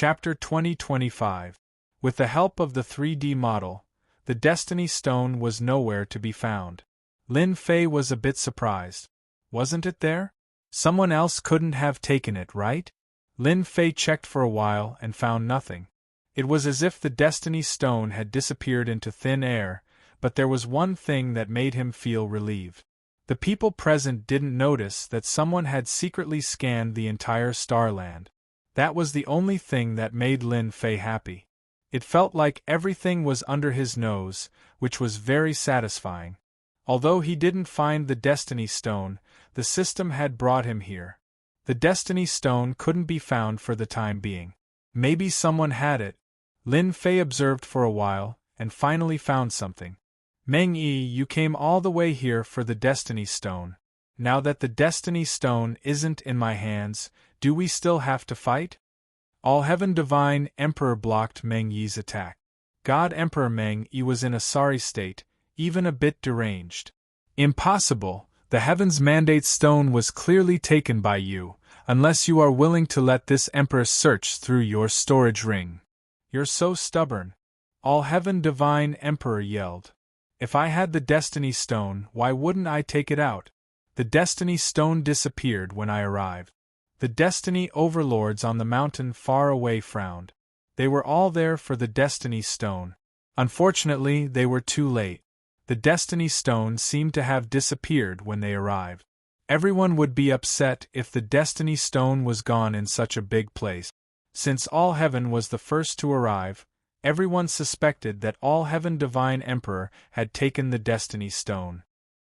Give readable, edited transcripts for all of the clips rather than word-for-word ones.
Chapter 2025. With the help of the 3D model, the Destiny Stone was nowhere to be found. Lin Fei was a bit surprised. Wasn't it there? Someone else couldn't have taken it, right? Lin Fei checked for a while and found nothing. It was as if the Destiny Stone had disappeared into thin air, but there was one thing that made him feel relieved. The people present didn't notice that someone had secretly scanned the entire starland. That was the only thing that made Lin Fei happy. It felt like everything was under his nose, which was very satisfying. Although he didn't find the Destiny Stone, the system had brought him here. The Destiny Stone couldn't be found for the time being. Maybe someone had it. Lin Fei observed for a while, and finally found something. Meng Yi, you came all the way here for the Destiny Stone. Now that the Destiny Stone isn't in my hands, do we still have to fight? All-Heaven Divine Emperor blocked Meng Yi's attack. God Emperor Meng Yi was in a sorry state, even a bit deranged. Impossible, the Heaven's Mandate Stone was clearly taken by you, unless you are willing to let this Emperor search through your storage ring. You're so stubborn. All-Heaven Divine Emperor yelled. If I had the Destiny Stone, why wouldn't I take it out? The Destiny Stone disappeared when I arrived. The Destiny Overlords on the mountain far away frowned. They were all there for the Destiny Stone. Unfortunately, they were too late. The Destiny Stone seemed to have disappeared when they arrived. Everyone would be upset if the Destiny Stone was gone in such a big place. Since All-Heaven was the first to arrive, everyone suspected that All-Heaven Divine Emperor had taken the Destiny Stone.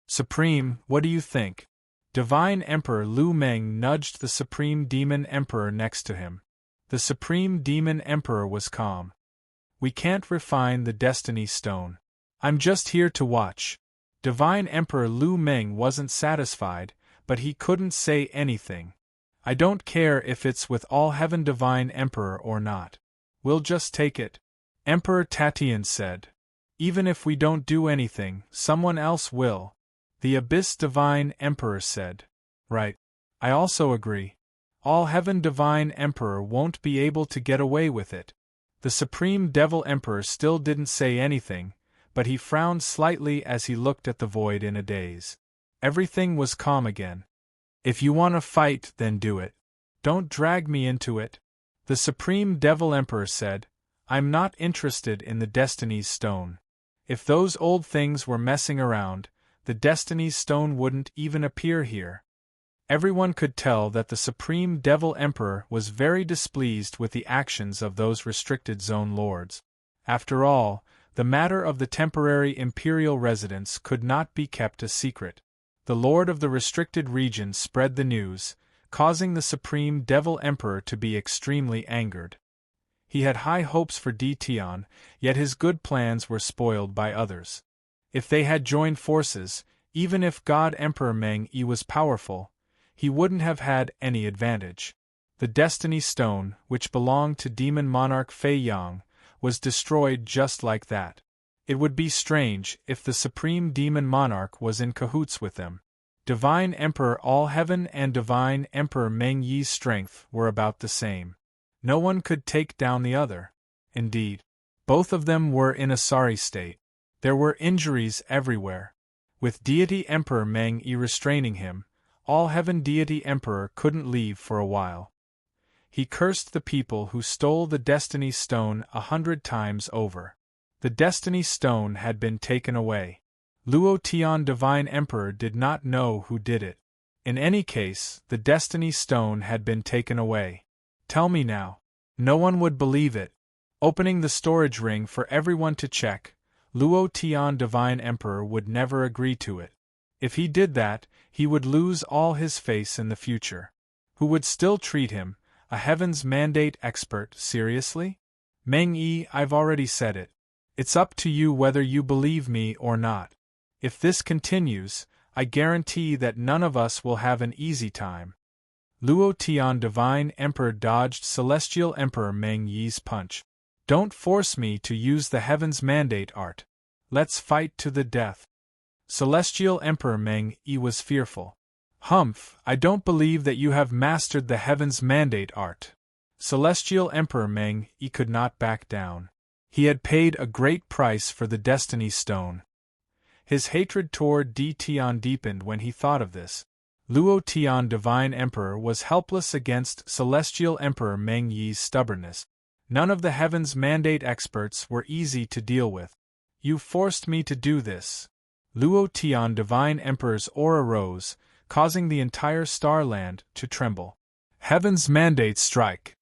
Supreme, what do you think? Divine Emperor Lu Meng nudged the Supreme Demon Emperor next to him. The Supreme Demon Emperor was calm. We can't refine the Destiny Stone. I'm just here to watch. Divine Emperor Lu Meng wasn't satisfied, but he couldn't say anything. I don't care if it's with All-Heaven Divine Emperor or not. We'll just take it. Emperor Tatian said. Even if we don't do anything, someone else will. The Abyss Divine Emperor said. Right. I also agree. All-Heaven Divine Emperor won't be able to get away with it. The Supreme Devil Emperor still didn't say anything, but he frowned slightly as he looked at the void in a daze. Everything was calm again. If you want to fight, then do it. Don't drag me into it. The Supreme Devil Emperor said, I'm not interested in the Destiny's Stone. If those old things were messing around, the Destiny's Stone wouldn't even appear here. Everyone could tell that the Supreme Devil Emperor was very displeased with the actions of those restricted zone lords. After all, the matter of the temporary imperial residence could not be kept a secret. The Lord of the restricted region spread the news, causing the Supreme Devil Emperor to be extremely angered. He had high hopes for Tian, yet his good plans were spoiled by others. If they had joined forces, even if God Emperor Meng Yi was powerful, he wouldn't have had any advantage. The Destiny Stone, which belonged to Demon Monarch Fei Yang, was destroyed just like that. It would be strange if the Supreme Demon Monarch was in cahoots with them. Divine Emperor All-Heaven and Divine Emperor Meng Yi's strength were about the same. No one could take down the other. Indeed, both of them were in a sorry state. There were injuries everywhere. With Deity Emperor Meng Yi restraining him, All-Heaven Deity Emperor couldn't leave for a while. He cursed the people who stole the Destiny Stone 100 times over. The Destiny Stone had been taken away. Luo Tian Divine Emperor did not know who did it. In any case, the Destiny Stone had been taken away. Tell me now. No one would believe it. Opening the storage ring for everyone to check, Luo Tian Divine Emperor would never agree to it. If he did that, he would lose all his face in the future. Who would still treat him, a Heaven's Mandate expert, seriously? Meng Yi, I've already said it. It's up to you whether you believe me or not. If this continues, I guarantee that none of us will have an easy time. Luo Tian Divine Emperor dodged Celestial Emperor Meng Yi's punch. Don't force me to use the Heaven's Mandate art. Let's fight to the death. Celestial Emperor Meng Yi was fearful. Humph, I don't believe that you have mastered the Heaven's Mandate art. Celestial Emperor Meng Yi could not back down. He had paid a great price for the Destiny Stone. His hatred toward Di Tian deepened when he thought of this. Luo Tian Divine Emperor was helpless against Celestial Emperor Meng Yi's stubbornness. None of the Heaven's Mandate experts were easy to deal with. You forced me to do this. Luo Tian Divine Emperor's aura rose, causing the entire starland to tremble. Heaven's Mandate strike!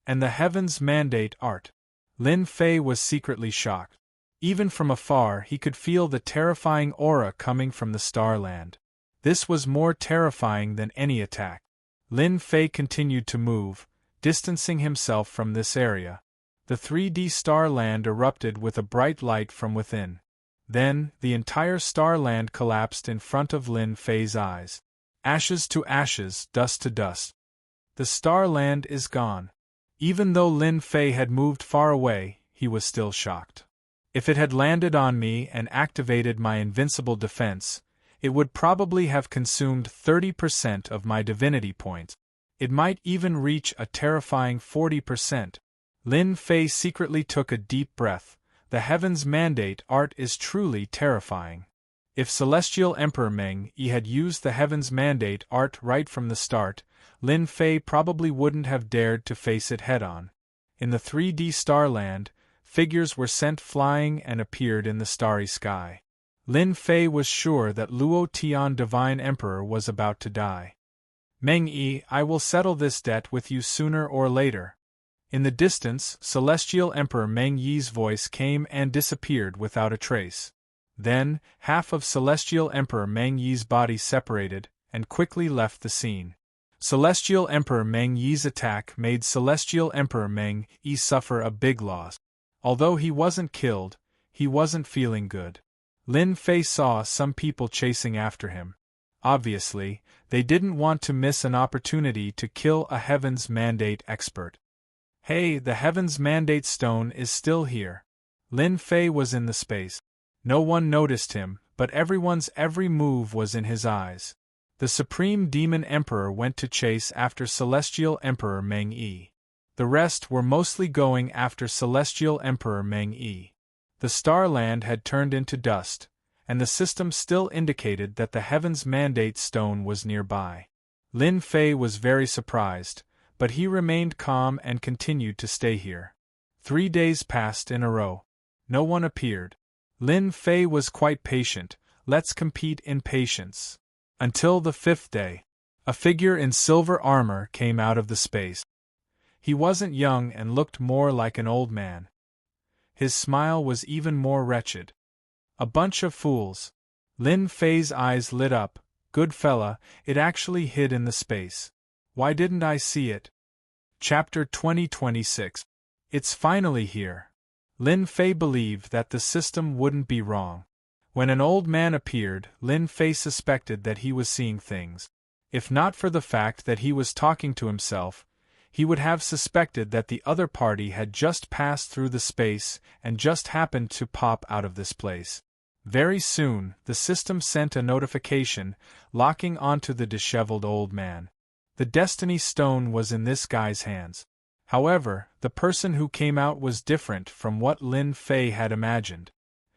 And the Heaven's Mandate art! Lin Fei was secretly shocked. Even from afar he could feel the terrifying aura coming from the starland. This was more terrifying than any attack. Lin Fei continued to move, distancing himself from this area. The 3D starland erupted with a bright light from within. Then, the entire starland collapsed in front of Lin Fei's eyes. Ashes to ashes, dust to dust. The starland is gone. Even though Lin Fei had moved far away, he was still shocked. If it had landed on me and activated my invincible defense, it would probably have consumed 30% of my divinity points. It might even reach a terrifying 40%. Lin Fei secretly took a deep breath. The Heaven's Mandate art is truly terrifying. If Celestial Emperor Meng Yi had used the Heaven's Mandate art right from the start, Lin Fei probably wouldn't have dared to face it head-on. In the 3D starland, figures were sent flying and appeared in the starry sky. Lin Fei was sure that Luo Tian Divine Emperor was about to die. Meng Yi, I will settle this debt with you sooner or later. In the distance, Celestial Emperor Meng Yi's voice came and disappeared without a trace. Then, half of Celestial Emperor Meng Yi's body separated and quickly left the scene. Celestial Emperor Meng Yi's attack made Celestial Emperor Meng Yi suffer a big loss. Although he wasn't killed, he wasn't feeling good. Lin Fei saw some people chasing after him. Obviously, they didn't want to miss an opportunity to kill a Heaven's Mandate expert. Hey, the Heaven's Mandate stone is still here. Lin Fei was in the space. No one noticed him, but everyone's every move was in his eyes. The Supreme Demon Emperor went to chase after Celestial Emperor Meng Yi. The rest were mostly going after Celestial Emperor Meng Yi. The starland had turned into dust, and the system still indicated that the Heaven's Mandate stone was nearby. Lin Fei was very surprised, but he remained calm and continued to stay here. 3 days passed in a row. No one appeared. Lin Fei was quite patient. Let's compete in patience. Until the 5th day. A figure in silver armor came out of the space. He wasn't young and looked more like an old man. His smile was even more wretched. A bunch of fools. Lin Fei's eyes lit up. Good fella, it actually hid in the space. Why didn't I see it? Chapter 2026. It's finally here. Lin Fei believed that the system wouldn't be wrong. When an old man appeared, Lin Fei suspected that he was seeing things. If not for the fact that he was talking to himself, he would have suspected that the other party had just passed through the space and just happened to pop out of this place. Very soon, the system sent a notification, locking onto the disheveled old man. The Destiny Stone was in this guy's hands. However, the person who came out was different from what Lin Fei had imagined.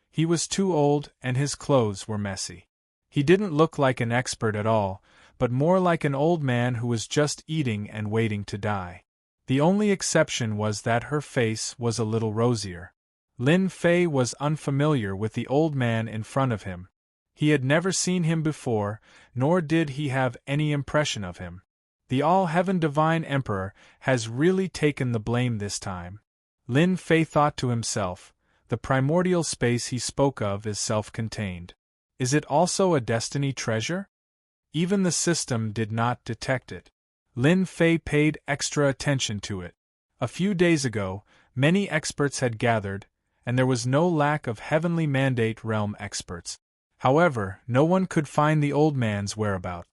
He was too old and his clothes were messy. He didn't look like an expert at all, but more like an old man who was just eating and waiting to die. The only exception was that her face was a little rosier. Lin Fei was unfamiliar with the old man in front of him. He had never seen him before, nor did he have any impression of him. The All-Heaven Divine Emperor has really taken the blame this time. Lin Fei thought to himself, the primordial space he spoke of is self-contained. Is it also a destiny treasure? Even the system did not detect it. Lin Fei paid extra attention to it. A few days ago, many experts had gathered, and there was no lack of Heavenly Mandate Realm experts. However, no one could find the old man's whereabouts.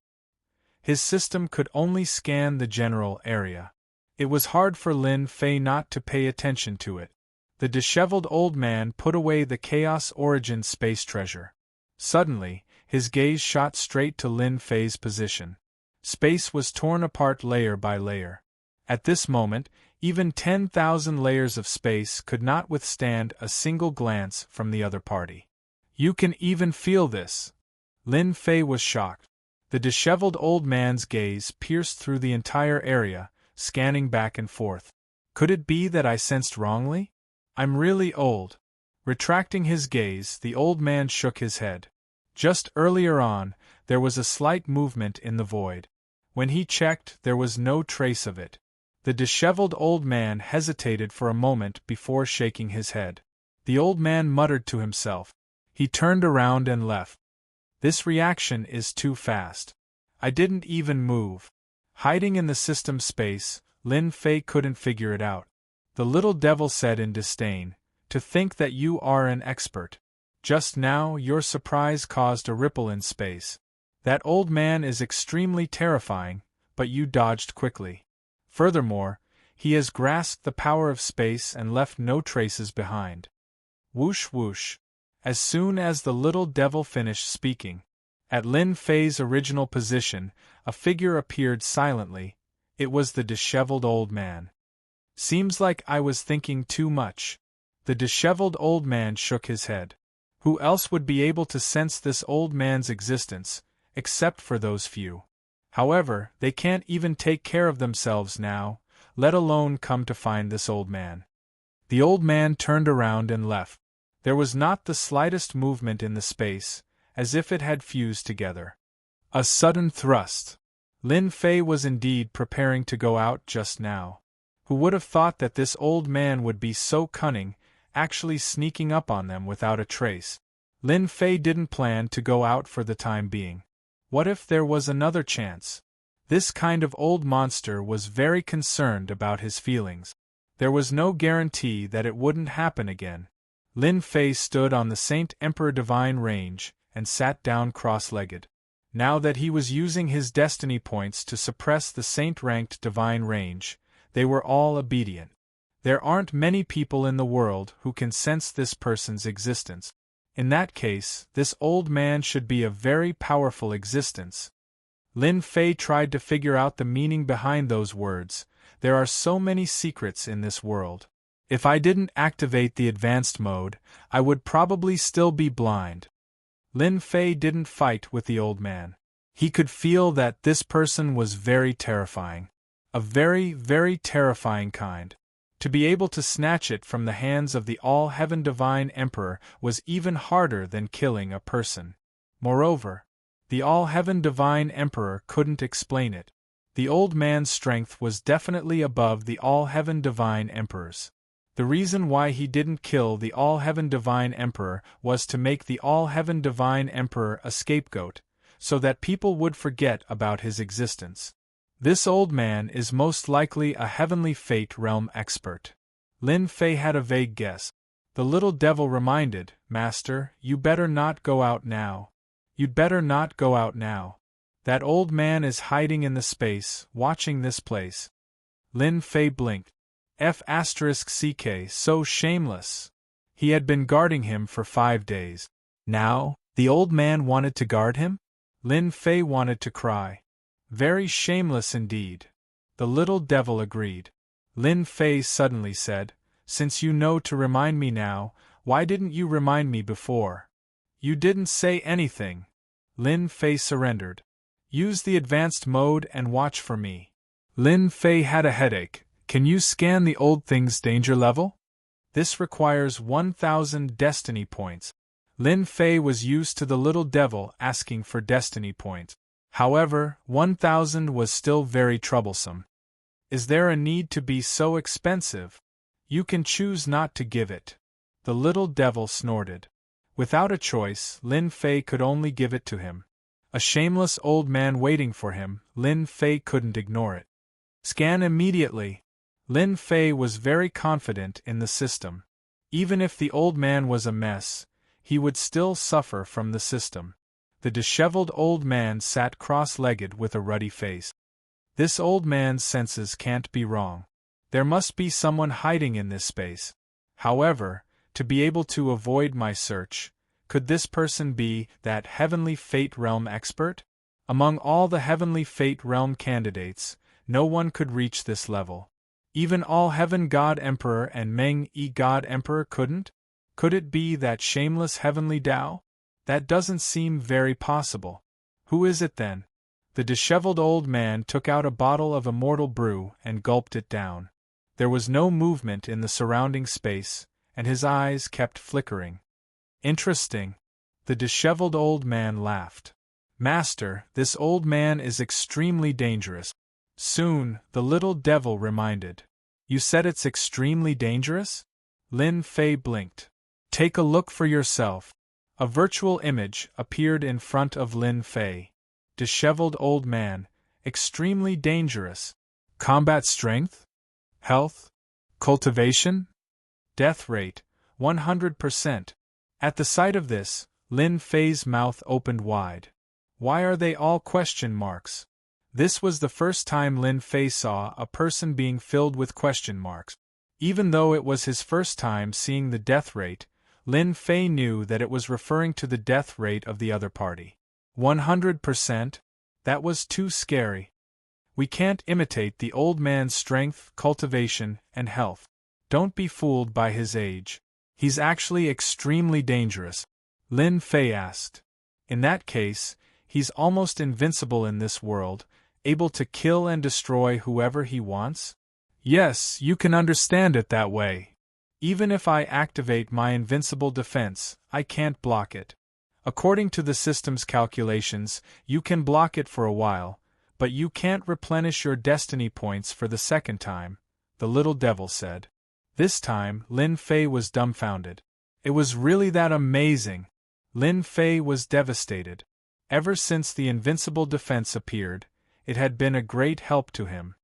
His system could only scan the general area. It was hard for Lin Fei not to pay attention to it. The disheveled old man put away the Chaos Origin space treasure. Suddenly, his gaze shot straight to Lin Fei's position. Space was torn apart layer by layer. At this moment, Even 10,000 layers of space could not withstand a single glance from the other party. You can even feel this. Lin Fei was shocked. The disheveled old man's gaze pierced through the entire area, scanning back and forth. Could it be that I sensed wrongly? I'm really old. Retracting his gaze, the old man shook his head. Just earlier on, there was a slight movement in the void. When he checked, there was no trace of it. The disheveled old man hesitated for a moment before shaking his head. The old man muttered to himself. He turned around and left. This reaction is too fast. I didn't even move. Hiding in the system space, Lin Fei couldn't figure it out. The little devil said in disdain, "To think that you are an expert. Just now your surprise caused a ripple in space. That old man is extremely terrifying, but you dodged quickly. Furthermore, he has grasped the power of space and left no traces behind." Whoosh whoosh. As soon as the little devil finished speaking, at Lin Fei's original position, a figure appeared silently. It was the disheveled old man. Seems like I was thinking too much. The disheveled old man shook his head. Who else would be able to sense this old man's existence, except for those few? However, they can't even take care of themselves now, let alone come to find this old man. The old man turned around and left. There was not the slightest movement in the space, as if it had fused together. A sudden thrust. Lin Fei was indeed preparing to go out just now. Who would have thought that this old man would be so cunning, actually sneaking up on them without a trace? Lin Fei didn't plan to go out for the time being. What if there was another chance? This kind of old monster was very concerned about his feelings. There was no guarantee that it wouldn't happen again. Lin Fei stood on the Saint Emperor Divine range and sat down cross-legged. Now that he was using his destiny points to suppress the Saint-ranked Divine range, they were all obedient. There aren't many people in the world who can sense this person's existence. In that case, this old man should be a very powerful existence. Lin Fei tried to figure out the meaning behind those words. There are so many secrets in this world. If I didn't activate the advanced mode, I would probably still be blind. Lin Fei didn't fight with the old man. He could feel that this person was very terrifying. A very, very terrifying kind. To be able to snatch it from the hands of the All-Heaven Divine Emperor was even harder than killing a person. Moreover, the All-Heaven Divine Emperor couldn't explain it. The old man's strength was definitely above the All-Heaven Divine Emperor's. The reason why he didn't kill the All-Heaven Divine Emperor was to make the All-Heaven Divine Emperor a scapegoat, so that people would forget about his existence. This old man is most likely a Heavenly Fate realm expert. Lin Fei had a vague guess. The little devil reminded, "Master, you better not go out now. You'd better not go out now. That old man is hiding in the space, watching this place." Lin Fei blinked. F***ck, so shameless. He had been guarding him for 5 days. Now, the old man wanted to guard him? Lin Fei wanted to cry. Very shameless indeed. The little devil agreed. Lin Fei suddenly said, "Since you know to remind me now, why didn't you remind me before?" "You didn't say anything." Lin Fei surrendered. "Use the advanced mode and watch for me." Lin Fei had a headache. "Can you scan the old thing's danger level?" "This requires 1,000 destiny points." Lin Fei was used to the little devil asking for destiny points. However, 1,000 was still very troublesome. "Is there a need to be so expensive? You can choose not to give it." The little devil snorted. Without a choice, Lin Fei could only give it to him. A shameless old man waiting for him, Lin Fei couldn't ignore it. "Scan immediately." Lin Fei was very confident in the system. Even if the old man was a mess, he would still suffer from the system. The disheveled old man sat cross-legged with a ruddy face. This old man's senses can't be wrong. There must be someone hiding in this space. However, to be able to avoid my search, could this person be that Heavenly Fate Realm expert? Among all the Heavenly Fate Realm candidates, no one could reach this level. Even All Heaven God Emperor and Meng Yi God Emperor couldn't? Could it be that shameless heavenly Tao? That doesn't seem very possible. Who is it then? The disheveled old man took out a bottle of immortal brew and gulped it down. There was no movement in the surrounding space, and his eyes kept flickering. Interesting. The disheveled old man laughed. Master, this old man is extremely dangerous. Soon, the little devil reminded. You said it's extremely dangerous? Lin Fei blinked. Take a look for yourself. A virtual image appeared in front of Lin Fei. Disheveled old man, extremely dangerous. Combat strength? Health? Cultivation? Death rate, 100%. At the sight of this, Lin Fei's mouth opened wide. Why are they all question marks? This was the first time Lin Fei saw a person being filled with question marks. Even though it was his first time seeing the death rate, Lin Fei knew that it was referring to the death rate of the other party. 100%? That was too scary. We can't imitate the old man's strength, cultivation, and health. Don't be fooled by his age. He's actually extremely dangerous. Lin Fei asked. In that case, he's almost invincible in this world, able to kill and destroy whoever he wants? Yes, you can understand it that way. Even if I activate my invincible defense, I can't block it. According to the system's calculations, you can block it for a while, but you can't replenish your destiny points for the second time, the little devil said. This time, Lin Fei was dumbfounded. It was really that amazing. Lin Fei was devastated. Ever since the invincible defense appeared, it had been a great help to him.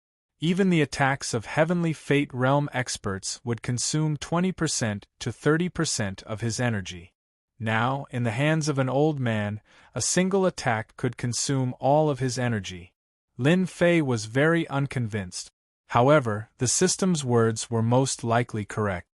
Even the attacks of Heavenly Fate Realm experts would consume 20% to 30% of his energy. Now, in the hands of an old man, a single attack could consume all of his energy. Lin Fei was very unconvinced. However, the system's words were most likely correct.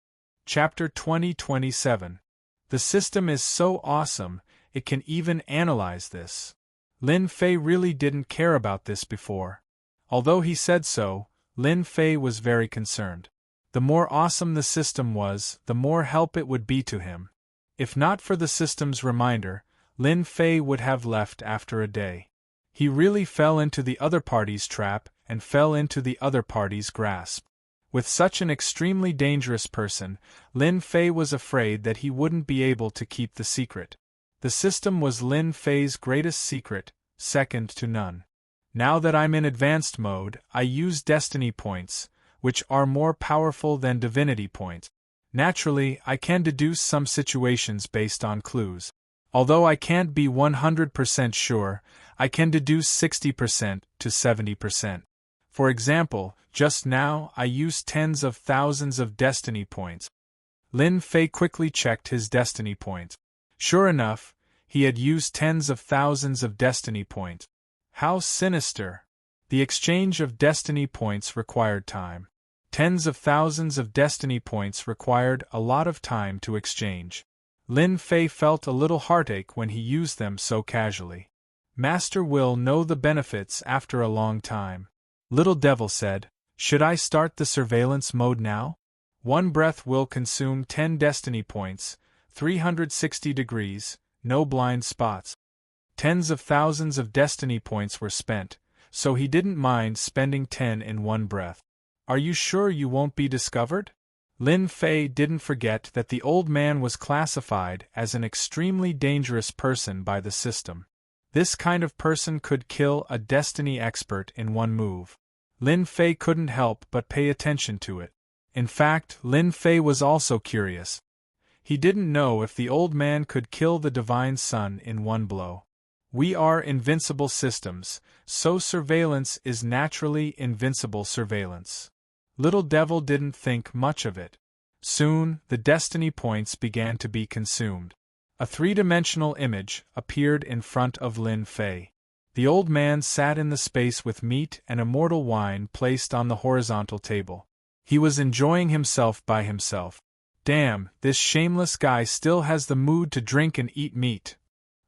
Chapter 2027. The system is so awesome, it can even analyze this. Lin Fei really didn't care about this before. Although he said so, Lin Fei was very concerned. The more awesome the system was, the more help it would be to him. If not for the system's reminder, Lin Fei would have left after a day. He really fell into the other party's trap and fell into the other party's grasp. With such an extremely dangerous person, Lin Fei was afraid that he wouldn't be able to keep the secret. The system was Lin Fei's greatest secret, second to none. Now that I'm in advanced mode, I use destiny points, which are more powerful than divinity points. Naturally, I can deduce some situations based on clues. Although I can't be 100% sure, I can deduce 60% to 70%. For example, just now I used tens of thousands of destiny points. Lin Fei quickly checked his destiny points. Sure enough, he had used tens of thousands of destiny points. How sinister! The exchange of destiny points required time. Tens of thousands of destiny points required a lot of time to exchange. Lin Fei felt a little heartache when he used them so casually. Master will know the benefits after a long time. Little Devil said, should I start the surveillance mode now? One breath will consume 10 destiny points, 360 degrees, no blind spots. Tens of thousands of destiny points were spent, so he didn't mind spending 10 in one breath. Are you sure you won't be discovered? Lin Fei didn't forget that the old man was classified as an extremely dangerous person by the system. This kind of person could kill a destiny expert in one move. Lin Fei couldn't help but pay attention to it. In fact, Lin Fei was also curious. He didn't know if the old man could kill the Divine Sun in one blow. We are invincible systems, so surveillance is naturally invincible surveillance. Little Devil didn't think much of it. Soon, the destiny points began to be consumed. A three-dimensional image appeared in front of Lin Fei. The old man sat in the space with meat and immortal wine placed on the horizontal table. He was enjoying himself by himself. Damn, this shameless guy still has the mood to drink and eat meat.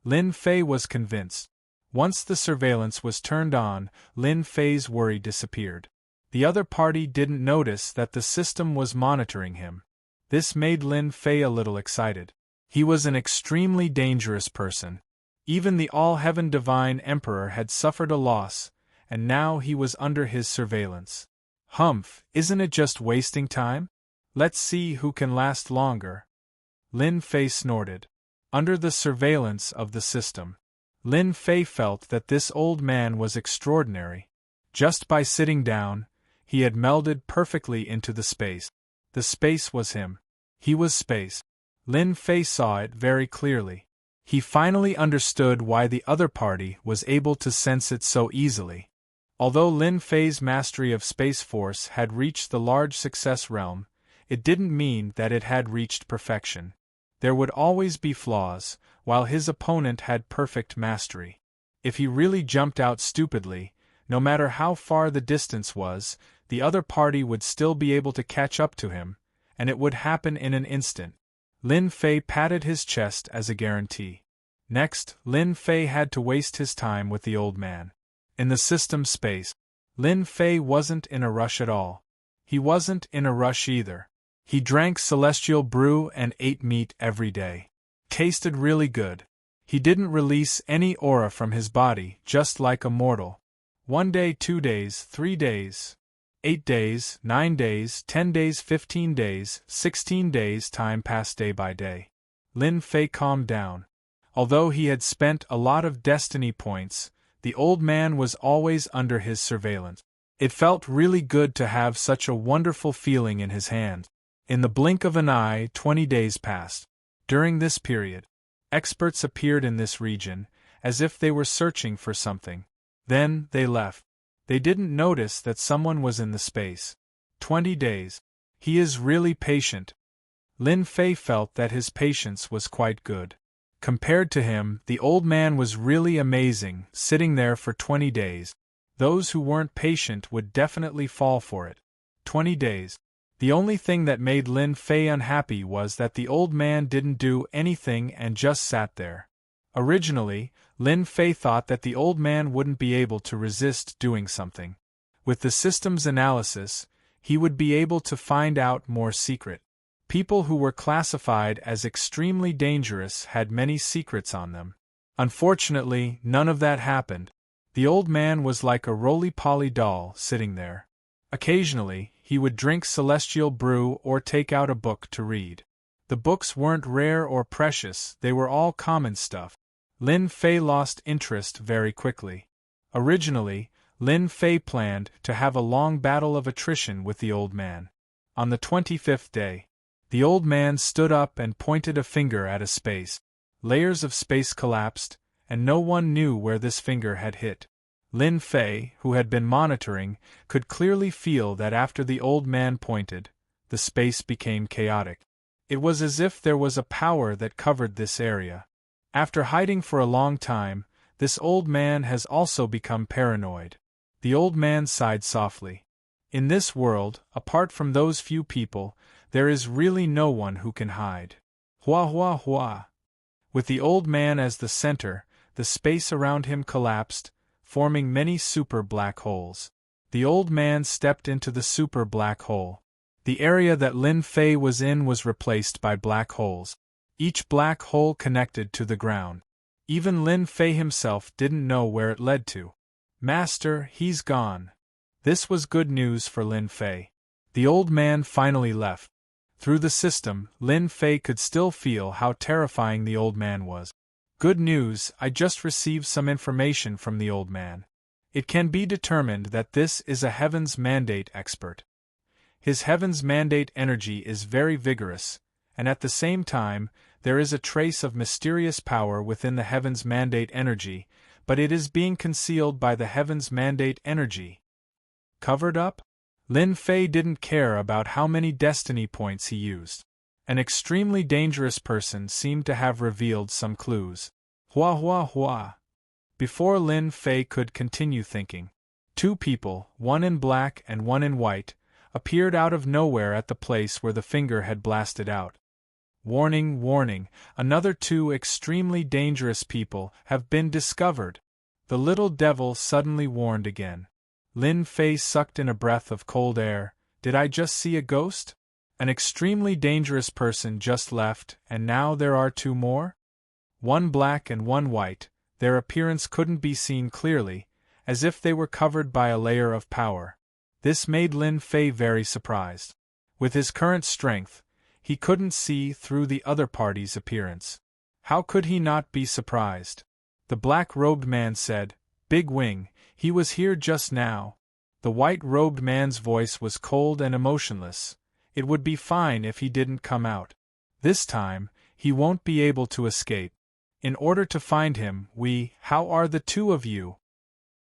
Lin Fei was convinced. Once the surveillance was turned on, Lin Fei's worry disappeared. The other party didn't notice that the system was monitoring him. This made Lin Fei a little excited. He was an extremely dangerous person. Even the All-Heaven Divine Emperor had suffered a loss, and now he was under his surveillance. Humph, isn't it just wasting time? Let's see who can last longer. Lin Fei snorted. Under the surveillance of the system, Lin Fei felt that this old man was extraordinary. Just by sitting down, he had melded perfectly into the space. The space was him. He was space. Lin Fei saw it very clearly. He finally understood why the other party was able to sense it so easily. Although Lin Fei's mastery of Space Force had reached the large success realm, it didn't mean that it had reached perfection. There would always be flaws, while his opponent had perfect mastery. If he really jumped out stupidly, no matter how far the distance was, the other party would still be able to catch up to him, and it would happen in an instant. Lin Fei patted his chest as a guarantee. Next, Lin Fei had to waste his time with the old man. In the system space, Lin Fei wasn't in a rush at all. He wasn't in a rush either. He drank celestial brew and ate meat every day. Tasted really good. He didn't release any aura from his body, just like a mortal. 1 day, 2 days, 3 days, 8 days, 9 days, 10 days, 15 days, 16 days. Time passed day by day. Lin Fei calmed down. Although he had spent a lot of destiny points, the old man was always under his surveillance. It felt really good to have such a wonderful feeling in his hand. In the blink of an eye, 20 days passed. During this period, experts appeared in this region, as if they were searching for something. Then, they left. They didn't notice that someone was in the space. 20 days. He is really patient. Lin Fei felt that his patience was quite good. Compared to him, the old man was really amazing, sitting there for 20 days. Those who weren't patient would definitely fall for it. 20 days. The only thing that made Lin Fei unhappy was that the old man didn't do anything and just sat there. Originally, Lin Fei thought that the old man wouldn't be able to resist doing something. With the system's analysis, he would be able to find out more secret. People who were classified as extremely dangerous had many secrets on them. Unfortunately, none of that happened. The old man was like a roly-poly doll sitting there. Occasionally, he would drink celestial brew or take out a book to read. The books weren't rare or precious, they were all common stuff. Lin Fei lost interest very quickly. Originally, Lin Fei planned to have a long battle of attrition with the old man. On the 25th day, the old man stood up and pointed a finger at a space. Layers of space collapsed, and no one knew where this finger had hit. Lin Fei, who had been monitoring, could clearly feel that after the old man pointed, the space became chaotic. It was as if there was a power that covered this area. After hiding for a long time, this old man has also become paranoid. The old man sighed softly. In this world, apart from those few people, there is really no one who can hide. Hua hua hua. With the old man as the center, the space around him collapsed, forming many super black holes. The old man stepped into the super black hole. The area that Lin Fei was in was replaced by black holes. Each black hole connected to the ground. Even Lin Fei himself didn't know where it led to. Master, he's gone. This was good news for Lin Fei. The old man finally left. Through the system, Lin Fei could still feel how terrifying the old man was. Good news, I just received some information from the old man. It can be determined that this is a Heaven's Mandate expert. His Heaven's Mandate energy is very vigorous, and at the same time, there is a trace of mysterious power within the Heaven's Mandate energy, but it is being concealed by the Heaven's Mandate energy. Covered up? Lin Fei didn't care about how many destiny points he used. An extremely dangerous person seemed to have revealed some clues. Hua hua hua. Before Lin Fei could continue thinking, 2 people, one in black and one in white, appeared out of nowhere at the place where the finger had blasted out. Warning, warning, another 2 extremely dangerous people have been discovered. The little devil suddenly warned again. Lin Fei sucked in a breath of cold air. Did I just see a ghost? An extremely dangerous person just left, and now there are two more? One black and one white. Their appearance couldn't be seen clearly, as if they were covered by a layer of power. This made Lin Fei very surprised. With his current strength, he couldn't see through the other party's appearance. How could he not be surprised? The black-robed man said, "Big Wing, he was here just now." The white-robed man's voice was cold and emotionless. It would be fine if he didn't come out. This time, he won't be able to escape. In order to find him, how are the two of you?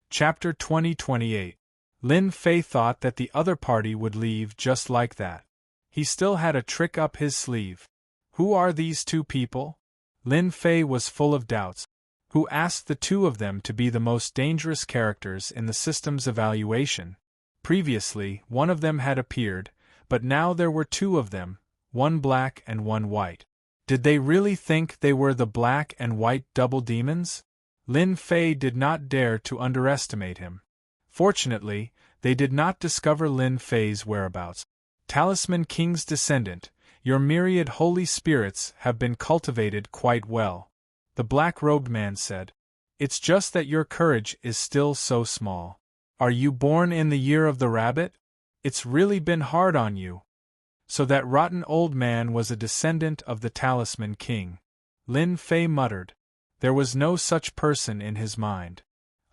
Chapter 2028. Lin Fei thought that the other party would leave just like that. He still had a trick up his sleeve. Who are these two people? Lin Fei was full of doubts. Who asked the two of them to be the most dangerous characters in the system's evaluation? Previously, one of them had appeared, but now there were two of them, one black and one white. Did they really think they were the black and white double demons? Lin Fei did not dare to underestimate him. Fortunately, they did not discover Lin Fei's whereabouts. Talisman King's descendant, your myriad holy spirits have been cultivated quite well, the black-robed man said. It's just that your courage is still so small. Are you born in the year of the rabbit? It's really been hard on you. So that rotten old man was a descendant of the Talisman King. Lin Fei muttered. There was no such person in his mind.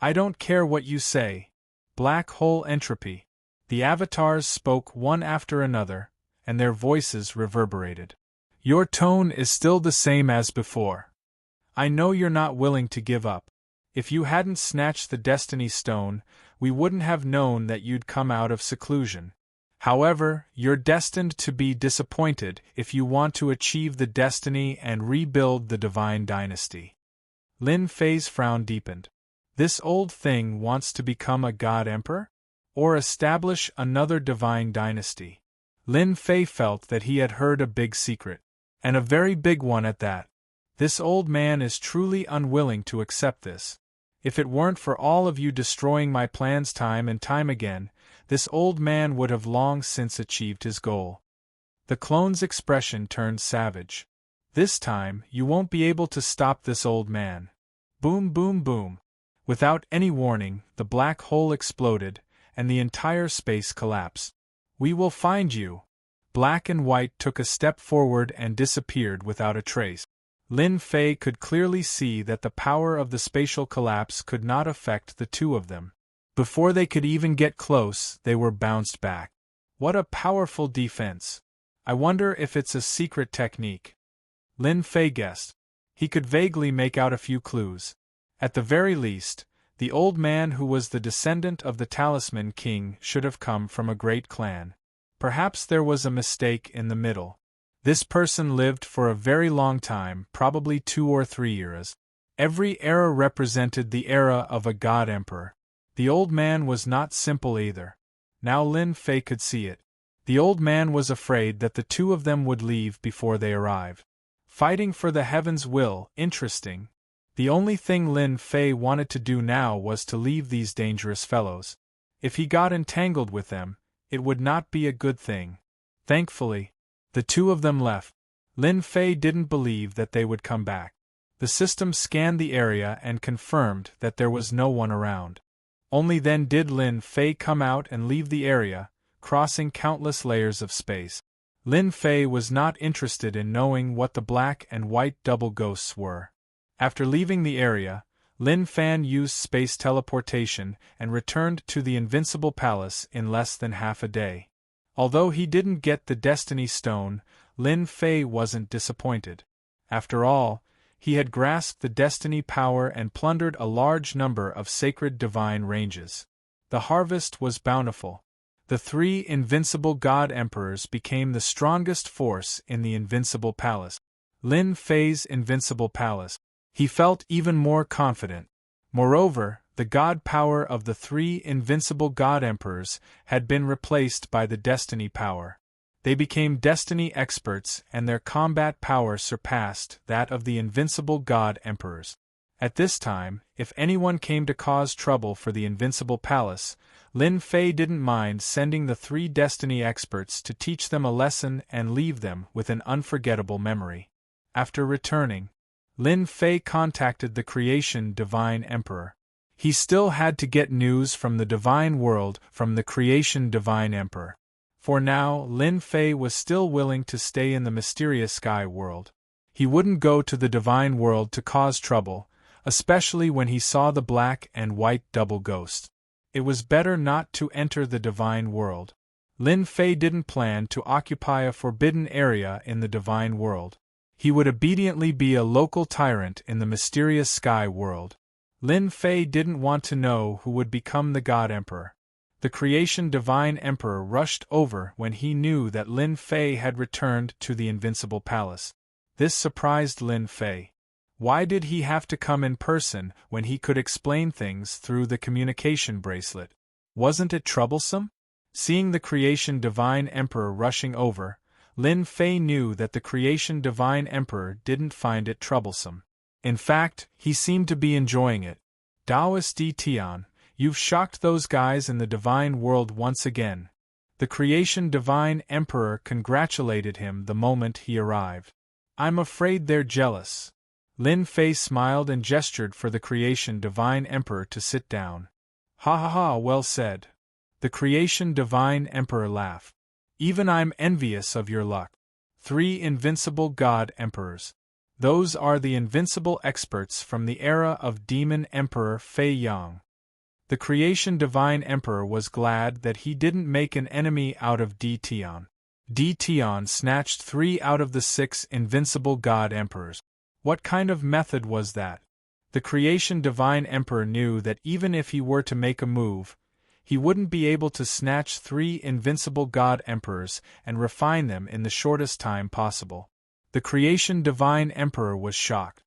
I don't care what you say. Black hole entropy. The avatars spoke one after another, and their voices reverberated. Your tone is still the same as before. I know you're not willing to give up. If you hadn't snatched the Destiny Stone, we wouldn't have known that you'd come out of seclusion. However, you're destined to be disappointed if you want to achieve the destiny and rebuild the divine dynasty. Lin Fei's frown deepened. This old thing wants to become a god emperor? Or establish another divine dynasty? Lin Fei felt that he had heard a big secret. And a very big one at that. This old man is truly unwilling to accept this. If it weren't for all of you destroying my plans time and time again, this old man would have long since achieved his goal. The clone's expression turned savage. This time, you won't be able to stop this old man. Boom, boom, boom. Without any warning, the black hole exploded, and the entire space collapsed. We will find you. Black and white took a step forward and disappeared without a trace. Lin Fei could clearly see that the power of the spatial collapse could not affect the two of them. Before they could even get close, they were bounced back. What a powerful defense. I wonder if it's a secret technique. Lin Fei guessed. He could vaguely make out a few clues. At the very least, the old man who was the descendant of the Talisman King should have come from a great clan. Perhaps there was a mistake in the middle. This person lived for a very long time, probably 2 or 3 eras. Every era represented the era of a god emperor. The old man was not simple either. Now Lin Fei could see it. The old man was afraid that the two of them would leave before they arrived. Fighting for the heaven's will, interesting. The only thing Lin Fei wanted to do now was to leave these dangerous fellows. If he got entangled with them, it would not be a good thing. Thankfully, the two of them left. Lin Fei didn't believe that they would come back. The system scanned the area and confirmed that there was no one around. Only then did Lin Fei come out and leave the area, crossing countless layers of space. Lin Fei was not interested in knowing what the black and white double ghosts were. After leaving the area, Lin Fan used space teleportation and returned to the Invincible Palace in less than half a day. Although he didn't get the Destiny Stone, Lin Fei wasn't disappointed. After all, he had grasped the Destiny power and plundered a large number of sacred divine ranges. The harvest was bountiful. The 3 invincible god emperors became the strongest force in the Invincible Palace. Lin Fei's Invincible Palace. He felt even more confident. Moreover, the god power of the 3 invincible god emperors had been replaced by the Destiny power. They became Destiny experts and their combat power surpassed that of the invincible god emperors. At this time, if anyone came to cause trouble for the Invincible Palace, Lin Fei didn't mind sending the 3 destiny experts to teach them a lesson and leave them with an unforgettable memory. After returning, Lin Fei contacted the Creation Divine Emperor. He still had to get news from the Divine World from the Creation Divine Emperor. For now, Lin Fei was still willing to stay in the mysterious Sky World. He wouldn't go to the Divine World to cause trouble, especially when he saw the black and white double ghost. It was better not to enter the Divine World. Lin Fei didn't plan to occupy a forbidden area in the Divine World. He would obediently be a local tyrant in the mysterious Sky World. Lin Fei didn't want to know who would become the God Emperor. The Creation Divine Emperor rushed over when he knew that Lin Fei had returned to the Invincible Palace. This surprised Lin Fei. Why did he have to come in person when he could explain things through the communication bracelet? Wasn't it troublesome? Seeing the Creation Divine Emperor rushing over, Lin Fei knew that the Creation Divine Emperor didn't find it troublesome. In fact, he seemed to be enjoying it. Taoist Di Tian, you've shocked those guys in the Divine World once again. The Creation Divine Emperor congratulated him the moment he arrived. I'm afraid they're jealous. Lin Fei smiled and gestured for the Creation Divine Emperor to sit down. Ha ha ha, well said. The Creation Divine Emperor laughed. Even I'm envious of your luck. 3 invincible God Emperors. Those are the invincible experts from the era of Demon Emperor Fei Yang. The Creation Divine Emperor was glad that he didn't make an enemy out of Di Tian. Di Tian snatched 3 out of the 6 invincible God Emperors. What kind of method was that? The Creation Divine Emperor knew that even if he were to make a move, he wouldn't be able to snatch 3 invincible God Emperors and refine them in the shortest time possible. The Creation Divine Emperor was shocked.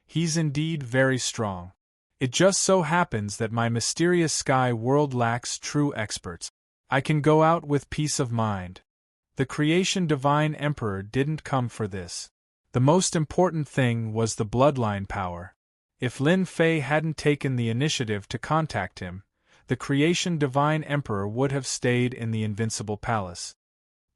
He's indeed very strong. It just so happens that my mysterious Sky World lacks true experts. I can go out with peace of mind. The Creation Divine Emperor didn't come for this. The most important thing was the bloodline power. If Lin Fei hadn't taken the initiative to contact him, the Creation Divine Emperor would have stayed in the Invincible Palace.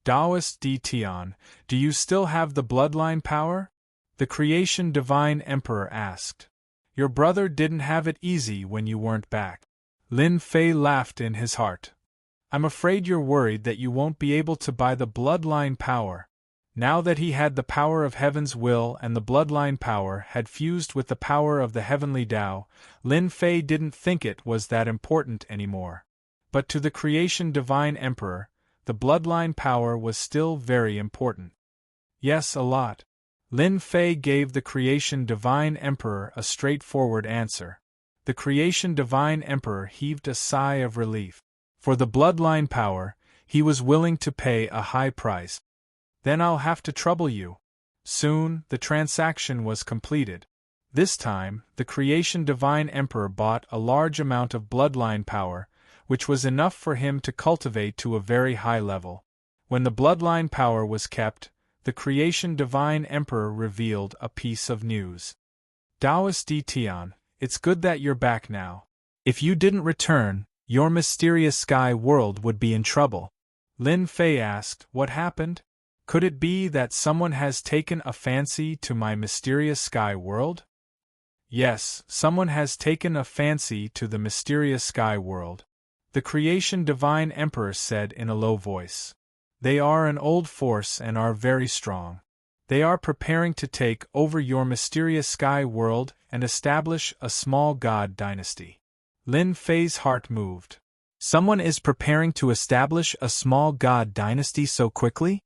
Taoist Di Tian, do you still have the bloodline power? The Creation Divine Emperor asked. Your brother didn't have it easy when you weren't back. Lin Fei laughed in his heart. I'm afraid you're worried that you won't be able to buy the bloodline power. Now that he had the power of Heaven's will and the bloodline power had fused with the power of the heavenly Tao, Lin Fei didn't think it was that important anymore. But to the Creation Divine Emperor, the bloodline power was still very important. Yes, a lot. Lin Fei gave the Creation Divine Emperor a straightforward answer. The Creation Divine Emperor heaved a sigh of relief. For the bloodline power, he was willing to pay a high price. Then I'll have to trouble you. Soon, the transaction was completed. This time, the Creation Divine Emperor bought a large amount of bloodline power, which was enough for him to cultivate to a very high level. When the bloodline power was kept, the Creation Divine Emperor revealed a piece of news. Taoist Di Tian, it's good that you're back now. If you didn't return, your mysterious Sky World would be in trouble. Lin Fei asked, what happened? Could it be that someone has taken a fancy to my mysterious Sky World? Yes, someone has taken a fancy to the mysterious Sky World. The Creation Divine Emperor said in a low voice. They are an old force and are very strong. They are preparing to take over your mysterious Sky World and establish a small god dynasty. Lin Fei's heart moved. Someone is preparing to establish a small god dynasty so quickly?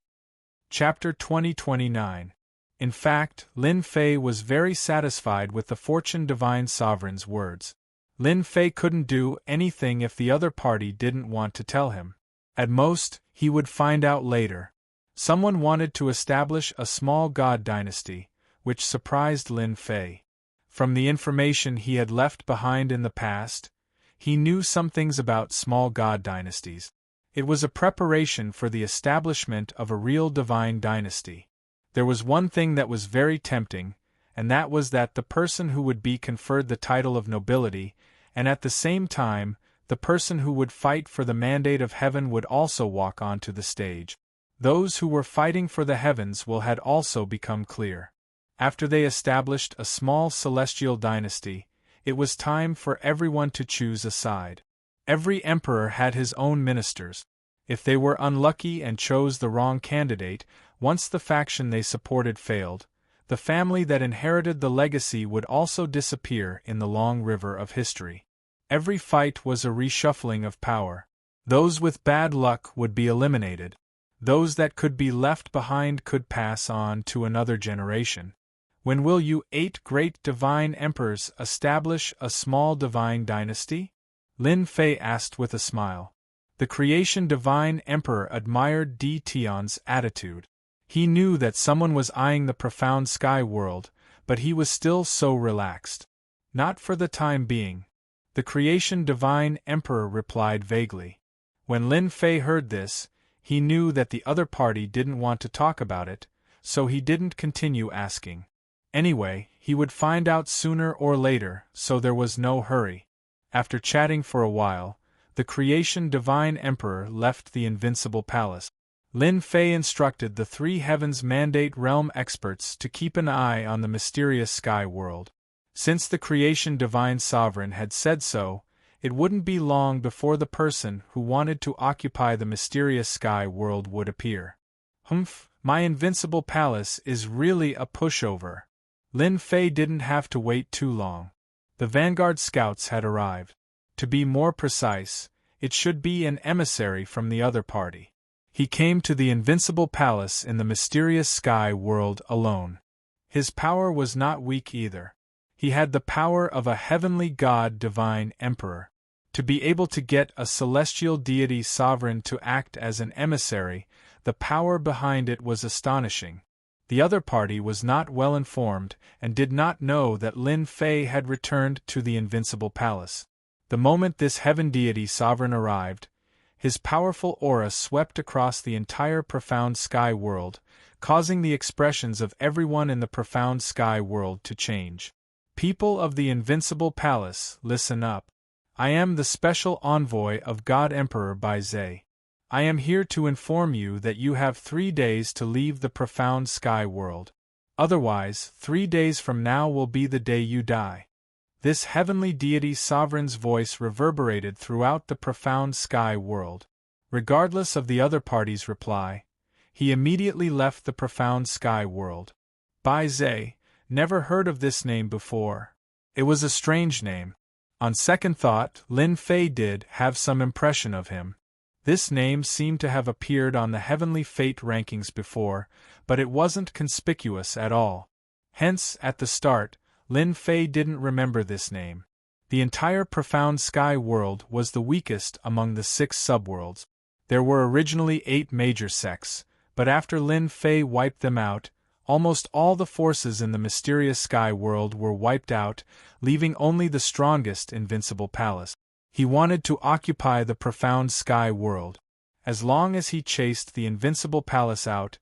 Chapter 2029. In fact, Lin Fei was very satisfied with the Fortune Divine Sovereign's words. Lin Fei couldn't do anything if the other party didn't want to tell him. At most, he would find out later. Someone wanted to establish a small god dynasty, which surprised Lin Fei. From the information he had left behind in the past, he knew some things about small god dynasties. It was a preparation for the establishment of a real divine dynasty. There was one thing that was very tempting, and that was that the person who would be conferred the title of nobility, and at the same time, the person who would fight for the mandate of heaven would also walk onto the stage. Those who were fighting for the heavens had also become clear. After they established a small celestial dynasty, it was time for everyone to choose a side. Every emperor had his own ministers. If they were unlucky and chose the wrong candidate, once the faction they supported failed, the family that inherited the legacy would also disappear in the long river of history. Every fight was a reshuffling of power. Those with bad luck would be eliminated. Those that could be left behind could pass on to another generation. When will you 8 great divine emperors establish a small divine dynasty? Lin Fei asked with a smile. The creation divine emperor admired Di Tian's attitude. He knew that someone was eyeing the profound sky world, but he was still so relaxed. Not for the time being. The creation divine emperor replied vaguely. When Lin Fei heard this, he knew that the other party didn't want to talk about it, so he didn't continue asking. Anyway, he would find out sooner or later, so there was no hurry. After chatting for a while, the creation divine emperor left the invincible palace. Lin Fei instructed the 3 heavens mandate realm experts to keep an eye on the mysterious sky world. Since the creation divine sovereign had said so, it wouldn't be long before the person who wanted to occupy the mysterious sky world would appear. Humph, my invincible palace is really a pushover. Lin Fei didn't have to wait too long. The vanguard scouts had arrived. To be more precise, it should be an emissary from the other party. He came to the invincible palace in the mysterious sky world alone. His power was not weak either. He had the power of a heavenly god divine emperor. To be able to get a celestial deity sovereign to act as an emissary, the power behind it was astonishing. The other party was not well informed and did not know that Lin Fei had returned to the invincible palace. The moment this heaven deity sovereign arrived, his powerful aura swept across the entire profound sky world, causing the expressions of everyone in the profound sky world to change. People of the invincible palace, listen up. I am the special envoy of God Emperor Baizhe. I am here to inform you that you have 3 days to leave the profound sky world. Otherwise, 3 days from now will be the day you die. This heavenly deity sovereign's voice reverberated throughout the profound sky world. Regardless of the other party's reply, he immediately left the profound sky world. Baizhe, never heard of this name before. It was a strange name. On second thought, Lin Fei did have some impression of him. This name seemed to have appeared on the heavenly fate rankings before, but it wasn't conspicuous at all. Hence, at the start, Lin Fei didn't remember this name. The entire profound sky world was the weakest among the 6 subworlds. There were originally 8 major sects, but after Lin Fei wiped them out, almost all the forces in the mysterious sky world were wiped out, leaving only the strongest invincible palace. He wanted to occupy the profound sky world. As long as he chased the invincible palace out,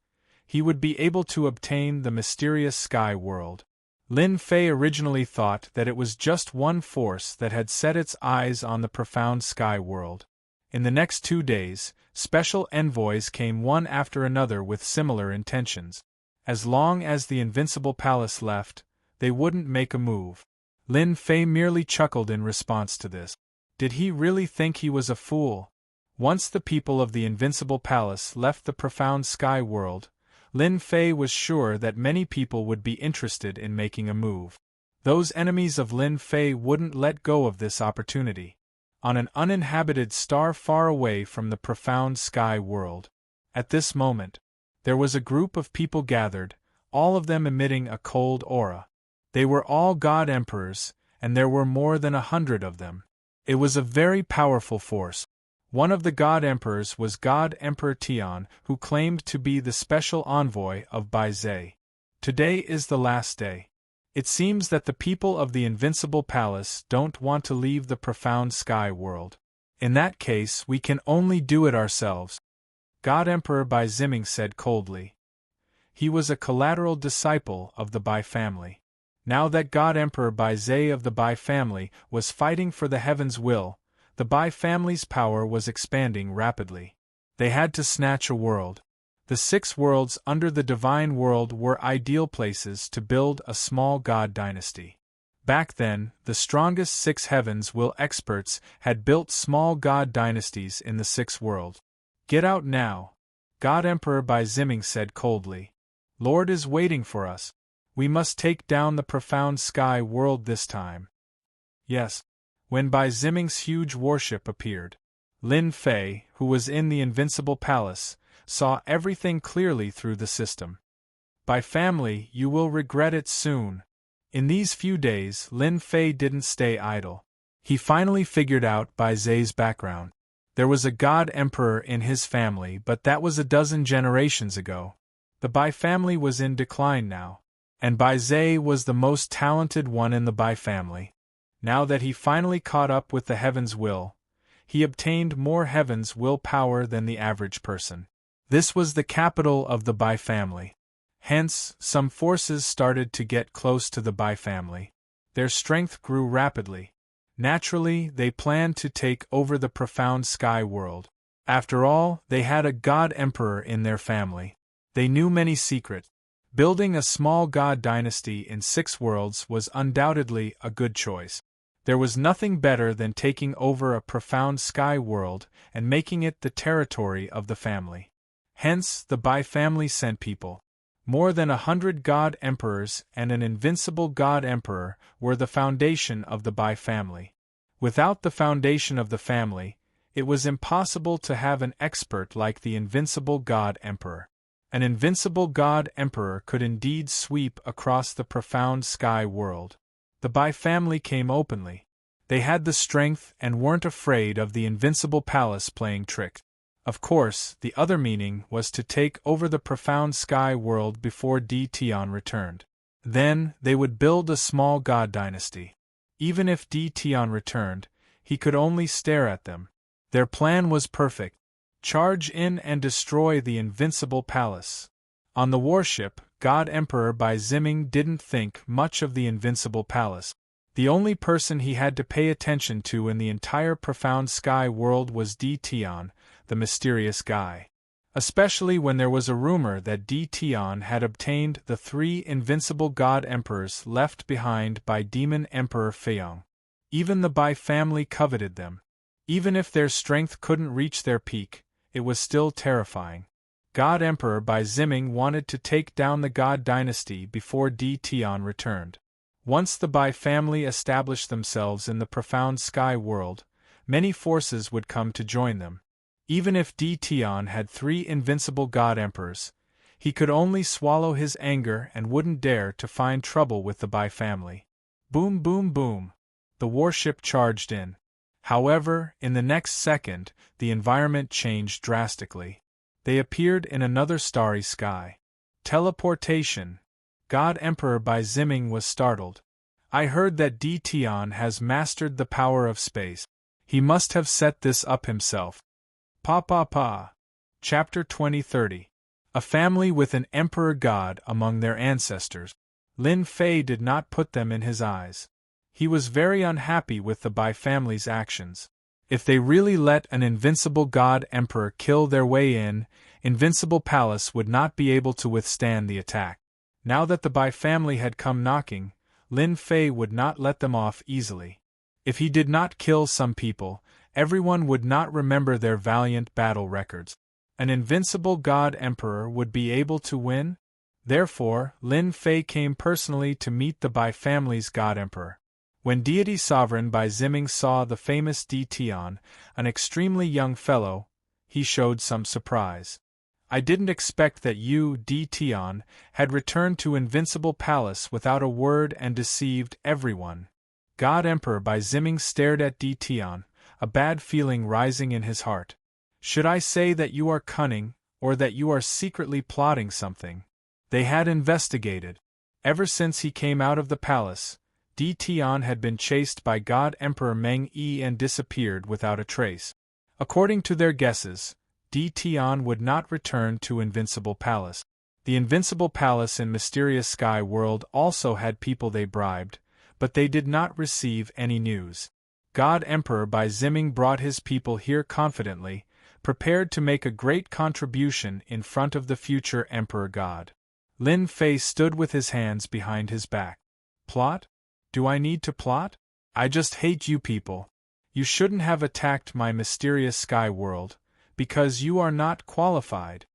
he would be able to obtain the mysterious sky world. Lin Fei originally thought that it was just one force that had set its eyes on the profound sky world. In the next 2 days, special envoys came one after another with similar intentions. As long as the invincible palace left, they wouldn't make a move. Lin Fei merely chuckled in response to this. Did he really think he was a fool? Once the people of the invincible palace left the profound sky world, Lin Fei was sure that many people would be interested in making a move. Those enemies of Lin Fei wouldn't let go of this opportunity. On an uninhabited star far away from the profound sky world, at this moment, there was a group of people gathered, all of them emitting a cold aura. They were all god emperors, and there were more than 100 of them. It was a very powerful force. One of the god emperors was God Emperor Tian, who claimed to be the special envoy of Baizhe. Today is the last day. It seems that the people of the invincible palace don't want to leave the profound sky world. In that case, we can only do it ourselves. God Emperor Bai Ziming said coldly. He was a collateral disciple of the Bai family. Now that God Emperor Bai Zhe of the Bai family was fighting for the heaven's will, the Bai family's power was expanding rapidly. They had to snatch a world. The 6 worlds under the divine world were ideal places to build a small god dynasty. Back then, the strongest 6 heavens will experts had built small god dynasties in the 6 world. Get out now, God Emperor Bai Ziming said coldly. Lord is waiting for us. We must take down the profound sky world this time. Yes. When Bai Ziming's huge warship appeared, Lin Fei, who was in the invincible palace, saw everything clearly through the system. Bai family, you will regret it soon. In these few days, Lin Fei didn't stay idle. He finally figured out Bai Zhe's background. There was a god emperor in his family, but that was a dozen generations ago. The Bai family was in decline now, and Bai Zhe was the most talented one in the Bai family. Now that he finally caught up with the heaven's will, he obtained more heaven's will power than the average person. This was the capital of the Bai family. Hence, some forces started to get close to the Bai family. Their strength grew rapidly. Naturally, they planned to take over the profound sky world. After all, they had a god emperor in their family. They knew many secrets. Building a small god dynasty in 6 worlds was undoubtedly a good choice. There was nothing better than taking over a profound sky world and making it the territory of the family. Hence, the Bai family sent people. More than 100 god emperors and an invincible god emperor were the foundation of the Bai family. Without the foundation of the family, it was impossible to have an expert like the invincible god emperor. An invincible god emperor could indeed sweep across the profound sky world. The Bai family came openly. They had the strength and weren't afraid of the invincible palace playing tricks. Of course, the other meaning was to take over the profound sky world before Di Tian returned. Then, they would build a small god dynasty. Even if Di Tian returned, he could only stare at them. Their plan was perfect. Charge in and destroy the invincible palace. On the warship, God Emperor Bai Ziming didn't think much of the invincible palace. The only person he had to pay attention to in the entire profound sky world was Di Tian, the mysterious guy. Especially when there was a rumor that Di Tian had obtained the 3 invincible god emperors left behind by Demon Emperor Feiyong. Even the Bai family coveted them. Even if their strength couldn't reach their peak, it was still terrifying. God Emperor Bai Ziming wanted to take down the god dynasty before Di Tian returned. Once the Bai family established themselves in the profound sky world, many forces would come to join them. Even if Di Tian had 3 invincible god emperors, he could only swallow his anger and wouldn't dare to find trouble with the Bai family. Boom boom boom. The warship charged in. However, in the next second, the environment changed drastically. They appeared in another starry sky. Teleportation. God Emperor Bai Ziming was startled. I heard that Di Tian has mastered the power of space. He must have set this up himself. Pa. Chapter 2030. A family with an emperor god among their ancestors. Lin Fei did not put them in his eyes. He was very unhappy with the Bai family's actions. If they really let an invincible god emperor kill their way in, Invincible Palace would not be able to withstand the attack. Now that the Bai family had come knocking, Lin Fei would not let them off easily. If he did not kill some people, everyone would not remember their valiant battle records. An invincible god emperor would be able to win? Therefore, Lin Fei came personally to meet the Bai family's god emperor. When deity sovereign Bai Ziming saw the famous Di Tian, an extremely young fellow, he showed some surprise. I didn't expect that you, Di Tian, had returned to Invincible Palace without a word and deceived everyone. God Emperor Bai Ziming stared at Di Tian, a bad feeling rising in his heart. Should I say that you are cunning, or that you are secretly plotting something? They had investigated. Ever since he came out of the palace, Di Tian had been chased by God Emperor Meng Yi and disappeared without a trace. According to their guesses, Di Tian would not return to Invincible Palace. The invincible palace in Mysterious Sky World also had people they bribed, but they did not receive any news. God Emperor by Zimming brought his people here confidently, prepared to make a great contribution in front of the future Emperor God. Lin Fei stood with his hands behind his back. Plot? Do I need to plot? I just hate you people. You shouldn't have attacked my Mysterious Sky World, because you are not qualified.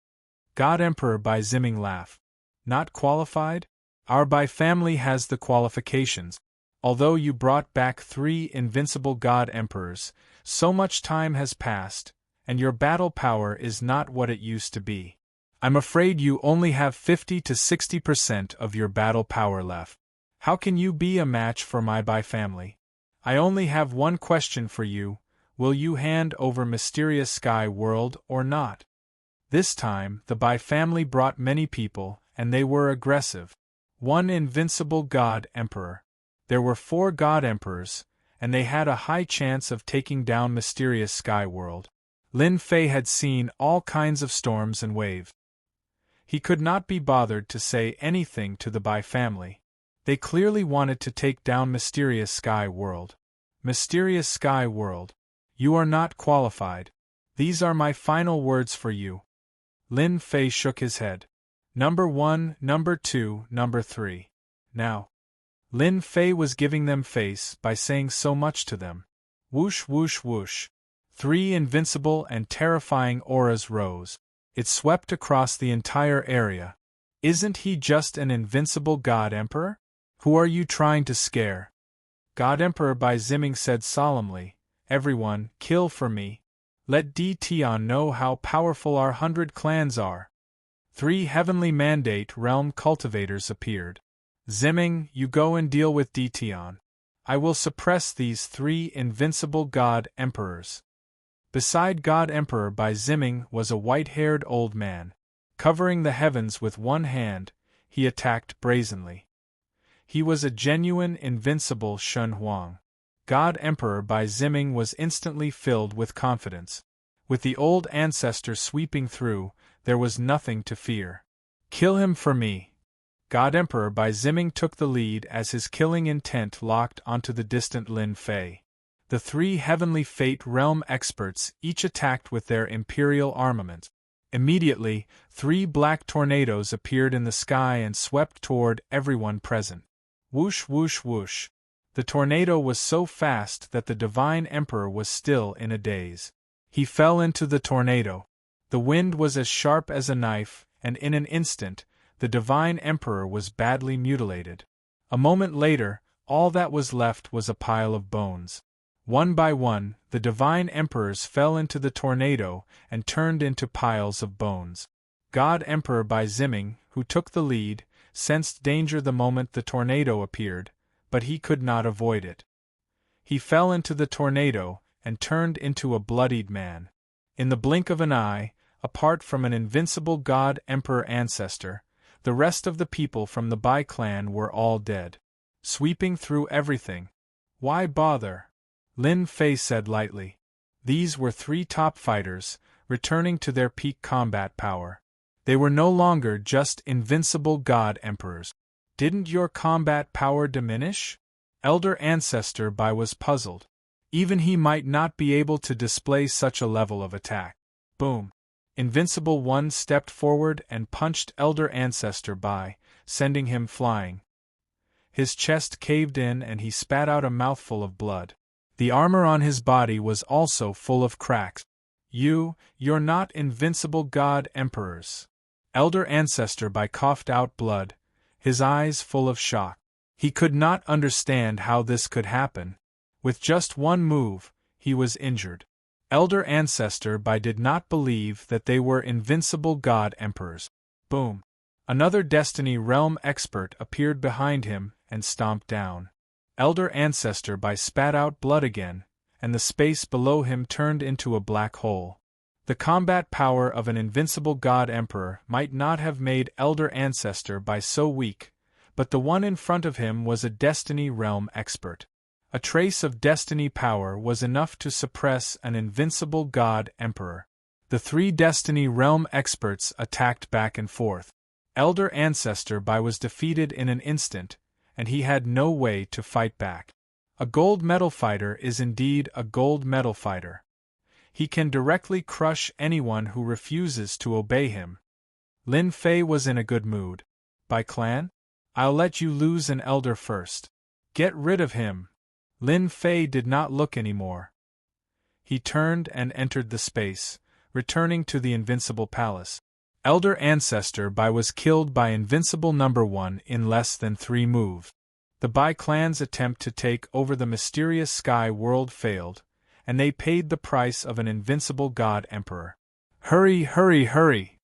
God Emperor by Zimming laughed. Not qualified? Our Bai family has the qualifications. Although you brought back 3 invincible God Emperors, so much time has passed, and your battle power is not what it used to be. I'm afraid you only have 50 to 60% of your battle power left. How can you be a match for my Bai family? I only have one question for you: will you hand over Mysterious Sky World or not? This time, the Bai family brought many people, and they were aggressive. 1 invincible God Emperor. There were 4 God Emperors, and they had a high chance of taking down Mysterious Sky World. Lin Fei had seen all kinds of storms and waves. He could not be bothered to say anything to the Bai family. They clearly wanted to take down Mysterious Sky World. Mysterious Sky World. You are not qualified. These are my final words for you. Lin Fei shook his head. Number 1, number 2, number 3. Now. Lin Fei was giving them face by saying so much to them. Whoosh whoosh whoosh. 3 invincible and terrifying auras rose. It swept across the entire area. Isn't he just an invincible God Emperor? Who are you trying to scare? God Emperor Bai Zimming said solemnly, Everyone, kill for me. Let D Tian know how powerful our 100 clans are. 3 heavenly mandate realm cultivators appeared. Zimming, you go and deal with D Tian. I will suppress these 3 invincible God Emperors. Beside God Emperor Bai Zimming was a white-haired old man. Covering the heavens with one hand, he attacked brazenly. He was a genuine invincible Shun Huang. God Emperor Bai Zimming was instantly filled with confidence. With the old ancestor sweeping through, there was nothing to fear. Kill him for me. God Emperor Bai Zimming took the lead as his killing intent locked onto the distant Lin Fei. The 3 heavenly fate realm experts each attacked with their imperial armament. Immediately, 3 black tornadoes appeared in the sky and swept toward everyone present. Whoosh whoosh whoosh. The tornado was so fast that the Divine Emperor was still in a daze. He fell into the tornado. The wind was as sharp as a knife, and in an instant, the Divine Emperor was badly mutilated. A moment later, all that was left was a pile of bones. One by one, the Divine Emperors fell into the tornado and turned into piles of bones. God Emperor Bai Zimming, who took the lead, sensed danger the moment the tornado appeared, but he could not avoid it. He fell into the tornado and turned into a bloodied man. In the blink of an eye, apart from an invincible God Emperor ancestor, the rest of the people from the Bai clan were all dead. Sweeping through everything. Why bother? Lin Fei said lightly. These were 3 top fighters, returning to their peak combat power. They were no longer just invincible God Emperors. Didn't your combat power diminish? Elder Ancestor Bai was puzzled. Even he might not be able to display such a level of attack. Boom. Invincible One stepped forward and punched Elder Ancestor Bai, sending him flying. His chest caved in and he spat out a mouthful of blood. The armor on his body was also full of cracks. You're not invincible God Emperors. Elder Ancestor Bai coughed out blood, his eyes full of shock. He could not understand how this could happen. With just one move, he was injured. Elder Ancestor Bai did not believe that they were invincible God Emperors. Boom. Another Destiny Realm expert appeared behind him and stomped down. Elder Ancestor Bai spat out blood again, and the space below him turned into a black hole. The combat power of an invincible God Emperor might not have made Elder Ancestor Bai so weak, but the one in front of him was a Destiny Realm expert. A trace of Destiny power was enough to suppress an invincible God Emperor. The 3 Destiny Realm experts attacked back and forth. Elder Ancestor Bai was defeated in an instant, and he had no way to fight back. A gold medal fighter is indeed a gold medal fighter. He can directly crush anyone who refuses to obey him. Lin Fei was in a good mood. Bai clan? I'll let you lose an elder first. Get rid of him. Lin Fei did not look anymore. He turned and entered the space, returning to the Invincible Palace. Elder Ancestor Bai was killed by Invincible Number 1 in less than 3 moves. The Bai clan's attempt to take over the mysterious sky world failed, and they paid the price of an invincible god emperor. Hurry, hurry, hurry!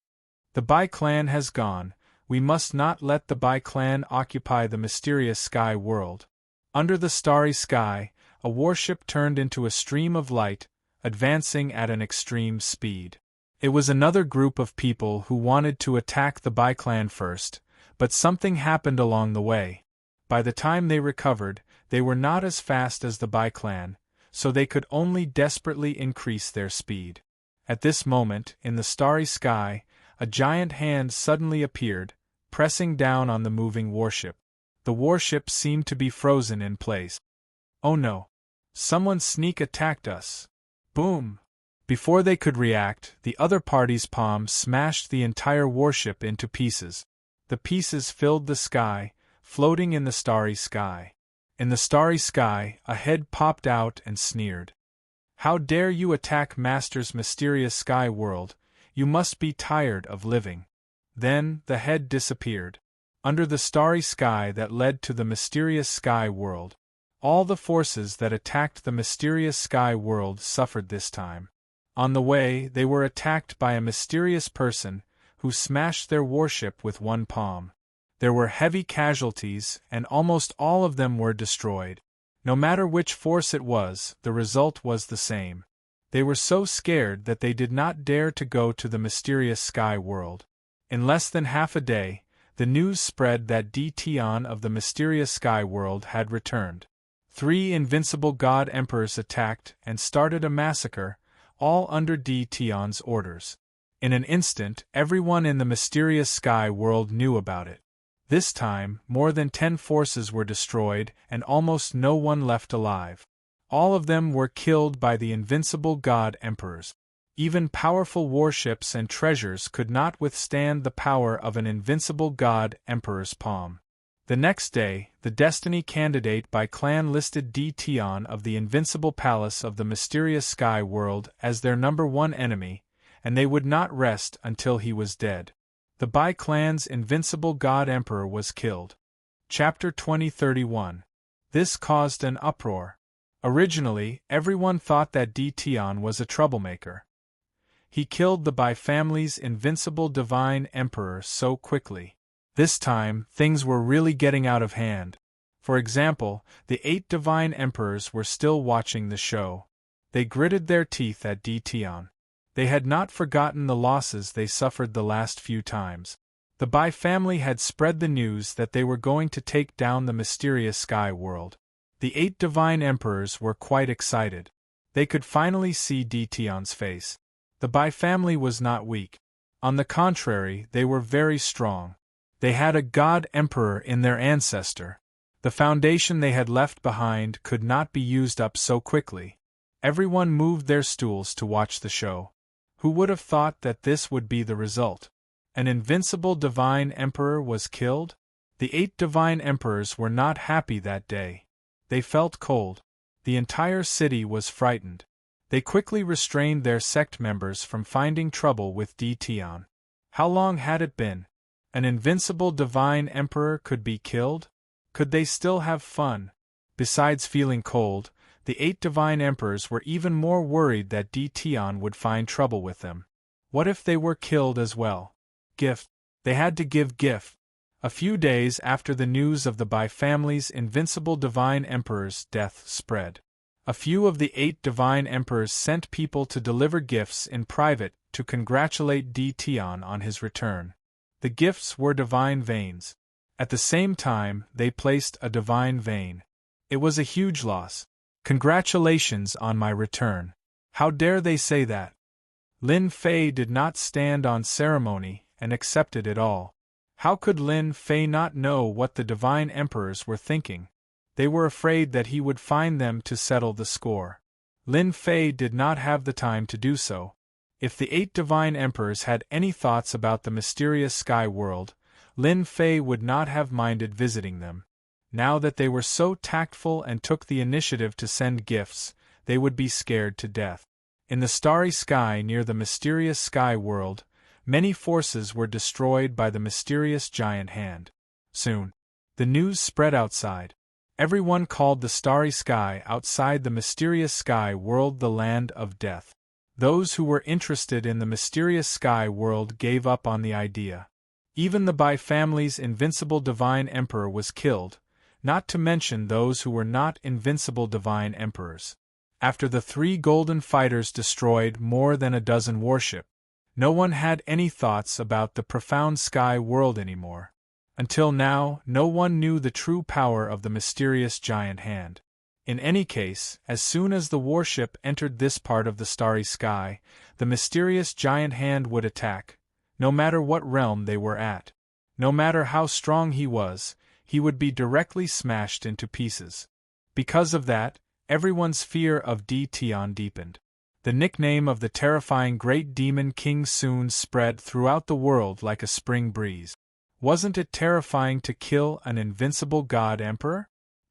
The Bai clan has gone. We must not let the Bai clan occupy the mysterious sky world. Under the starry sky, a warship turned into a stream of light, advancing at an extreme speed. It was another group of people who wanted to attack the Bai clan first, but something happened along the way. By the time they recovered, they were not as fast as the Bai clan, so they could only desperately increase their speed. At this moment, in the starry sky, a giant hand suddenly appeared, pressing down on the moving warship. The warship seemed to be frozen in place. Oh no! Someone sneak attacked us! Boom! Before they could react, the other party's palm smashed the entire warship into pieces. The pieces filled the sky, floating in the starry sky. In the starry sky, a head popped out and sneered. How dare you attack Master's mysterious sky world? You must be tired of living. Then, the head disappeared. Under the starry sky that led to the mysterious sky world, all the forces that attacked the mysterious sky world suffered this time. On the way, they were attacked by a mysterious person who smashed their warship with one palm. There were heavy casualties, and almost all of them were destroyed. No matter which force it was, the result was the same. They were so scared that they did not dare to go to the mysterious sky world. In less than half a day, the news spread that Di Tian of the mysterious sky world had returned. 3 invincible god emperors attacked and started a massacre, all under Di Tian's orders. In an instant, everyone in the mysterious sky world knew about it. This time, more than 10 forces were destroyed and almost no one left alive. All of them were killed by the invincible god emperors. Even powerful warships and treasures could not withstand the power of an invincible god emperor's palm. The next day, the Destiny candidate by clan listed Di Tian of the Invincible Palace of the Mysterious Sky World as their number 1 enemy, and they would not rest until he was dead. The Bai clan's invincible god emperor was killed. Chapter 2031. This caused an uproar. Originally, everyone thought that Di Tian was a troublemaker. He killed the Bai family's invincible divine emperor so quickly. This time, things were really getting out of hand. For example, the 8 divine emperors were still watching the show. They gritted their teeth at Di Tian. They had not forgotten the losses they suffered the last few times. The Bai family had spread the news that they were going to take down the mysterious sky world. The 8 divine emperors were quite excited. They could finally see Di Tian's face. The Bai family was not weak. On the contrary, they were very strong. They had a god emperor in their ancestor. The foundation they had left behind could not be used up so quickly. Everyone moved their stools to watch the show. Who would have thought that this would be the result? An invincible divine emperor was killed? The 8 divine emperors were not happy that day. They felt cold. The entire city was frightened. They quickly restrained their sect members from finding trouble with Di Tian. How long had it been? An invincible divine emperor could be killed? Could they still have fun? Besides feeling cold, the 8 divine emperors were even more worried that Di Tian would find trouble with them. What if they were killed as well? Gift. They had to give gift. A few days after the news of the Bai family's invincible divine emperor's death spread, a few of the 8 divine emperors sent people to deliver gifts in private to congratulate Di Tian on his return. The gifts were divine veins. At the same time, they placed a divine vein. It was a huge loss. Congratulations on my return. How dare they say that? Lin Fei did not stand on ceremony and accepted it all. How could Lin Fei not know what the divine emperors were thinking? They were afraid that he would find them to settle the score. Lin Fei did not have the time to do so. If the 8 divine emperors had any thoughts about the mysterious sky world, Lin Fei would not have minded visiting them. Now that they were so tactful and took the initiative to send gifts, they would be scared to death. In the starry sky near the mysterious sky world, many forces were destroyed by the mysterious giant hand. Soon, the news spread outside. Everyone called the starry sky outside the mysterious sky world the land of death. Those who were interested in the mysterious sky world gave up on the idea. Even the Bai family's invincible divine emperor was killed, not to mention those who were not invincible divine emperors. After the 3 golden fighters destroyed more than a dozen warships, no one had any thoughts about the profound sky world anymore. Until now, no one knew the true power of the mysterious giant hand. In any case, as soon as the warship entered this part of the starry sky, the mysterious giant hand would attack, no matter what realm they were at. No matter how strong he was, he would be directly smashed into pieces. Because of that, everyone's fear of Di Tian deepened. The nickname of the terrifying great demon king soon spread throughout the world like a spring breeze. Wasn't it terrifying to kill an invincible god emperor?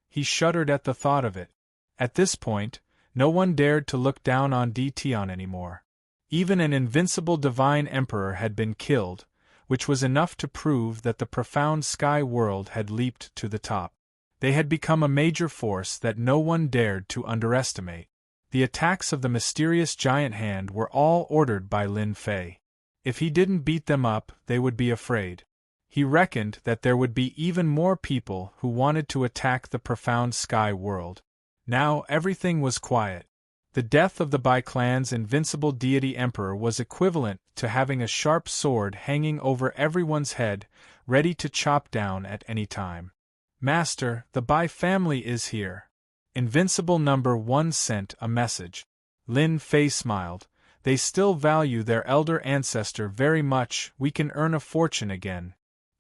He shuddered at the thought of it. At this point, no one dared to look down on Di Tian anymore. Even an invincible divine emperor had been killed, which was enough to prove that the profound sky world had leaped to the top. They had become a major force that no one dared to underestimate. The attacks of the mysterious giant hand were all ordered by Lin Fei. If he didn't beat them up, they would be afraid. He reckoned that there would be even more people who wanted to attack the profound sky world. Now everything was quiet. The death of the Bai clan's invincible deity emperor was equivalent to having a sharp sword hanging over everyone's head, ready to chop down at any time. Master, the Bai family is here. Invincible number 1 sent a message. Lin Fei smiled. They still value their elder ancestor very much. We can earn a fortune again.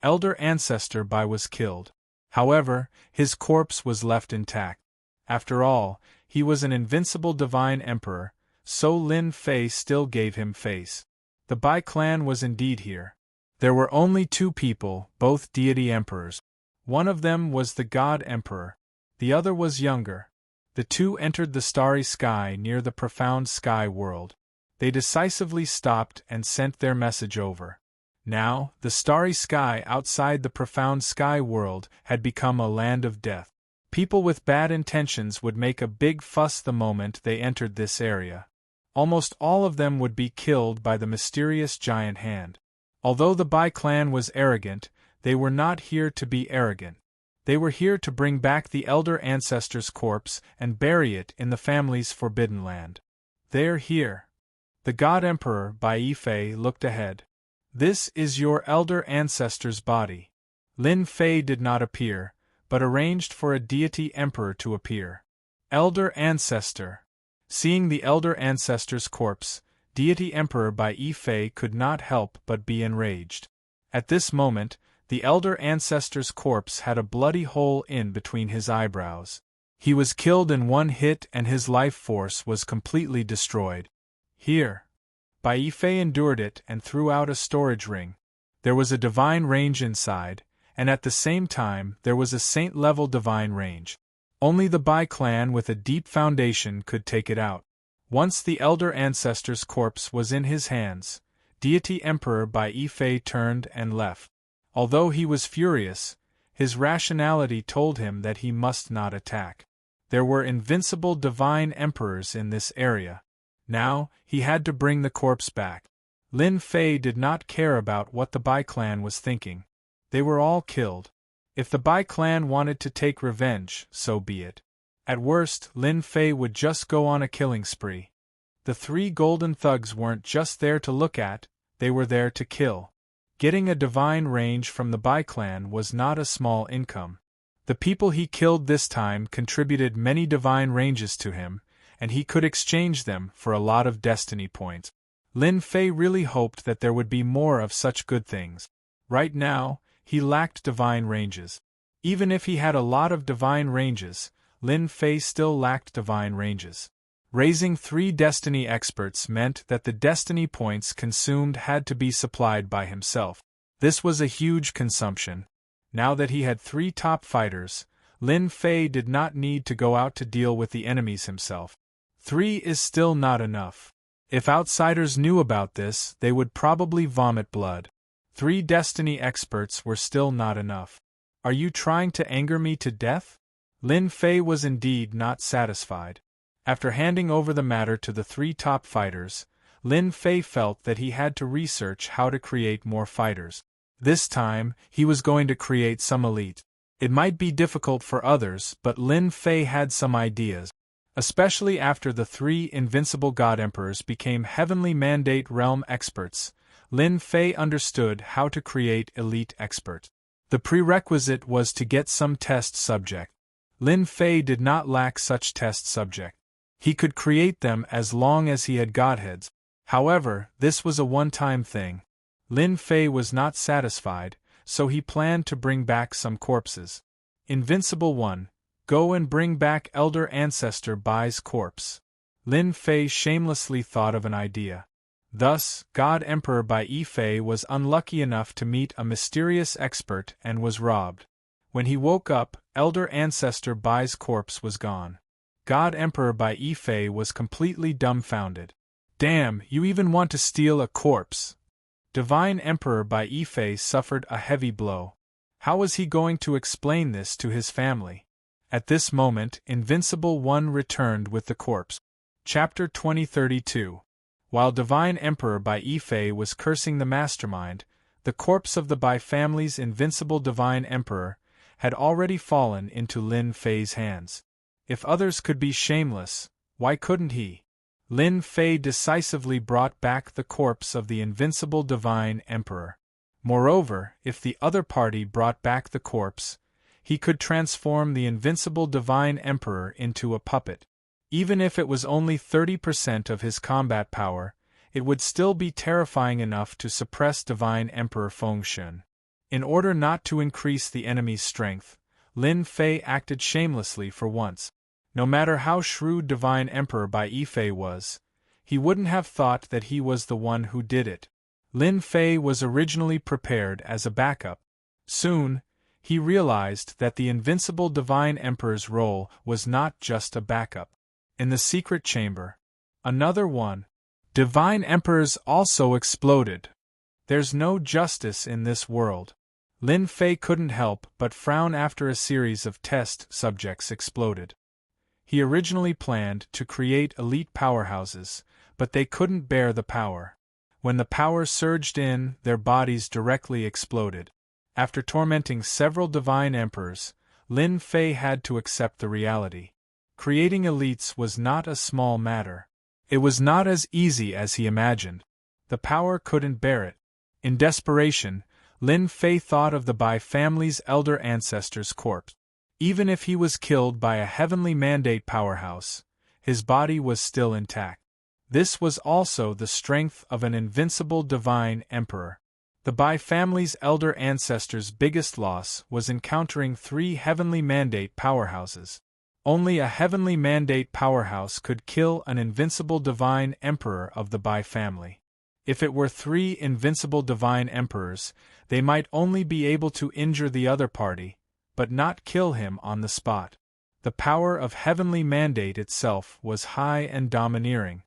Elder ancestor Bai was killed. However, his corpse was left intact. After all, he was an invincible divine emperor, so Lin Fei still gave him face. The Bai clan was indeed here. There were only 2 people, both deity emperors. One of them was the god emperor. The other was younger. The 2 entered the starry sky near the profound sky world. They decisively stopped and sent their message over. Now, the starry sky outside the profound sky world had become a land of death. People with bad intentions would make a big fuss the moment they entered this area. Almost all of them would be killed by the mysterious giant hand. Although the Bai clan was arrogant, they were not here to be arrogant. They were here to bring back the elder ancestor's corpse and bury it in the family's forbidden land. They're here. The god emperor Bai Yifei looked ahead. This is your elder ancestor's body. Lin Fei did not appear, but arranged for a deity emperor to appear. Elder ancestor. Seeing the elder ancestor's corpse, deity emperor Bai Yifei could not help but be enraged. At this moment, the elder ancestor's corpse had a bloody hole in between his eyebrows. He was killed in one hit and his life force was completely destroyed. Here. Bai Yifei endured it and threw out a storage ring. There was a divine range inside, and at the same time there was a saint-level divine range. Only the Bai clan with a deep foundation could take it out. Once the elder ancestor's corpse was in his hands, deity emperor Bai Yifei turned and left. Although he was furious, his rationality told him that he must not attack. There were invincible divine emperors in this area. Now, he had to bring the corpse back. Lin Fei did not care about what the Bai clan was thinking. They were all killed. If the Bai clan wanted to take revenge, so be it. At worst, Lin Fei would just go on a killing spree. The 3 golden thugs weren't just there to look at, they were there to kill. Getting a divine range from the Bai clan was not a small income. The people he killed this time contributed many divine ranges to him, and he could exchange them for a lot of destiny points. Lin Fei really hoped that there would be more of such good things. Right now, he lacked divine ranges. Even if he had a lot of divine ranges, Lin Fei still lacked divine ranges. Raising 3 destiny experts meant that the destiny points consumed had to be supplied by himself. This was a huge consumption. Now that he had 3 top fighters, Lin Fei did not need to go out to deal with the enemies himself. 3 is still not enough. If outsiders knew about this, they would probably vomit blood. 3 destiny experts were still not enough. Are you trying to anger me to death? Lin Fei was indeed not satisfied. After handing over the matter to the 3 top fighters, Lin Fei felt that he had to research how to create more fighters. This time, he was going to create some elite. It might be difficult for others, but Lin Fei had some ideas. Especially after the 3 invincible God Emperors became Heavenly Mandate Realm experts, Lin Fei understood how to create elite expert. The prerequisite was to get some test subject. Lin Fei did not lack such test subject. He could create them as long as he had godheads. However, this was a one-time thing. Lin Fei was not satisfied, so he planned to bring back some corpses. Invincible 1, go and bring back Elder Ancestor Bai's corpse. Lin Fei shamelessly thought of an idea. Thus, God Emperor Bai Yifei was unlucky enough to meet a mysterious expert and was robbed. When he woke up, Elder Ancestor Bai's corpse was gone. God Emperor Bai Yifei was completely dumbfounded. Damn, you even want to steal a corpse? Divine Emperor Bai Yifei suffered a heavy blow. How was he going to explain this to his family? At this moment, Invincible 1 returned with the corpse. Chapter 2032. While Divine Emperor Bai Yifei was cursing the mastermind, the corpse of the Bai family's invincible Divine Emperor had already fallen into Lin Fei's hands. If others could be shameless, why couldn't he? Lin Fei decisively brought back the corpse of the invincible Divine Emperor. Moreover, if the other party brought back the corpse, he could transform the invincible Divine Emperor into a puppet. Even if it was only 30% of his combat power, it would still be terrifying enough to suppress Divine Emperor Fengshen. In order not to increase the enemy's strength, Lin Fei acted shamelessly for once. No matter how shrewd Divine Emperor Bai Yifei was, he wouldn't have thought that he was the one who did it. Lin Fei was originally prepared as a backup. Soon, he realized that the invincible Divine Emperor's role was not just a backup. In the secret chamber, another one. Divine Emperors also exploded. There's no justice in this world. Lin Fei couldn't help but frown after a series of test subjects exploded. He originally planned to create elite powerhouses, but they couldn't bear the power. When the power surged in, their bodies directly exploded. After tormenting several Divine Emperors, Lin Fei had to accept the reality. Creating elites was not a small matter. It was not as easy as he imagined. The power couldn't bear it. In desperation, Lin Fei thought of the Bai family's elder ancestor's corpse. Even if he was killed by a heavenly mandate powerhouse, his body was still intact. This was also the strength of an invincible Divine Emperor. The Bai family's elder ancestor's biggest loss was encountering 3 heavenly mandate powerhouses. Only a heavenly mandate powerhouse could kill an invincible Divine Emperor of the Bai family. If it were 3 invincible Divine Emperors, they might only be able to injure the other party, but not kill him on the spot. The power of heavenly mandate itself was high and domineering.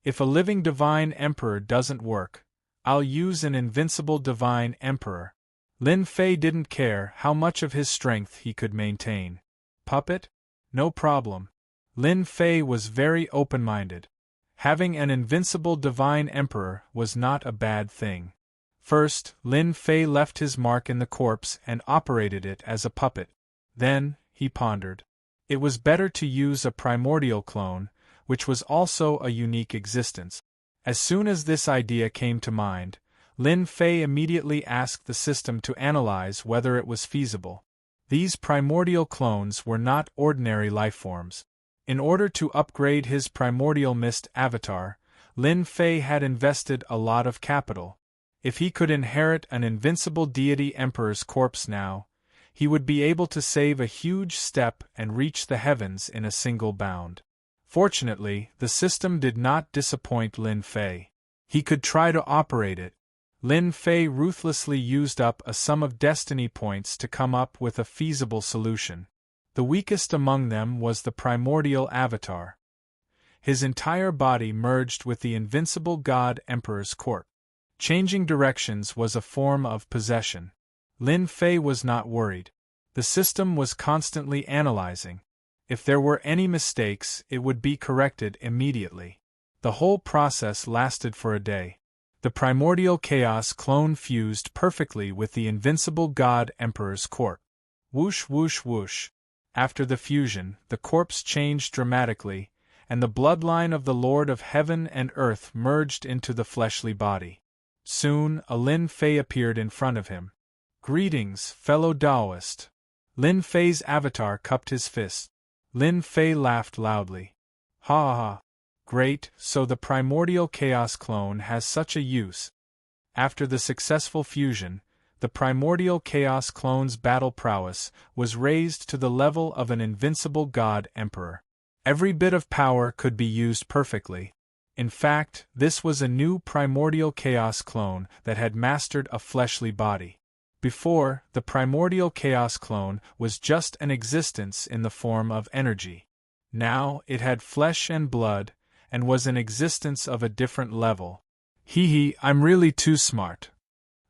If a living Divine Emperor doesn't work, I'll use an invincible Divine Emperor. Lin Fei didn't care how much of his strength he could maintain. Puppet? No problem. Lin Fei was very open-minded. Having an invincible Divine Emperor was not a bad thing. First, Lin Fei left his mark in the corpse and operated it as a puppet. Then, he pondered. It was better to use a primordial clone, which was also a unique existence. As soon as this idea came to mind, Lin Fei immediately asked the system to analyze whether it was feasible. These primordial clones were not ordinary lifeforms. In order to upgrade his primordial mist avatar, Lin Fei had invested a lot of capital. If he could inherit an invincible deity emperor's corpse now, he would be able to save a huge step and reach the heavens in a single bound. Fortunately, the system did not disappoint Lin Fei. He could try to operate it. Lin Fei ruthlessly used up a sum of destiny points to come up with a feasible solution. The weakest among them was the primordial avatar. His entire body merged with the invincible god emperor's corpse. Changing directions was a form of possession. Lin Fei was not worried. The system was constantly analyzing. If there were any mistakes, it would be corrected immediately. The whole process lasted for a day. The primordial chaos clone fused perfectly with the invincible god emperor's corpse. Whoosh whoosh whoosh. After the fusion, the corpse changed dramatically, and the bloodline of the Lord of Heaven and Earth merged into the fleshly body. Soon, a Lin Fei appeared in front of him. "Greetings, fellow Taoist." Lin Fei's avatar cupped his fist. Lin Fei laughed loudly. "Ha ha! Great, so the primordial chaos clone has such a use." After the successful fusion, the primordial chaos clone's battle prowess was raised to the level of an invincible god emperor. Every bit of power could be used perfectly. In fact, this was a new primordial chaos clone that had mastered a fleshly body. Before, the primordial chaos clone was just an existence in the form of energy. Now, it had flesh and blood, and was an existence of a different level. I'm really too smart."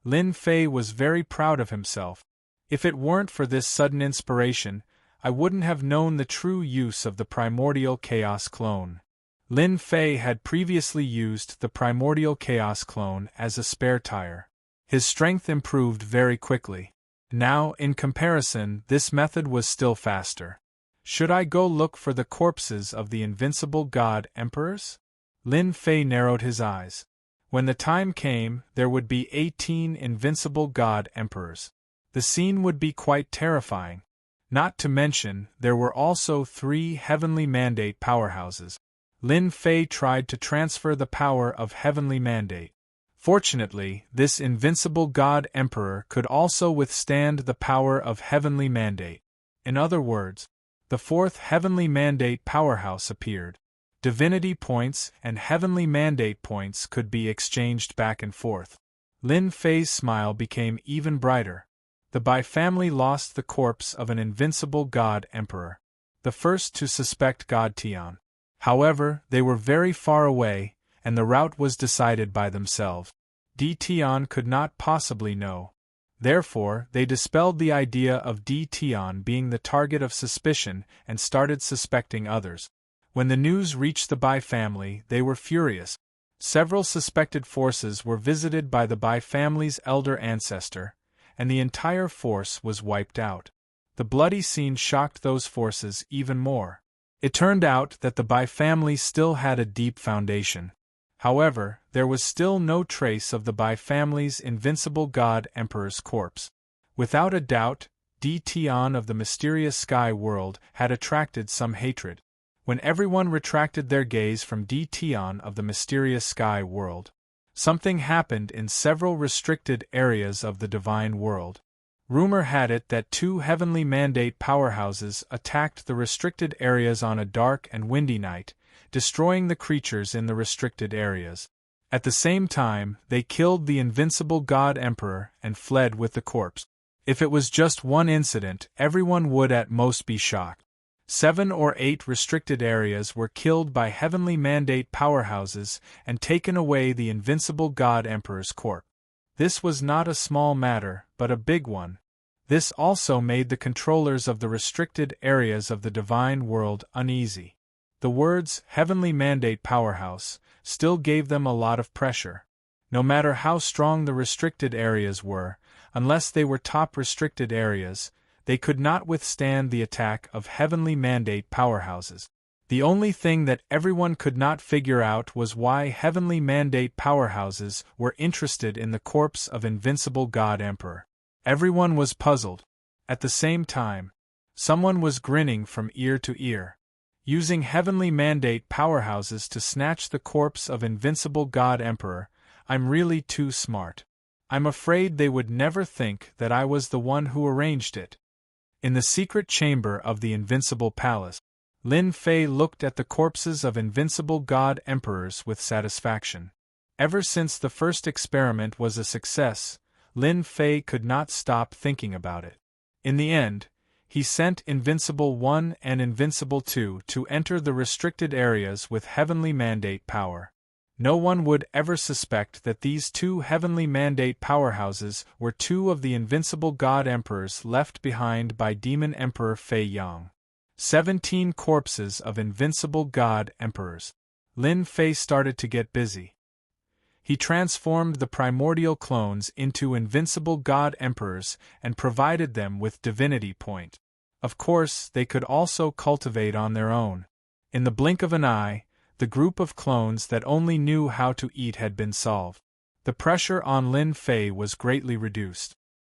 Lin Fei was very proud of himself. If it weren't for this sudden inspiration, I wouldn't have known the true use of the primordial chaos clone. Lin Fei had previously used the primordial chaos clone as a spare tire. His strength improved very quickly. Now, in comparison, this method was still faster. Should I go look for the corpses of the invincible god emperors? Lin Fei narrowed his eyes. When the time came, there would be 18 invincible god emperors. The scene would be quite terrifying. Not to mention, there were also 3 heavenly mandate powerhouses. Lin Fei tried to transfer the power of heavenly mandate. Fortunately, this invincible god emperor could also withstand the power of heavenly mandate. In other words, the 4th heavenly mandate powerhouse appeared. Divinity points and heavenly mandate points could be exchanged back and forth. Lin Fei's smile became even brighter. The Bai family lost the corpse of an invincible god emperor, the first to suspect God Tian. However, they were very far away, and the route was decided by themselves. Tian could not possibly know. Therefore, they dispelled the idea of Tian being the target of suspicion and started suspecting others. When the news reached the Bai family, they were furious. Several suspected forces were visited by the Bai family's elder ancestor, and the entire force was wiped out. The bloody scene shocked those forces even more. It turned out that the Bai family still had a deep foundation. However, there was still no trace of the Bai family's invincible god emperor's corpse. Without a doubt, Tian of the mysterious sky world had attracted some hatred. When everyone retracted their gaze from Tian of the mysterious sky world, something happened in several restricted areas of the divine world. Rumor had it that 2 heavenly mandate powerhouses attacked the restricted areas on a dark and windy night, destroying the creatures in the restricted areas. At the same time, they killed the invincible god emperor and fled with the corpse. If it was just one incident, everyone would at most be shocked. 7 or 8 restricted areas were killed by heavenly mandate powerhouses and taken away the invincible god emperor's corpse. This was not a small matter, but a big one. This also made the controllers of the restricted areas of the divine world uneasy. The words, heavenly mandate powerhouse, still gave them a lot of pressure. No matter how strong the restricted areas were, unless they were top restricted areas, they could not withstand the attack of heavenly mandate powerhouses. The only thing that everyone could not figure out was why heavenly mandate powerhouses were interested in the corpse of invincible god emperor. Everyone was puzzled. At the same time, someone was grinning from ear to ear. Using heavenly mandate powerhouses to snatch the corpse of invincible god emperor, I'm really too smart. I'm afraid they would never think that I was the one who arranged it. In the secret chamber of the Invincible Palace, Lin Fei looked at the corpses of invincible god emperors with satisfaction. Ever since the first experiment was a success, Lin Fei could not stop thinking about it. In the end, he sent Invincible 1 and Invincible 2 to enter the restricted areas with heavenly mandate power. No one would ever suspect that these two heavenly mandate powerhouses were two of the invincible god emperors left behind by Demon Emperor Fei Yang. 17 corpses of invincible god emperors. Lin Fei started to get busy. He transformed the primordial clones into invincible god emperors and provided them with divinity point. Of course, they could also cultivate on their own. In the blink of an eye, the group of clones that only knew how to eat had been solved. The pressure on Lin Fei was greatly reduced.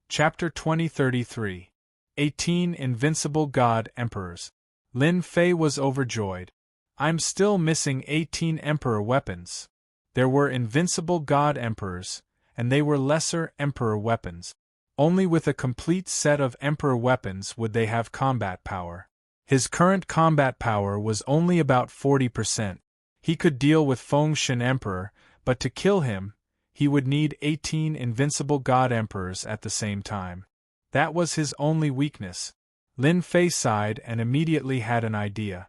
Chapter 2033. 18 Invincible God Emperors. Lin Fei was overjoyed. I'm still missing 18 Emperor weapons. There were Invincible God Emperors, and they were lesser Emperor weapons. Only with a complete set of Emperor weapons would they have combat power. His current combat power was only about 40%. He could deal with Fengshen Emperor, but to kill him, he would need 18 invincible God Emperors at the same time. That was his only weakness. Lin Fei sighed and immediately had an idea.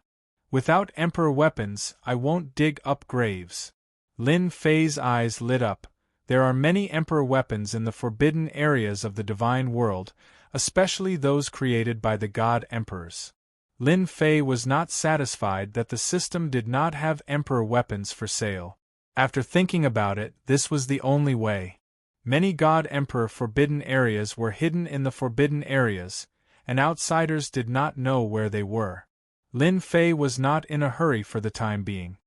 Without Emperor weapons, I won't dig up graves. Lin Fei's eyes lit up. There are many Emperor weapons in the forbidden areas of the divine world, especially those created by the God Emperors. Lin Fei was not satisfied that the system did not have Emperor weapons for sale. After thinking about it, this was the only way. Many God Emperor forbidden areas were hidden in the forbidden areas, and outsiders did not know where they were. Lin Fei was not in a hurry for the time being.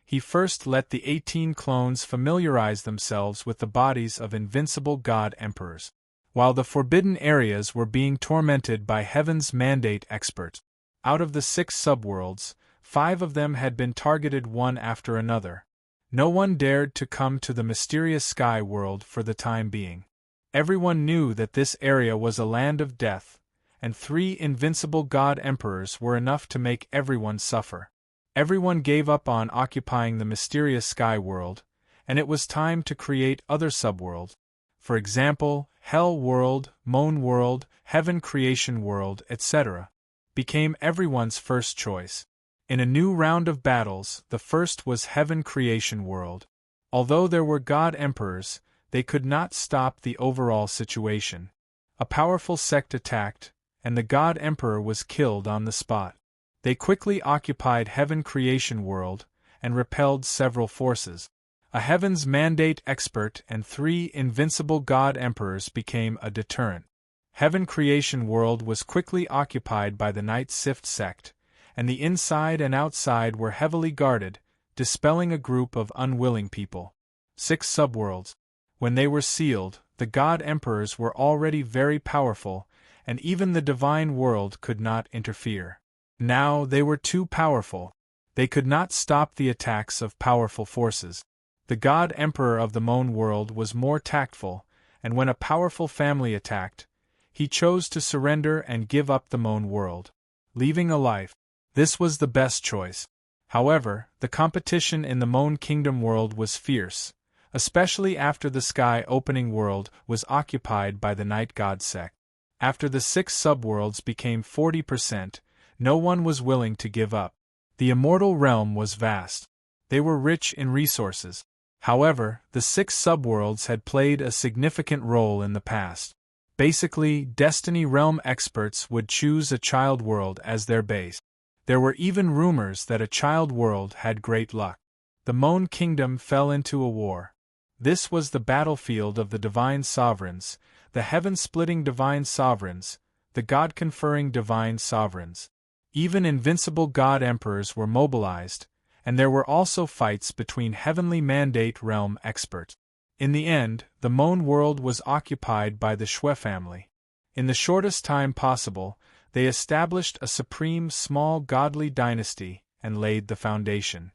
He first let the 18 clones familiarize themselves with the bodies of invincible God Emperors. While the forbidden areas were being tormented by Heaven's Mandate experts, out of the 6 subworlds, 5 of them had been targeted one after another. No one dared to come to the mysterious sky world for the time being. Everyone knew that this area was a land of death, and 3 invincible God Emperors were enough to make everyone suffer. Everyone gave up on occupying the mysterious sky world, and it was time to create other subworlds. For example, Hell World, Moon World, Heaven Creation World, etc. became everyone's first choice. In a new round of battles, the first was Heaven Creation World. Although there were God Emperors, they could not stop the overall situation. A powerful sect attacked, and the God Emperor was killed on the spot. They quickly occupied Heaven Creation World, and repelled several forces. A Heaven's Mandate expert and 3 invincible God Emperors became a deterrent. Heaven Creation World was quickly occupied by the Night Sift sect, and the inside and outside were heavily guarded, dispelling a group of unwilling people. 6 subworlds. When they were sealed, the God Emperors were already very powerful, and even the divine world could not interfere. Now they were too powerful. They could not stop the attacks of powerful forces. The God Emperor of the Moon world was more tactful, and when a powerful family attacked, he chose to surrender and give up the Moon world, leaving a life. This was the best choice. However, the competition in the Moon Kingdom world was fierce, especially after the Sky Opening world was occupied by the Night God sect. After the 6 subworlds became 40%, no one was willing to give up. The immortal realm was vast. They were rich in resources. However, the 6 subworlds had played a significant role in the past. Basically, Destiny Realm experts would choose a child world as their base. There were even rumors that a child world had great luck. The Moon Kingdom fell into a war. This was the battlefield of the Divine Sovereigns, the heaven-splitting Divine Sovereigns, the God-conferring Divine Sovereigns. Even invincible God Emperors were mobilized, and there were also fights between Heavenly Mandate Realm experts. In the end, the Moon world was occupied by the Shui family. In the shortest time possible, they established a supreme small godly dynasty and laid the foundation.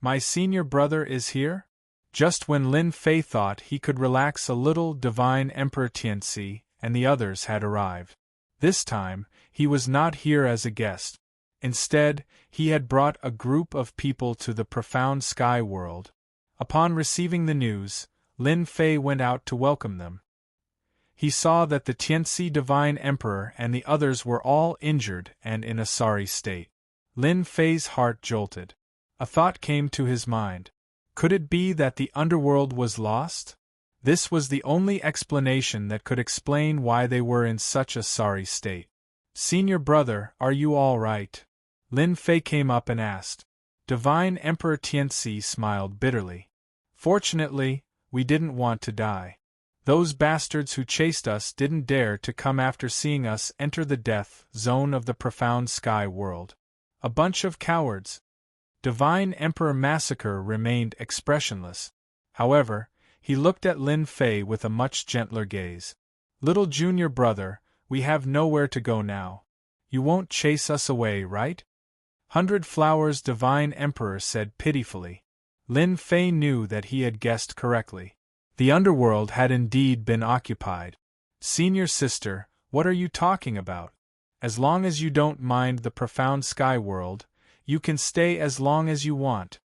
My senior brother is here? Just when Lin Fei thought he could relax a little, Divine Emperor Tianxi and the others had arrived. This time, he was not here as a guest. Instead, he had brought a group of people to the profound sky world. Upon receiving the news, Lin Fei went out to welcome them. He saw that the Tianxi Divine Emperor and the others were all injured and in a sorry state. Lin Fei's heart jolted. A thought came to his mind. Could it be that the underworld was lost? This was the only explanation that could explain why they were in such a sorry state. Senior brother, are you all right? Lin Fei came up and asked. Divine Emperor Tianxi smiled bitterly. Fortunately, we didn't want to die. Those bastards who chased us didn't dare to come after seeing us enter the death zone of the profound sky world. A bunch of cowards. Divine Emperor Massacre remained expressionless. However, he looked at Lin Fei with a much gentler gaze. Little junior brother, we have nowhere to go now. You won't chase us away, right? 100 Flowers Divine Emperor said pitifully. Lin Fei knew that he had guessed correctly. The underworld had indeed been occupied. Senior sister, what are you talking about? As long as you don't mind the profound sky world, you can stay as long as you want.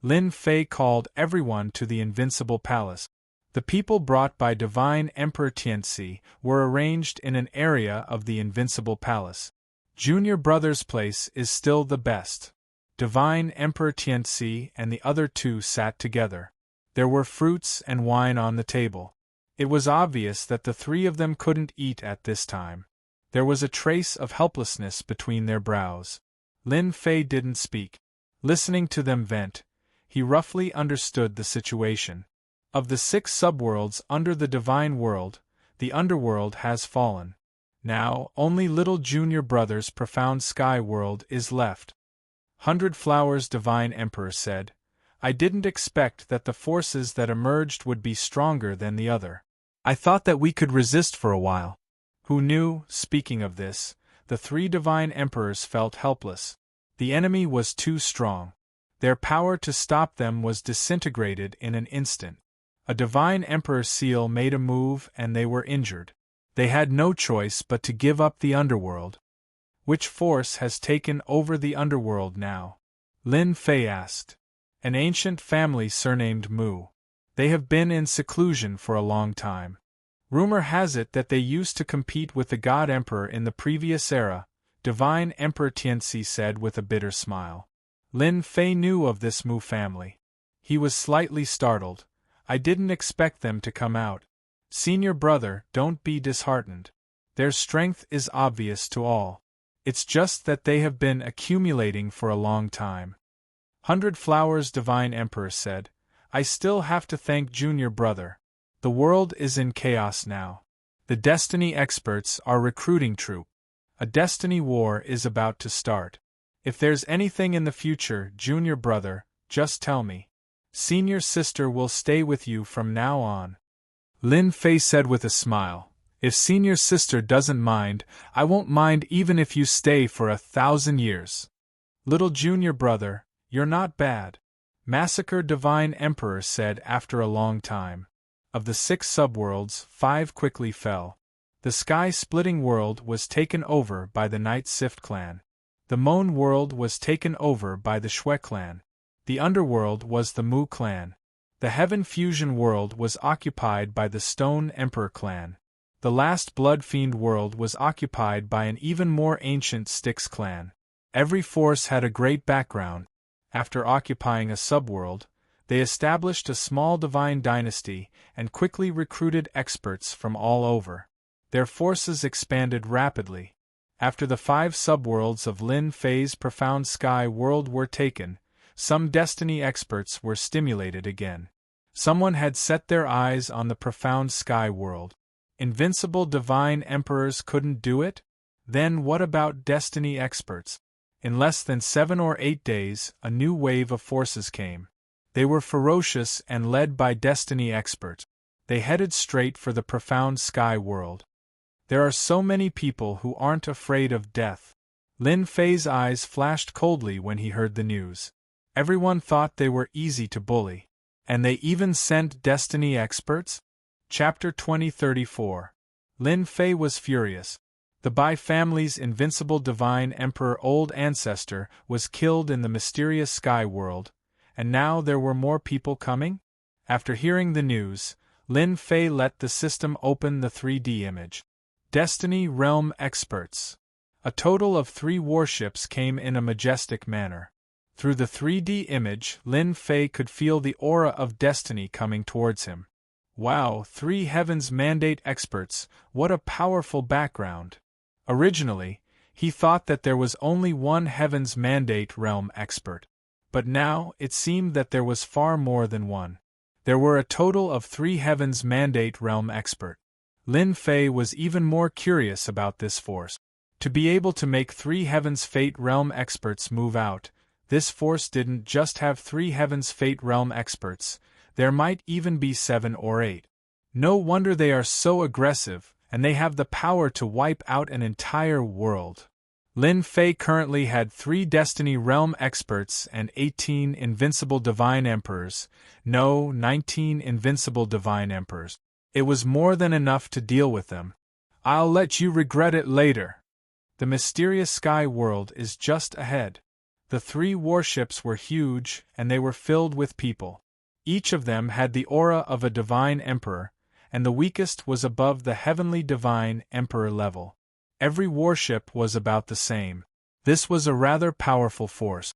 Lin Fei called everyone to the Invincible Palace. The people brought by Divine Emperor Tianxi were arranged in an area of the Invincible Palace. Junior brother's place is still the best. Divine Emperor Tianxi and the other two sat together. There were fruits and wine on the table. It was obvious that the three of them couldn't eat at this time. There was a trace of helplessness between their brows. Lin Fei didn't speak. Listening to them vent, he roughly understood the situation. Of the 6 subworlds under the divine world, the underworld has fallen. Now, only little junior brother's profound sky world is left. 100 Flowers Divine Emperor said, I didn't expect that the forces that emerged would be stronger than the other. I thought that we could resist for a while. Who knew, speaking of this, the 3 divine emperors felt helpless. The enemy was too strong. Their power to stop them was disintegrated in an instant. A divine emperor seal made a move and they were injured. They had no choice but to give up the underworld. Which force has taken over the underworld now? Lin Fei asked. An ancient family surnamed Mu. They have been in seclusion for a long time. Rumor has it that they used to compete with the God Emperor in the previous era, Divine Emperor Tianxi said with a bitter smile. Lin Fei knew of this Mu family. He was slightly startled. I didn't expect them to come out. Senior brother, don't be disheartened. Their strength is obvious to all. It's just that they have been accumulating for a long time. 100 Flowers Divine Emperor said, I still have to thank junior brother. The world is in chaos now. The Destiny experts are recruiting troop. A Destiny war is about to start. If there's anything in the future, junior brother, just tell me. Senior sister will stay with you from now on. Lin Fei said with a smile, if senior sister doesn't mind, I won't mind even if you stay for 1,000 years. Little junior brother, you're not bad. Massacre Divine Emperor said after a long time. Of the 6 subworlds, 5 quickly fell. The sky-splitting world was taken over by the Night Sift clan. The Moan world was taken over by the Shui clan. The underworld was the Mu clan. The Heaven Fusion world was occupied by the Stone Emperor clan. The last Blood Fiend world was occupied by an even more ancient Styx clan. Every force had a great background. After occupying a subworld, they established a small divine dynasty and quickly recruited experts from all over. Their forces expanded rapidly. After the 5 subworlds of Lin Fei's profound sky world were taken, some Destiny experts were stimulated again. Someone had set their eyes on the profound sky world. Invincible divine emperors couldn't do it? Then what about Destiny experts? In less than 7 or 8 days, a new wave of forces came. They were ferocious and led by Destiny experts. They headed straight for the profound sky world. There are so many people who aren't afraid of death. Lin Fei's eyes flashed coldly when he heard the news. Everyone thought they were easy to bully. And they even sent destiny experts? Chapter 2034. Lin Fei was furious. The Bai family's invincible divine emperor old ancestor was killed in the mysterious sky world, and now there were more people coming? After hearing the news, Lin Fei let the system open the 3D image. Destiny Realm Experts. A total of 3 warships came in a majestic manner. Through the 3D image, Lin Fei could feel the aura of destiny coming towards him. Wow, 3 Heavens Mandate Experts, what a powerful background. Originally, he thought that there was only one Heavens Mandate Realm Expert. But now, it seemed that there was far more than one. There were a total of 3 Heavens Mandate Realm Expert. Lin Fei was even more curious about this force. To be able to make 3 Heavens Fate Realm Experts move out, this force didn't just have 3 Heavens Fate Realm Experts, there might even be 7 or 8. No wonder they are so aggressive, and they have the power to wipe out an entire world. Lin Fei currently had 3 Destiny Realm Experts and 18 Invincible Divine Emperors, no, 19 Invincible Divine Emperors. It was more than enough to deal with them. I'll let you regret it later. The mysterious sky world is just ahead. The 3 warships were huge, and they were filled with people. Each of them had the aura of a divine emperor, and the weakest was above the heavenly divine emperor level. Every warship was about the same. This was a rather powerful force.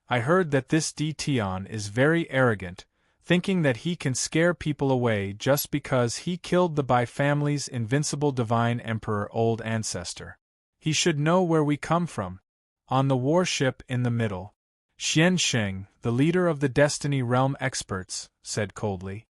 I heard that this Dtion is very arrogant, thinking that he can scare people away just because he killed the Bai family's invincible divine emperor old ancestor. He should know where we come from. On the warship in the middle, Xian Sheng, the leader of the Destiny Realm Experts, said coldly.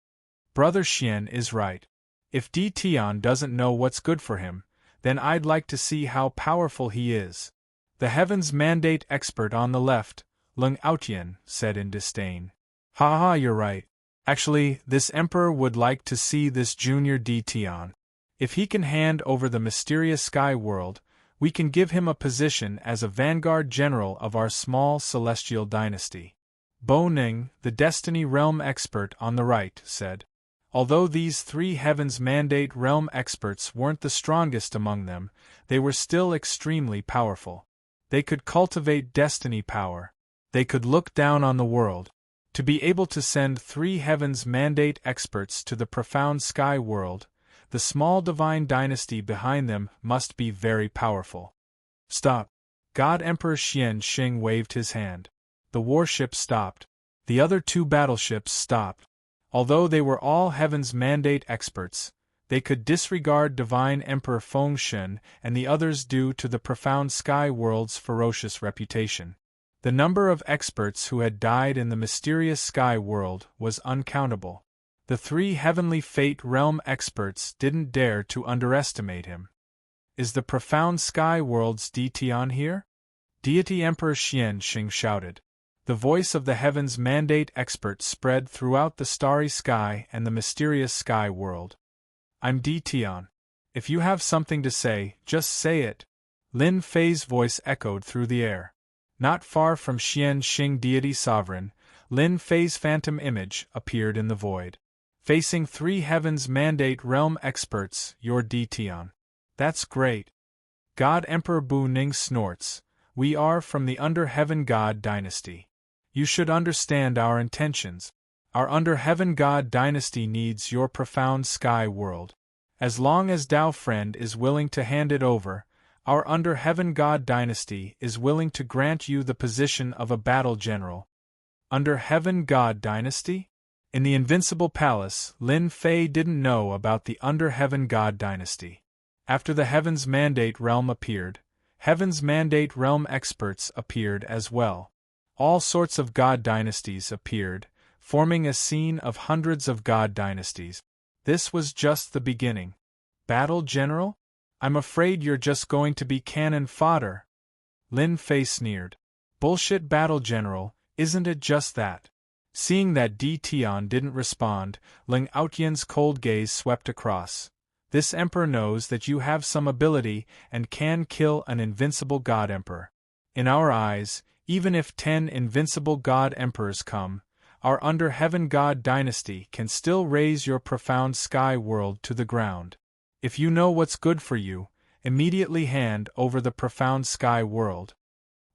Brother Xian is right. If Dtion doesn't know what's good for him, then I'd like to see how powerful he is. The Heavens Mandate Expert on the left, Lung Aotian, said in disdain. Ha, you're right. Actually, this emperor would like to see this junior Dtion. If he can hand over the mysterious sky world, we can give him a position as a vanguard general of our small celestial dynasty. Bo Ning, the Destiny Realm Expert on the right, said. Although these 3 Heavens Mandate Realm Experts weren't the strongest among them, they were still extremely powerful. They could cultivate destiny power. They could look down on the world. To be able to send 3 Heavens Mandate Experts to the profound sky world, the small divine dynasty behind them must be very powerful. Stop. God Emperor Xian Xing waved his hand. The warship stopped. The other 2 battleships stopped. Although they were all Heaven's Mandate Experts, they could disregard Divine Emperor Fengshen and the others due to the profound sky world's ferocious reputation. The number of experts who had died in the mysterious sky world was uncountable. The 3 Heavenly Fate Realm Experts didn't dare to underestimate him. Is the profound sky world's Dtion here? Deity Emperor Xian Xing shouted. The voice of the Heaven's Mandate Expert spread throughout the starry sky and the mysterious sky world. I'm Dtion. If you have something to say, just say it. Lin Fei's voice echoed through the air. Not far from Xian Xing Deity Sovereign, Lin Fei's phantom image appeared in the void. Facing 3 Heavens Mandate Realm Experts, your Dtion. That's great. God Emperor Bu Ning snorts. We are from the Under Heaven God dynasty. You should understand our intentions. Our Under Heaven God dynasty needs your profound sky world. As long as Dao Friend is willing to hand it over, our Under Heaven God dynasty is willing to grant you the position of a battle general. Under Heaven God dynasty? In the Invincible Palace, Lin Fei didn't know about the Under Heaven God dynasty. After the Heaven's Mandate Realm appeared, Heaven's Mandate Realm Experts appeared as well. All sorts of God dynasties appeared, forming a scene of hundreds of God dynasties. This was just the beginning. Battle General? I'm afraid you're just going to be cannon fodder. Lin Fei sneered. Bullshit Battle General, isn't it just that? Seeing that Dtion didn't respond, Ling Aotian's cold gaze swept across. This emperor knows that you have some ability and can kill an invincible God Emperor. In our eyes, even if 10 invincible God Emperors come, our Under Heaven God dynasty can still raise your profound sky world to the ground. If you know what's good for you, immediately hand over the profound sky world.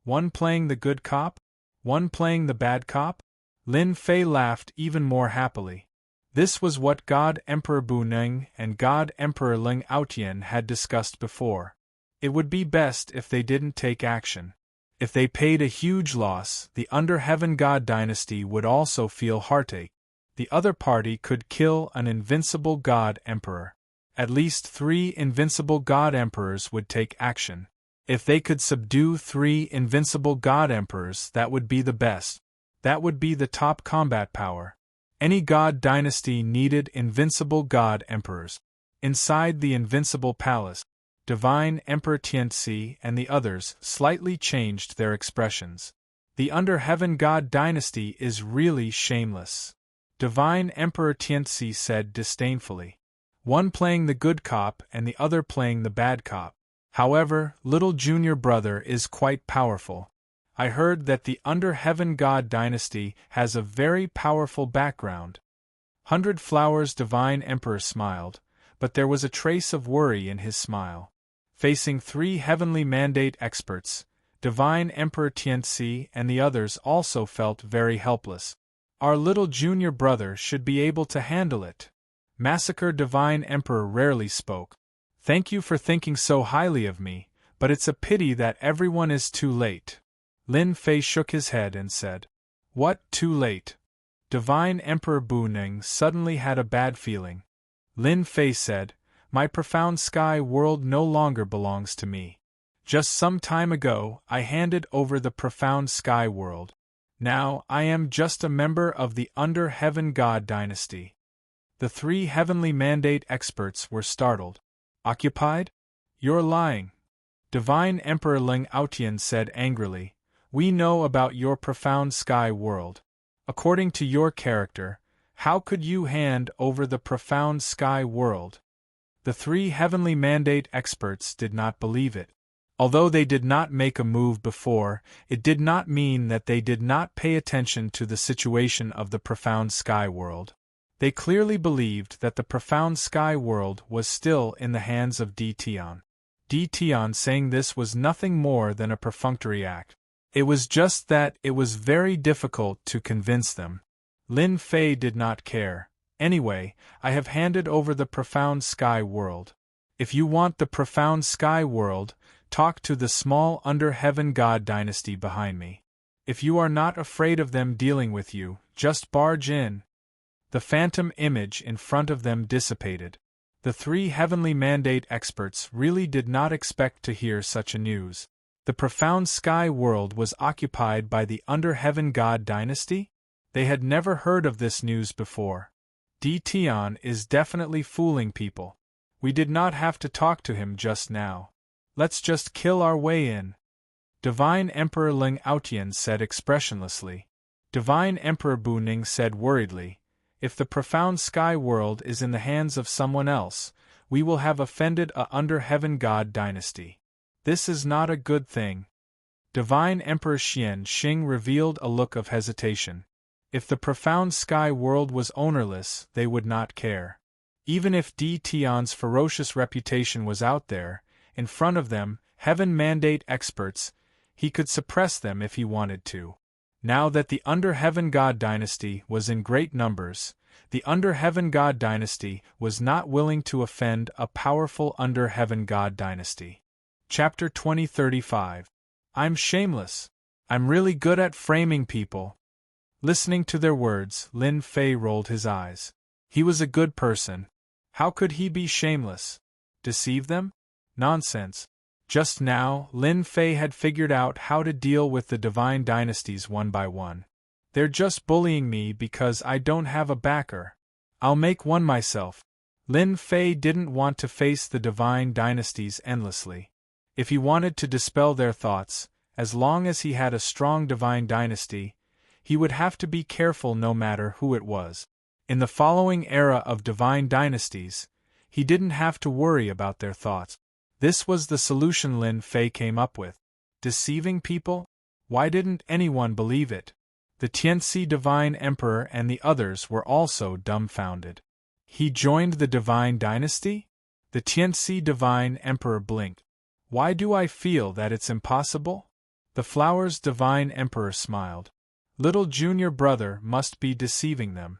One playing the good cop? One playing the bad cop? Lin Fei laughed even more happily. This was what God Emperor Bu Neng and God Emperor Ling Aotian had discussed before. It would be best if they didn't take action. If they paid a huge loss, the Under Heaven God dynasty would also feel heartache. The other party could kill an invincible God Emperor. At least 3 invincible God Emperors would take action. If they could subdue 3 invincible God Emperors, that would be the best. That would be the top combat power. Any God dynasty needed invincible God Emperors. Inside the invincible palace, Divine Emperor Tianzi and the others slightly changed their expressions. The Under Heaven God dynasty is really shameless, Divine Emperor Tianzi said disdainfully. One playing the good cop and the other playing the bad cop. However, little junior brother is quite powerful. I heard that the Under Heaven God dynasty has a very powerful background. 100 Flowers Divine Emperor smiled, but there was a trace of worry in his smile. Facing 3 heavenly mandate experts, Divine Emperor Tianzi and the others also felt very helpless. Our little junior brother should be able to handle it. Massacre Divine Emperor rarely spoke. Thank you for thinking so highly of me, but it's a pity that everyone is too late. Lin Fei shook his head and said, What, too late? Divine Emperor Bu Neng suddenly had a bad feeling. Lin Fei said, My profound sky world no longer belongs to me. Just some time ago, I handed over the profound sky world. Now, I am just a member of the Under Heaven God dynasty. The 3 heavenly mandate experts were startled. Occupied? You're lying. Divine Emperor Ling Aotian said angrily, We know about your profound sky world. According to your character, how could you hand over the profound sky world? The 3 heavenly mandate experts did not believe it. Although they did not make a move before, it did not mean that they did not pay attention to the situation of the profound sky world. They clearly believed that the profound sky world was still in the hands of Di Tian. Di Tian saying this was nothing more than a perfunctory act. It was just that it was very difficult to convince them. Lin Fei did not care. Anyway, I have handed over the profound sky world. If you want the profound sky world, talk to the small Under Heaven God dynasty behind me. If you are not afraid of them dealing with you, just barge in. The phantom image in front of them dissipated. The 3 heavenly mandate experts really did not expect to hear such a news. The profound sky world was occupied by the Under Heaven God dynasty? They had never heard of this news before. Di Tian is definitely fooling people. We did not have to talk to him just now. Let's just kill our way in. Divine Emperor Ling Aotian said expressionlessly. Divine Emperor Bu Ning said worriedly, If the profound sky world is in the hands of someone else, we will have offended a Under Heaven God dynasty. This is not a good thing. Divine Emperor Xian Xing revealed a look of hesitation. If the profound sky world was ownerless, they would not care. Even if Di Tian's ferocious reputation was out there, in front of them, heaven mandate experts, he could suppress them if he wanted to. Now that the Under Heaven God dynasty was in great numbers, the Under Heaven God dynasty was not willing to offend a powerful Under Heaven God dynasty. Chapter 2035. I'm shameless. I'm really good at framing people. Listening to their words, Lin Fei rolled his eyes. He was a good person. How could he be shameless? Deceive them? Nonsense. Just now, Lin Fei had figured out how to deal with the divine dynasties one by one. They're just bullying me because I don't have a backer. I'll make one myself. Lin Fei didn't want to face the divine dynasties endlessly. If he wanted to dispel their thoughts, as long as he had a strong divine dynasty, he would have to be careful no matter who it was. In the following era of divine dynasties, he didn't have to worry about their thoughts. This was the solution Lin Fei came up with. Deceiving people? Why didn't anyone believe it? The Tianxi Divine Emperor and the others were also dumbfounded. He joined the Divine Dynasty? The Tianxi Divine Emperor blinked. Why do I feel that it's impossible? The Flower's Divine Emperor smiled. Little junior brother must be deceiving them.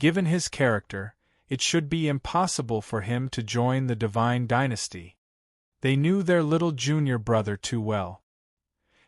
Given his character, it should be impossible for him to join the Divine Dynasty. They knew their little junior brother too well.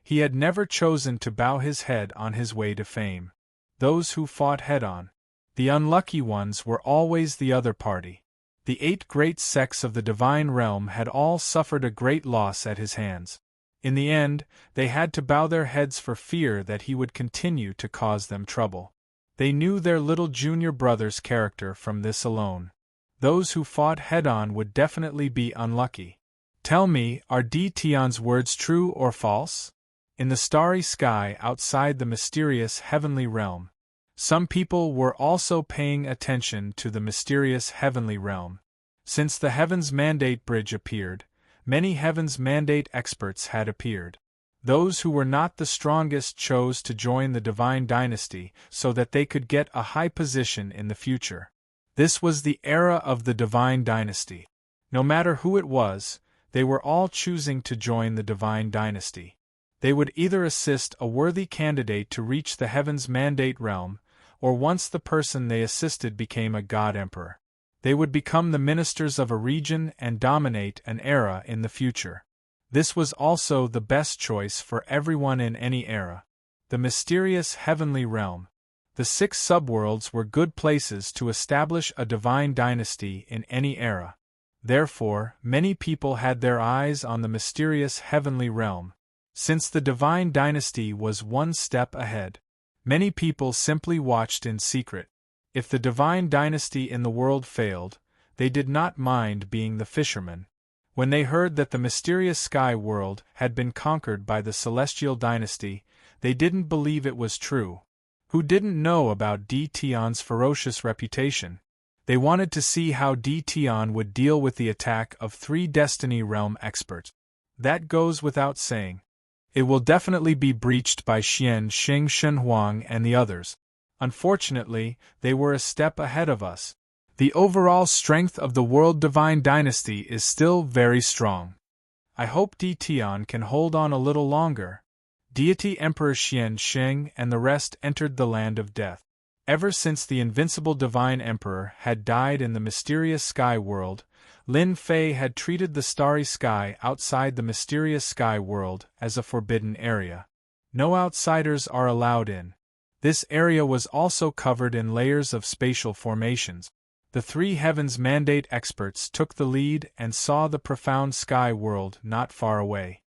He had never chosen to bow his head on his way to fame. Those who fought head-on. The unlucky ones were always the other party. The 8 great sects of the divine realm had all suffered a great loss at his hands. In the end, they had to bow their heads for fear that he would continue to cause them trouble. They knew their little junior brother's character from this alone. Those who fought head-on would definitely be unlucky. Tell me, are Di Tian's words true or false? In the starry sky outside the mysterious heavenly realm, some people were also paying attention to the mysterious heavenly realm. Since the Heaven's Mandate Bridge appeared, many Heaven's Mandate experts had appeared. Those who were not the strongest chose to join the Divine Dynasty so that they could get a high position in the future. This was the era of the Divine Dynasty. No matter who it was, they were all choosing to join the Divine Dynasty. They would either assist a worthy candidate to reach the Heaven's Mandate realm, or once the person they assisted became a God Emperor, they would become the ministers of a region and dominate an era in the future. This was also the best choice for everyone in any era. The mysterious heavenly realm. The 6 subworlds were good places to establish a divine dynasty in any era. Therefore, many people had their eyes on the mysterious heavenly realm. Since the divine dynasty was one step ahead, many people simply watched in secret. If the divine dynasty in the world failed, they did not mind being the fishermen. When they heard that the mysterious sky world had been conquered by the celestial dynasty, they didn't believe it was true. Who didn't know about Di Tian's ferocious reputation? They wanted to see how Di Tian would deal with the attack of 3 Destiny Realm experts. That goes without saying. It will definitely be breached by Xian Xing Shenhuang and the others. Unfortunately, they were a step ahead of us. The overall strength of the World Divine Dynasty is still very strong. I hope Di Tian can hold on a little longer. Deity Emperor Xian Xing and the rest entered the land of death. Ever since the invincible Divine Emperor had died in the mysterious sky world, Lin Fei had treated the starry sky outside the mysterious sky world as a forbidden area. No outsiders are allowed in. This area was also covered in layers of spatial formations. The 3 Heavens Mandate experts took the lead and saw the profound sky world not far away.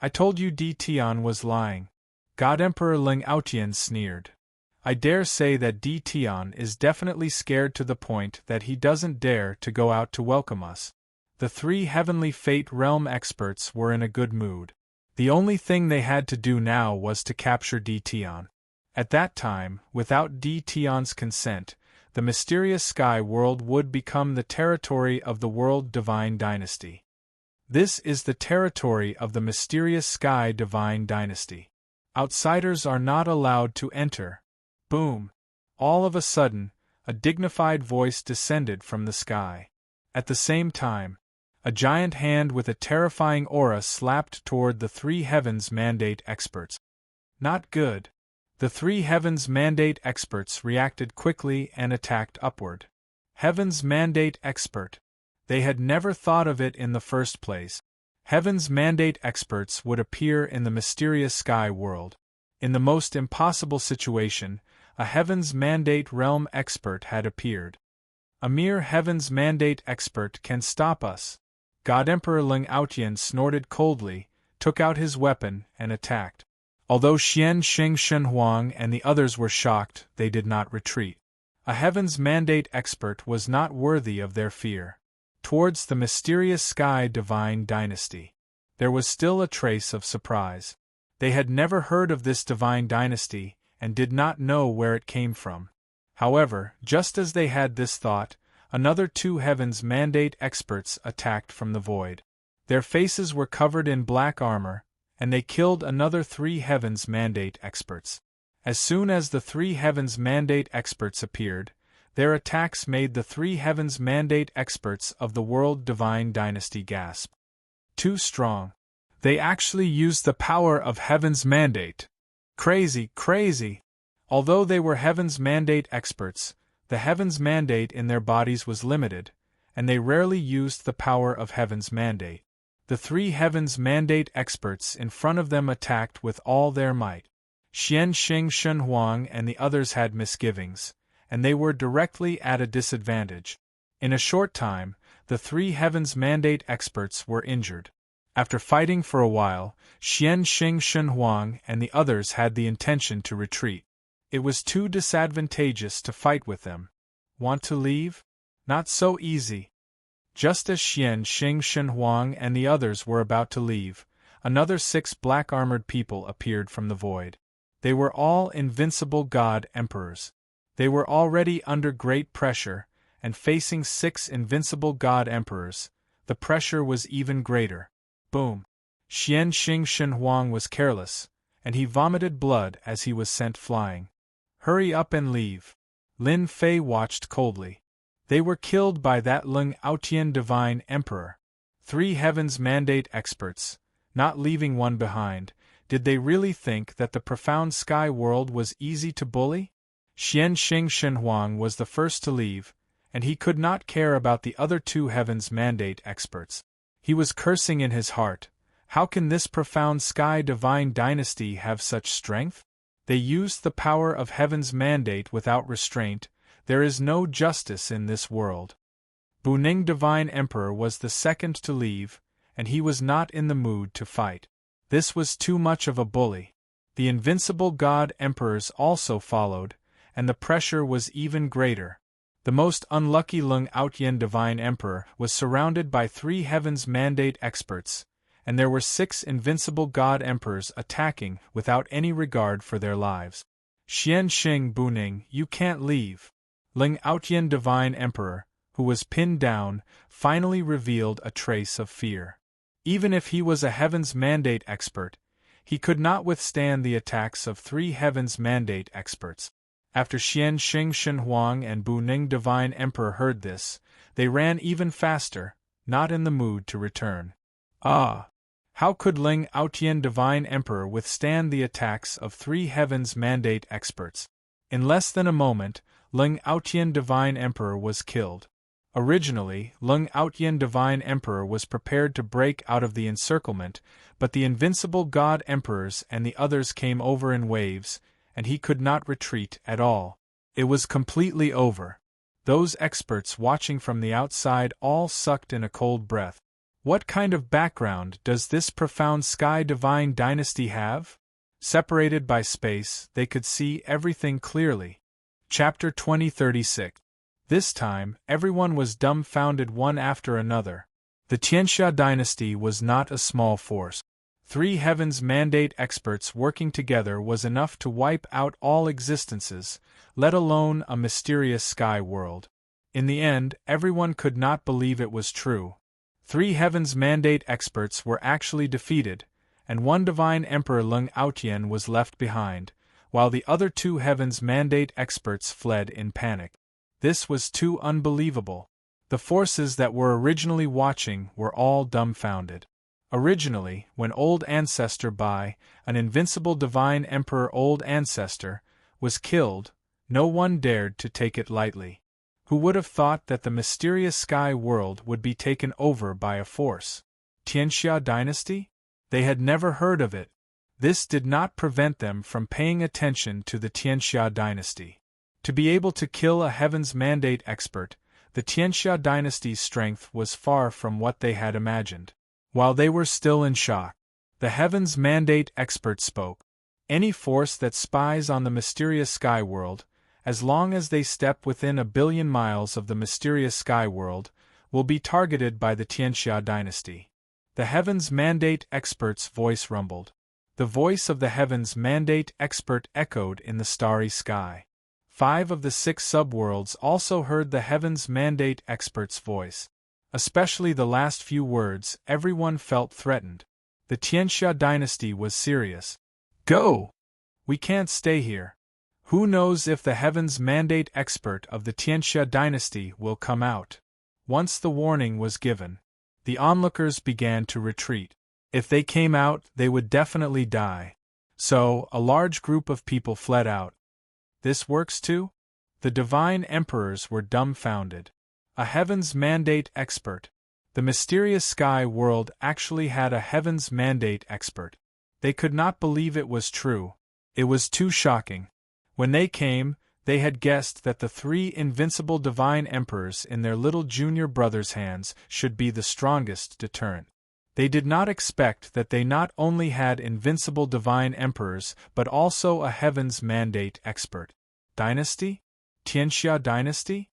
I told you Di Tian was lying. God Emperor Ling Aotian sneered. I dare say that Di Tian is definitely scared to the point that he doesn't dare to go out to welcome us. The 3 Heavenly Fate Realm experts were in a good mood. The only thing they had to do now was to capture Di Tian. At that time, without Di Tian's consent, the mysterious sky world would become the territory of the World Divine Dynasty. This is the territory of the mysterious sky divine dynasty. Outsiders are not allowed to enter. Boom! All of a sudden, a dignified voice descended from the sky. At the same time, a giant hand with a terrifying aura slapped toward the 3 Heavens Mandate experts. Not good. The 3 Heavens Mandate experts reacted quickly and attacked upward. Heavens Mandate expert. They had never thought of it in the first place. Heavens Mandate experts would appear in the mysterious sky world. In the most impossible situation, a Heavens Mandate realm expert had appeared. A mere Heavens Mandate expert can stop us. God Emperor Ling Aotian snorted coldly, took out his weapon, and attacked. Although Xian Xing Shenhuang and the others were shocked, they did not retreat. A Heavens Mandate expert was not worthy of their fear. Towards the mysterious sky divine dynasty, there was still a trace of surprise. They had never heard of this divine dynasty, and did not know where it came from. However, just as they had this thought, another 2 Heavens Mandate experts attacked from the void. Their faces were covered in black armor, and they killed another 3 Heavens Mandate experts. As soon as the three Heavens Mandate experts appeared, their attacks made the three Heavens Mandate experts of the World Divine Dynasty gasp. Too strong. They actually used the power of Heaven's Mandate. Crazy, crazy! Although they were Heaven's Mandate experts, the Heaven's Mandate in their bodies was limited, and they rarely used the power of Heaven's Mandate. The three Heaven's Mandate experts in front of them attacked with all their might. Xian Xing Shen Huang and the others had misgivings, and they were directly at a disadvantage. In a short time, the three Heaven's Mandate experts were injured. After fighting for a while, Xian Xing Shen Huang and the others had the intention to retreat. It was too disadvantageous to fight with them. Want to leave? Not so easy. Just as Xian Xing Shen Huang and the others were about to leave, another 6 black-armored people appeared from the void. They were all invincible god emperors. They were already under great pressure, and facing 6 invincible god emperors, the pressure was even greater. Boom! Xian Xing Shen Huang was careless, and he vomited blood as he was sent flying. Hurry up and leave. Lin Fei watched coldly. They were killed by that Lung Aotian Divine Emperor. 3 Heavens Mandate experts, not leaving one behind. Did they really think that the profound sky world was easy to bully? Xian Xing Shen Huang was the first to leave, and he could not care about the other 2 Heavens Mandate experts. He was cursing in his heart. How can this profound sky divine dynasty have such strength? They used the power of Heaven's Mandate without restraint. There is no justice in this world. Buning Divine Emperor was the second to leave, and he was not in the mood to fight. This was too much of a bully. The invincible god emperors also followed, and the pressure was even greater. The most unlucky Lung Aotian Divine Emperor was surrounded by 3 Heavens Mandate experts, and there were 6 invincible god emperors attacking without any regard for their lives. Xian Xing Buning, you can't leave. Lung Aotian Divine Emperor, who was pinned down, finally revealed a trace of fear. Even if he was a Heaven's Mandate expert, he could not withstand the attacks of 3 Heaven's Mandate experts. After Xian Xing Shen Huang and Buning Divine Emperor heard this, they ran even faster, not in the mood to return. Ah! How could Lung Aotian Divine Emperor withstand the attacks of 3 Heaven's Mandate experts? In less than a moment, Lung Aotian Divine Emperor was killed. Originally, Lung Aotian Divine Emperor was prepared to break out of the encirclement, but the invincible god emperors and the others came over in waves, and he could not retreat at all. It was completely over. Those experts watching from the outside all sucked in a cold breath. What kind of background does this profound sky divine dynasty have? Separated by space, they could see everything clearly. Chapter 2036. This time, everyone was dumbfounded one after another. The Tianxia dynasty was not a small force. 3 Heavens Mandate experts working together was enough to wipe out all existences, let alone a mysterious sky world. In the end, everyone could not believe it was true. 3 Heavens Mandate experts were actually defeated, and 1 Divine Emperor Lung Aotian was left behind, while the other 2 Heavens Mandate experts fled in panic. This was too unbelievable. The forces that were originally watching were all dumbfounded. Originally, when Old Ancestor Bai, an invincible Divine Emperor Old Ancestor, was killed, no one dared to take it lightly. Who would have thought that the mysterious sky world would be taken over by a force? Tianxia dynasty? They had never heard of it. This did not prevent them from paying attention to the Tianxia dynasty. To be able to kill a Heaven's Mandate expert, the Tianxia dynasty's strength was far from what they had imagined. While they were still in shock, the Heaven's Mandate expert spoke. Any force that spies on the mysterious sky world, as long as they step within 1 billion miles of the mysterious sky world, will be targeted by the Tianxia dynasty. The Heaven's Mandate expert's voice rumbled. The voice of the Heaven's Mandate expert echoed in the starry sky. 5 of the 6 subworlds also heard the Heaven's Mandate expert's voice. Especially the last few words, everyone felt threatened. The Tianxia dynasty was serious. Go! We can't stay here. Who knows if the Heaven's Mandate expert of the Tianxia dynasty will come out? Once the warning was given, the onlookers began to retreat. If they came out, they would definitely die. So, a large group of people fled out. This works too? The divine emperors were dumbfounded. A Heaven's Mandate expert. The mysterious sky world actually had a Heaven's Mandate expert. They could not believe it was true. It was too shocking. When they came, they had guessed that the 3 invincible divine emperors in their little junior brother's hands should be the strongest deterrent. They did not expect that they not only had invincible divine emperors but also a Heaven's Mandate expert. Dynasty? Tianxia dynasty?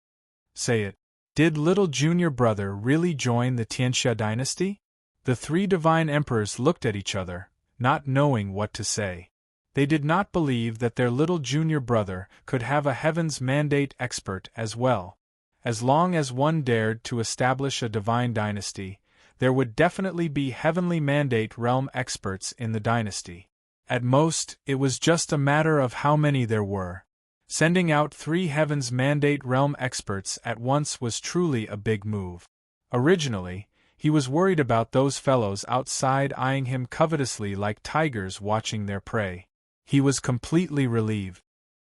Say it. Did little junior brother really join the Tianxia dynasty? The 3 divine emperors looked at each other, not knowing what to say. They did not believe that their little junior brother could have a Heaven's Mandate expert as well. As long as one dared to establish a divine dynasty, there would definitely be Heavenly Mandate realm experts in the dynasty. At most, it was just a matter of how many there were. Sending out 3 Heaven's Mandate realm experts at once was truly a big move. Originally, he was worried about those fellows outside eyeing him covetously like tigers watching their prey. He was completely relieved.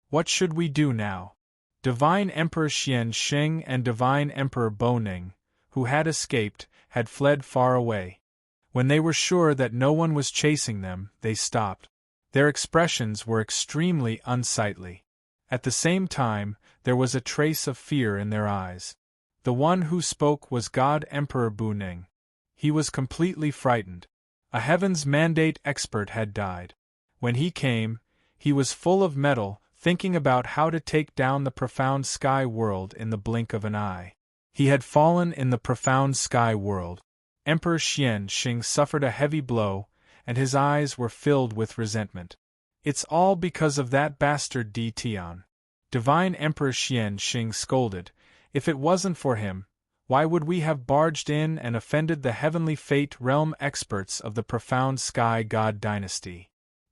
What should we do now? Divine Emperor Xian Xing and Divine Emperor Bo Ning, who had escaped, had fled far away. When they were sure that no one was chasing them, they stopped. Their expressions were extremely unsightly. At the same time, there was a trace of fear in their eyes. The one who spoke was God Emperor Bu Ning. He was completely frightened. A Heaven's Mandate expert had died. When he came, he was full of mettle, thinking about how to take down the profound sky world in the blink of an eye. He had fallen in the profound sky world. Emperor Xian Xing suffered a heavy blow, and his eyes were filled with resentment. It's all because of that bastard Di Tian. Divine Emperor Xian Xing scolded. If it wasn't for him, why would we have barged in and offended the heavenly fate realm experts of the profound sky god dynasty?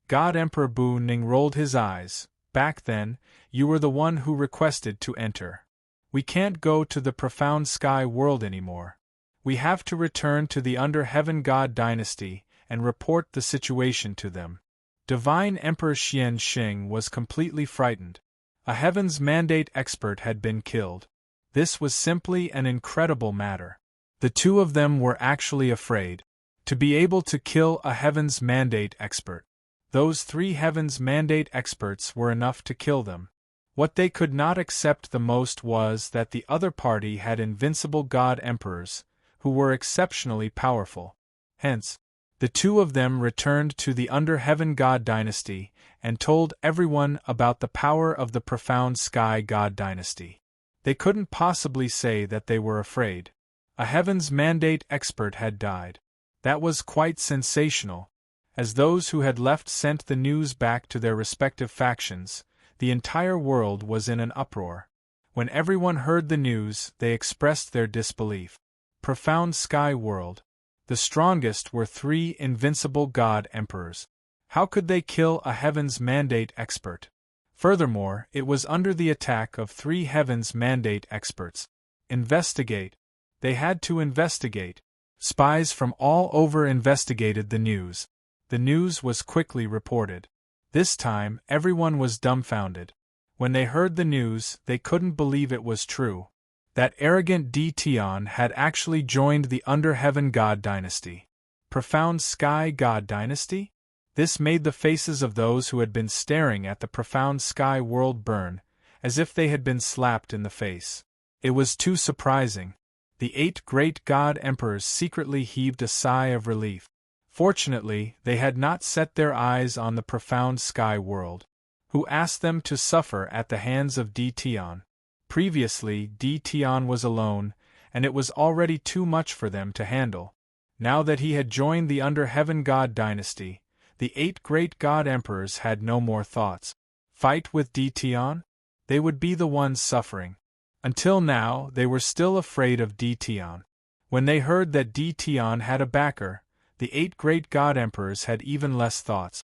God Emperor Bu Ning rolled his eyes. Back then, you were the one who requested to enter. We can't go to the profound sky world anymore. We have to return to the under heaven god dynasty and report the situation to them. Divine Emperor Xian Xing was completely frightened. A Heaven's Mandate expert had been killed. This was simply an incredible matter. The 2 of them were actually afraid. To be able to kill a Heaven's Mandate expert. Those 3 Heaven's Mandate experts were enough to kill them. What they could not accept the most was that the other party had invincible god emperors, who were exceptionally powerful. Hence, the 2 of them returned to the under heaven god dynasty and told everyone about the power of the profound sky god dynasty. They couldn't possibly say that they were afraid. A Heaven's Mandate expert had died. That was quite sensational. As those who had left sent the news back to their respective factions, the entire world was in an uproar. When everyone heard the news, they expressed their disbelief. Profound sky world. The strongest were 3 invincible god emperors. How could they kill a Heaven's Mandate expert? Furthermore, it was under the attack of 3 Heaven's Mandate experts. Investigate. They had to investigate. Spies from all over investigated the news. The news was quickly reported. This time, everyone was dumbfounded. When they heard the news, they couldn't believe it was true. That arrogant Di Tian had actually joined the Under Heaven God dynasty. Profound Sky God dynasty? This made the faces of those who had been staring at the profound sky world burn, as if they had been slapped in the face. It was too surprising. The 8 great god emperors secretly heaved a sigh of relief. Fortunately, they had not set their eyes on the profound sky world, who asked them to suffer at the hands of Di Tian. Previously, Di Tian was alone, and it was already too much for them to handle. Now that he had joined the Under Heaven God dynasty, the 8 great god emperors had no more thoughts. Fight with Di Tian? They would be the ones suffering. Until now, they were still afraid of Di Tian. When they heard that Di Tian had a backer, the 8 great god emperors had even less thoughts.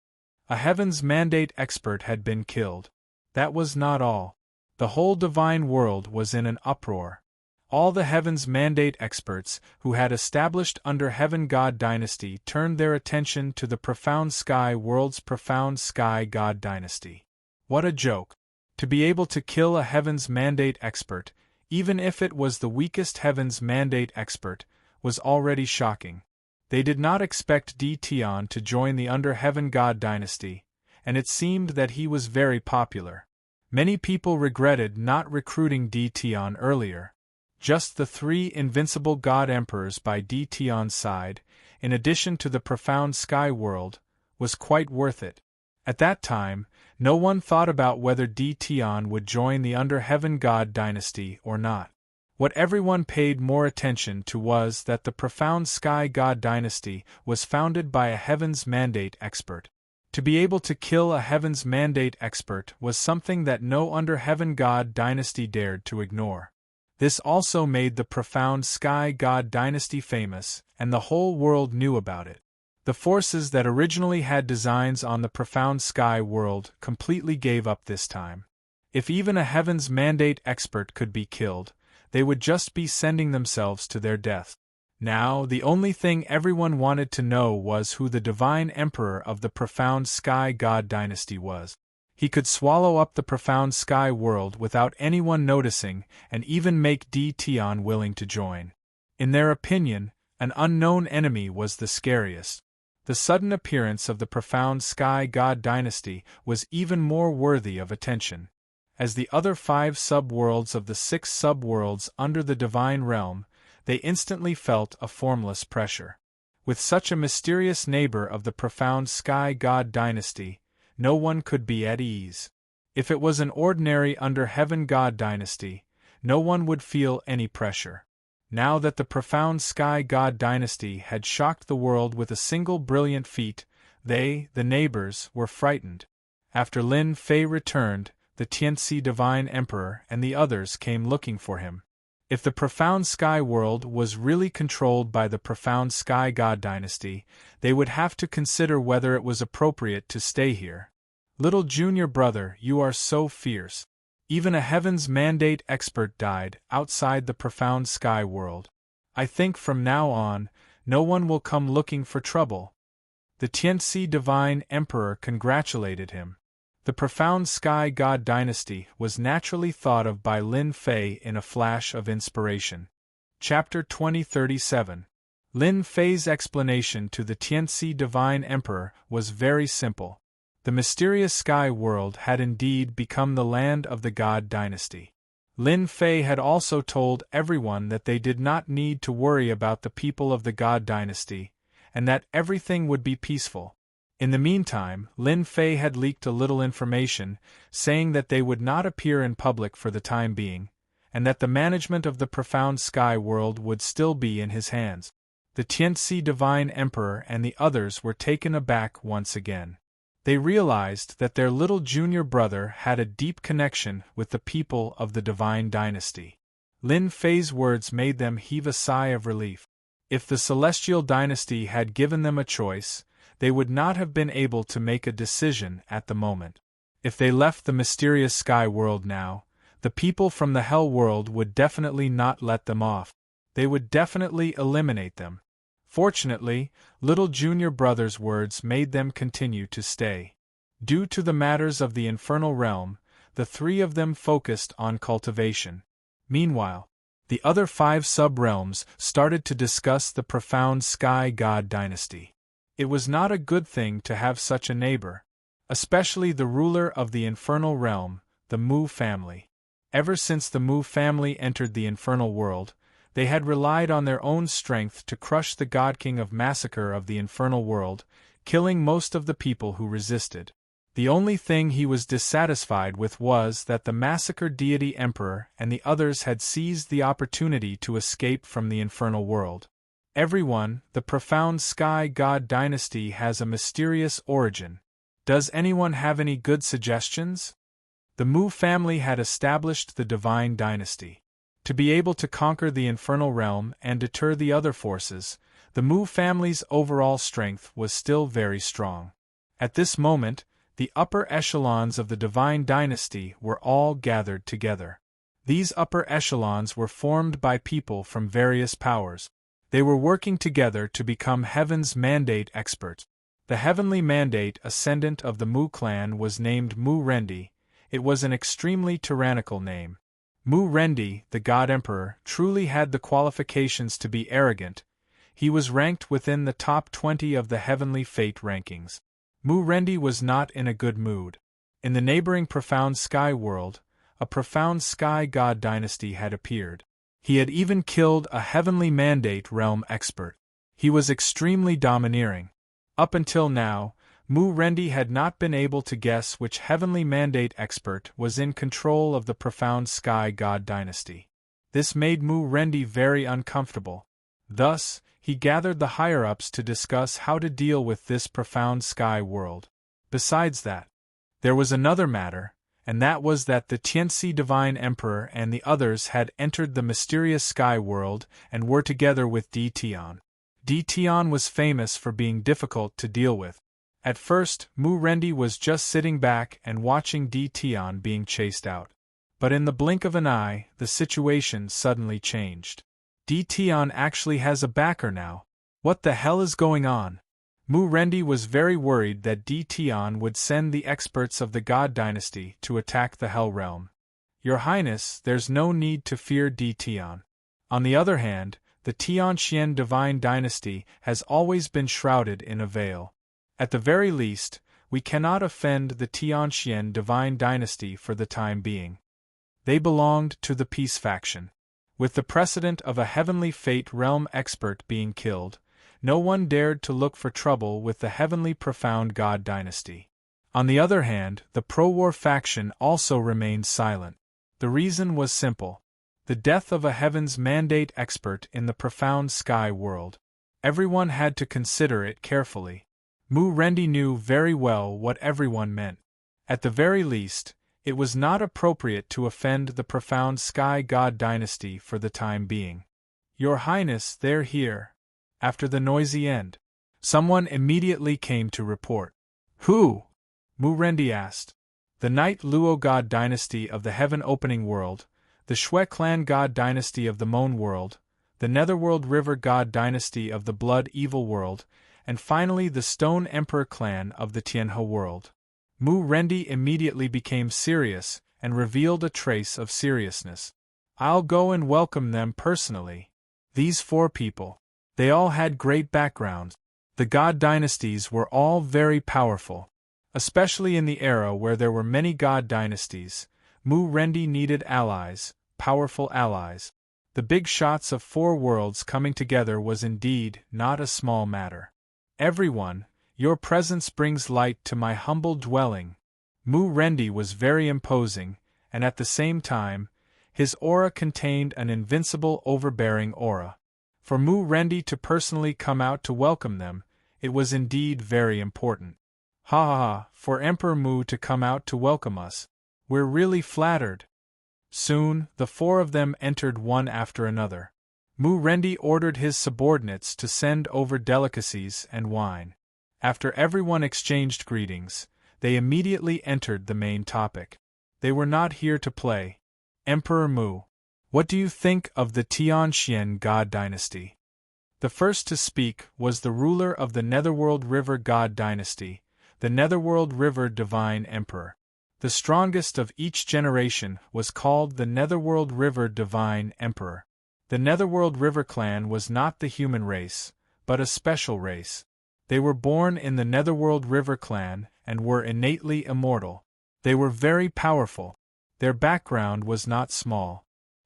A Heaven's Mandate expert had been killed. That was not all. The whole divine world was in an uproar. All the Heaven's Mandate experts who had established under Heaven God Dynasty turned their attention to the Profound Sky World's Profound Sky God Dynasty. What a joke! To be able to kill a Heaven's Mandate expert, even if it was the weakest Heaven's Mandate expert, was already shocking. They did not expect Tion to join the Under Heaven God Dynasty, and it seemed that he was very popular. Many people regretted not recruiting Tion earlier. Just the 3 invincible God Emperors by Tion's side, in addition to the Profound Sky World, was quite worth it. At that time, no one thought about whether Tion would join the Under Heaven God Dynasty or not. What everyone paid more attention to was that the Profound Sky God Dynasty was founded by a Heaven's Mandate expert. To be able to kill a Heaven's Mandate expert was something that no Under Heaven God Dynasty dared to ignore. This also made the Profound Sky God Dynasty famous, and the whole world knew about it. The forces that originally had designs on the Profound Sky World completely gave up this time. If even a Heaven's Mandate expert could be killed, they would just be sending themselves to their death. Now, the only thing everyone wanted to know was who the Divine Emperor of the Profound Sky God Dynasty was. He could swallow up the Profound Sky World without anyone noticing and even make Tion willing to join. In their opinion, an unknown enemy was the scariest. The sudden appearance of the Profound Sky God Dynasty was even more worthy of attention. As the other 5 sub-worlds of the 6 sub-worlds under the Divine Realm, they instantly felt a formless pressure. With such a mysterious neighbor of the Profound Sky God Dynasty, no one could be at ease. If it was an ordinary Under Heaven God Dynasty, no one would feel any pressure. Now that the Profound Sky God Dynasty had shocked the world with a single brilliant feat, they, the neighbors, were frightened. After Lin Fei returned, the Tianxi Divine Emperor and the others came looking for him. If the Profound Sky World was really controlled by the Profound Sky God Dynasty, they would have to consider whether it was appropriate to stay here. Little junior brother, you are so fierce. Even a Heaven's Mandate expert died outside the Profound Sky World. I think from now on, no one will come looking for trouble. The Tianxi Divine Emperor congratulated him. The Profound Sky God Dynasty was naturally thought of by Lin Fei in a flash of inspiration. Chapter 2037. Lin Fei's explanation to the Tianxi Divine Emperor was very simple. The mysterious Sky World had indeed become the land of the God Dynasty. Lin Fei had also told everyone that they did not need to worry about the people of the God Dynasty, and that everything would be peaceful. In the meantime, Lin Fei had leaked a little information, saying that they would not appear in public for the time being, and that the management of the Profound Sky World would still be in his hands. The Tianxi Divine Emperor and the others were taken aback once again. They realized that their little junior brother had a deep connection with the people of the Divine Dynasty. Lin Fei's words made them heave a sigh of relief. If the Celestial Dynasty had given them a choice, they would not have been able to make a decision at the moment. If they left the mysterious Sky World now, the people from the Hell World would definitely not let them off. They would definitely eliminate them. Fortunately, little junior brother's words made them continue to stay. Due to the matters of the infernal realm, the 3 of them focused on cultivation. Meanwhile, the other 5 sub-realms started to discuss the Profound Sky God Dynasty. It was not a good thing to have such a neighbor, especially the ruler of the infernal realm, the Mu family. Ever since the Mu family entered the infernal world, they had relied on their own strength to crush the God King of Massacre of the infernal world, killing most of the people who resisted. The only thing he was dissatisfied with was that the Massacre Deity Emperor and the others had seized the opportunity to escape from the infernal world. Everyone, the Profound Sky God Dynasty has a mysterious origin. Does anyone have any good suggestions? The Mu family had established the Divine Dynasty. To be able to conquer the infernal realm and deter the other forces, the Mu family's overall strength was still very strong. At this moment, The upper echelons of the divine dynasty were all gathered together. These upper echelons were formed by people from various powers. They were working together to become Heaven's Mandate experts. The Heavenly Mandate ascendant of the Mu clan was named Mu Rendi. It was an extremely tyrannical name. Mu Rendi, the God Emperor, truly had the qualifications to be arrogant. He was ranked within the top 20 of the Heavenly Fate rankings. Mu Rendi was not in a good mood. In the neighboring Profound Sky world, a Profound Sky God dynasty had appeared. He had even killed a Heavenly Mandate realm expert. He was extremely domineering. Up until now, Mu Rendi had not been able to guess which Heavenly Mandate expert was in control of the Profound Sky God dynasty. This made Mu Rendi very uncomfortable. Thus, he gathered the higher-ups to discuss how to deal with this Profound Sky world. Besides that, there was another matter, and that was that the Tianxi Divine Emperor and the others had entered the mysterious Sky world and were together with Di Tian. Di Tian was famous for being difficult to deal with. At first, Mu Rendi was just sitting back and watching Di Tian being chased out. But in the blink of an eye, the situation suddenly changed. Di Tian actually has a backer now. What the hell is going on? Mu Rendi was very worried that Di Tian would send the experts of the God dynasty to attack the Hell realm. Your Highness, there's no need to fear Di Tian. On the other hand, the Tianxian divine dynasty has always been shrouded in a veil. At the very least, we cannot offend the Tianxian divine dynasty for the time being. They belonged to the peace faction. With the precedent of a Heavenly Fate realm expert being killed, no one dared to look for trouble with the Heavenly Profound God dynasty. On the other hand, the pro-war faction also remained silent. The reason was simple. The death of a Heaven's Mandate expert in the Profound Sky world. Everyone had to consider it carefully. Mu Rendi knew very well what everyone meant. At the very least, it was not appropriate to offend the Profound Sky God dynasty for the time being. Your Highness, they're here. After the noisy end, someone immediately came to report. Who? Mu Rendi asked. The Night Luo God dynasty of the Heaven Opening World, the Shui Clan God dynasty of the Moan World, the Netherworld River God dynasty of the Blood Evil World, and finally the Stone Emperor clan of the Tianhe World. Mu Rendi immediately became serious and revealed a trace of seriousness. I'll go and welcome them personally. These 4 people. They all had great backgrounds. The God dynasties were all very powerful. Especially in the era where there were many God dynasties, Mu Rendi needed allies, powerful allies. The big shots of 4 worlds coming together was indeed not a small matter. Everyone, your presence brings light to my humble dwelling. Mu Rendi was very imposing, and at the same time, his aura contained an invincible overbearing aura. For Mu Rendi to personally come out to welcome them, it was indeed very important. Ha ha ha, for Emperor Mu to come out to welcome us. We're really flattered. Soon, the 4 of them entered one after another. Mu Rendi ordered his subordinates to send over delicacies and wine. After everyone exchanged greetings, they immediately entered the main topic. They were not here to play. Emperor Mu, what do you think of the Tianxian God dynasty? The first to speak was the ruler of the Netherworld River God dynasty, the Netherworld River Divine Emperor. The strongest of each generation was called the Netherworld River Divine Emperor. The Netherworld River clan was not the human race, but a special race. They were born in the Netherworld River clan and were innately immortal. They were very powerful. Their background was not small.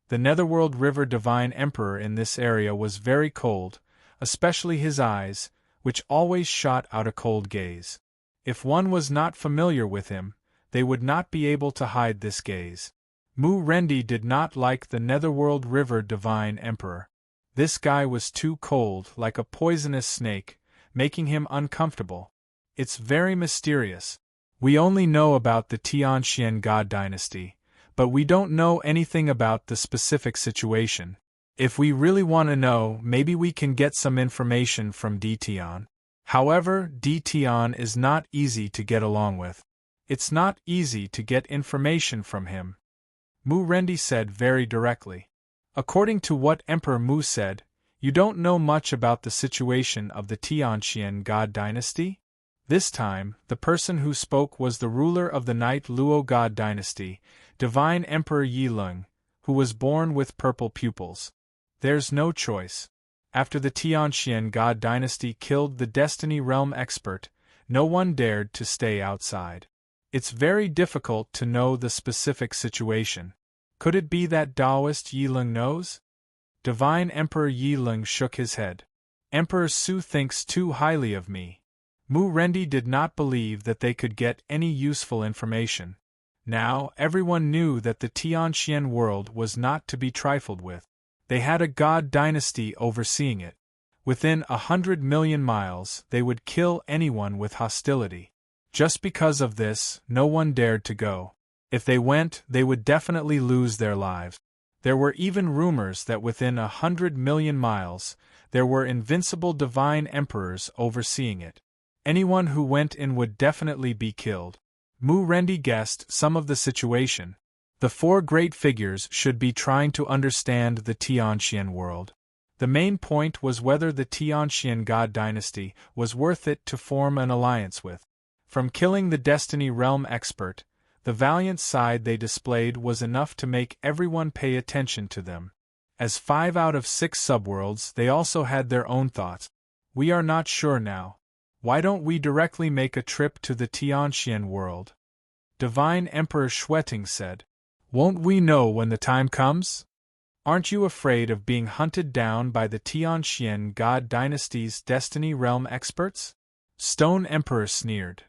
The Netherworld River Divine Emperor in this area was very cold, especially his eyes, which always shot out a cold gaze. If one was not familiar with him, they would not be able to hide this gaze. Mu Rendi did not like the Netherworld River Divine Emperor. This guy was too cold, like a poisonous snake, making him uncomfortable. It's very mysterious. We only know about the Tianxian God dynasty, but we don't know anything about the specific situation. If we really want to know, maybe we can get some information from Di Tian. However, Di Tian is not easy to get along with. It's not easy to get information from him, Mu Rendi said very directly. According to what Emperor Mu said, you don't know much about the situation of the Tianqian God dynasty? This time, the person who spoke was the ruler of the Night Luo God dynasty, Divine Emperor Yilong, who was born with purple pupils. There's no choice. After the Tianqian God dynasty killed the Destiny Realm expert, no one dared to stay outside. It's very difficult to know the specific situation. Could it be that Taoist Yilong knows? Divine Emperor Yilong shook his head. Emperor Su thinks too highly of me. Mu Rendi did not believe that they could get any useful information. Now, everyone knew that the Tianqian world was not to be trifled with. They had a god dynasty overseeing it. Within 100 million miles, they would kill anyone with hostility. Just because of this, no one dared to go. If they went, they would definitely lose their lives. There were even rumors that within 100 million miles, there were invincible divine emperors overseeing it. Anyone who went in would definitely be killed. Mu Rendi guessed some of the situation. The four great figures should be trying to understand the Tianqian world. The main point was whether the Tianqian God dynasty was worth it to form an alliance with. From killing the Destiny Realm expert, the valiant side they displayed was enough to make everyone pay attention to them. As 5 out of 6 subworlds, they also had their own thoughts. We are not sure now. Why don't we directly make a trip to the Tianqian world? Divine Emperor Xueting said. Won't we know when the time comes? Aren't you afraid of being hunted down by the Tianqian God dynasty's Destiny Realm experts? Stone Emperor sneered.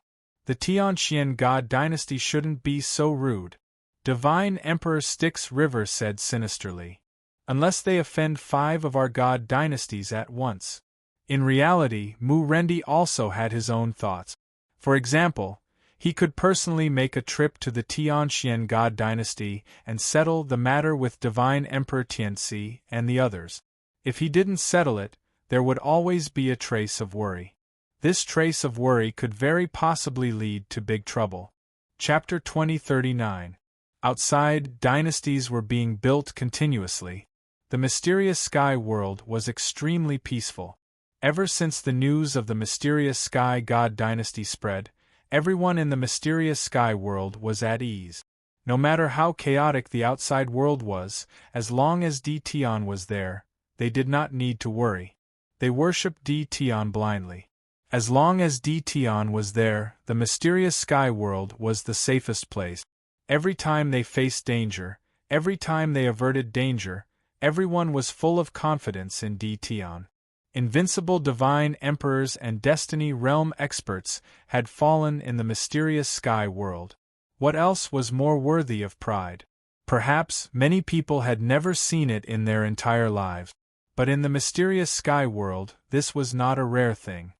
The Tianqian God dynasty shouldn't be so rude. Divine Emperor Styx River said sinisterly. Unless they offend 5 of our God dynasties at once. In reality, Mu Rendi also had his own thoughts. For example, he could personally make a trip to the Tianqian God dynasty and settle the matter with Divine Emperor Tianxi and the others. If he didn't settle it, there would always be a trace of worry. This trace of worry could very possibly lead to big trouble. Chapter 2039. Outside, dynasties were being built continuously. The mysterious sky world was extremely peaceful. Ever since the news of the mysterious sky god dynasty spread, everyone in the mysterious sky world was at ease. No matter how chaotic the outside world was, as long as D. Tian was there, they did not need to worry. They worshipped D. Tian blindly. As long as D. Tian was there, the mysterious sky world was the safest place. Every time they faced danger, every time they averted danger, everyone was full of confidence in D. Tian. Invincible divine emperors and Destiny Realm experts had fallen in the mysterious sky world. What else was more worthy of pride? Perhaps many people had never seen it in their entire lives. But in the mysterious sky world, this was not a rare thing.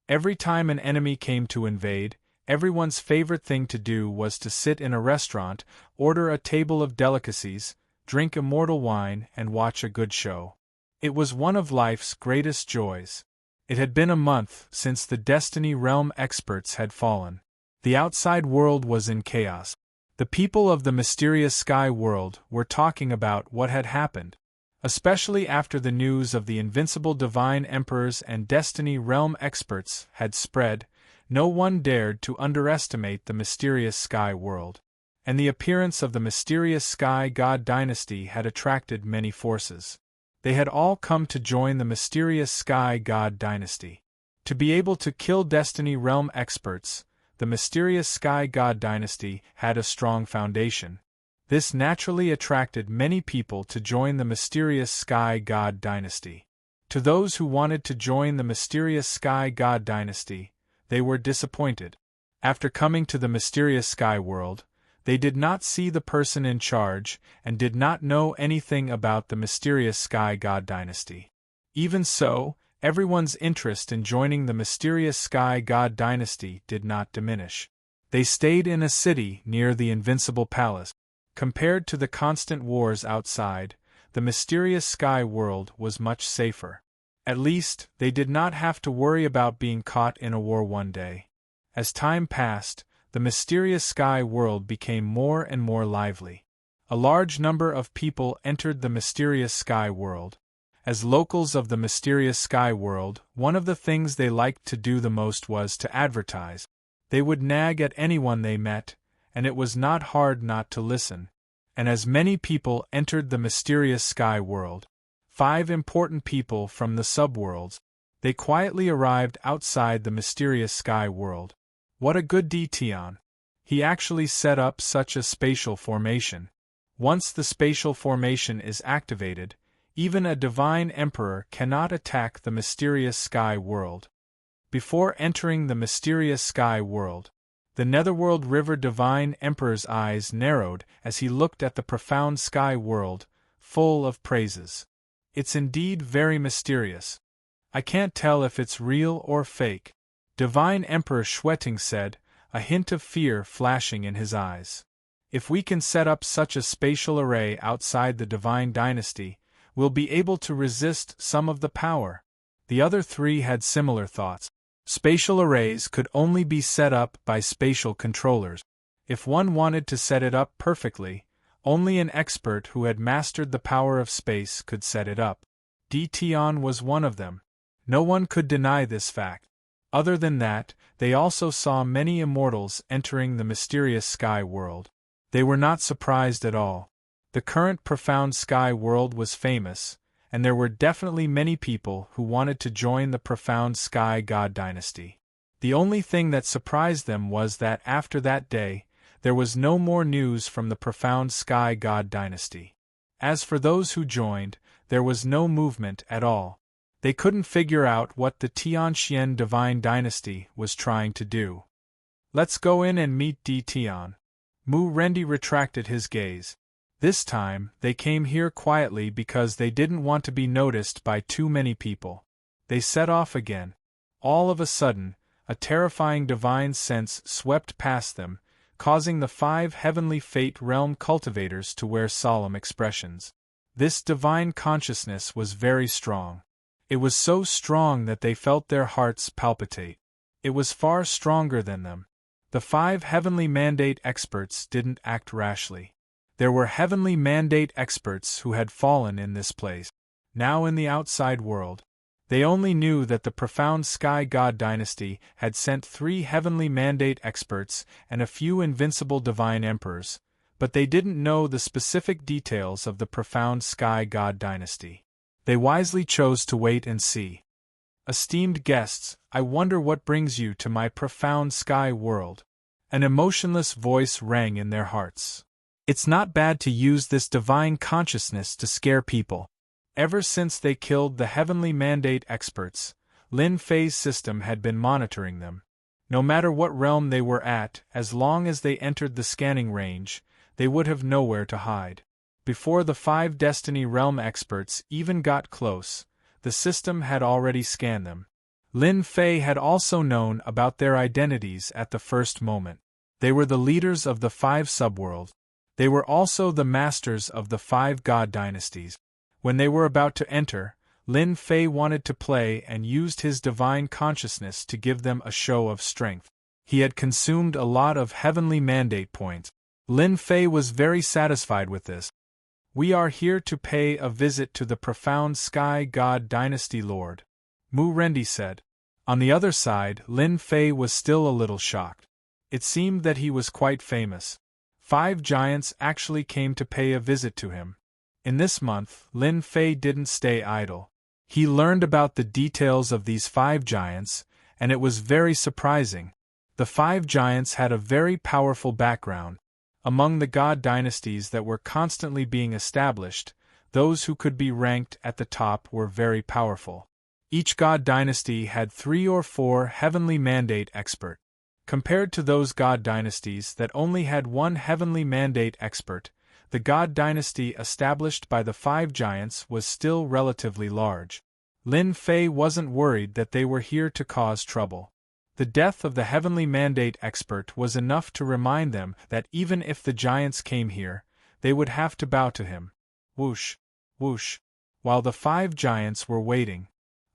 Every time an enemy came to invade, everyone's favorite thing to do was to sit in a restaurant, order a table of delicacies, drink immortal wine, and watch a good show. It was one of life's greatest joys. It had been a month since the Destiny Realm experts had fallen. The outside world was in chaos. The people of the mysterious sky world were talking about what had happened. Especially after the news of the invincible divine emperors and Destiny Realm experts had spread, no one dared to underestimate the mysterious sky world. And the appearance of the mysterious sky god dynasty had attracted many forces. They had all come to join the mysterious sky god dynasty. To be able to kill Destiny Realm experts, the mysterious sky god dynasty had a strong foundation. This naturally attracted many people to join the mysterious sky god dynasty. To those who wanted to join the mysterious sky god dynasty, they were disappointed. After coming to the mysterious sky world, they did not see the person in charge and did not know anything about the mysterious sky god dynasty. Even so, everyone's interest in joining the mysterious sky god dynasty did not diminish. They stayed in a city near the Invincible Palace. Compared to the constant wars outside, the mysterious sky world was much safer. At least, they did not have to worry about being caught in a war one day. As time passed, the mysterious sky world became more and more lively. A large number of people entered the mysterious sky world. As locals of the mysterious sky world, one of the things they liked to do the most was to advertise. They would nag at anyone they met, and it was not hard not to listen. And as many people entered the mysterious sky world, 5 important people from the subworlds, they quietly arrived outside the mysterious sky world. What a good Tion! He actually set up such a spatial formation. Once the spatial formation is activated, even a divine emperor cannot attack the mysterious sky world. Before entering the mysterious sky world, the Netherworld River Divine Emperor's eyes narrowed as he looked at the profound sky world, full of praises. It's indeed very mysterious. I can't tell if it's real or fake, Divine Emperor Schwetting said, a hint of fear flashing in his eyes. If we can set up such a spatial array outside the Divine Dynasty, we'll be able to resist some of the power. The other 3 had similar thoughts. Spatial arrays could only be set up by spatial controllers. If one wanted to set it up perfectly, only an expert who had mastered the power of space could set it up. Tion was one of them. No one could deny this fact. Other than that, they also saw many immortals entering the mysterious sky world. They were not surprised at all. The current profound sky world was famous, and there were definitely many people who wanted to join the profound sky god dynasty. The only thing that surprised them was that after that day, there was no more news from the profound sky god dynasty. As for those who joined, there was no movement at all. They couldn't figure out what the Tianxian divine dynasty was trying to do. Let's go in and meet Tion. Mu Rendi retracted his gaze. This time, they came here quietly because they didn't want to be noticed by too many people. They set off again. All of a sudden, a terrifying divine sense swept past them, causing the 5 heavenly fate realm cultivators to wear solemn expressions. This divine consciousness was very strong. It was so strong that they felt their hearts palpitate. It was far stronger than them. The 5 heavenly mandate experts didn't act rashly. There were heavenly mandate experts who had fallen in this place. Now in the outside world, they only knew that the profound sky god dynasty had sent 3 heavenly mandate experts and a few invincible divine emperors, but they didn't know the specific details of the profound sky god dynasty. They wisely chose to wait and see. Esteemed guests, I wonder what brings you to my profound sky world. An emotionless voice rang in their hearts. It's not bad to use this divine consciousness to scare people. Ever since they killed the heavenly mandate experts, Lin Fei's system had been monitoring them. No matter what realm they were at, as long as they entered the scanning range, they would have nowhere to hide. Before the 5 Destiny Realm experts even got close, the system had already scanned them. Lin Fei had also known about their identities at the first moment. They were the leaders of the 5 subworlds. They were also the masters of the 5 god dynasties. When they were about to enter, Lin Fei wanted to play and used his divine consciousness to give them a show of strength. He had consumed a lot of heavenly mandate points. Lin Fei was very satisfied with this. We are here to pay a visit to the profound sky god dynasty lord, Mu Rendi said. On the other side, Lin Fei was still a little shocked. It seemed that he was quite famous. 5 giants actually came to pay a visit to him. In this month, Lin Fei didn't stay idle. He learned about the details of these 5 giants, and it was very surprising. The 5 giants had a very powerful background. Among the god dynasties that were constantly being established, those who could be ranked at the top were very powerful. Each god dynasty had 3 or 4 heavenly mandate expert. Compared to those god dynasties that only had 1 heavenly mandate expert, the god dynasty established by the 5 giants was still relatively large. Lin Fei wasn't worried that they were here to cause trouble. The death of the heavenly mandate expert was enough to remind them that even if the giants came here, they would have to bow to him. Whoosh, whoosh. While the 5 giants were waiting,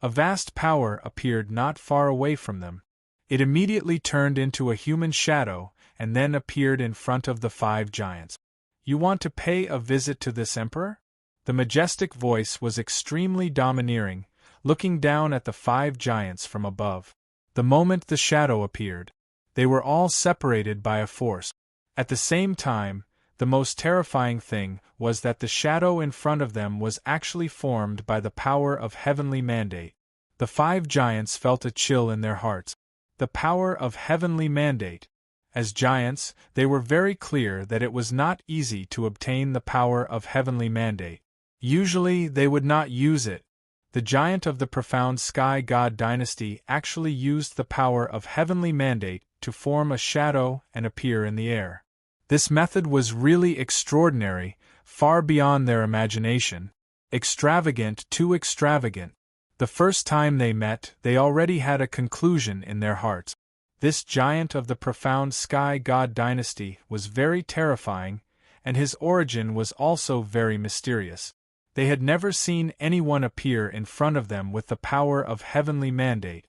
a vast power appeared not far away from them. It immediately turned into a human shadow and then appeared in front of the 5 giants. "You want to pay a visit to this emperor?" The majestic voice was extremely domineering, looking down at the 5 giants from above. The moment the shadow appeared, they were all separated by a force. At the same time, the most terrifying thing was that the shadow in front of them was actually formed by the power of heavenly mandate. The 5 giants felt a chill in their hearts. The power of heavenly mandate. As giants, they were very clear that it was not easy to obtain the power of heavenly mandate. Usually, they would not use it. The giant of the profound sky god dynasty actually used the power of heavenly mandate to form a shadow and appear in the air. This method was really extraordinary, far beyond their imagination. Extravagant, too extravagant. The first time they met, they already had a conclusion in their hearts. This giant of the profound sky god dynasty was very terrifying, and his origin was also very mysterious. They had never seen anyone appear in front of them with the power of heavenly mandate.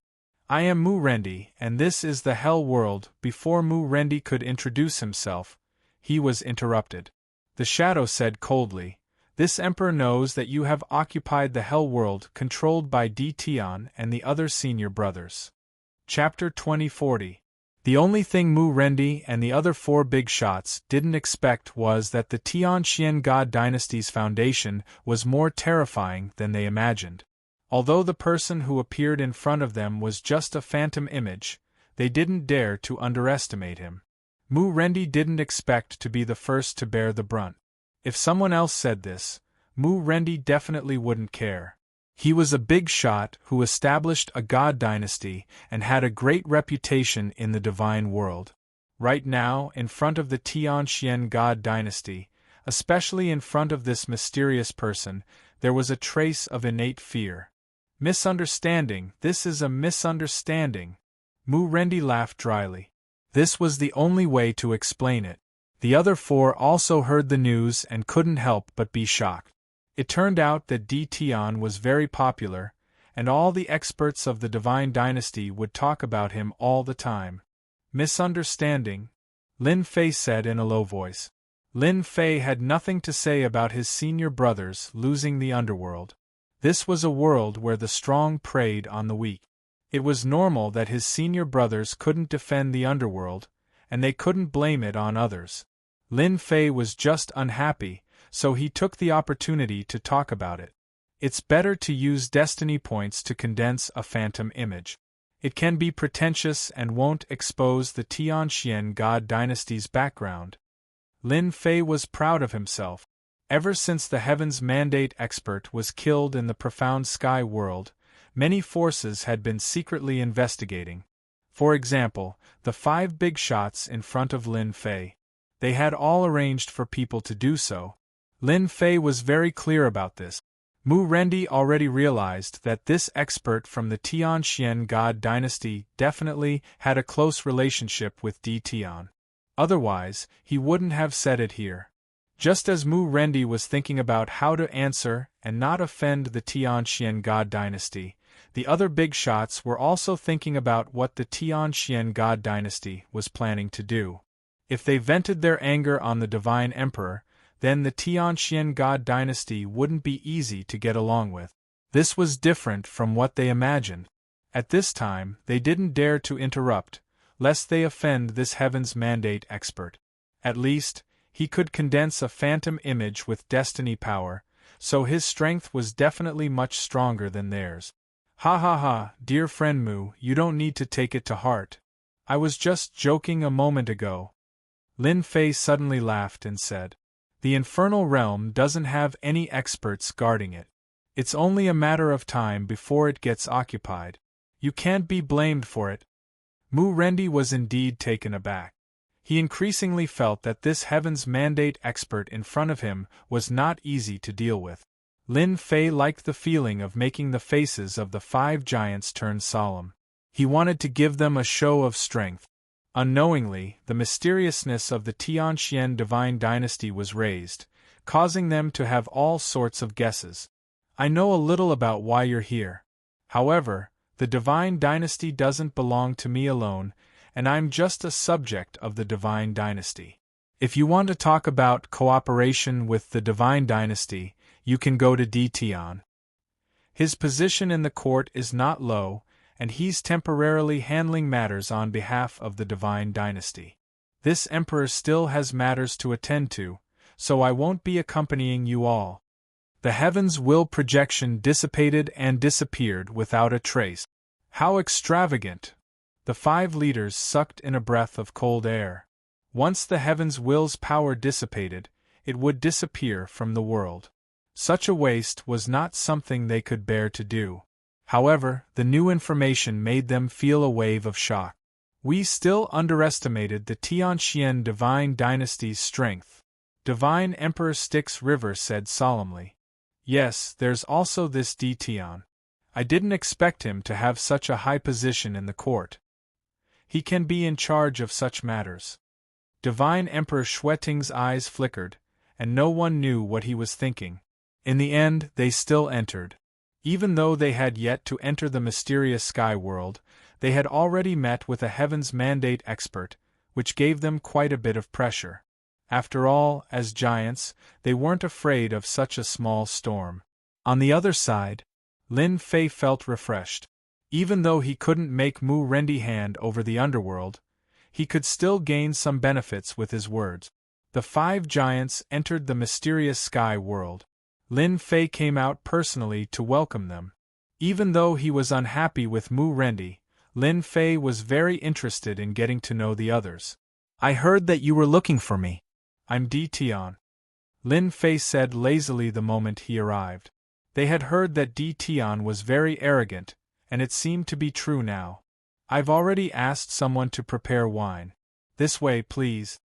"I am Mu Rendi, and this is the Hell World." Before Mu Rendi could introduce himself, he was interrupted. The shadow said coldly, "This emperor knows that you have occupied the Hell World controlled by D. Tian and the other senior brothers." Chapter 2040. The only thing Mu Rendi and the other 4 big shots didn't expect was that the Tianxian God dynasty's foundation was more terrifying than they imagined. Although the person who appeared in front of them was just a phantom image, they didn't dare to underestimate him. Mu Rendi didn't expect to be the first to bear the brunt. If someone else said this, Mu Rendi definitely wouldn't care. He was a big shot who established a god dynasty and had a great reputation in the divine world. Right now, in front of the Tianxian god dynasty, especially in front of this mysterious person, there was a trace of innate fear. "Misunderstanding, this is a misunderstanding." Mu Rendi laughed dryly. This was the only way to explain it. The other 4 also heard the news and couldn't help but be shocked. It turned out that Di Tian was very popular, and all the experts of the Divine Dynasty would talk about him all the time. "Misunderstanding?" Lin Fei said in a low voice. Lin Fei had nothing to say about his senior brothers losing the underworld. This was a world where the strong preyed on the weak. It was normal that his senior brothers couldn't defend the underworld, and they couldn't blame it on others. Lin Fei was just unhappy, so he took the opportunity to talk about it. It's better to use destiny points to condense a phantom image. It can be pretentious and won't expose the Tianxian God dynasty's background. Lin Fei was proud of himself. Ever since the Heaven's Mandate expert was killed in the profound sky world, many forces had been secretly investigating. For example, the 5 big shots in front of Lin Fei. They had all arranged for people to do so. Lin Fei was very clear about this. Mu Rendi already realized that this expert from the Tianxian God dynasty definitely had a close relationship with Di Tian. Otherwise, he wouldn't have said it here. Just as Mu Rendi was thinking about how to answer and not offend the Tianxian God dynasty, the other big shots were also thinking about what the Tianxian God dynasty was planning to do. If they vented their anger on the Divine Emperor, then the Tianxian God dynasty wouldn't be easy to get along with. This was different from what they imagined. At this time, they didn't dare to interrupt, lest they offend this Heaven's Mandate expert. At least, he could condense a phantom image with destiny power, so his strength was definitely much stronger than theirs. "Ha ha ha, dear friend Mu, you don't need to take it to heart. I was just joking a moment ago." Lin Fei suddenly laughed and said, "The infernal realm doesn't have any experts guarding it. It's only a matter of time before it gets occupied. You can't be blamed for it." Mu Rendi was indeed taken aback. He increasingly felt that this Heaven's Mandate expert in front of him was not easy to deal with. Lin Fei liked the feeling of making the faces of the 5 giants turn solemn. He wanted to give them a show of strength. Unknowingly, the mysteriousness of the Tianxian Divine Dynasty was raised, causing them to have all sorts of guesses. "I know a little about why you're here. However, the Divine Dynasty doesn't belong to me alone, and I'm just a subject of the Divine Dynasty. If you want to talk about cooperation with the Divine Dynasty, you can go to Dtion. His position in the court is not low, and he's temporarily handling matters on behalf of the Divine Dynasty. This emperor still has matters to attend to, so I won't be accompanying you all. The heavens will projection dissipated and disappeared without a trace. How extravagant! The 5 leaders sucked in a breath of cold air. Once the heavens will's power dissipated, it would disappear from the world. Such a waste was not something they could bear to do. However, the new information made them feel a wave of shock. We still underestimated the Tianxian Divine Dynasty's strength, Divine Emperor Styx River said solemnly. Yes, there's also this Dtion. I didn't expect him to have such a high position in the court. He can be in charge of such matters. Divine Emperor Xueting's eyes flickered, and no one knew what he was thinking. In the end, they still entered. Even though they had yet to enter the mysterious sky world, they had already met with a Heaven's Mandate expert, which gave them quite a bit of pressure. After all, as giants, they weren't afraid of such a small storm. On the other side, Lin Fei felt refreshed. Even though he couldn't make Mu Rendi hand over the underworld, he could still gain some benefits with his words. The 5 giants entered the mysterious sky world. Lin Fei came out personally to welcome them. Even though he was unhappy with Mu Rendi, Lin Fei was very interested in getting to know the others. I heard that you were looking for me. I'm Dtion. Lin Fei said lazily the moment he arrived. They had heard that Dtion was very arrogant, and it seemed to be true now. I've already asked someone to prepare wine. This way, please.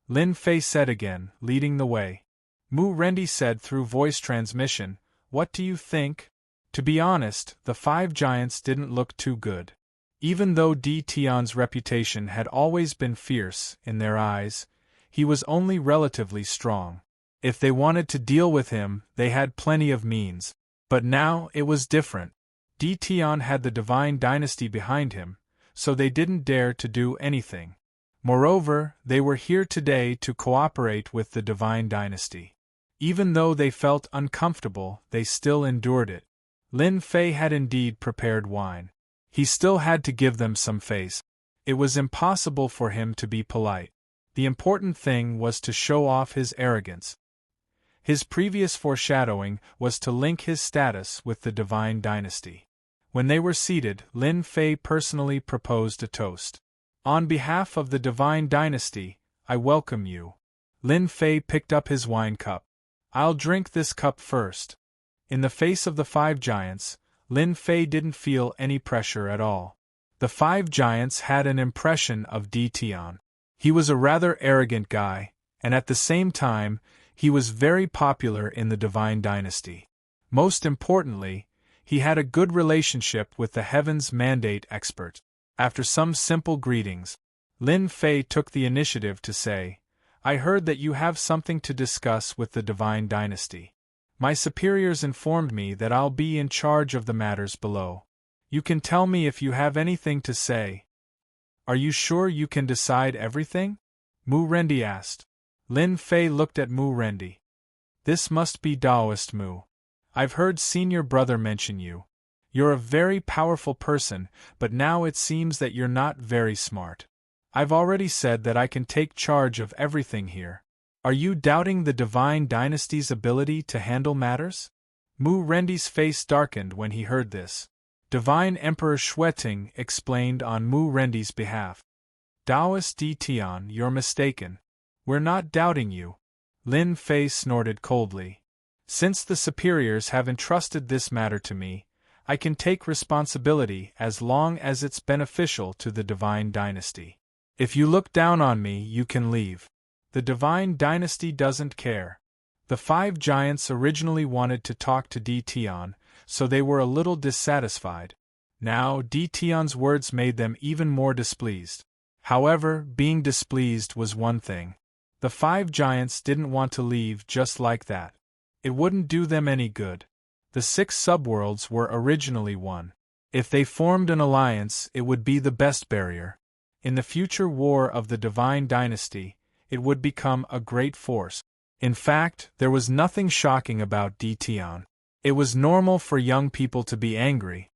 Lin Fei said again, leading the way. Mu Rendi said through voice transmission, What do you think? To be honest, the 5 giants didn't look too good. Even though Dtion's reputation had always been fierce in their eyes, he was only relatively strong. If they wanted to deal with him, they had plenty of means. But now it was different. Dtion had the Divine Dynasty behind him, so they didn't dare to do anything. Moreover, they were here today to cooperate with the Divine Dynasty. Even though they felt uncomfortable, they still endured it. Lin Fei had indeed prepared wine. He still had to give them some face. It was impossible for him to be polite. The important thing was to show off his arrogance. His previous foreshadowing was to link his status with the Divine Dynasty. When they were seated, Lin Fei personally proposed a toast. On behalf of the Divine Dynasty, I welcome you. Lin Fei picked up his wine cup. I'll drink this cup first. In the face of the 5 giants, Lin Fei didn't feel any pressure at all. The 5 giants had an impression of Dtion. He was a rather arrogant guy, and at the same time, he was very popular in the Divine Dynasty. Most importantly, he had a good relationship with the Heaven's Mandate expert. After some simple greetings, Lin Fei took the initiative to say, I heard that you have something to discuss with the Divine Dynasty. My superiors informed me that I'll be in charge of the matters below. You can tell me if you have anything to say. Are you sure you can decide everything? Mu Rendi asked. Lin Fei looked at Mu Rendi. This must be Taoist Mu. I've heard Senior Brother mention you. You're a very powerful person, but now it seems that you're not very smart. I've already said that I can take charge of everything here. Are you doubting the Divine Dynasty's ability to handle matters? Mu Rendi's face darkened when he heard this. Divine Emperor Xueting explained on Mu Rendi's behalf. Taoist Dtion, you're mistaken. We're not doubting you. Lin Fei snorted coldly. Since the superiors have entrusted this matter to me, I can take responsibility as long as it's beneficial to the Divine Dynasty. If you look down on me, you can leave. The Divine Dynasty doesn't care. The 5 giants originally wanted to talk to Dtion, so they were a little dissatisfied. Now, Dtion's words made them even more displeased. However, being displeased was one thing. The 5 giants didn't want to leave just like that. It wouldn't do them any good. The 6 subworlds were originally one. If they formed an alliance, it would be the best barrier. In the future war of the Divine Dynasty, it would become a great force. In fact, there was nothing shocking about Dtion. It was normal for young people to be angry.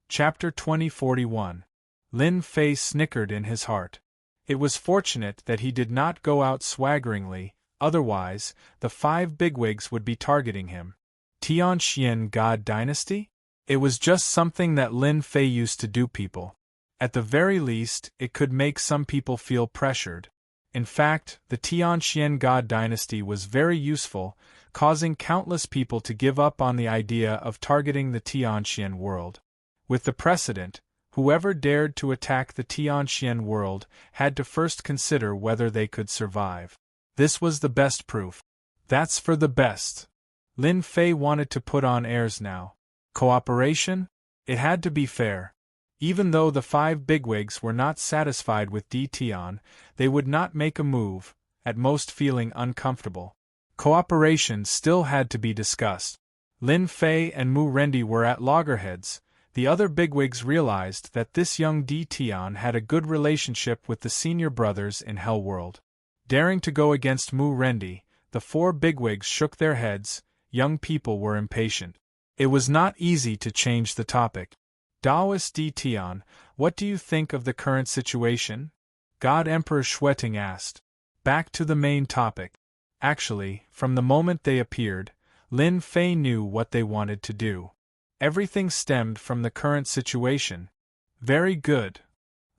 Chapter 2041. Lin Fei snickered in his heart. It was fortunate that he did not go out swaggeringly, otherwise, the 5 bigwigs would be targeting him. Tianxian God Dynasty? It was just something that Lin Fei used to do people. At the very least, it could make some people feel pressured. In fact, the Tianxian God Dynasty was very useful, causing countless people to give up on the idea of targeting the Tianxian world. With the precedent, whoever dared to attack the Tianxian world had to first consider whether they could survive. This was the best proof. That's for the best. Lin Fei wanted to put on airs now. Cooperation? It had to be fair. Even though the 5 bigwigs were not satisfied with Dtion, they would not make a move, at most feeling uncomfortable. Cooperation still had to be discussed. Lin Fei and Mu Rendi were at loggerheads. The other bigwigs realized that this young Dtion had a good relationship with the senior brothers in Hellworld. Daring to go against Mu Rendi, the 4 bigwigs shook their heads. Young people were impatient. It was not easy to change the topic. Daoist Dtion, what do you think of the current situation? God Emperor Xueting asked. Back to the main topic. Actually, from the moment they appeared, Lin Fei knew what they wanted to do. Everything stemmed from the current situation. Very good.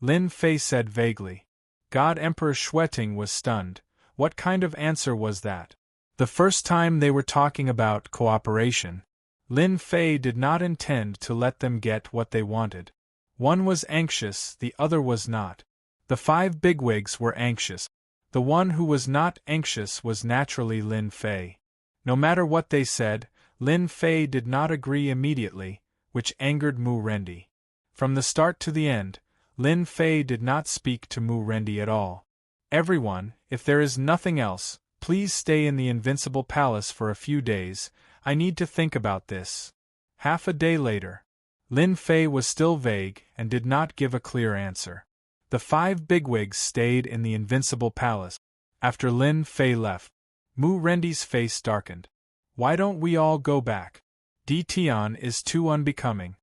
Lin Fei said vaguely. God Emperor Xueting was stunned. What kind of answer was that? The first time they were talking about cooperation. Lin Fei did not intend to let them get what they wanted. One was anxious, the other was not. The 5 bigwigs were anxious. The one who was not anxious was naturally Lin Fei. No matter what they said, Lin Fei did not agree immediately, which angered Mu Rendi. From the start to the end, Lin Fei did not speak to Mu Rendi at all. Everyone, if there is nothing else, please stay in the Invincible Palace for a few days. I need to think about this. Half a day later. Lin Fei was still vague and did not give a clear answer. The 5 bigwigs stayed in the Invincible Palace. After Lin Fei left, Mu Rendi's face darkened. Why don't we all go back? Dtion is too unbecoming.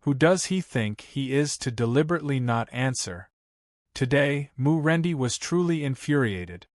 Who does he think he is to deliberately not answer? Today, Mu Rendi was truly infuriated.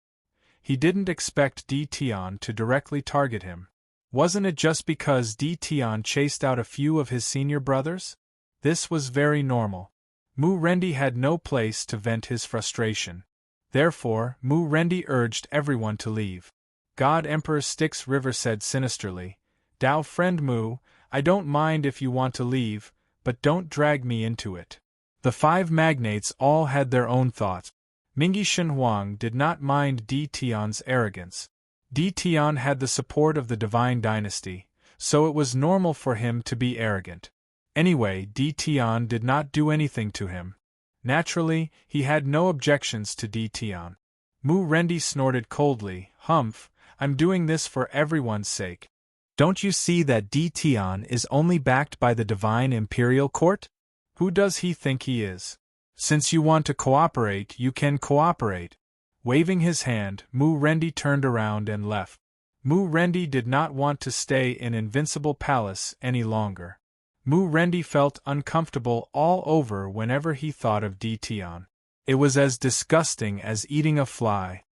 He didn't expect Dtion to directly target him. Wasn't it just because Dtion chased out a few of his senior brothers? This was very normal. Mu Rendi had no place to vent his frustration. Therefore, Mu Rendi urged everyone to leave. God Emperor Styx River said sinisterly, Dao friend Mu, I don't mind if you want to leave, but don't drag me into it. The 5 magnates all had their own thoughts. Mingyi Shenhuang did not mind Dtion's arrogance. Dtion had the support of the Divine Dynasty, so it was normal for him to be arrogant. Anyway, Dtion did not do anything to him. Naturally, he had no objections to Dtion. Mu Rendi snorted coldly, Humph, I'm doing this for everyone's sake. Don't you see that Dtion is only backed by the Divine Imperial Court? Who does he think he is? Since you want to cooperate, you can cooperate. Waving his hand, Mu Rendi turned around and left. Mu Rendi did not want to stay in Invincible Palace any longer. Mu Rendi felt uncomfortable all over whenever he thought of Dtion. It was as disgusting as eating a fly.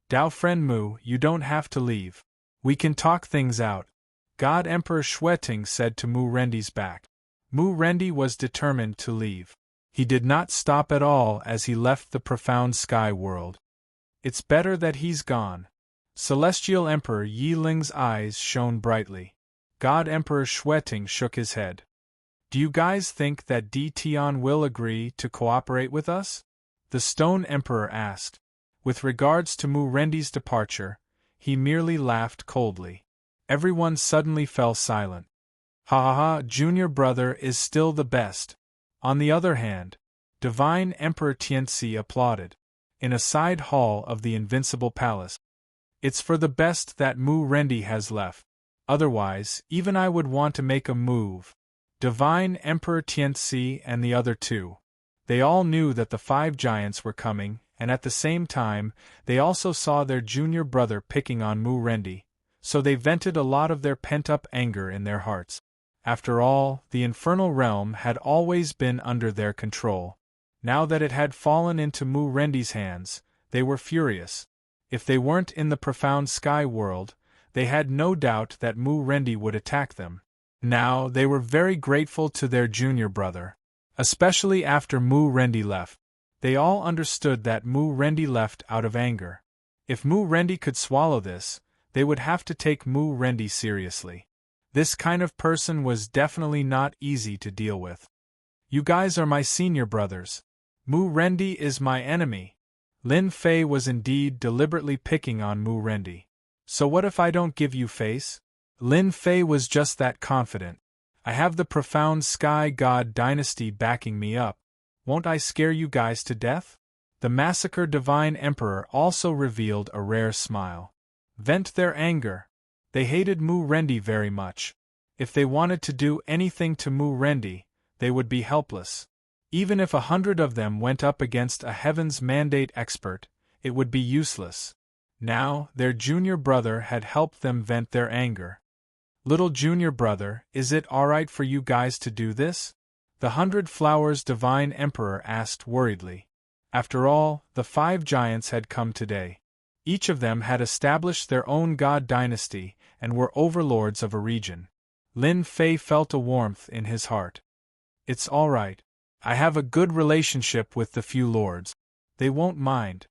Dao friend Mu, you don't have to leave. We can talk things out. God Emperor Xueting said to Mu Rendi's back. Mu Rendi was determined to leave. He did not stop at all as he left the profound sky world. It's better that he's gone. Celestial Emperor Yi Ling's eyes shone brightly. God Emperor Xueting shook his head. Do you guys think that Dtion will agree to cooperate with us? The Stone Emperor asked. With regards to Mu Rendi's departure, he merely laughed coldly. Everyone suddenly fell silent. Ha ha ha, junior brother is still the best. On the other hand, Divine Emperor Tianzi applauded. In a side hall of the Invincible Palace. It's for the best that Mu Rendi has left. Otherwise, even I would want to make a move. Divine Emperor Tianzi and the other 2. They all knew that the 5 giants were coming, and at the same time, they also saw their junior brother picking on Mu Rendi, so they vented a lot of their pent-up anger in their hearts. After all, the infernal realm had always been under their control. Now that it had fallen into Mu Rendi's hands, they were furious. If they weren't in the profound sky world, they had no doubt that Mu Rendi would attack them. Now they were very grateful to their junior brother. Especially after Mu Rendi left. They all understood that Mu Rendi left out of anger. If Mu Rendi could swallow this, they would have to take Mu Rendi seriously. This kind of person was definitely not easy to deal with. You guys are my senior brothers. Mu Rendi is my enemy. Lin Fei was indeed deliberately picking on Mu Rendi. So what if I don't give you face? Lin Fei was just that confident. I have the profound Sky God dynasty backing me up. Won't I scare you guys to death? The Massacre Divine Emperor also revealed a rare smile. Vent their anger. They hated Mu Rendi very much. If they wanted to do anything to Mu Rendi, they would be helpless. Even if 100 of them went up against a Heaven's Mandate expert, it would be useless. Now, their junior brother had helped them vent their anger. Little junior brother, is it alright for you guys to do this? The 100 Flowers Divine Emperor asked worriedly. After all, the 5 giants had come today. Each of them had established their own god dynasty and were overlords of a region. Lin Fei felt a warmth in his heart. It's alright. I have a good relationship with the few lords. They won't mind.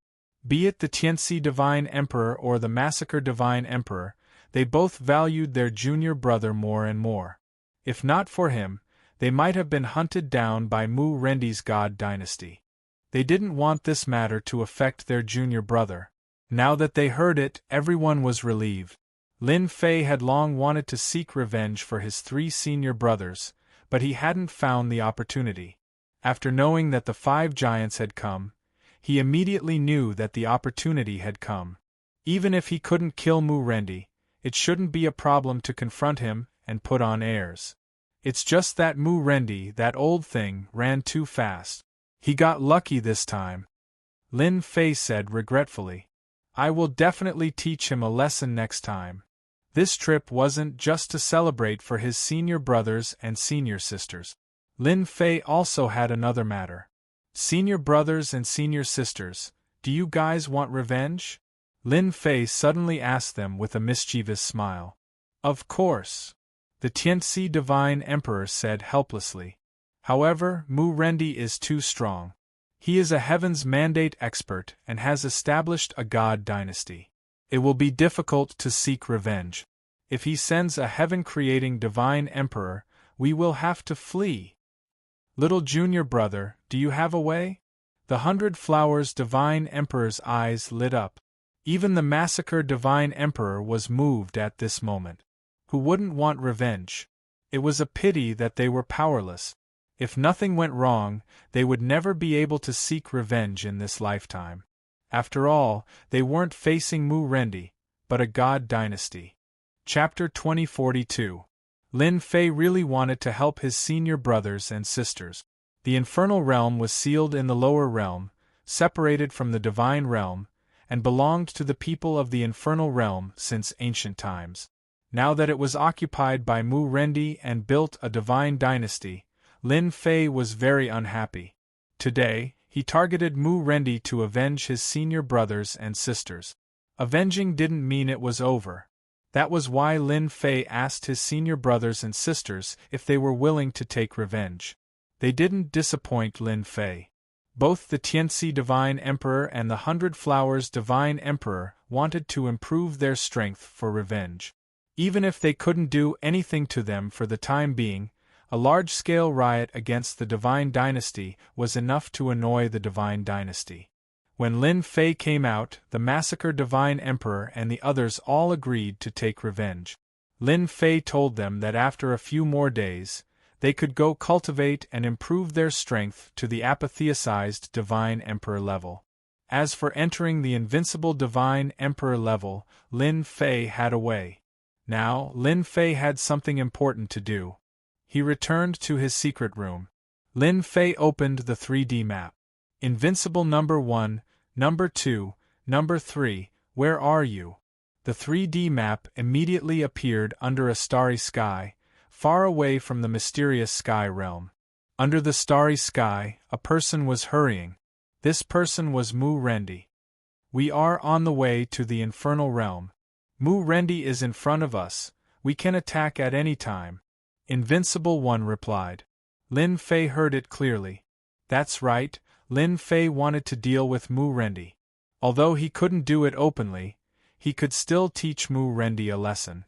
Be it the Tianxi Divine Emperor or the Massacre Divine Emperor, they both valued their junior brother more and more. If not for him, they might have been hunted down by Mu Rendi's god dynasty. They didn't want this matter to affect their junior brother. Now that they heard it, everyone was relieved. Lin Fei had long wanted to seek revenge for his 3 senior brothers, but he hadn't found the opportunity. After knowing that the 5 giants had come, he immediately knew that the opportunity had come. Even if he couldn't kill Mu Rendi, it shouldn't be a problem to confront him and put on airs. It's just that Mu Rendi, that old thing, ran too fast. He got lucky this time. Lin Fei said regretfully. I will definitely teach him a lesson next time. This trip wasn't just to celebrate for his senior brothers and senior sisters. Lin Fei also had another matter. Senior brothers and senior sisters, do you guys want revenge? Lin Fei suddenly asked them with a mischievous smile. Of course. The Tianxi Divine Emperor said helplessly. However, Mu Rendi is too strong. He is a Heaven's Mandate expert and has established a god dynasty. It will be difficult to seek revenge. If he sends a heaven-creating Divine Emperor, we will have to flee. Little junior brother, do you have a way? The 100 Flowers Divine Emperor's eyes lit up. Even the Massacre Divine Emperor was moved at this moment. Who wouldn't want revenge? It was a pity that they were powerless. If nothing went wrong, they would never be able to seek revenge in this lifetime. After all, they weren't facing Mu Rendi, but a god dynasty. Chapter 2042. Lin Fei really wanted to help his senior brothers and sisters. The infernal realm was sealed in the lower realm, separated from the divine realm, and belonged to the people of the infernal realm since ancient times. Now that it was occupied by Mu Rendi and built a divine dynasty, Lin Fei was very unhappy. Today, he targeted Mu Rendi to avenge his senior brothers and sisters. Avenging didn't mean it was over. That was why Lin Fei asked his senior brothers and sisters if they were willing to take revenge. They didn't disappoint Lin Fei. Both the Tianxi Divine Emperor and the 100 Flowers Divine Emperor wanted to improve their strength for revenge. Even if they couldn't do anything to them for the time being, a large-scale riot against the Divine Dynasty was enough to annoy the Divine Dynasty. When Lin Fei came out, the Massacre Divine Emperor and the others all agreed to take revenge. Lin Fei told them that after a few more days, they could go cultivate and improve their strength to the apotheosized Divine Emperor level. As for entering the invincible Divine Emperor level, Lin Fei had a way. Now, Lin Fei had something important to do. He returned to his secret room. Lin Fei opened the 3D map. Invincible number 1, number 2, number 3, where are you? The 3D map immediately appeared under a starry sky, far away from the mysterious sky realm. Under the starry sky, a person was hurrying. This person was Mu Rendi. We are on the way to the infernal realm. Mu Rendi is in front of us. We can attack at any time. Invincible One replied. Lin Fei heard it clearly. That's right, Lin Fei wanted to deal with Mu Rendi. Although he couldn't do it openly, he could still teach Mu Rendi a lesson.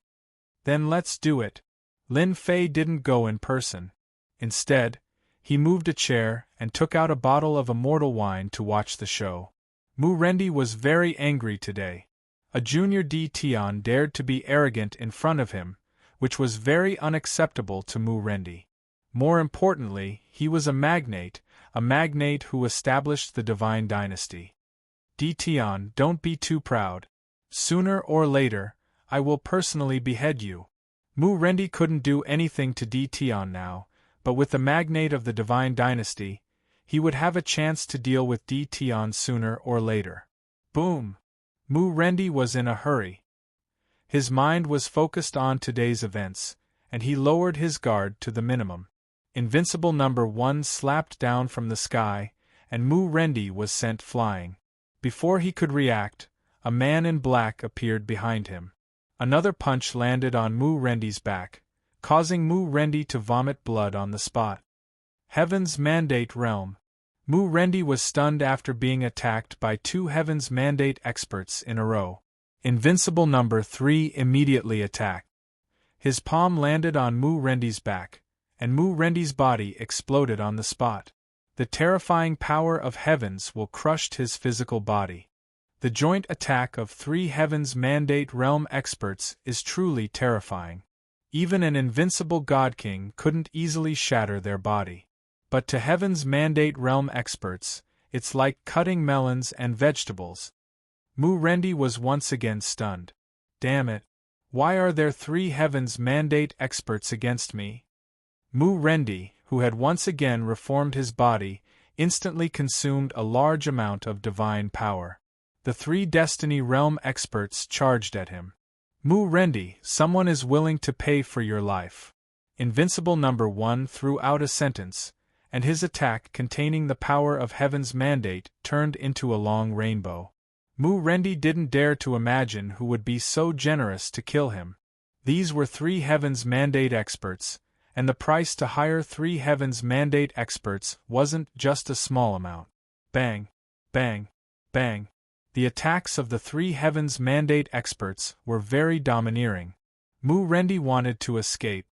Then let's do it. Lin Fei didn't go in person. Instead, he moved a chair and took out a bottle of immortal wine to watch the show. Mu Rendi was very angry today. A junior D Tian dared to be arrogant in front of him, which was very unacceptable to Mu Rendi. More importantly, he was a magnate who established the divine dynasty. D Tian, don't be too proud. Sooner or later, I will personally behead you. Mu Rendi couldn't do anything to D Tian now, but with the magnate of the divine dynasty, he would have a chance to deal with D Tian sooner or later. Boom! Mu Rendi was in a hurry. His mind was focused on today's events, and he lowered his guard to the minimum. Invincible number 1 slapped down from the sky, and Mu Rendi was sent flying. Before he could react, a man in black appeared behind him. Another punch landed on Mu Rendi's back, causing Mu Rendi to vomit blood on the spot. Heaven's Mandate Realm. Mu Rendi was stunned after being attacked by 2 Heaven's Mandate experts in a row. Invincible number 3 immediately attacked. His palm landed on Mu Rendi's back, and Mu Rendi's body exploded on the spot. The terrifying power of heavens will crushed his physical body. The joint attack of 3 Heaven's Mandate Realm experts is truly terrifying. Even an invincible God King couldn't easily shatter their body. But to Heaven's Mandate Realm experts, it's like cutting melons and vegetables. Mu Rendi was once again stunned. Damn it! Why are there 3 Heaven's Mandate experts against me? Mu Rendi, who had once again reformed his body, instantly consumed a large amount of divine power. The 3 Destiny Realm experts charged at him. Mu Rendi, someone is willing to pay for your life. Invincible number 1 threw out a sentence, and his attack containing the power of Heaven's Mandate turned into a long rainbow. Mu Rendi didn't dare to imagine who would be so generous to kill him. These were 3 Heaven's Mandate experts, and the price to hire 3 Heaven's Mandate experts wasn't just a small amount. Bang! Bang! Bang! The attacks of the 3 Heaven's Mandate experts were very domineering. Mu Rendi wanted to escape.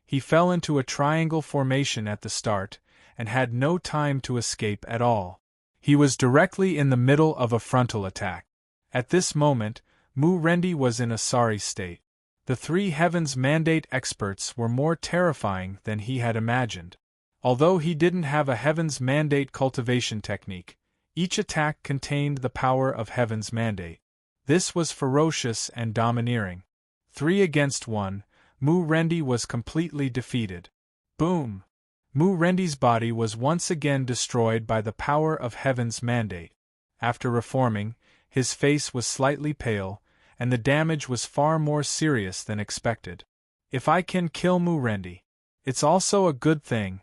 He fell into a triangle formation at the start, and had no time to escape at all. He was directly in the middle of a frontal attack. At this moment, Mu Rendi was in a sorry state. The 3 Heaven's Mandate experts were more terrifying than he had imagined. Although he didn't have a Heaven's Mandate cultivation technique, each attack contained the power of Heaven's Mandate. This was ferocious and domineering. 3 against 1, Mu Rendi was completely defeated. Boom! Mu Rendi's body was once again destroyed by the power of Heaven's Mandate. After reforming, his face was slightly pale, and the damage was far more serious than expected. If I can kill Mu Rendi, it's also a good thing.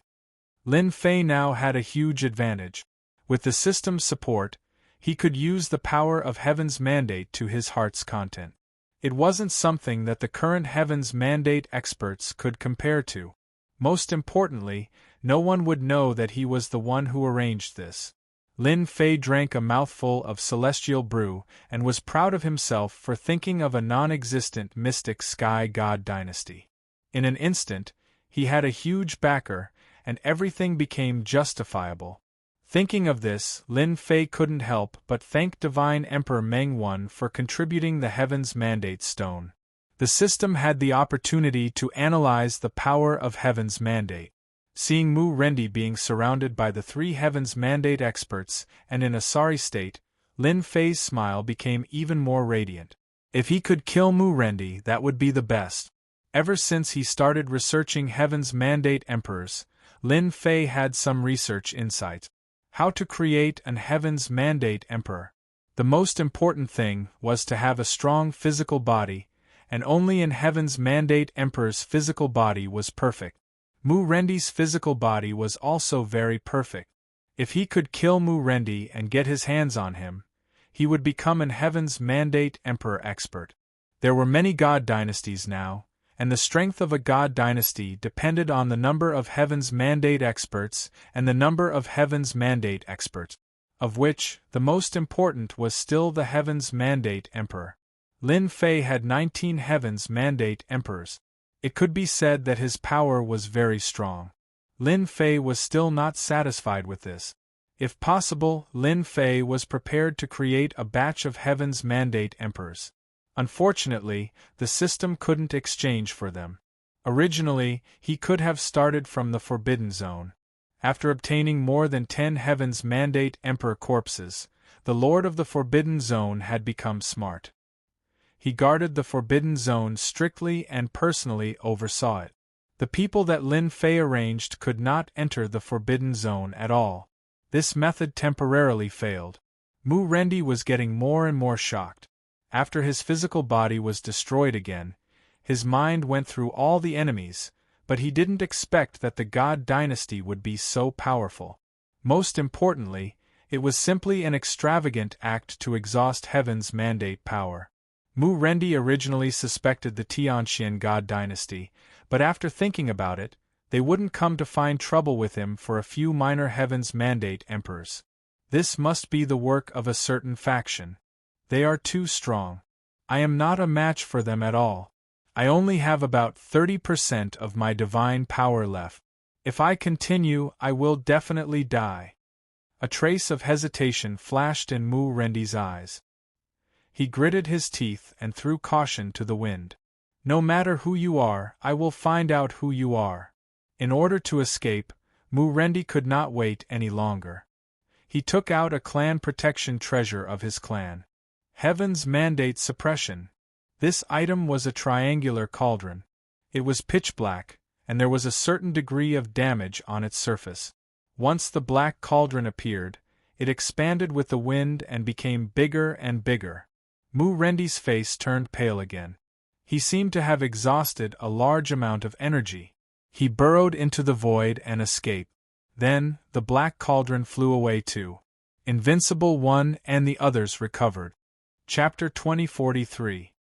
Lin Fei now had a huge advantage. With the system's support, he could use the power of Heaven's Mandate to his heart's content. It wasn't something that the current Heaven's Mandate experts could compare to. Most importantly, no one would know that he was the one who arranged this. Lin Fei drank a mouthful of celestial brew and was proud of himself for thinking of a non-existent mystic sky god dynasty. In an instant, he had a huge backer, and everything became justifiable. Thinking of this, Lin Fei couldn't help but thank Divine Emperor Meng-1 for contributing the Heaven's Mandate Stone. The system had the opportunity to analyze the power of Heaven's Mandate. Seeing Mu Rendi being surrounded by the 3 Heaven's Mandate experts and in a sorry state, Lin Fei's smile became even more radiant. If he could kill Mu Rendi, that would be the best. Ever since he started researching Heaven's Mandate emperors, Lin Fei had some research insight. How to create an Heaven's Mandate Emperor. The most important thing was to have a strong physical body, and only in Heaven's Mandate Emperor's physical body was perfect. Mu Rendi's physical body was also very perfect. If he could kill Mu Rendi and get his hands on him, he would become an Heaven's Mandate Emperor expert. There were many god dynasties now, and the strength of a god dynasty depended on the number of Heaven's Mandate experts and the number of Heaven's Mandate experts, of which the most important was still the Heaven's Mandate Emperor. Lin Fei had 19 Heaven's Mandate Emperors. It could be said that his power was very strong. Lin Fei was still not satisfied with this. If possible, Lin Fei was prepared to create a batch of Heaven's Mandate Emperors. Unfortunately, the system couldn't exchange for them. Originally, he could have started from the Forbidden Zone. After obtaining more than 10 Heaven's Mandate Emperor corpses, the Lord of the Forbidden Zone had become smart. He guarded the Forbidden Zone strictly and personally oversaw it. The people that Lin Fei arranged could not enter the Forbidden Zone at all. This method temporarily failed. Mu Rendi was getting more and more shocked. After his physical body was destroyed again, his mind went through all the enemies, but he didn't expect that the God dynasty would be so powerful. Most importantly, it was simply an extravagant act to exhaust Heaven's Mandate power. Mu Rendi originally suspected the Tianxian God dynasty, but after thinking about it, they wouldn't come to find trouble with him for a few minor Heaven's Mandate Emperors. This must be the work of a certain faction. They are too strong. I am not a match for them at all. I only have about 30% of my divine power left. If I continue, I will definitely die. A trace of hesitation flashed in Mu Rendi's eyes. He gritted his teeth and threw caution to the wind. No matter who you are, I will find out who you are. In order to escape, Mu Rendi could not wait any longer. He took out a clan protection treasure of his clan. Heaven's Mandate Suppression. This item was a triangular cauldron. It was pitch black, and there was a certain degree of damage on its surface. Once the black cauldron appeared, it expanded with the wind and became bigger and bigger. Mu Rendi's face turned pale again. He seemed to have exhausted a large amount of energy. He burrowed into the void and escaped. Then, the black cauldron flew away too. Invincible One and the others recovered. Chapter 2043.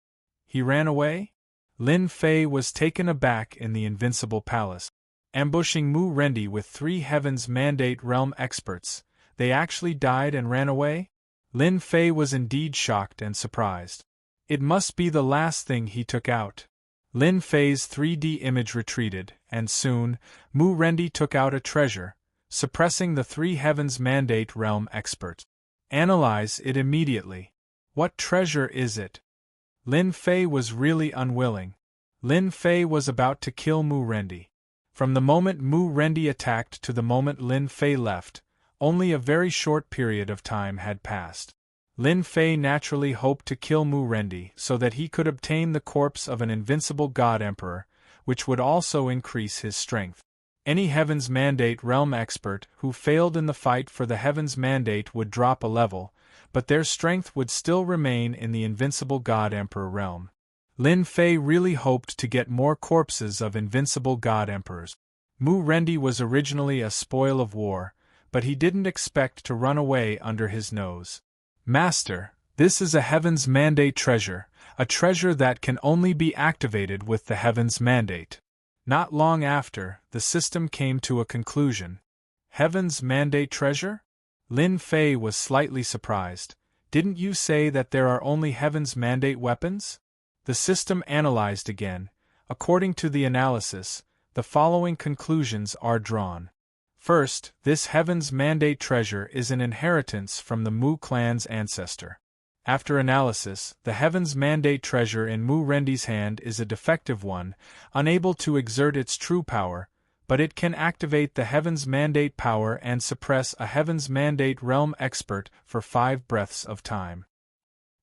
He ran away? Lin Fei was taken aback in the Invincible Palace. Ambushing Mu Rendi with 3 Heaven's Mandate Realm experts, they actually died and ran away? Lin Fei was indeed shocked and surprised. It must be the last thing he took out. Lin Fei's 3D image retreated, and soon, Mu Rendi took out a treasure, suppressing the 3 Heaven's Mandate Realm experts. Analyze it immediately. What treasure is it? Lin Fei was really unwilling. Lin Fei was about to kill Mu Rendi. From the moment Mu Rendi attacked to the moment Lin Fei left, only a very short period of time had passed. Lin Fei naturally hoped to kill Mu Rendi so that he could obtain the corpse of an invincible God Emperor, which would also increase his strength. Any Heaven's Mandate Realm expert who failed in the fight for the Heaven's Mandate would drop a level, but their strength would still remain in the invincible God Emperor realm. Lin Fei really hoped to get more corpses of invincible God Emperors. Mu Rendi was originally a spoil of war, but he didn't expect to run away under his nose. Master, this is a Heaven's Mandate treasure, a treasure that can only be activated with the Heaven's Mandate. Not long after, the system came to a conclusion. Heaven's Mandate treasure? Lin Fei was slightly surprised. Didn't you say that there are only Heaven's Mandate weapons? The system analyzed again. According to the analysis, the following conclusions are drawn. First, this Heaven's Mandate treasure is an inheritance from the Mu clan's ancestor. After analysis, the Heaven's Mandate treasure in Mu Rendi's hand is a defective one, unable to exert its true power, but it can activate the Heaven's Mandate power and suppress a Heaven's Mandate realm expert for 5 breaths of time.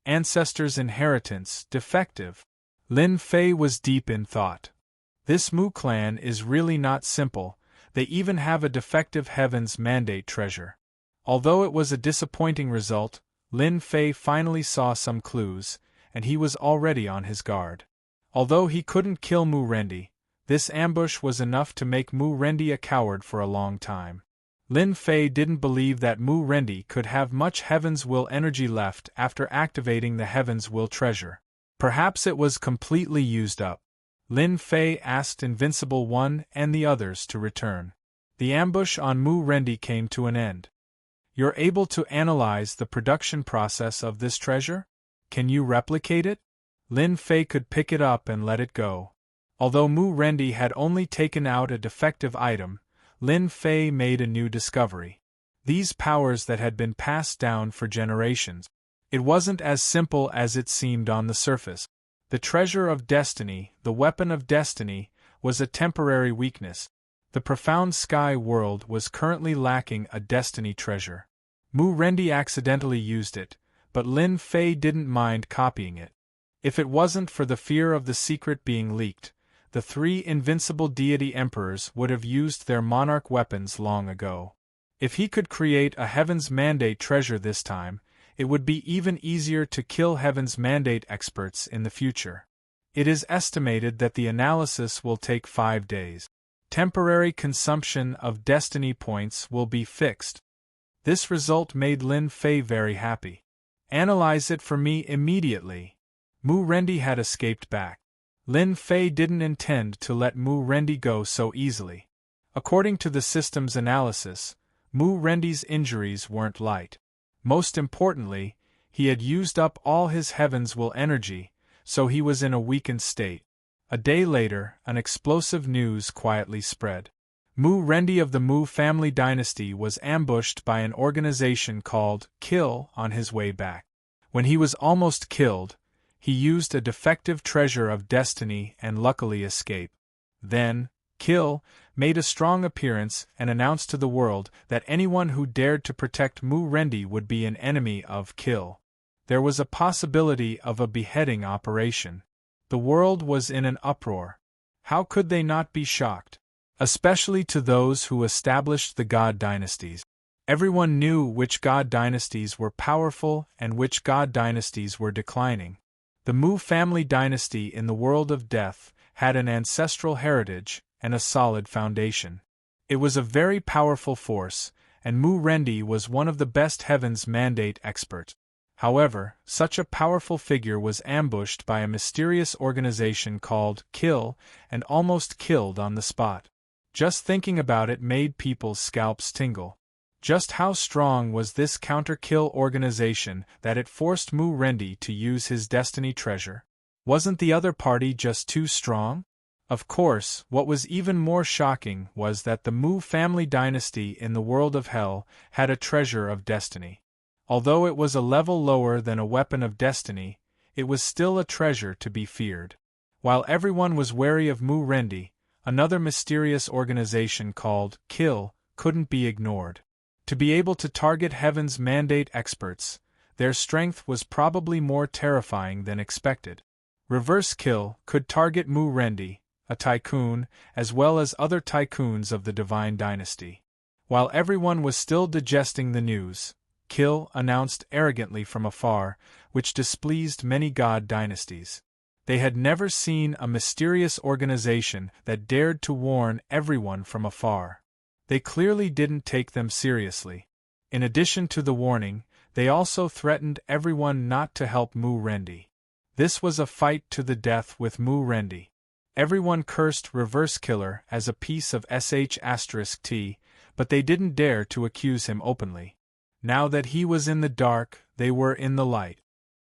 Ancestor's inheritance, defective. Lin Fei was deep in thought. This Mu clan is really not simple. They even have a defective Heaven's Mandate treasure. Although it was a disappointing result, Lin Fei finally saw some clues, and he was already on his guard. Although he couldn't kill Mu Rendi, this ambush was enough to make Mu Rendi a coward for a long time. Lin Fei didn't believe that Mu Rendi could have much Heaven's Will energy left after activating the Heaven's Will treasure. Perhaps it was completely used up. Lin Fei asked Invincible One and the others to return. The ambush on Mu Rendi came to an end. You're able to analyze the production process of this treasure? Can you replicate it? Lin Fei could pick it up and let it go. Although Mu Rendi had only taken out a defective item, Lin Fei made a new discovery. These powers that had been passed down for generations. It wasn't as simple as it seemed on the surface. The treasure of destiny, the weapon of destiny, was a temporary weakness. The profound sky world was currently lacking a destiny treasure. Mu Rendi accidentally used it, but Lin Fei didn't mind copying it. If it wasn't for the fear of the secret being leaked, the three invincible deity emperors would have used their monarch weapons long ago. If he could create a Heaven's Mandate treasure this time, it would be even easier to kill Heaven's Mandate experts in the future. It is estimated that the analysis will take 5 days. Temporary consumption of destiny points will be fixed. This result made Lin Fei very happy. Analyze it for me immediately. Mu Rendi had escaped back. Lin Fei didn't intend to let Mu Rendi go so easily. According to the system's analysis, Mu Rendi's injuries weren't light. Most importantly, he had used up all his Heaven's Will energy, so he was in a weakened state. A day later, an explosive news quietly spread. Mu Rendi of the Mu family dynasty was ambushed by an organization called Kill on his way back. When he was almost killed, he used a defective treasure of destiny and luckily escaped. Then, Kill made a strong appearance and announced to the world that anyone who dared to protect Mu Rendi would be an enemy of Kill. There was a possibility of a beheading operation. The world was in an uproar. How could they not be shocked? Especially to those who established the god dynasties. Everyone knew which god dynasties were powerful and which god dynasties were declining. The Mu family dynasty in the world of death had an ancestral heritage and a solid foundation. It was a very powerful force, and Mu Rendi was one of the best Heaven's Mandate experts. However, such a powerful figure was ambushed by a mysterious organization called Kill and almost killed on the spot. Just thinking about it made people's scalps tingle. Just how strong was this counter-kill organization that it forced Mu Rendi to use his destiny treasure? Wasn't the other party just too strong? Of course, what was even more shocking was that the Mu family dynasty in the world of hell had a treasure of destiny. Although it was a level lower than a weapon of destiny, it was still a treasure to be feared. While everyone was wary of Mu Rendi, another mysterious organization called Kill couldn't be ignored. To be able to target Heaven's Mandate experts, their strength was probably more terrifying than expected. Reverse Kill could target Mu Rendi, a tycoon, as well as other tycoons of the Divine Dynasty. While everyone was still digesting the news, Kill announced arrogantly from afar, which displeased many god dynasties. They had never seen a mysterious organization that dared to warn everyone from afar. They clearly didn't take them seriously. In addition to the warning, they also threatened everyone not to help Mu Rendi. This was a fight to the death with Mu Rendi. Everyone cursed Reverse Killer as a piece of sh*t, but they didn't dare to accuse him openly. Now that he was in the dark, they were in the light.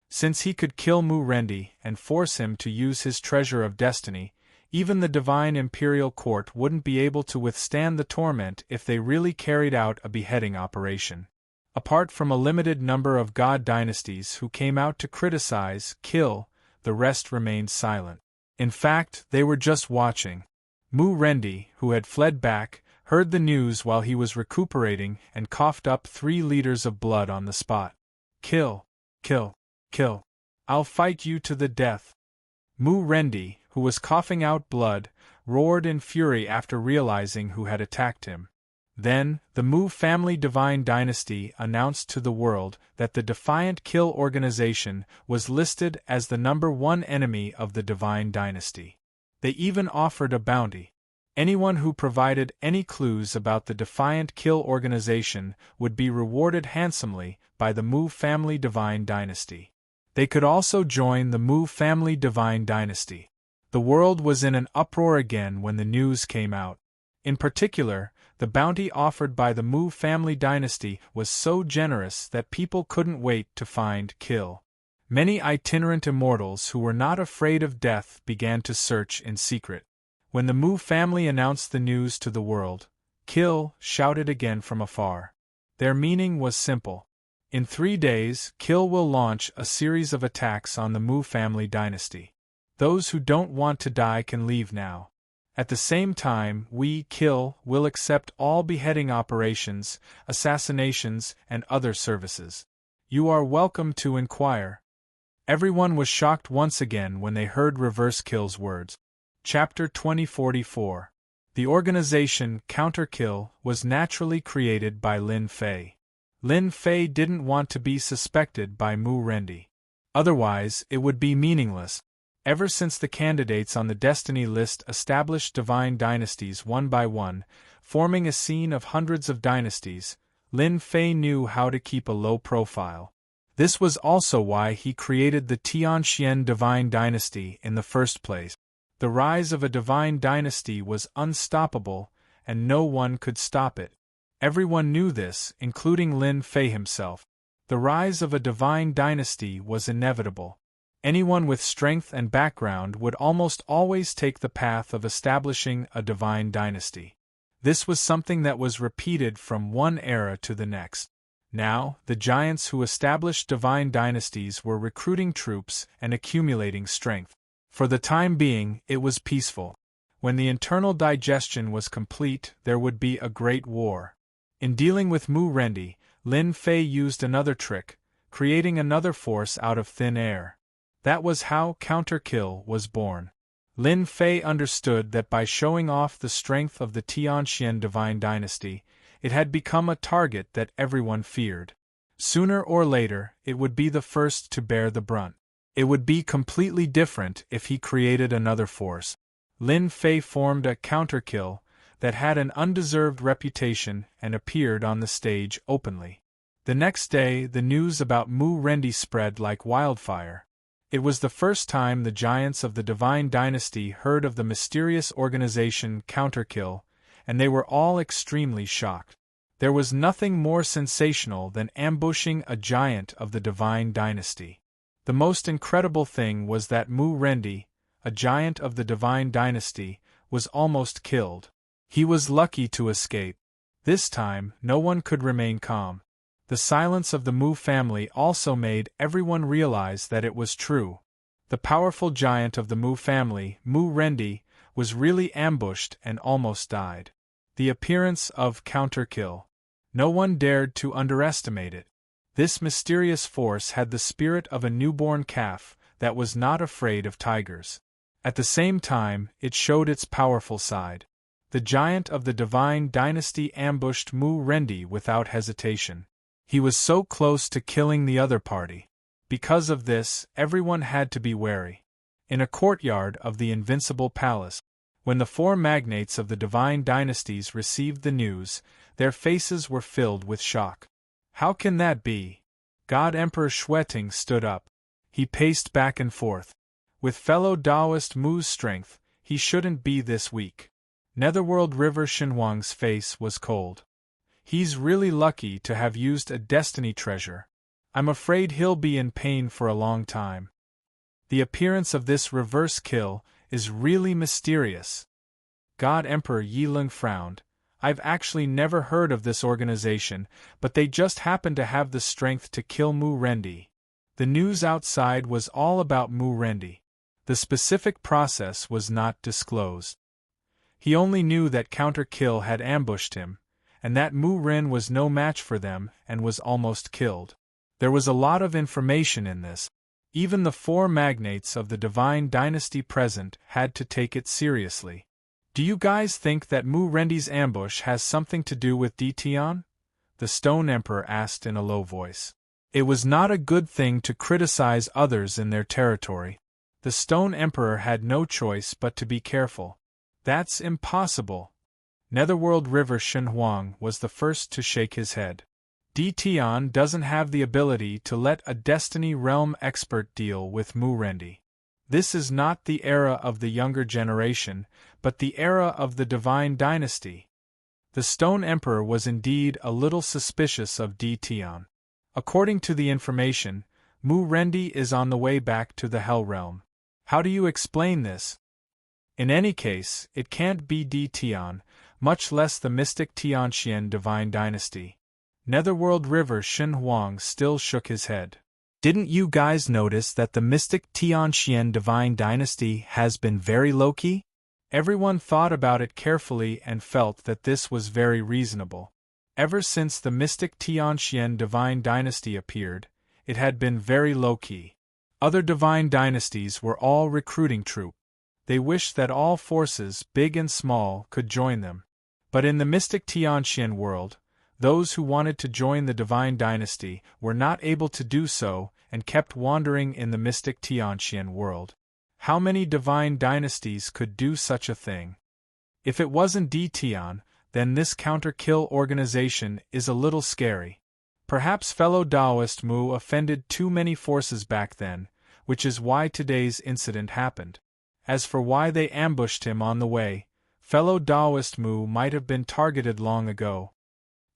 Since he could kill Mu Rendi and force him to use his treasure of destiny, even the Divine Imperial Court wouldn't be able to withstand the torment if they really carried out a beheading operation. Apart from a limited number of god dynasties who came out to criticize, Kill, the rest remained silent. In fact, they were just watching. Mu Rendi, who had fled back, heard the news while he was recuperating and coughed up 3 liters of blood on the spot. Kill, kill, kill. I'll fight you to the death. Mu Rendi, who was coughing out blood, roared in fury after realizing who had attacked him. Then, the Mu family Divine Dynasty announced to the world that the Defiant Kill organization was listed as the #1 enemy of the Divine Dynasty. They even offered a bounty. Anyone who provided any clues about the Defiant Kill organization would be rewarded handsomely by the Mu family Divine Dynasty. They could also join the Mu family Divine Dynasty. The world was in an uproar again when the news came out. In particular, the bounty offered by the Mu family dynasty was so generous that people couldn't wait to find Kill. Many itinerant immortals who were not afraid of death began to search in secret. When the Mu family announced the news to the world, Kill shouted again from afar. Their meaning was simple. In 3 days, Kill will launch a series of attacks on the Mu family dynasty. Those who don't want to die can leave now. At the same time, we, Kill, will accept all beheading operations, assassinations, and other services. You are welcome to inquire. Everyone was shocked once again when they heard Reverse Kill's words. Chapter 2044. The organization Counter Kill was naturally created by Lin Fei. Lin Fei didn't want to be suspected by Mu Rendi. Otherwise, it would be meaningless. Ever since the candidates on the Destiny list established divine dynasties one by one, forming a scene of hundreds of dynasties, Lin Fei knew how to keep a low profile. This was also why he created the Tianxian divine dynasty in the first place. The rise of a divine dynasty was unstoppable, and no one could stop it. Everyone knew this, including Lin Fei himself. The rise of a divine dynasty was inevitable. Anyone with strength and background would almost always take the path of establishing a divine dynasty. This was something that was repeated from one era to the next. Now, the giants who established divine dynasties were recruiting troops and accumulating strength. For the time being, it was peaceful. When the internal digestion was complete, there would be a great war. In dealing with Mu Rendi, Lin Fei used another trick, creating another force out of thin air. That was how Counter Kill was born. Lin Fei understood that by showing off the strength of the Tianxian divine dynasty, it had become a target that everyone feared. Sooner or later, it would be the first to bear the brunt. It would be completely different if he created another force. Lin Fei formed a Counter Kill that had an undeserved reputation and appeared on the stage openly. The next day, the news about Mu Rendi spread like wildfire. It was the first time the giants of the Divine Dynasty heard of the mysterious organization Counter Kill, and they were all extremely shocked. There was nothing more sensational than ambushing a giant of the Divine Dynasty. The most incredible thing was that Mu Rendi, a giant of the Divine Dynasty, was almost killed. He was lucky to escape. This time, no one could remain calm. The silence of the Mu family also made everyone realize that it was true. The powerful giant of the Mu family, Mu Rendi, was really ambushed and almost died. The appearance of Counter Kill. No one dared to underestimate it. This mysterious force had the spirit of a newborn calf that was not afraid of tigers. At the same time, it showed its powerful side. The giant of the Divine Dynasty ambushed Mu Rendi without hesitation. He was so close to killing the other party. Because of this, everyone had to be wary. In a courtyard of the Invincible Palace, when the 4 magnates of the Divine Dynasties received the news, their faces were filled with shock. How can that be? God Emperor Xueting stood up. He paced back and forth. With fellow Taoist Mu's strength, he shouldn't be this weak. Netherworld River Shenhuang's face was cold. He's really lucky to have used a destiny treasure. I'm afraid he'll be in pain for a long time. The appearance of this reverse kill is really mysterious. God Emperor Yilong frowned. I've actually never heard of this organization, but they just happen to have the strength to kill Mu Rendi. The news outside was all about Mu Rendi. The specific process was not disclosed. He only knew that Counter Kill had ambushed him, and that Mu Ren was no match for them and was almost killed. There was a lot of information in this. Even the four magnates of the divine dynasty present had to take it seriously. Do you guys think that Mu Rendi's ambush has something to do with Dtion? The Stone Emperor asked in a low voice. It was not a good thing to criticize others in their territory. The Stone Emperor had no choice but to be careful. That's impossible. Netherworld River Shenhuang was the first to shake his head. Dtion doesn't have the ability to let a Destiny Realm expert deal with Mu Rendi. This is not the era of the younger generation, but the era of the Divine Dynasty. The Stone Emperor was indeed a little suspicious of Dtion. According to the information, Mu Rendi is on the way back to the Hell Realm. How do you explain this? In any case, it can't be Dtion, much less the mystic Tianxian Divine Dynasty. Netherworld River Shenhuang still shook his head. Didn't you guys notice that the mystic Tianxian Divine Dynasty has been very low-key? Everyone thought about it carefully and felt that this was very reasonable. Ever since the mystic Tianxian Divine Dynasty appeared, it had been very low-key. Other divine dynasties were all recruiting troops. They wished that all forces, big and small, could join them. But in the mystic Tianxian world, those who wanted to join the Divine Dynasty were not able to do so and kept wandering in the mystic Tianxian world. How many divine dynasties could do such a thing? If it wasn't Dtion, then this counter-kill organization is a little scary. Perhaps fellow Taoist Mu offended too many forces back then, which is why today's incident happened. As for why they ambushed him on the way, fellow Taoist Mu might have been targeted long ago.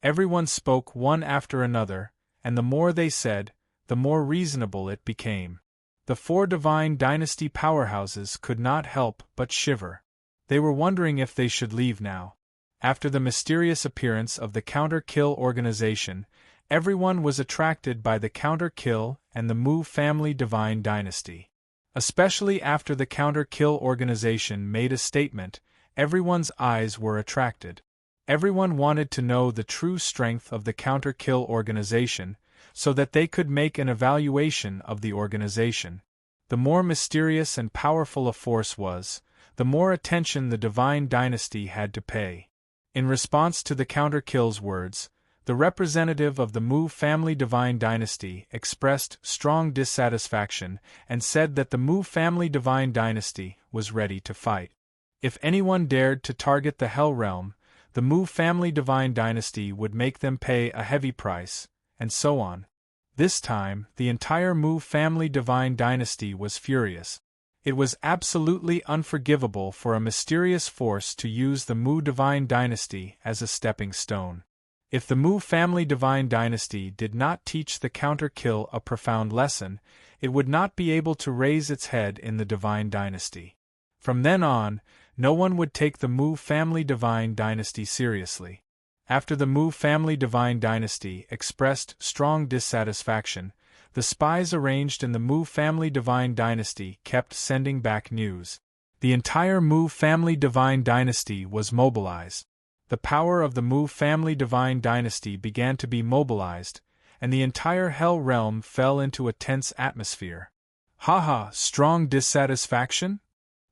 Everyone spoke one after another, and the more they said, the more reasonable it became. The four divine dynasty powerhouses could not help but shiver. They were wondering if they should leave now. After the mysterious appearance of the counter-kill organization, everyone was attracted by the counter-kill and the Mu family divine dynasty. Especially after the counter-kill organization made a statement, everyone's eyes were attracted. Everyone wanted to know the true strength of the counter-kill organization, so that they could make an evaluation of the organization. The more mysterious and powerful a force was, the more attention the divine dynasty had to pay. In response to the counter-kill's words, the representative of the Mu family divine dynasty expressed strong dissatisfaction and said that the Mu family divine dynasty was ready to fight. If anyone dared to target the Hell Realm, the Mu family divine dynasty would make them pay a heavy price, and so on. This time, the entire Mu family divine dynasty was furious. It was absolutely unforgivable for a mysterious force to use the Mu divine dynasty as a stepping stone. If the Mu family divine dynasty did not teach the counter-kill a profound lesson, it would not be able to raise its head in the divine dynasty. From then on, no one would take the Mu family divine dynasty seriously. After the Mu family divine dynasty expressed strong dissatisfaction, the spies arranged in the Mu family divine dynasty kept sending back news. The entire Mu family divine dynasty was mobilized. The power of the Mu family divine dynasty began to be mobilized, and the entire Hell Realm fell into a tense atmosphere. Haha, strong dissatisfaction?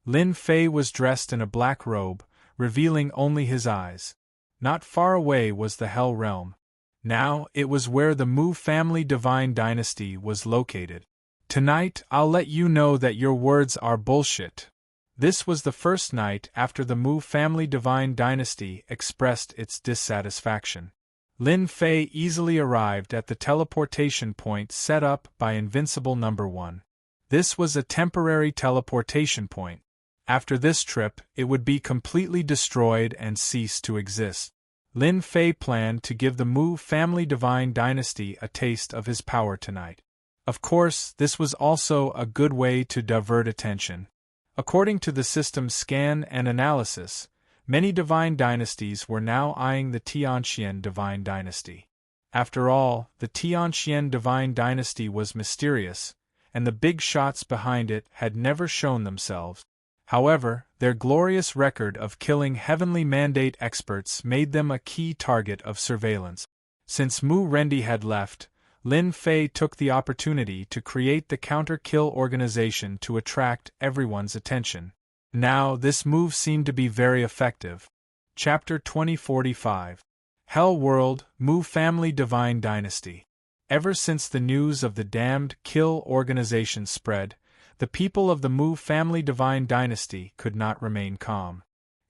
Lin Fei was dressed in a black robe, revealing only his eyes. Not far away was the Hell Realm. Now, it was where the Mu family divine dynasty was located. Tonight, I'll let you know that your words are bullshit. This was the first night after the Mu family divine dynasty expressed its dissatisfaction. Lin Fei easily arrived at the teleportation point set up by Invincible No. 1. This was a temporary teleportation point. After this trip, it would be completely destroyed and cease to exist. Lin Fei planned to give the Mu family divine dynasty a taste of his power tonight. Of course, this was also a good way to divert attention. According to the system's scan and analysis, many divine dynasties were now eyeing the Tianxian divine dynasty. After all, the Tianxian divine dynasty was mysterious, and the big shots behind it had never shown themselves. However, their glorious record of killing heavenly mandate experts made them a key target of surveillance. Since Mu Rendi had left, Lin Fei took the opportunity to create the counter-kill organization to attract everyone's attention. Now, this move seemed to be very effective. Chapter 2045. Hell World, Mu Family Divine Dynasty. Ever since the news of the damned kill organization spread, the people of the Mu Family Divine Dynasty could not remain calm.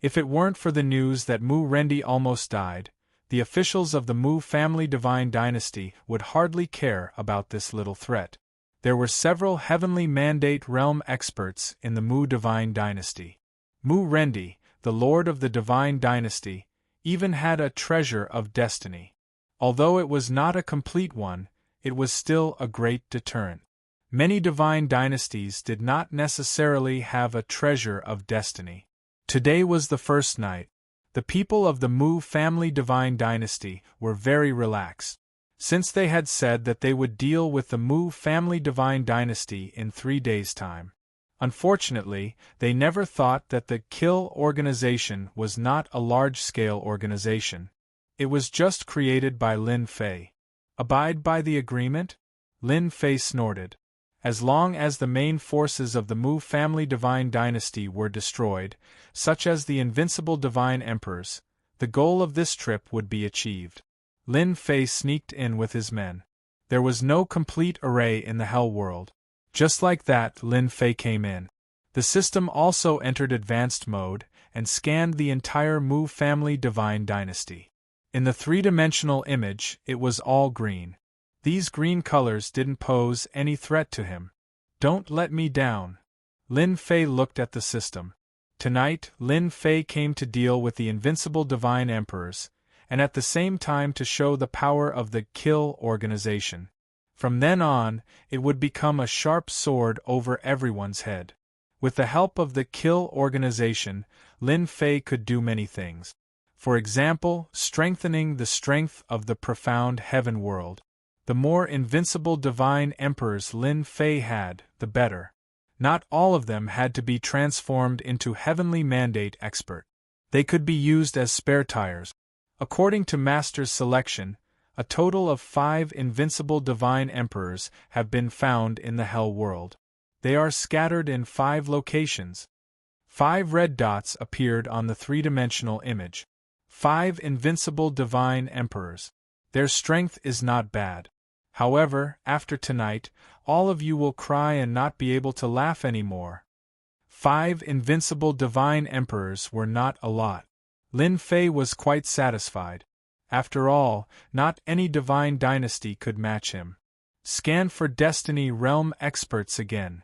If it weren't for the news that Mu Rendi almost died, the officials of the Mu Family Divine Dynasty would hardly care about this little threat. There were several Heavenly Mandate Realm experts in the Mu Divine Dynasty. Mu Rendi, the Lord of the Divine Dynasty, even had a treasure of destiny. Although it was not a complete one, it was still a great deterrent. Many divine dynasties did not necessarily have a treasure of destiny. Today was the first night. The people of the Mu Family Divine Dynasty were very relaxed, since they had said that they would deal with the Mu Family Divine Dynasty in 3 days' time. Unfortunately, they never thought that the kill organization was not a large-scale organization. It was just created by Lin Fei. Abide by the agreement? Lin Fei snorted. As long as the main forces of the Mu Family Divine Dynasty were destroyed, such as the invincible Divine Emperors, the goal of this trip would be achieved. Lin Fei sneaked in with his men. There was no complete array in the Hell World. Just like that, Lin Fei came in. The system also entered advanced mode and scanned the entire Mu Family Divine Dynasty. In the three-dimensional image, it was all green. These green colors didn't pose any threat to him. Don't let me down. Lin Fei looked at the system. Tonight, Lin Fei came to deal with the invincible Divine Emperors, and at the same time to show the power of the kill organization. From then on, it would become a sharp sword over everyone's head. With the help of the kill organization, Lin Fei could do many things. For example, strengthening the strength of the profound heaven world. The more invincible divine emperors Lin Fei had, the better. Not all of them had to be transformed into heavenly mandate expert. They could be used as spare tires. According to Master's selection, a total of 5 invincible divine emperors have been found in the Hell world. They are scattered in 5 locations. 5 red dots appeared on the three-dimensional image. 5 invincible divine emperors. Their strength is not bad. However, after tonight, all of you will cry and not be able to laugh anymore. 5 invincible divine emperors were not a lot. Lin Fei was quite satisfied. After all, not any divine dynasty could match him. Scan for Destiny Realm experts again.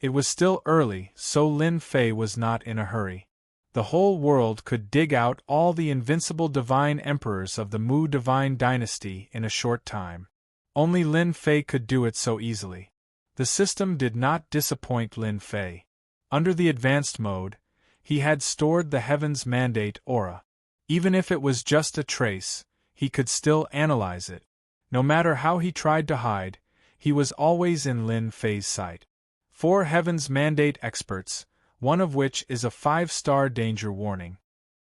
It was still early, so Lin Fei was not in a hurry. The whole world could dig out all the invincible divine emperors of the Mu Divine Dynasty in a short time. Only Lin Fei could do it so easily. The system did not disappoint Lin Fei. Under the advanced mode, he had stored the Heaven's Mandate aura. Even if it was just a trace, he could still analyze it. No matter how he tried to hide, he was always in Lin Fei's sight. 4 Heaven's Mandate experts, one of which is a 5-star danger warning.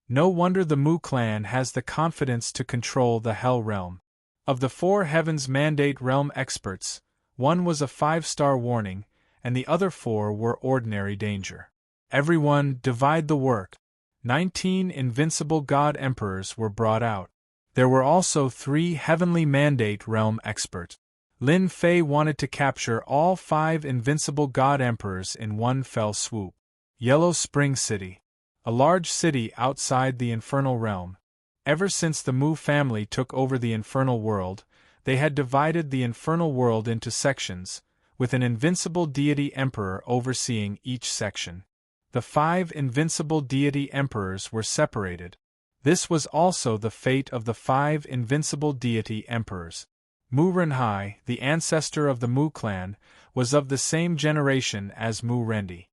No wonder the Mu clan has the confidence to control the Hell realm. Of the 4 Heaven's Mandate realm experts, one was a 5-star warning, and the other 4 were ordinary danger. Everyone, divide the work. 19 invincible God Emperors were brought out. There were also 3 Heavenly Mandate realm experts. Lin Fei wanted to capture all 5 invincible God Emperors in one fell swoop. Yellow Spring City. A large city outside the Infernal Realm. Ever since the Mu family took over the Infernal World, they had divided the Infernal World into sections, with an invincible deity emperor overseeing each section. The 5 invincible deity emperors were separated. This was also the fate of the 5 invincible deity emperors. Mu Renhai, the ancestor of the Mu clan, was of the same generation as Mu Rendi.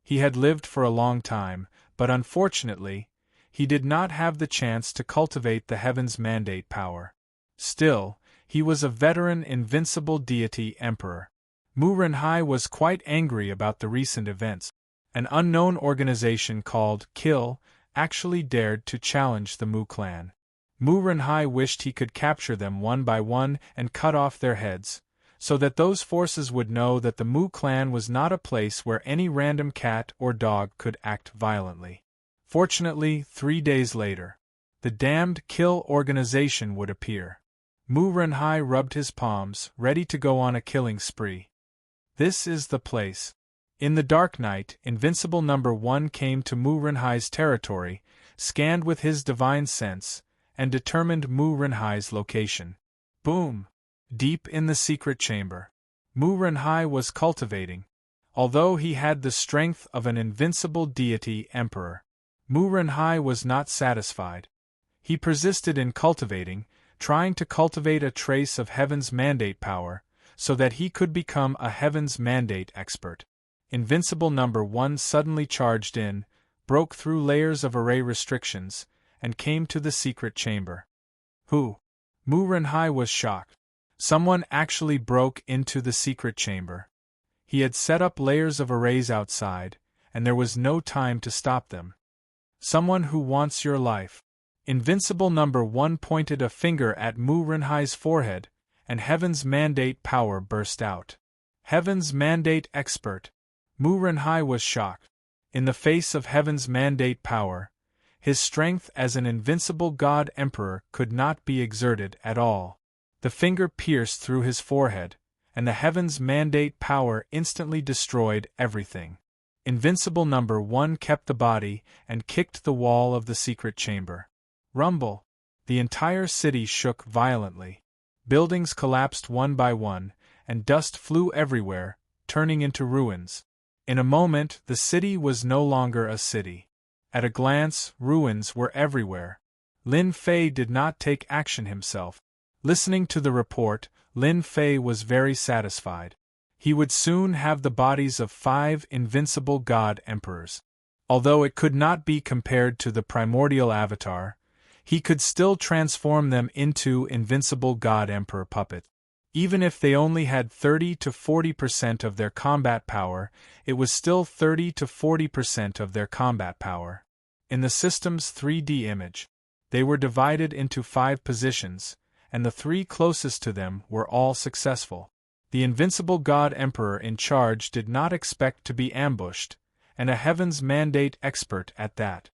He had lived for a long time, but unfortunately, he did not have the chance to cultivate the Heaven's Mandate power. Still, he was a veteran invincible deity emperor. Mu Renhai was quite angry about the recent events. An unknown organization called Kill actually dared to challenge the Mu clan. Mu Renhai wished he could capture them one by one and cut off their heads, so that those forces would know that the Mu clan was not a place where any random cat or dog could act violently. Fortunately, 3 days later, the damned kill organization would appear. Mu Renhai rubbed his palms, ready to go on a killing spree. This is the place. In the dark night, Invincible Number 1 came to Mu Renhai's territory, scanned with his divine sense, and determined Mu Renhai's location. Boom! Deep in the secret chamber, Mu Renhai was cultivating. Although he had the strength of an invincible deity emperor, Mu Renhai was not satisfied. He persisted in cultivating, trying to cultivate a trace of Heaven's mandate power, so that he could become a Heaven's mandate expert. Invincible Number 1 suddenly charged in, broke through layers of array restrictions, and came to the secret chamber. Who? Mu Renhai was shocked. Someone actually broke into the secret chamber. He had set up layers of arrays outside, and there was no time to stop them. Someone who wants your life. Invincible Number 1 pointed a finger at Mu Renhai's forehead, and Heaven's mandate power burst out. Heaven's mandate expert. Mu Renhai was shocked. In the face of Heaven's mandate power, his strength as an invincible god emperor could not be exerted at all. The finger pierced through his forehead, and the Heaven's mandate power instantly destroyed everything. Invincible Number 1 kept the body and kicked the wall of the secret chamber. Rumble! The entire city shook violently. Buildings collapsed one by one, and dust flew everywhere, turning into ruins. In a moment, the city was no longer a city. At a glance, ruins were everywhere. Lin Fei did not take action himself. Listening to the report, Lin Fei was very satisfied. He would soon have the bodies of 5 invincible god emperors. Although it could not be compared to the primordial avatar, he could still transform them into invincible god emperor puppets. Even if they only had 30 to 40% of their combat power, it was still 30 to 40% of their combat power. In the system's 3D image, they were divided into 5 positions, and the 3 closest to them were all successful. The invincible god emperor in charge did not expect to be ambushed, and a Heaven's mandate expert at that.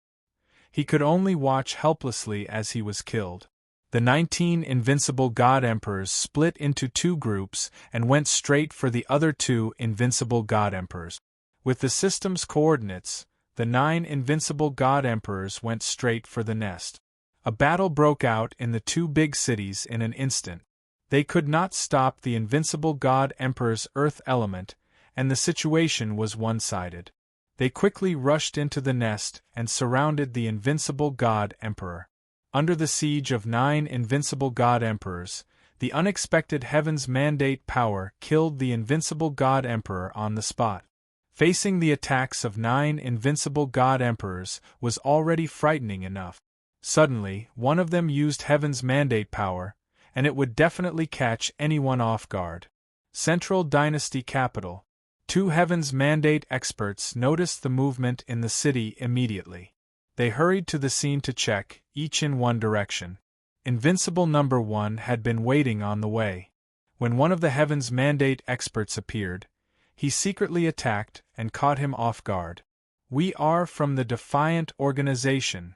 He could only watch helplessly as he was killed. The 19 invincible god emperors split into 2 groups and went straight for the other 2 invincible god emperors. With the system's coordinates, the 9 invincible god emperors went straight for the nest. A battle broke out in the 2 big cities in an instant. They could not stop the invincible god emperor's earth element, and the situation was one-sided. They quickly rushed into the nest and surrounded the invincible god emperor. Under the siege of 9 invincible god emperors, the unexpected Heaven's mandate power killed the invincible god emperor on the spot. Facing the attacks of 9 invincible god emperors was already frightening enough. Suddenly, one of them used Heaven's mandate power, and it would definitely catch anyone off guard. Central Dynasty Capital. 2 Heaven's mandate experts noticed the movement in the city immediately. They hurried to the scene to check, each in one direction. Invincible Number 1 had been waiting on the way. When one of the Heaven's mandate experts appeared, he secretly attacked and caught him off guard. "We are from the Defiant Organization."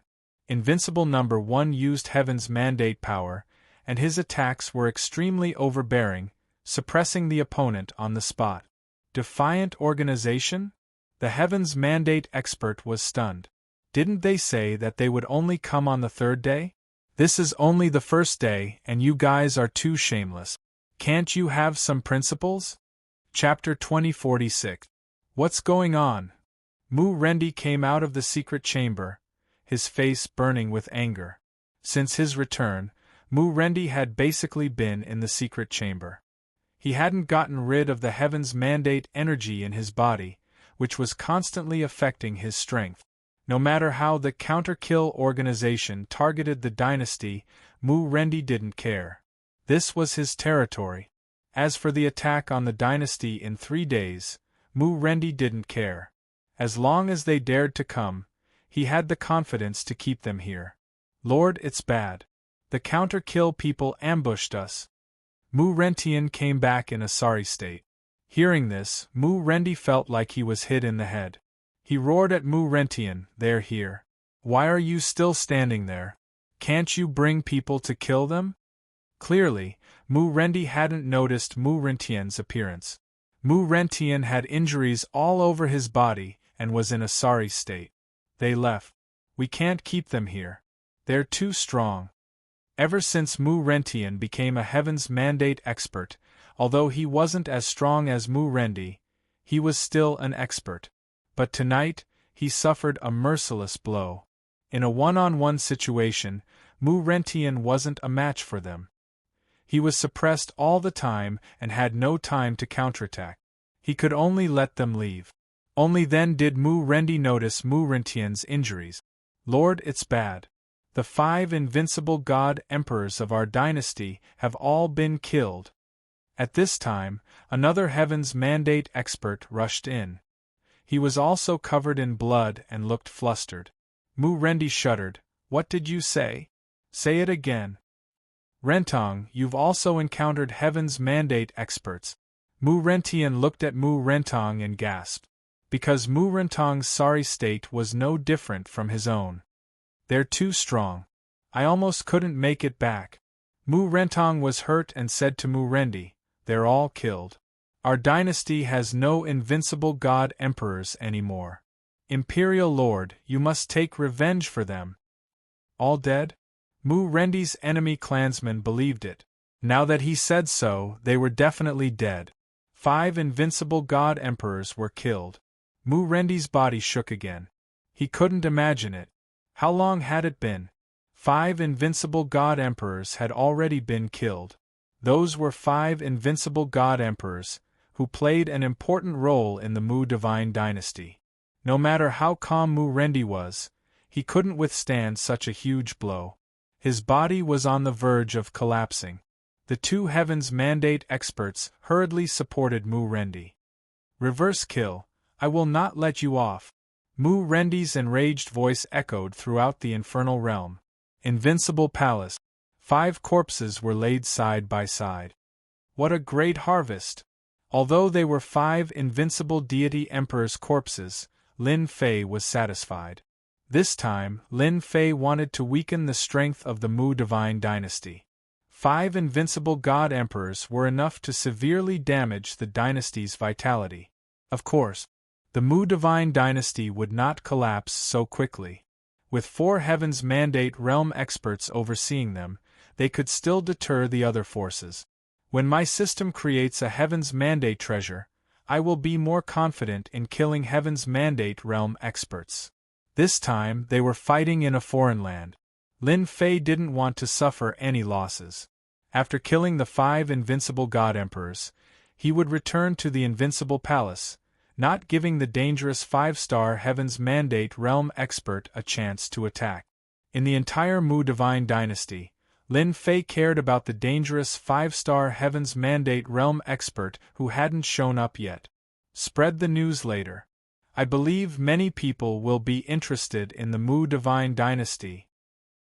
Invincible Number 1 used Heaven's mandate power, and his attacks were extremely overbearing, suppressing the opponent on the spot. Defiant Organization? The Heaven's mandate expert was stunned. Didn't they say that they would only come on the 3rd day? This is only the 1st day, and you guys are too shameless. Can't you have some principles? Chapter 2046. What's going on? Mu Rendi came out of the secret chamber, his face burning with anger. Since his return, Mu Rendi had basically been in the secret chamber. He hadn't gotten rid of the Heaven's mandate energy in his body, which was constantly affecting his strength. No matter how the counter-kill organization targeted the dynasty, Mu Rendi didn't care. This was his territory. As for the attack on the dynasty in 3 days, Mu Rendi didn't care. As long as they dared to come, he had the confidence to keep them here. Lord, it's bad. The counter-kill people ambushed us. Mu Rentian came back in a sorry state. Hearing this, Mu Rendi felt like he was hit in the head. He roared at Mu Rentian, "They're here. Why are you still standing there? Can't you bring people to kill them?" Clearly, Mu Rendi hadn't noticed Mu Rentian's appearance. Mu Rentian had injuries all over his body and was in a sorry state. "They left. We can't keep them here. They're too strong." Ever since Mu Rentian became a Heaven's Mandate expert, although he wasn't as strong as Mu Rendi, he was still an expert. But tonight, he suffered a merciless blow. In a one-on-one situation, Mu Rentian wasn't a match for them. He was suppressed all the time and had no time to counterattack. He could only let them leave. Only then did Mu Rendi notice Mu Rentian's injuries. "Lord, it's bad. The 5 invincible god emperors of our dynasty have all been killed." At this time, another Heaven's Mandate expert rushed in. He was also covered in blood and looked flustered. Mu Rendi shuddered. "What did you say? Say it again." "Rentong, you've also encountered Heaven's Mandate experts." Mu Rentian looked at Mu Rentong and gasped. Because Mu Rentong's sorry state was no different from his own. "They're too strong. I almost couldn't make it back." Mu Rentong was hurt and said to Mu Rendi, "They're all killed. Our dynasty has no invincible god emperors anymore. Imperial Lord, you must take revenge for them." "All dead?" Mu Rendi's enemy clansmen believed it. Now that he said so, they were definitely dead. 5 invincible god emperors were killed. Mu Rendi's body shook again. He couldn't imagine it. How long had it been? 5 invincible god emperors had already been killed. Those were 5 invincible god emperors, who played an important role in the Mu divine dynasty. No matter how calm Mu Rendi was, he couldn't withstand such a huge blow. His body was on the verge of collapsing. The 2 Heaven's Mandate experts hurriedly supported Mu Rendi. "Reverse kill, I will not let you off." Mu Rendi's enraged voice echoed throughout the infernal realm. Invincible palace. 5 corpses were laid side by side. What a great harvest! Although they were 5 invincible deity emperors' corpses, Lin Fei was satisfied. This time, Lin Fei wanted to weaken the strength of the Mu divine dynasty. 5 invincible god emperors were enough to severely damage the dynasty's vitality. Of course, the Mu divine dynasty would not collapse so quickly. With 4 Heaven's Mandate realm experts overseeing them, they could still deter the other forces. When my system creates a Heaven's Mandate treasure, I will be more confident in killing Heaven's Mandate realm experts. This time, they were fighting in a foreign land. Lin Fei didn't want to suffer any losses. After killing the 5 invincible god emperors, he would return to the invincible palace, not giving the dangerous 5-star Heaven's Mandate realm expert a chance to attack. In the entire Mu divine dynasty, Lin Fei cared about the dangerous 5-star Heaven's Mandate realm expert who hadn't shown up yet. Spread the news later. I believe many people will be interested in the Mu divine dynasty.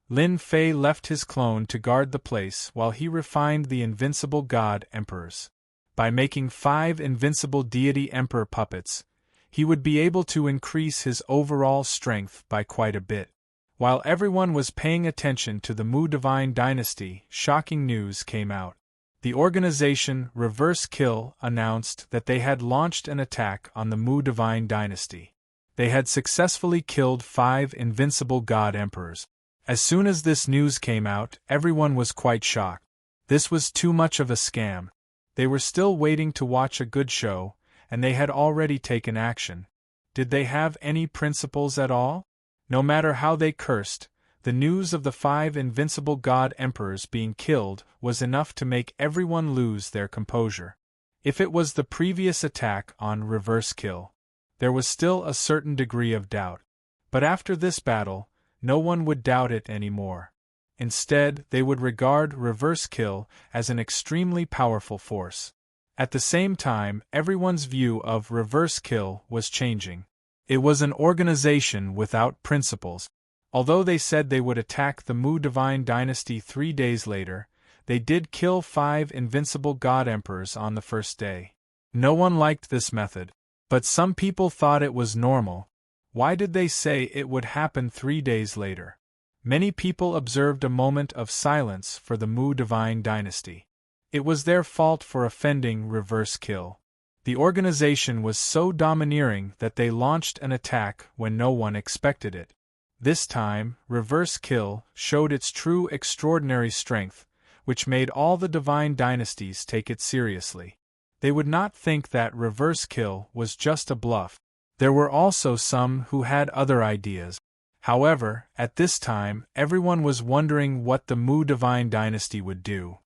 Lin Fei left his clone to guard the place while he refined the invincible god emperors. By making 5 invincible deity emperor puppets, he would be able to increase his overall strength by quite a bit. While everyone was paying attention to the Mu divine dynasty, shocking news came out. The organization Reverse Kill announced that they had launched an attack on the Mu divine dynasty. They had successfully killed 5 invincible god emperors. As soon as this news came out, everyone was quite shocked. This was too much of a scam. They were still waiting to watch a good show, and they had already taken action. Did they have any principles at all? No matter how they cursed, the news of the 5 invincible god emperors being killed was enough to make everyone lose their composure. If it was the previous attack on Reverse Kill, there was still a certain degree of doubt. But after this battle, no one would doubt it anymore. Instead, they would regard Reverse Kill as an extremely powerful force. At the same time, everyone's view of Reverse Kill was changing. It was an organization without principles. Although they said they would attack the Mu divine dynasty 3 days later, they did kill 5 invincible god emperors on the first day. No one liked this method, but some people thought it was normal. Why did they say it would happen 3 days later? Many people observed a moment of silence for the Mu divine dynasty. It was their fault for offending reverse kill. The organization was so domineering that they launched an attack when no one expected it. This time, reverse kill showed its true extraordinary strength, which made all the divine dynasties take it seriously. They would not think that reverse kill was just a bluff. There were also some who had other ideas. However, at this time, everyone was wondering what the Mu divine dynasty would do.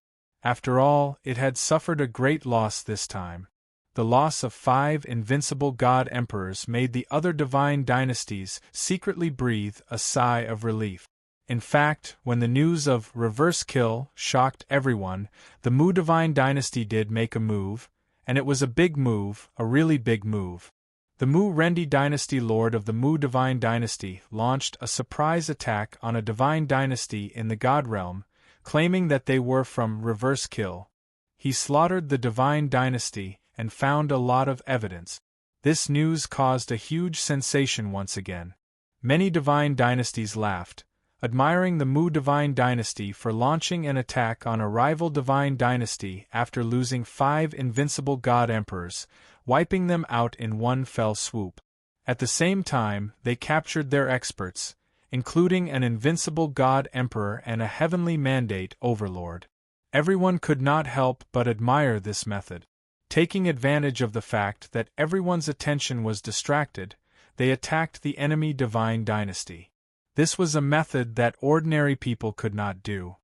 After all, it had suffered a great loss this time. The loss of 5 invincible god emperors made the other divine dynasties secretly breathe a sigh of relief. In fact, when the news of reverse kill shocked everyone, the Mu divine dynasty did make a move, and it was a big move, a really big move. The Mu Rendi dynasty lord of the Mu divine dynasty launched a surprise attack on a divine dynasty in the god realm, claiming that they were from reverse kill. He slaughtered the divine dynasty and found a lot of evidence. This news caused a huge sensation once again. Many divine dynasties laughed, admiring the Mu divine dynasty for launching an attack on a rival divine dynasty after losing 5 invincible god emperors, wiping them out in one fell swoop. At the same time, they captured their experts, including an invincible god emperor and a heavenly mandate overlord. Everyone could not help but admire this method. Taking advantage of the fact that everyone's attention was distracted, they attacked the enemy divine dynasty. This was a method that ordinary people could not do.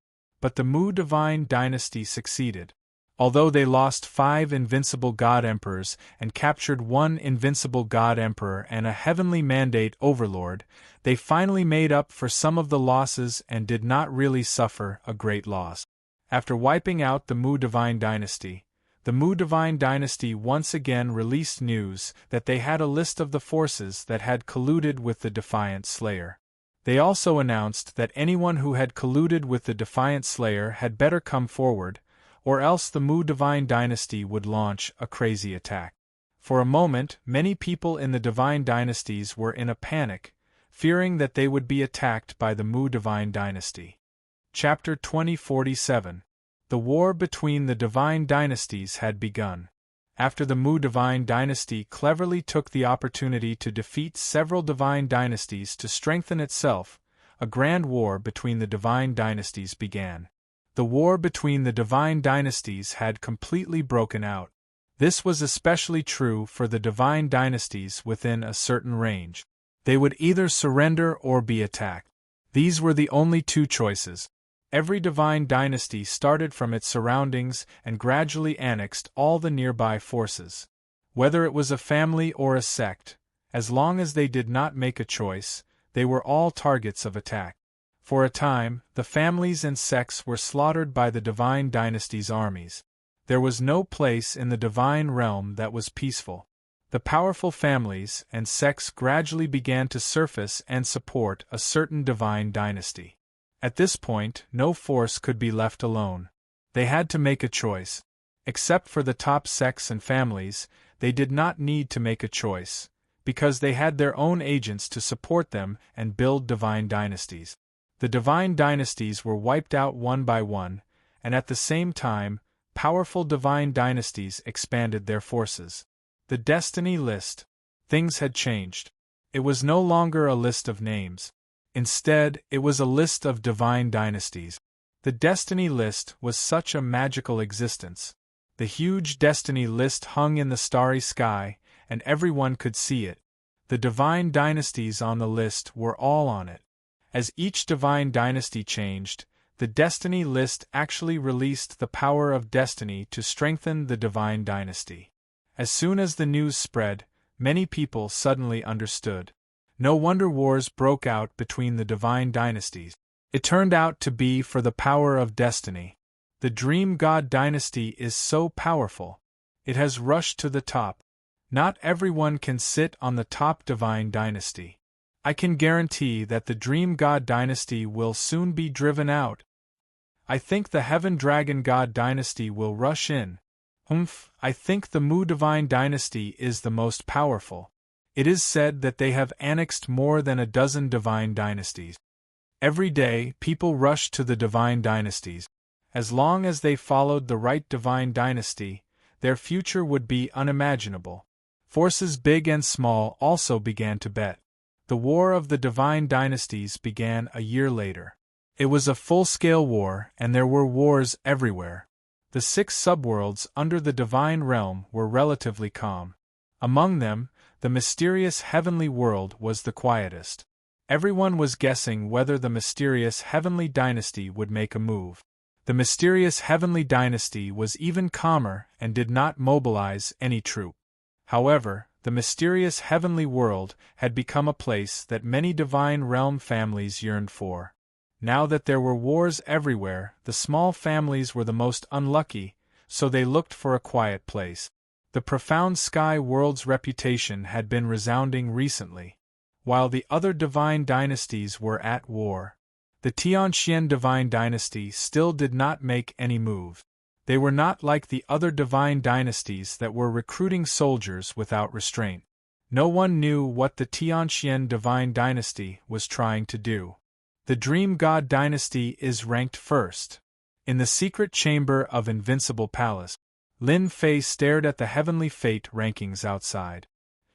But the Mu divine dynasty succeeded. Although they lost 5 invincible god emperors and captured 1 invincible god emperor and a heavenly mandate overlord, they finally made up for some of the losses and did not really suffer a great loss. After wiping out the Mu divine dynasty, the Mu divine dynasty once again released news that they had a list of the forces that had colluded with the Defiant Slayer. They also announced that anyone who had colluded with the Defiant Slayer had better come forward, or else the Mu divine dynasty would launch a crazy attack. For a moment, many people in the divine dynasties were in a panic, fearing that they would be attacked by the Mu divine dynasty. Chapter 2047. The war between the divine dynasties had begun. After the Mu divine dynasty cleverly took the opportunity to defeat several divine dynasties to strengthen itself, a grand war between the divine dynasties began. The war between the divine dynasties had completely broken out. This was especially true for the divine dynasties within a certain range. They would either surrender or be attacked. These were the only 2 choices. Every divine dynasty started from its surroundings and gradually annexed all the nearby forces. Whether it was a family or a sect, as long as they did not make a choice, they were all targets of attack. For a time, the families and sects were slaughtered by the divine dynasty's armies. There was no place in the divine realm that was peaceful. The powerful families and sects gradually began to surface and support a certain divine dynasty. At this point, no force could be left alone. They had to make a choice. Except for the top sects and families, they did not need to make a choice, because they had their own agents to support them and build divine dynasties. The divine dynasties were wiped out one by one, and at the same time, powerful divine dynasties expanded their forces. The destiny list. Things had changed. It was no longer a list of names. Instead, it was a list of divine dynasties. The destiny list was such a magical existence. The huge destiny list hung in the starry sky, and everyone could see it. The divine dynasties on the list were all on it. As each divine dynasty changed, the destiny list actually released the power of destiny to strengthen the divine dynasty. As soon as the news spread, many people suddenly understood. No wonder wars broke out between the divine dynasties. It turned out to be for the power of destiny. The Dream God dynasty is so powerful. It has rushed to the top. Not everyone can sit on the top divine dynasty. I can guarantee that the Dream God dynasty will soon be driven out. I think the Heaven Dragon God dynasty will rush in. I think the Mu Divine dynasty is the most powerful. It is said that they have annexed more than a dozen divine dynasties. Every day, people rush to the divine dynasties. As long as they followed the right divine dynasty, their future would be unimaginable. Forces big and small also began to bet. The War of the Divine Dynasties began a year later. It was a full-scale war, and there were wars everywhere. The 6 subworlds under the Divine Realm were relatively calm. Among them, the mysterious Heavenly World was the quietest. Everyone was guessing whether the mysterious Heavenly Dynasty would make a move. The mysterious Heavenly Dynasty was even calmer and did not mobilize any troop. However, the mysterious Heavenly World had become a place that many Divine Realm families yearned for. Now that there were wars everywhere, the small families were the most unlucky, so they looked for a quiet place. The profound Sky World's reputation had been resounding recently. While the other divine dynasties were at war, the Tianxian divine dynasty still did not make any move. They were not like the other divine dynasties that were recruiting soldiers without restraint. No one knew what the Tianxian divine dynasty was trying to do. The Dream God dynasty is ranked first. In the secret chamber of Invincible Palace, Lin Fei stared at the heavenly fate rankings outside.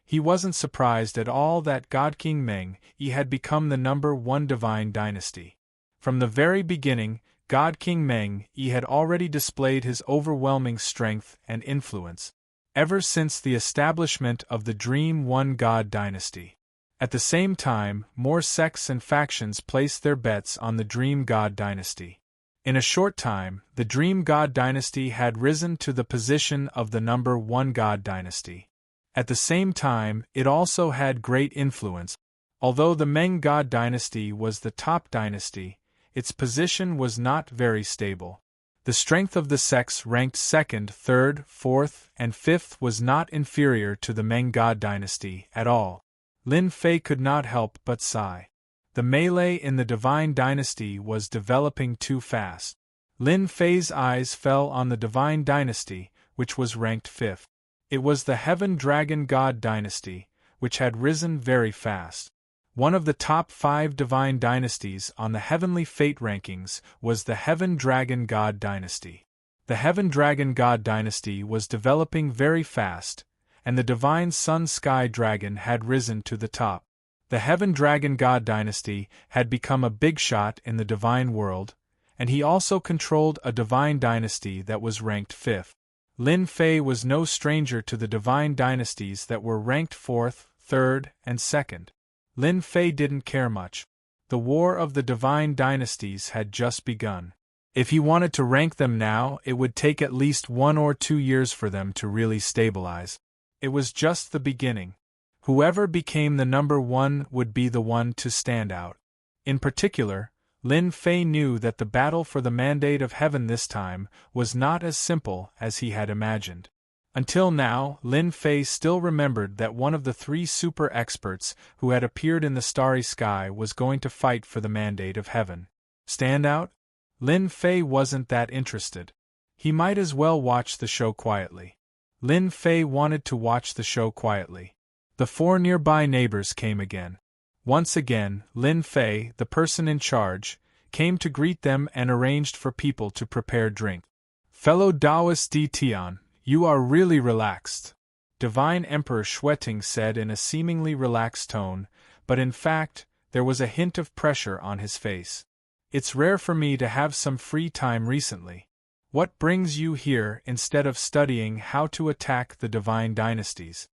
He wasn't surprised at all that God King Meng Yi had become the #1 divine dynasty. From the very beginning, God King Meng Yi had already displayed his overwhelming strength and influence, ever since the establishment of the Dream One God dynasty. At the same time, more sects and factions placed their bets on the Dream God dynasty. In a short time, the Dream God dynasty had risen to the position of the #1 God dynasty. At the same time, it also had great influence. Although the Meng God dynasty was the top dynasty, its position was not very stable. The strength of the sects ranked 2nd, 3rd, 4th, and 5th was not inferior to the Meng God dynasty at all. Lin Fei could not help but sigh. The melee in the Divine Dynasty was developing too fast. Lin Fei's eyes fell on the Divine Dynasty, which was ranked 5th. It was the Heaven Dragon God Dynasty, which had risen very fast. One of the top 5 divine dynasties on the Heavenly Fate rankings was the Heaven Dragon God Dynasty. The Heaven Dragon God Dynasty was developing very fast, and the Divine Sun Sky Dragon had risen to the top. The Heaven Dragon God Dynasty had become a big shot in the divine world, and he also controlled a divine dynasty that was ranked 5th. Lin Fei was no stranger to the divine dynasties that were ranked 4th, 3rd, and 2nd. Lin Fei didn't care much. The war of the divine dynasties had just begun. If he wanted to rank them now, it would take at least 1 or 2 years for them to really stabilize. It was just the beginning. Whoever became the #1 would be the one to stand out. In particular, Lin Fei knew that the battle for the mandate of heaven this time was not as simple as he had imagined. Until now, Lin Fei still remembered that one of the 3 super experts who had appeared in the starry sky was going to fight for the mandate of heaven. Stand out? Lin Fei wasn't that interested. He might as well watch the show quietly. Lin Fei wanted to watch the show quietly. The 4 nearby neighbors came again. Once again, Lin Fei, the person in charge, came to greet them and arranged for people to prepare drink. Fellow Taoist Di Tian, you are really relaxed, Divine Emperor Xueting said in a seemingly relaxed tone, but in fact, there was a hint of pressure on his face. It's rare for me to have some free time recently. What brings you here instead of studying how to attack the divine dynasties?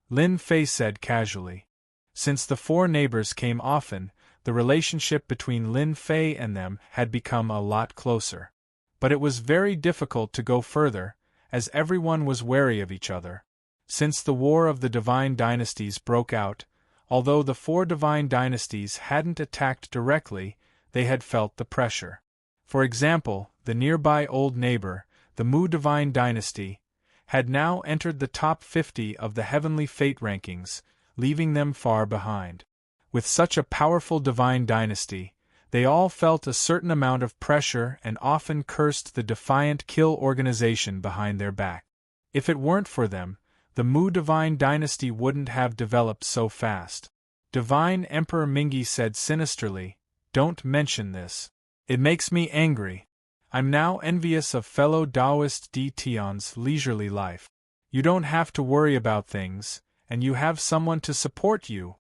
Lin Fei said casually. Since the 4 neighbors came often, the relationship between Lin Fei and them had become a lot closer. But it was very difficult to go further, as everyone was wary of each other. Since the War of the Divine Dynasties broke out, although the 4 divine dynasties hadn't attacked directly, they had felt the pressure. For example, the nearby old neighbor, the Mu Divine Dynasty, had now entered the top 50 of the Heavenly Fate rankings, leaving them far behind. With such a powerful divine dynasty, they all felt a certain amount of pressure and often cursed the defiant kill organization behind their back. If it weren't for them, the Mu divine dynasty wouldn't have developed so fast. Divine Emperor Mingi said sinisterly, "Don't mention this. It makes me angry. I'm now envious of fellow Taoist Di Tian's leisurely life. You don't have to worry about things, and you have someone to support you."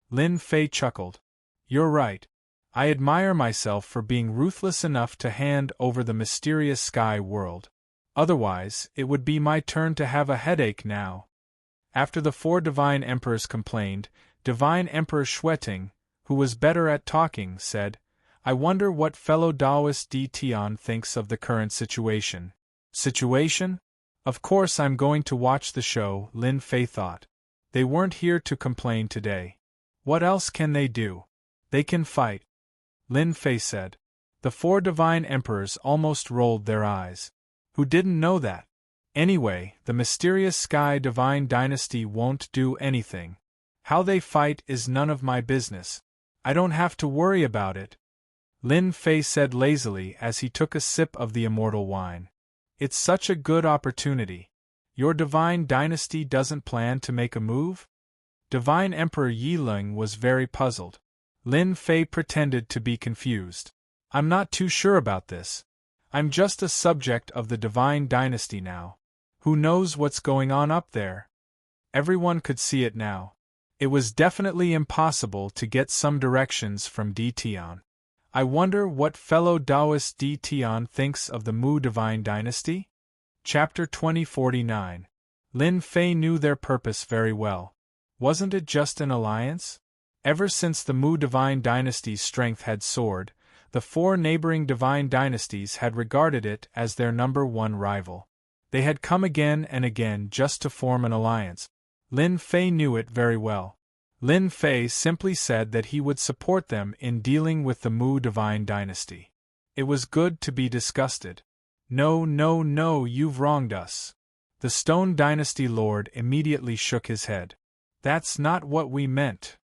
Lin Fei chuckled. "You're right. I admire myself for being ruthless enough to hand over the mysterious sky world. Otherwise, it would be my turn to have a headache now." After the 4 divine emperors complained, Divine Emperor Xueting, who was better at talking, said, "I wonder what fellow Taoist Di Tian thinks of the current situation." Situation? Of course I'm going to watch the show, Lin Fei thought. They weren't here to complain today. What else can they do? They can fight. Lin Fei said. The 4 divine emperors almost rolled their eyes. Who didn't know that? Anyway, the mysterious Sky Divine Dynasty won't do anything. How they fight is none of my business. I don't have to worry about it. Lin Fei said lazily as he took a sip of the immortal wine. It's such a good opportunity. Your divine dynasty doesn't plan to make a move? Divine Emperor Yiling was very puzzled. Lin Fei pretended to be confused. I'm not too sure about this. I'm just a subject of the divine dynasty now. Who knows what's going on up there? Everyone could see it now. It was definitely impossible to get some directions from Di Tian. I wonder what fellow Taoist Di Tian thinks of the Mu Divine Dynasty? Chapter 2049. Lin Fei knew their purpose very well. Wasn't it just an alliance? Ever since the Mu Divine Dynasty's strength had soared, the 4 neighboring divine dynasties had regarded it as their #1 rival. They had come again and again just to form an alliance. Lin Fei knew it very well. Lin Fei simply said that he would support them in dealing with the Mu Divine Dynasty. It was good to be disgusted. No, no, no, you've wronged us. The Stone Dynasty Lord immediately shook his head. That's not what we meant.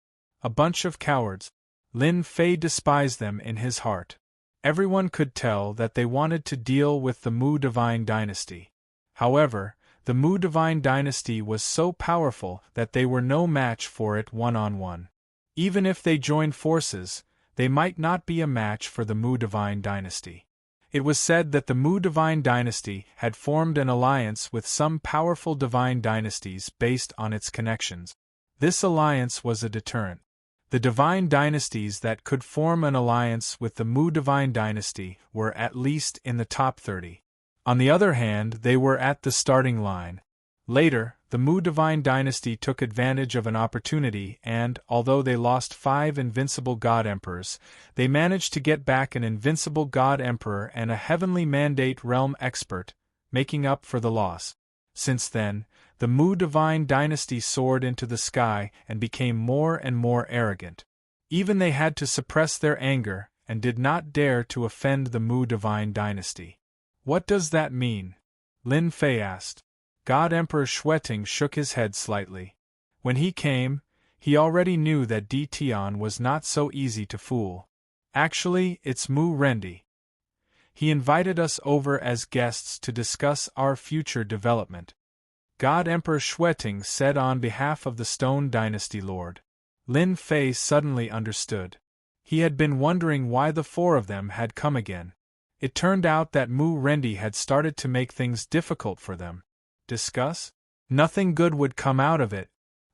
A bunch of cowards. Lin Fei despised them in his heart. Everyone could tell that they wanted to deal with the Mu Divine Dynasty. However, the Mu Divine Dynasty was so powerful that they were no match for it one-on-one. Even if they joined forces, they might not be a match for the Mu Divine Dynasty. It was said that the Mu Divine Dynasty had formed an alliance with some powerful divine dynasties based on its connections. This alliance was a deterrent. The divine dynasties that could form an alliance with the Mu Divine Dynasty were at least in the top 30. On the other hand, they were at the starting line. Later, the Mu Divine Dynasty took advantage of an opportunity and, although they lost 5 invincible God Emperors, they managed to get back an invincible God Emperor and a heavenly mandate realm expert, making up for the loss. Since then, the Mu Divine Dynasty soared into the sky and became more and more arrogant. Even they had to suppress their anger and did not dare to offend the Mu Divine Dynasty. What does that mean? Lin Fei asked. God Emperor Xueting shook his head slightly. When he came, he already knew that Di Tian was not so easy to fool. Actually, it's Mu Rendi. He invited us over as guests to discuss our future development. God Emperor Xueting said on behalf of the Stone Dynasty Lord. Lin Fei suddenly understood. He had been wondering why the 4 of them had come again. It turned out that Mu Rendi had started to make things difficult for them. Discuss? Nothing good would come out of it.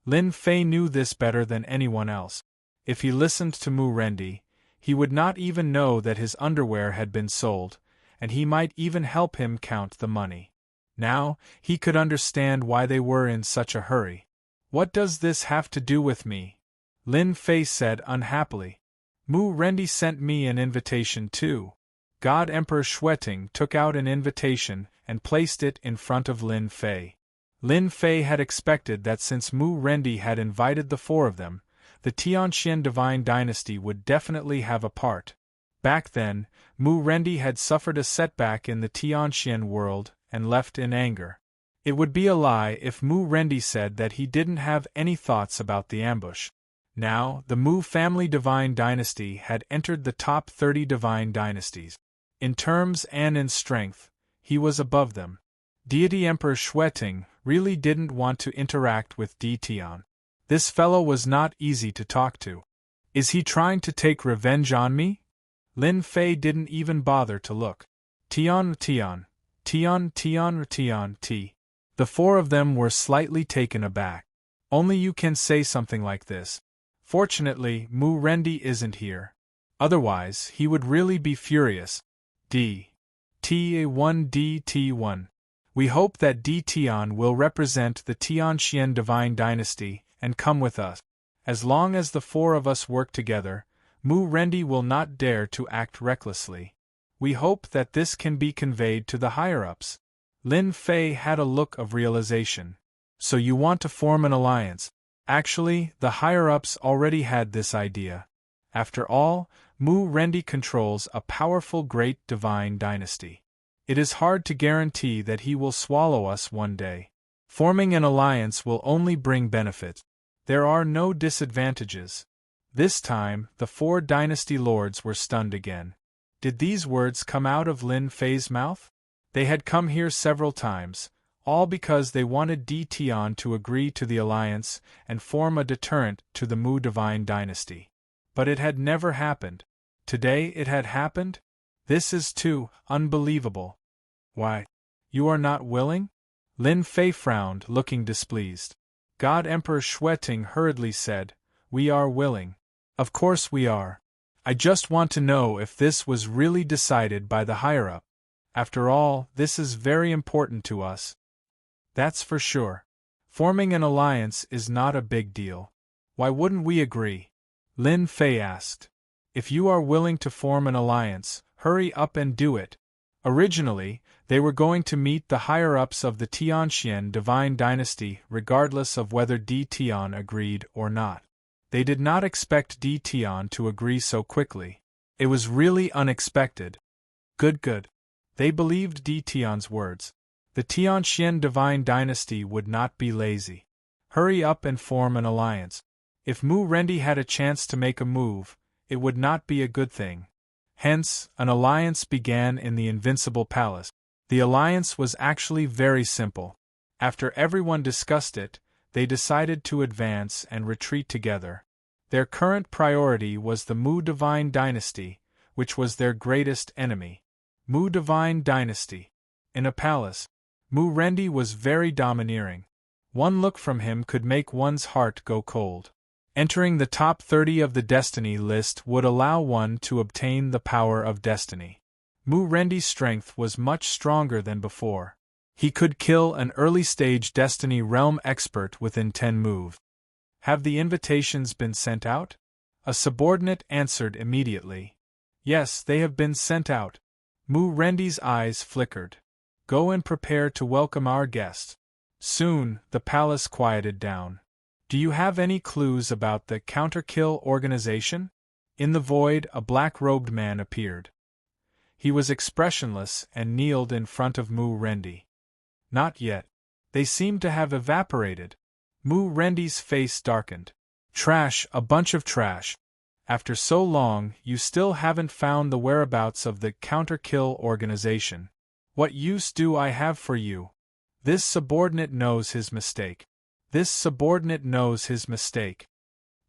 Lin Fei knew this better than anyone else. If he listened to Mu Rendi, he would not even know that his underwear had been sold, and he might even help him count the money. Now, he could understand why they were in such a hurry. What does this have to do with me? Lin Fei said unhappily. Mu Rendi sent me an invitation too. God Emperor Xueting took out an invitation and placed it in front of Lin Fei. Lin Fei had expected that since Mu Rendi had invited the 4 of them, the Tianxian Divine Dynasty would definitely have a part. Back then, Mu Rendi had suffered a setback in the Tianxian world and left in anger. It would be a lie if Mu Rendi said that he didn't have any thoughts about the ambush. Now, the Mu family divine dynasty had entered the top 30 divine dynasties. In terms and in strength, he was above them. Deity Emperor Xueting really didn't want to interact with Di Tian. This fellow was not easy to talk to. Is he trying to take revenge on me? Lin Fei didn't even bother to look. Tian. The four of them were slightly taken aback. Only you can say something like this. Fortunately, Mu Rendi isn't here. Otherwise, he would really be furious. T1. We hope that Di Tian will represent the Tianxian divine dynasty and come with us. As long as the four of us work together, Mu Rendi will not dare to act recklessly. We hope that this can be conveyed to the higher-ups. Lin Fei had a look of realization. So you want to form an alliance? Actually, the higher-ups already had this idea. After all, Mu Rendi controls a powerful great divine dynasty. It is hard to guarantee that he will swallow us one day. Forming an alliance will only bring benefits. There are no disadvantages. This time, the four dynasty lords were stunned again. Did these words come out of Lin Fei's mouth? They had come here several times, all because they wanted Di Tian to agree to the alliance and form a deterrent to the Mu divine dynasty. But it had never happened. Today it had happened? This is too unbelievable. Why? You are not willing? Lin Fei frowned, looking displeased. God Emperor Xueting hurriedly said, "We are willing. Of course we are. I just want to know if this was really decided by the higher-up. After all, this is very important to us." That's for sure. Forming an alliance is not a big deal. Why wouldn't we agree? Lin Fei asked. If you are willing to form an alliance, hurry up and do it. Originally, they were going to meet the higher-ups of the Tianxian divine dynasty regardless of whether Di Tian agreed or not. They did not expect Di Tian to agree so quickly. It was really unexpected. Good. They believed Di Tian's words. The Tianxian divine dynasty would not be lazy. Hurry up and form an alliance. If Mu Rendi had a chance to make a move, it would not be a good thing. Hence, an alliance began in the Invincible Palace. The alliance was actually very simple. After everyone discussed it, they decided to advance and retreat together. Their current priority was the Mu divine dynasty, which was their greatest enemy. Mu divine dynasty. In a palace, Mu Rendi was very domineering. One look from him could make one's heart go cold. Entering the top 30 of the destiny list would allow one to obtain the power of destiny. Mu Rendi's strength was much stronger than before. He could kill an early-stage destiny realm expert within 10 moves. Have the invitations been sent out? A subordinate answered immediately. Yes, they have been sent out. Mu Rendi's eyes flickered. Go and prepare to welcome our guest. Soon, the palace quieted down. Do you have any clues about the Counterkill organization? In the void, a black-robed man appeared. He was expressionless and kneeled in front of Mu Rendi. Not yet. They seemed to have evaporated. Mu Rendi's face darkened. Trash, a bunch of trash. After so long, you still haven't found the whereabouts of the Counterkill organization. What use do I have for you? This subordinate knows his mistake.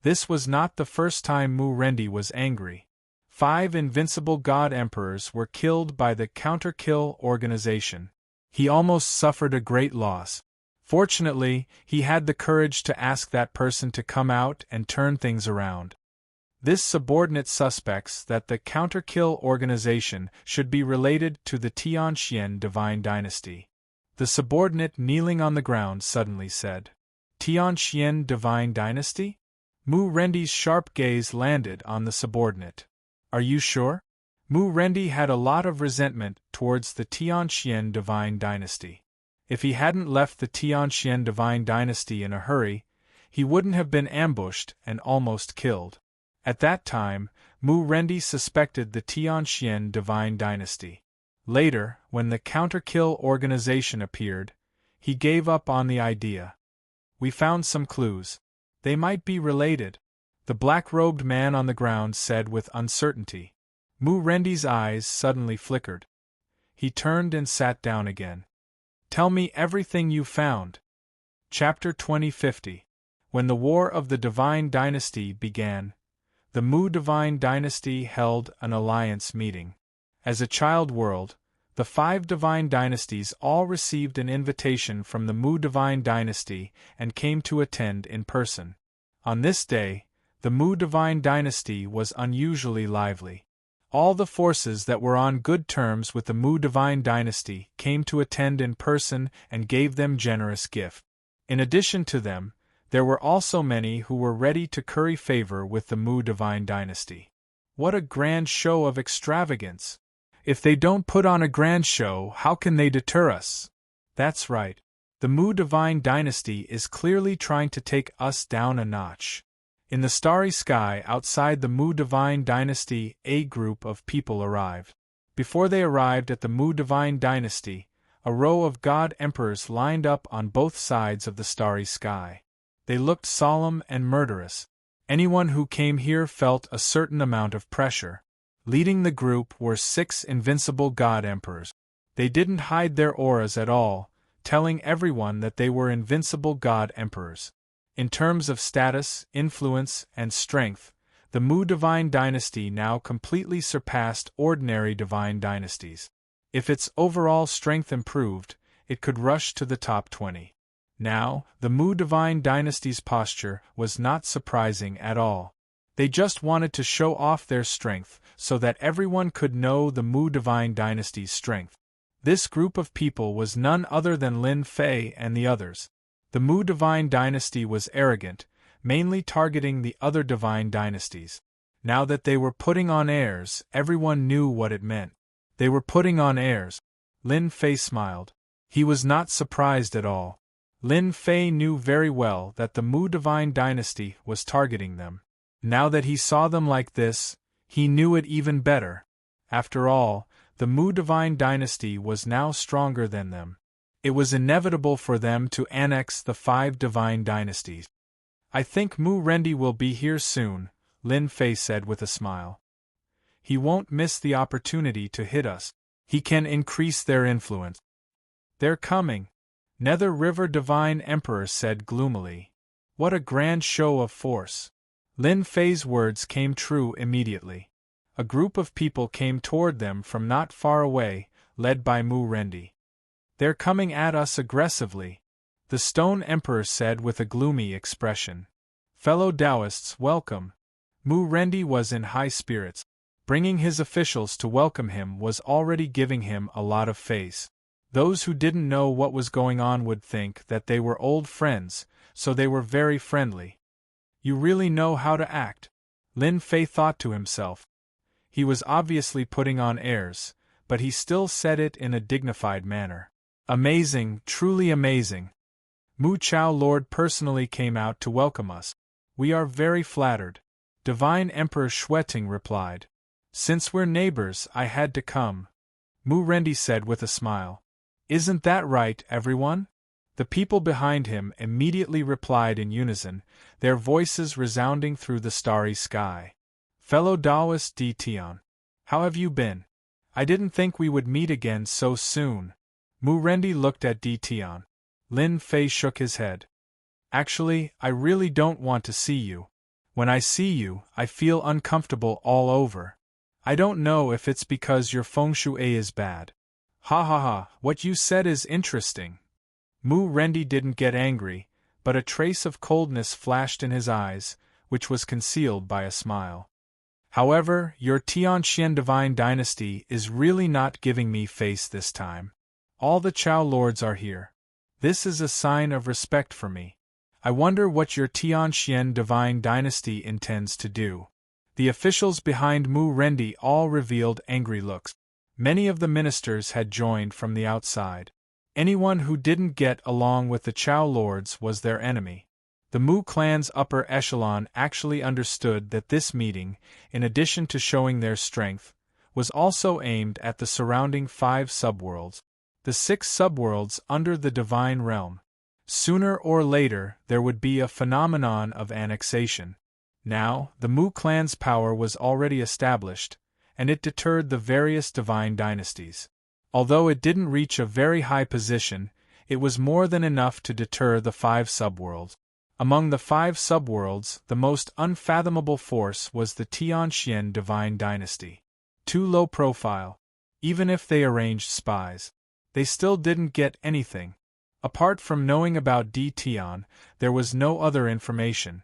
This was not the first time Mu Rendi was angry. 5 invincible god emperors were killed by the Counterkill organization. He almost suffered a great loss. Fortunately, he had the courage to ask that person to come out and turn things around. This subordinate suspects that the Counterkill organization should be related to the Tianxian divine dynasty. The subordinate kneeling on the ground suddenly said, Tianxian divine dynasty? Mu Rendi's sharp gaze landed on the subordinate. Are you sure? Mu Rendi had a lot of resentment towards the Tianxian divine dynasty. If he hadn't left the Tianxian divine dynasty in a hurry, he wouldn't have been ambushed and almost killed. At that time, Mu Rendi suspected the Tianxian divine dynasty. Later, when the Counterkill organization appeared, he gave up on the idea. We found some clues. They might be related. the black-robed man on the ground said with uncertainty. Mu Rendi's eyes suddenly flickered. He turned and sat down again. Tell me everything you found. Chapter 2050. When the War of the Divine Dynasty began, the Mu Divine Dynasty held an alliance meeting. As a child world, the 5 divine dynasties all received an invitation from the Mu Divine Dynasty and came to attend in person. On this day, the Mu Divine Dynasty was unusually lively. All the forces that were on good terms with the Mu Divine Dynasty came to attend in person and gave them generous gifts. In addition to them, there were also many who were ready to curry favor with the Mu Divine Dynasty. What a grand show of extravagance! If they don't put on a grand show, how can they deter us? That's right. The Mu Divine Dynasty is clearly trying to take us down a notch. In the starry sky outside the Mu Divine Dynasty, a group of people arrived. Before they arrived at the Mu Divine Dynasty, a row of god emperors lined up on both sides of the starry sky. They looked solemn and murderous. Anyone who came here felt a certain amount of pressure. Leading the group were 6 invincible god emperors. They didn't hide their auras at all, telling everyone that they were invincible god emperors. In terms of status, influence, and strength, the Mu Divine Dynasty now completely surpassed ordinary divine dynasties. If its overall strength improved, it could rush to the top 20. Now, the Mu Divine Dynasty's posture was not surprising at all. They just wanted to show off their strength so that everyone could know the Mu Divine Dynasty's strength. This group of people was none other than Lin Fei and the others. The Mu Divine Dynasty was arrogant, mainly targeting the other divine dynasties. Now that they were putting on airs, everyone knew what it meant. They were putting on airs. Lin Fei smiled. He was not surprised at all. Lin Fei knew very well that the Mu Divine Dynasty was targeting them. Now that he saw them like this, he knew it even better. After all, the Mu Divine Dynasty was now stronger than them. It was inevitable for them to annex the 5 divine dynasties. I think Mu Rendi will be here soon, Lin Fei said with a smile. He won't miss the opportunity to hit us. He can increase their influence. They're coming, Nether River Divine Emperor said gloomily. What a grand show of force. Lin Fei's words came true immediately. A group of people came toward them from not far away, led by Mu Rendi. They're coming at us aggressively, the Stone Emperor said with a gloomy expression. Fellow Taoists, welcome. Mu Rendi was in high spirits. Bringing his officials to welcome him was already giving him a lot of face. Those who didn't know what was going on would think that they were old friends, so they were very friendly. You really know how to act, Lin Fei thought to himself. He was obviously putting on airs, but he still said it in a dignified manner. Amazing, truly amazing. Mu Chao Lord personally came out to welcome us. We are very flattered. Divine Emperor Xueting replied. Since we're neighbors, I had to come, Mu Rendi said with a smile. Isn't that right, everyone? The people behind him immediately replied in unison, their voices resounding through the starry sky. Fellow Taoist Di Tian, how have you been? I didn't think we would meet again so soon. Mu Rendi looked at Di Tian. Lin Fei shook his head. Actually, I really don't want to see you. When I see you, I feel uncomfortable all over. I don't know if it's because your feng shui is bad. Ha ha ha, what you said is interesting. Mu Rendi didn't get angry, but a trace of coldness flashed in his eyes, which was concealed by a smile. However, your Tianxian Divine Dynasty is really not giving me face this time. All the Chao Lords are here. This is a sign of respect for me. I wonder what your Tianxian Divine Dynasty intends to do. The officials behind Mu Rendi all revealed angry looks. Many of the ministers had joined from the outside. Anyone who didn't get along with the Chao Lords was their enemy. The Mu clan's upper echelon actually understood that this meeting, in addition to showing their strength, was also aimed at the surrounding 5 subworlds, the 6 subworlds under the divine realm. Sooner or later there would be a phenomenon of annexation. Now, the Mu clan's power was already established, and it deterred the various divine dynasties. Although it didn't reach a very high position, it was more than enough to deter the 5 subworlds. Among the 5 subworlds, the most unfathomable force was the Tianxian divine dynasty. Too low profile. Even if they arranged spies, they still didn't get anything. Apart from knowing about Tian, there was no other information.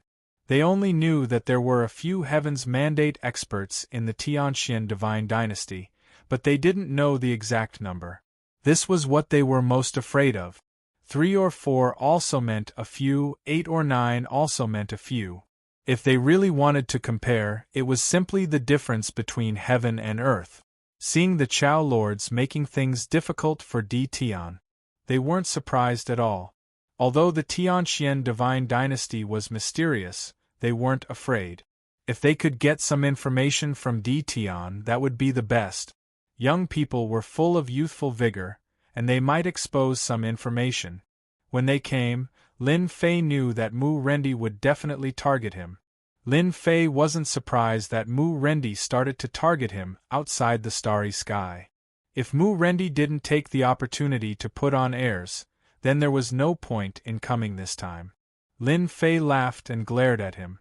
They only knew that there were a few Heaven's Mandate experts in the Tianxian divine dynasty, but they didn't know the exact number. This was what they were most afraid of. 3 or 4 also meant a few, 8 or 9 also meant a few. If they really wanted to compare, it was simply the difference between heaven and earth. Seeing the Chao Lords making things difficult for Tian, they weren't surprised at all. Although the Tianxian divine dynasty was mysterious, they weren't afraid. If they could get some information from Tian, that would be the best. Young people were full of youthful vigor, and they might expose some information. When they came, Lin Fei knew that Mu Rendi would definitely target him. Lin Fei wasn't surprised that Mu Rendi started to target him outside the starry sky. If Mu Rendi didn't take the opportunity to put on airs, then there was no point in coming this time. Lin Fei laughed and glared at him.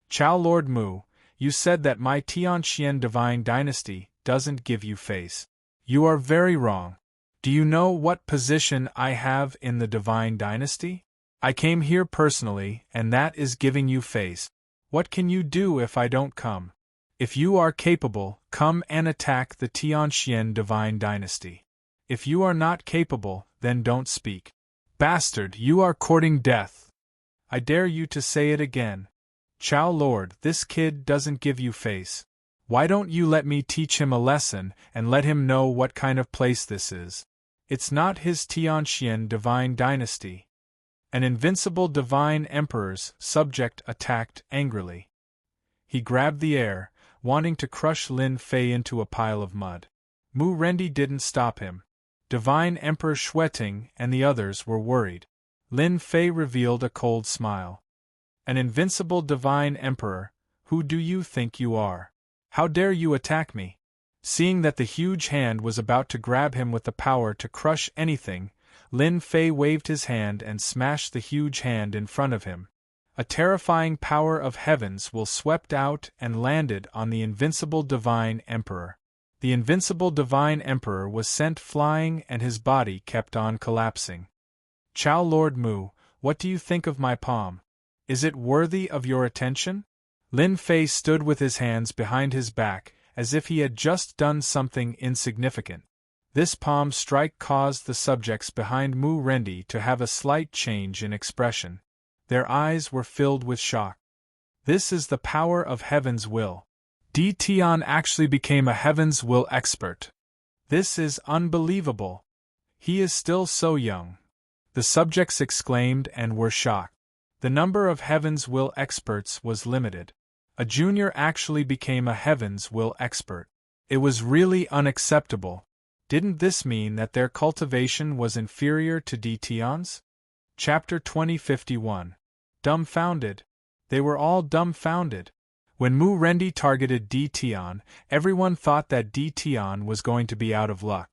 Chao Lord Mu, you said that my Tianxian divine dynasty doesn't give you face. You are very wrong. Do you know what position I have in the divine dynasty? I came here personally, and that is giving you face. What can you do if I don't come? If you are capable, come and attack the Tianxian divine dynasty. If you are not capable, then don't speak. Bastard, you are courting death. I dare you to say it again. Chao Lord, this kid doesn't give you face. Why don't you let me teach him a lesson and let him know what kind of place this is? It's not his Tianxian divine dynasty. An invincible divine emperor's subject attacked angrily. He grabbed the air, wanting to crush Lin Fei into a pile of mud. Mu Rendi didn't stop him. Divine Emperor Xueting and the others were worried. Lin Fei revealed a cold smile. An invincible divine emperor, who do you think you are? How dare you attack me? Seeing that the huge hand was about to grab him with the power to crush anything, Lin Fei waved his hand and smashed the huge hand in front of him. A terrifying power of heavens will swept out and landed on the invincible divine emperor. The invincible divine emperor was sent flying and his body kept on collapsing. Chao Lord Mu, what do you think of my palm? Is it worthy of your attention? Lin Fei stood with his hands behind his back, as if he had just done something insignificant. This palm strike caused the subjects behind Mu Rendi to have a slight change in expression. Their eyes were filled with shock. This is the power of Heaven's will. Tian actually became a Heaven's will expert. This is unbelievable. He is still so young. The subjects exclaimed and were shocked. The number of Heaven's will experts was limited. A junior actually became a Heaven's will expert. It was really unacceptable. Didn't this mean that their cultivation was inferior to Tian's? Chapter 2051. Dumbfounded. They were all dumbfounded. When Mu Rendi targeted Tian, everyone thought that Tian was going to be out of luck.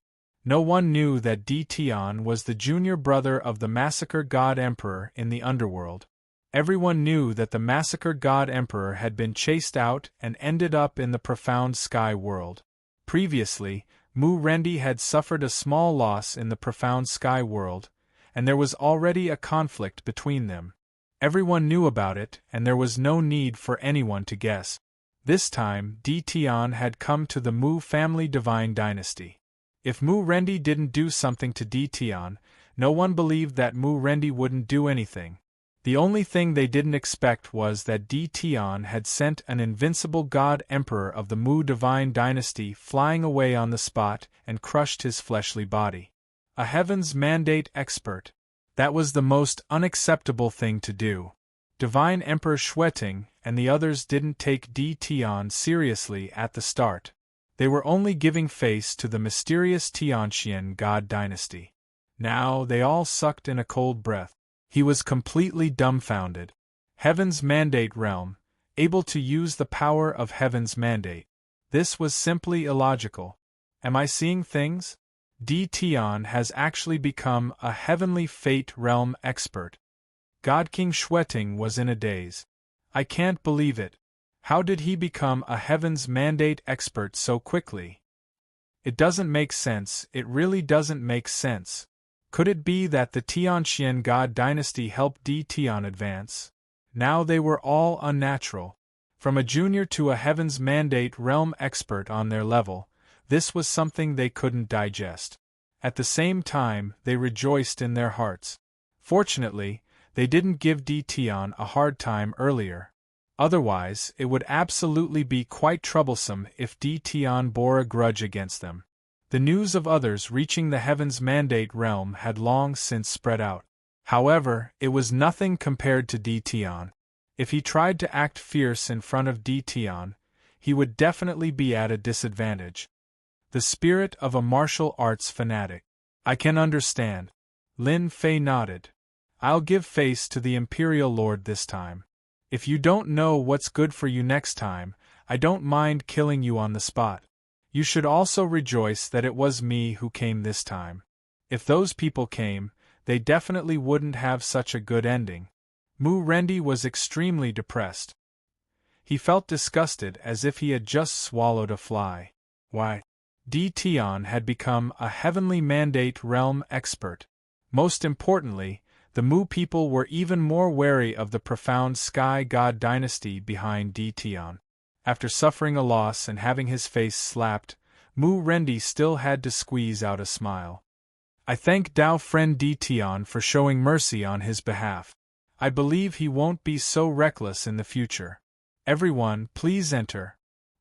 No one knew that Tian was the junior brother of the Massacre God Emperor in the underworld. Everyone knew that the Massacre God Emperor had been chased out and ended up in the profound sky world. Previously, Mu Rendi had suffered a small loss in the profound sky world, and there was already a conflict between them. Everyone knew about it, and there was no need for anyone to guess. This time, Tian had come to the Mu family divine dynasty. If Mu Rendi didn't do something to Tian, no one believed that Mu Rendi wouldn't do anything. The only thing they didn't expect was that Tian had sent an invincible god emperor of the Mu divine dynasty flying away on the spot and crushed his fleshly body. A Heaven's Mandate expert. That was the most unacceptable thing to do. Divine Emperor Xueting and the others didn't take Tian seriously at the start. They were only giving face to the mysterious Tianxian god dynasty. Now they all sucked in a cold breath. He was completely dumbfounded. Heaven's Mandate realm, able to use the power of heaven's mandate. This was simply illogical. Am I seeing things? Tion has actually become a heavenly fate realm expert. God King Xueting was in a daze. I can't believe it. How did he become a heaven's mandate expert so quickly? It doesn't make sense, it really doesn't make sense. Could it be that the Tianxian God dynasty helped Tion advance? Now they were all unnatural. From a junior to a heaven's mandate realm expert on their level, this was something they couldn't digest. At the same time, they rejoiced in their hearts. Fortunately, they didn't give Tion a hard time earlier. Otherwise, it would absolutely be quite troublesome if Tion bore a grudge against them. The news of others reaching the heaven's mandate realm had long since spread out. However, it was nothing compared to Tion. If he tried to act fierce in front of Tion, he would definitely be at a disadvantage. The spirit of a martial arts fanatic. I can understand. Lin Fei nodded. I'll give face to the Imperial Lord this time. If you don't know what's good for you next time, I don't mind killing you on the spot. You should also rejoice that it was me who came this time. If those people came, they definitely wouldn't have such a good ending. Mu Rendi was extremely depressed. He felt disgusted as if he had just swallowed a fly. Why? Tion had become a heavenly mandate realm expert. Most importantly, the Mu people were even more wary of the profound Sky God dynasty behind Tion. After suffering a loss and having his face slapped, Mu Rendi still had to squeeze out a smile. I thank Dao friend Tion for showing mercy on his behalf. I believe he won't be so reckless in the future. Everyone, please enter.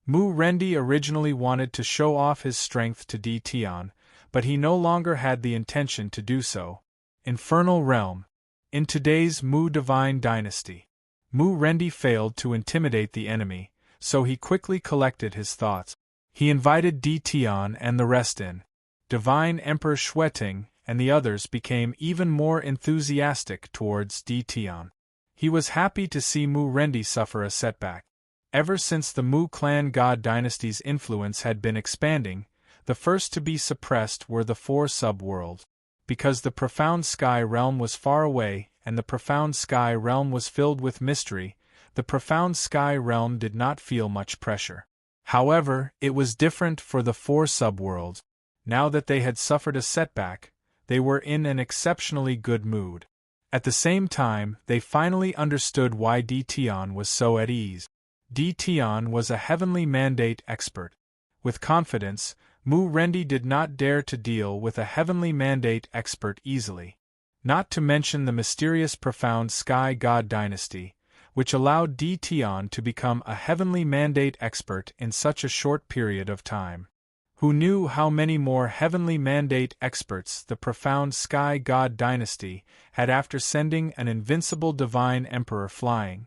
Mu Rendi originally wanted to show off his strength to Tion, but he no longer had the intention to do so. Infernal Realm. In today's Mu Divine Dynasty, Mu Rendi failed to intimidate the enemy, so he quickly collected his thoughts. He invited Tion and the rest in. Divine Emperor Xueting and the others became even more enthusiastic towards Tion. He was happy to see Mu Rendi suffer a setback. Ever since the Mu clan God dynasty's influence had been expanding, the first to be suppressed were the four sub-worlds. Because the profound sky realm was far away and the profound sky realm was filled with mystery, the profound sky realm did not feel much pressure. However, it was different for the four sub-worlds. Now that they had suffered a setback, they were in an exceptionally good mood. At the same time, they finally understood why Tion was so at ease. Tion was a heavenly mandate expert. With confidence, Mu Rendi did not dare to deal with a heavenly mandate expert easily. Not to mention the mysterious profound Sky God dynasty, which allowed Tion to become a heavenly mandate expert in such a short period of time. Who knew how many more heavenly mandate experts the profound Sky God dynasty had after sending an invincible divine emperor flying?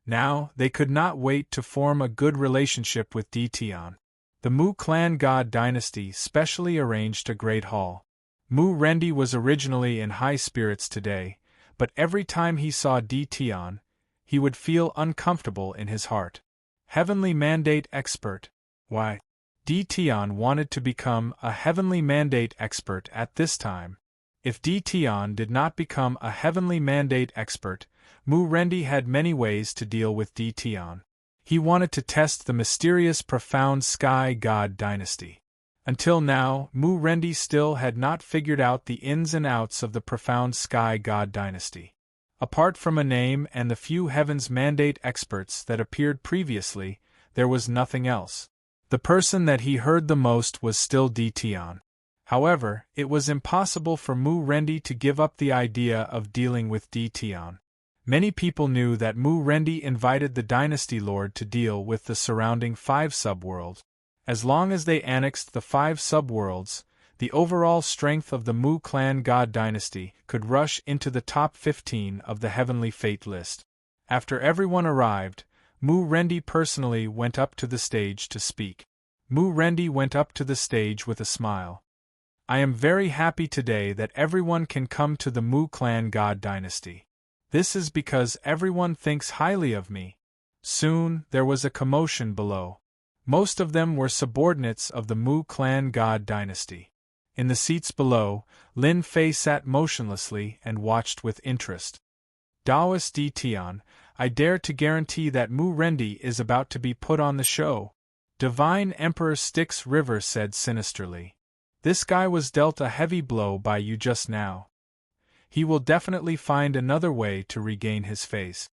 Now, they could not wait to form a good relationship with Tion. The Mu clan God dynasty specially arranged a great hall. Mu Rendi was originally in high spirits today, but every time he saw Tion, he would feel uncomfortable in his heart. Heavenly mandate expert. Why? Tion wanted to become a heavenly mandate expert at this time. If Tion did not become a heavenly mandate expert, Mu Rendi had many ways to deal with Tion. He wanted to test the mysterious profound Sky God dynasty. Until now, Mu Rendi still had not figured out the ins and outs of the profound Sky God dynasty. Apart from a name and the few heaven's mandate experts that appeared previously, there was nothing else. The person that he heard the most was still Tion. However, it was impossible for Mu Rendi to give up the idea of dealing with Tion. Many people knew that Mu Rendi invited the Dynasty Lord to deal with the surrounding 5 subworlds. As long as they annexed the 5 subworlds, the overall strength of the Mu clan God dynasty could rush into the top 15 of the Heavenly Fate list. After everyone arrived, Mu Rendi personally went up to the stage to speak. Mu Rendi went up to the stage with a smile. I am very happy today that everyone can come to the Mu clan God dynasty. This is because everyone thinks highly of me. Soon, there was a commotion below. Most of them were subordinates of the Mu clan god dynasty. In the seats below, Lin Fei sat motionlessly and watched with interest. Daoist D. Tian, I dare to guarantee that Mu Rendi is about to be put on the show. Divine Emperor Styx River said sinisterly. This guy was dealt a heavy blow by you just now. He will definitely find another way to regain his face.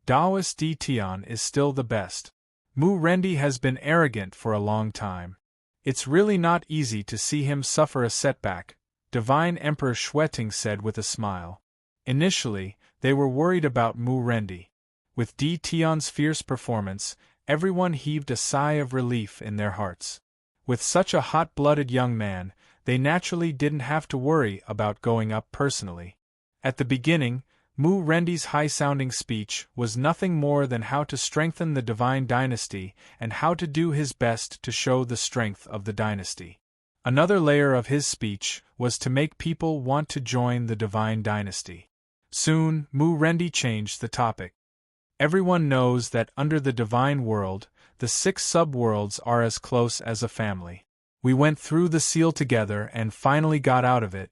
Daoist D. Tian is still the best. Mu Rendi has been arrogant for a long time. It's really not easy to see him suffer a setback, Divine Emperor Xueting said with a smile. Initially, they were worried about Mu Rendi. With D. Tian's fierce performance, everyone heaved a sigh of relief in their hearts. With such a hot-blooded young man, they naturally didn't have to worry about going up personally. At the beginning, Mu Rendi's high-sounding speech was nothing more than how to strengthen the divine dynasty and how to do his best to show the strength of the dynasty. Another layer of his speech was to make people want to join the divine dynasty. Soon, Mu Rendi changed the topic. Everyone knows that under the divine world, the 6 sub-worlds are as close as a family. We went through the seal together and finally got out of it.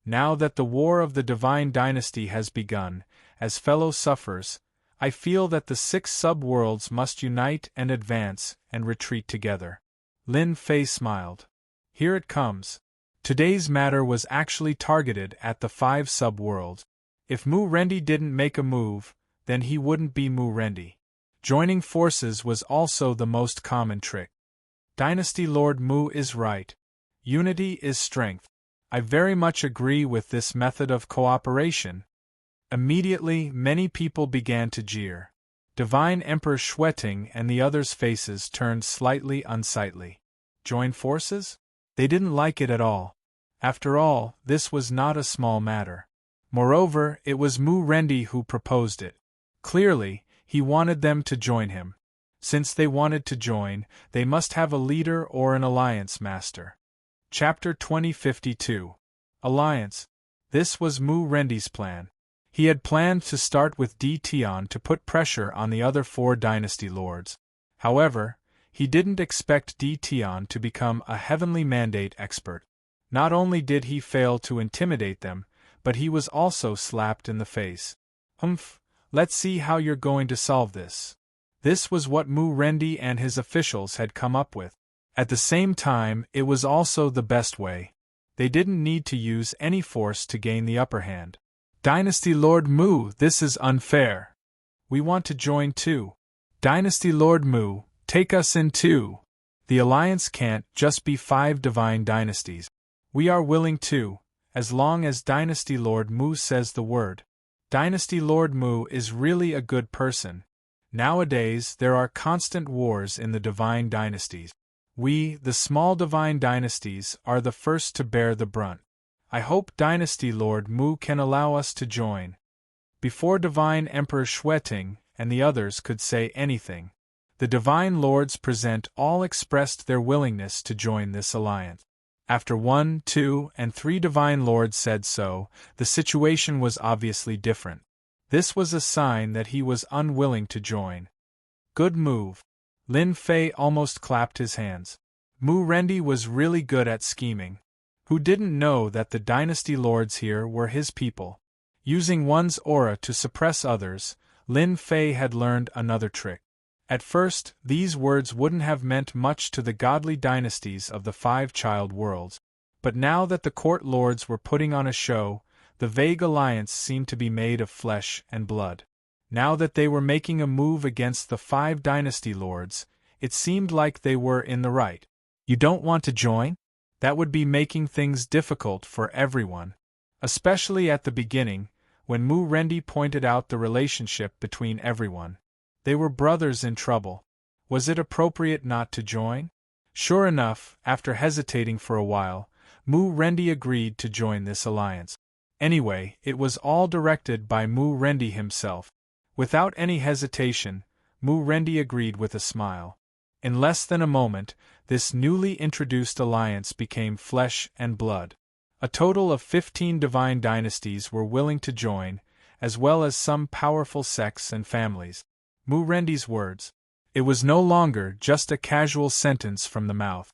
Now that the war of the divine dynasty has begun, as fellow sufferers, I feel that the 6 sub-worlds must unite and advance and retreat together. Lin Fei smiled. Here it comes. Today's matter was actually targeted at the 5 sub-worlds. If Mu Rendi didn't make a move, then he wouldn't be Mu Rendi. Joining forces was also the most common trick. Dynasty Lord Mu is right. Unity is strength. I very much agree with this method of cooperation. Immediately, many people began to jeer. Divine Emperor Xueting and the others' faces turned slightly unsightly. Join forces? They didn't like it at all. After all, this was not a small matter. Moreover, it was Mu Rendi who proposed it. Clearly, he wanted them to join him. Since they wanted to join, they must have a leader or an alliance master. Chapter 2052. Alliance. This was Mu Rendi's plan. He had planned to start with D. Tian to put pressure on the other 4 dynasty lords. However, he didn't expect D. Tian to become a heavenly mandate expert. Not only did he fail to intimidate them, but he was also slapped in the face. Humph, let's see how you're going to solve this. This was what Mu Rendi and his officials had come up with. At the same time, it was also the best way. They didn't need to use any force to gain the upper hand. Dynasty Lord Mu, this is unfair. We want to join too. Dynasty Lord Mu, take us in too. The alliance can't just be 5 divine dynasties. We are willing to, as long as Dynasty Lord Mu says the word. Dynasty Lord Mu is really a good person. Nowadays, there are constant wars in the divine dynasties. We, the small divine dynasties, are the first to bear the brunt. I hope Dynasty Lord Mu can allow us to join. Before Divine Emperor Xueting and the others could say anything, the divine lords present all expressed their willingness to join this alliance. After 1, 2, and 3 divine lords said so, the situation was obviously different. This was a sign that he was unwilling to join. Good move. Lin Fei almost clapped his hands. Mu Rendi was really good at scheming. Who didn't know that the dynasty lords here were his people? Using one's aura to suppress others, Lin Fei had learned another trick. At first, these words wouldn't have meant much to the godly dynasties of the 5 child worlds. But now that the court lords were putting on a show, the vague alliance seemed to be made of flesh and blood. Now that they were making a move against the 5 dynasty lords, it seemed like they were in the right. You don't want to join? That would be making things difficult for everyone. Especially at the beginning, when Mu Rendi pointed out the relationship between everyone. They were brothers in trouble. Was it appropriate not to join? Sure enough, after hesitating for a while, Mu Rendi agreed to join this alliance. Anyway, it was all directed by Mu Rendi himself. Without any hesitation, Mu Rendi agreed with a smile. In less than a moment, this newly introduced alliance became flesh and blood. A total of 15 divine dynasties were willing to join, as well as some powerful sects and families. Mu Rendi's words. It was no longer just a casual sentence from the mouth.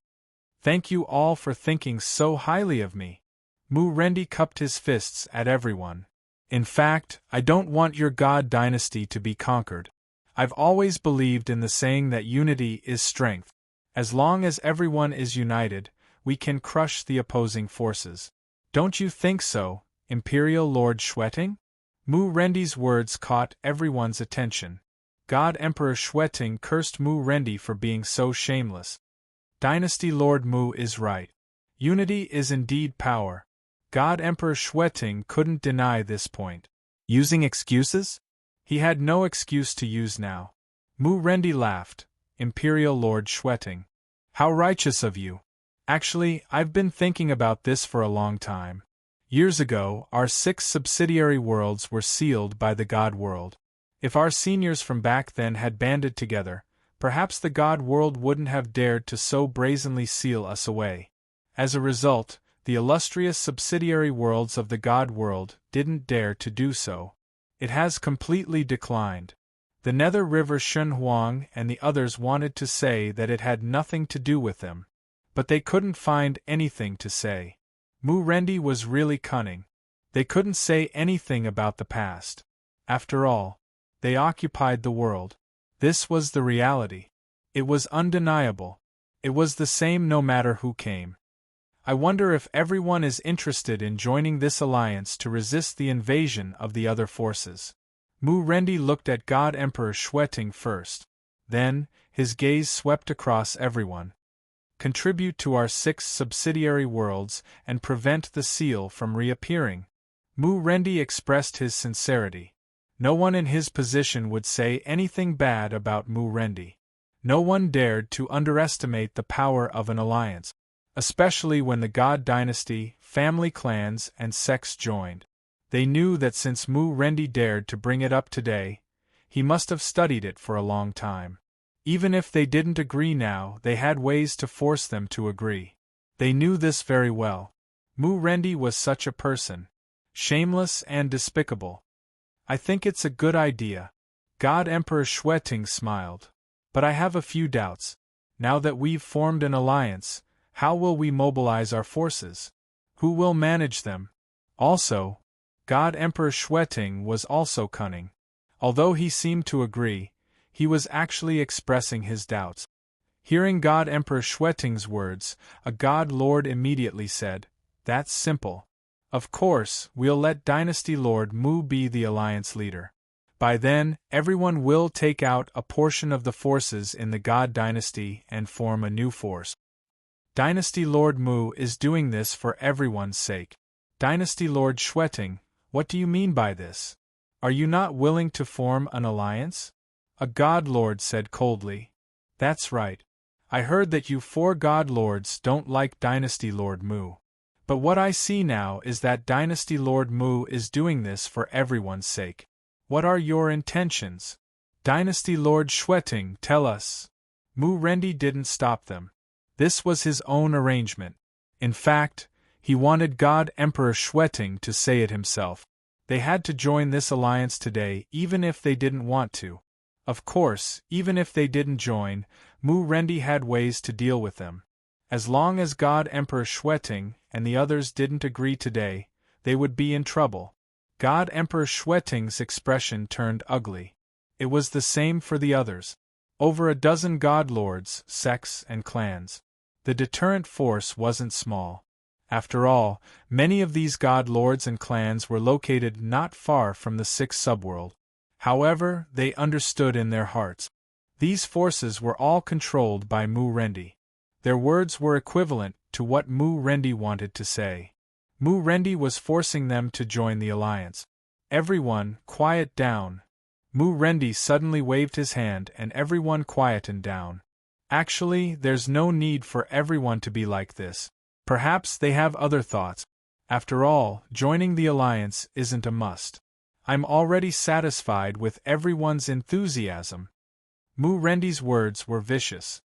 Thank you all for thinking so highly of me. Mu Rendi cupped his fists at everyone. In fact, I don't want your god dynasty to be conquered. I've always believed in the saying that unity is strength. As long as everyone is united, we can crush the opposing forces. Don't you think so, Imperial Lord Schwetting? Mu Rendi's words caught everyone's attention. God Emperor Schwetting cursed Mu Rendi for being so shameless. Dynasty Lord Mu is right. Unity is indeed power. God Emperor Schwetting couldn't deny this point. Using excuses? He had no excuse to use now. Mu Rendi laughed. Imperial Lord Schwetting. How righteous of you. Actually, I've been thinking about this for a long time. Years ago, our 6 subsidiary worlds were sealed by the God World. If our seniors from back then had banded together, perhaps the God World wouldn't have dared to so brazenly seal us away. As a result, the illustrious subsidiary worlds of the God World didn't dare to do so. It has completely declined. The Nether River Shenhuang and the others wanted to say that it had nothing to do with them, but they couldn't find anything to say. Mu Rendi was really cunning. They couldn't say anything about the past. After all, they occupied the world. This was the reality. It was undeniable. It was the same no matter who came. I wonder if everyone is interested in joining this alliance to resist the invasion of the other forces. Mu Rendi looked at God Emperor Schwetting first. Then, his gaze swept across everyone. Contribute to our 6 subsidiary worlds and prevent the seal from reappearing. Mu Rendi expressed his sincerity. No one in his position would say anything bad about Mu Rendi. No one dared to underestimate the power of an alliance, especially when the God dynasty, family clans, and sects joined. They knew that since Mu Rendi dared to bring it up today, he must have studied it for a long time. Even if they didn't agree now, they had ways to force them to agree. They knew this very well. Mu Rendi was such a person. Shameless and despicable. I think it's a good idea. God Emperor Schwetting smiled. But I have a few doubts. Now that we've formed an alliance, how will we mobilize our forces? Who will manage them? Also, God Emperor Schwetting was also cunning. Although he seemed to agree, he was actually expressing his doubts. Hearing God Emperor Schwetting's words, a God Lord immediately said, "That's simple. Of course, we'll let Dynasty Lord Mu be the alliance leader. By then, everyone will take out a portion of the forces in the God Dynasty and form a new force. Dynasty Lord Mu is doing this for everyone's sake." Dynasty Lord Schwetting, what do you mean by this? Are you not willing to form an alliance? A God Lord said coldly. That's right. I heard that you 4 God Lords don't like Dynasty Lord Mu. But what I see now is that Dynasty Lord Mu is doing this for everyone's sake. What are your intentions? Dynasty Lord Schwetting, tell us. Mu Rendi didn't stop them. This was his own arrangement. In fact, he wanted God Emperor Schwetting to say it himself. They had to join this alliance today even if they didn't want to. Of course, even if they didn't join, Mu Rendi had ways to deal with them. As long as God Emperor Schwetting and the others didn't agree today, they would be in trouble. God Emperor Schwetting's expression turned ugly. It was the same for the others. Over a dozen God Lords, sects, and clans. The deterrent force wasn't small. After all, many of these God Lords and clans were located not far from the 6th subworld. However, they understood in their hearts. These forces were all controlled by Mu Rendi. Their words were equivalent to what Mu Rendi wanted to say. Mu Rendi was forcing them to join the alliance. Everyone, quiet down. Mu Rendi suddenly waved his hand and everyone quietened down. Actually, there's no need for everyone to be like this. Perhaps they have other thoughts. After all, joining the alliance isn't a must. I'm already satisfied with everyone's enthusiasm. Mu Rendi's words were vicious.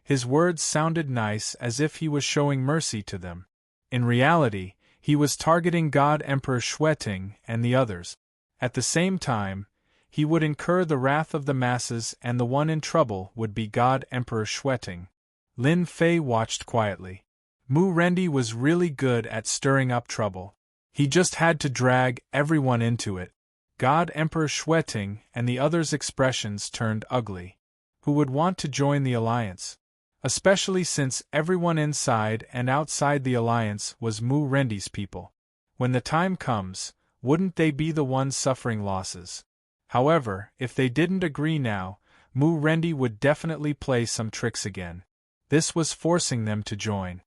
His words sounded nice as if he was showing mercy to them. In reality, he was targeting God Emperor Schwetting and the others. At the same time, he would incur the wrath of the masses, and the one in trouble would be God Emperor Shweting. Lin Fei watched quietly. Mu Rendi was really good at stirring up trouble. He just had to drag everyone into it. God Emperor Shweting and the others' expressions turned ugly. Who would want to join the alliance? Especially since everyone inside and outside the alliance was Mu Rendi's people. When the time comes, wouldn't they be the ones suffering losses? However, if they didn't agree now, Mu Rendi would definitely play some tricks again. This was forcing them to join.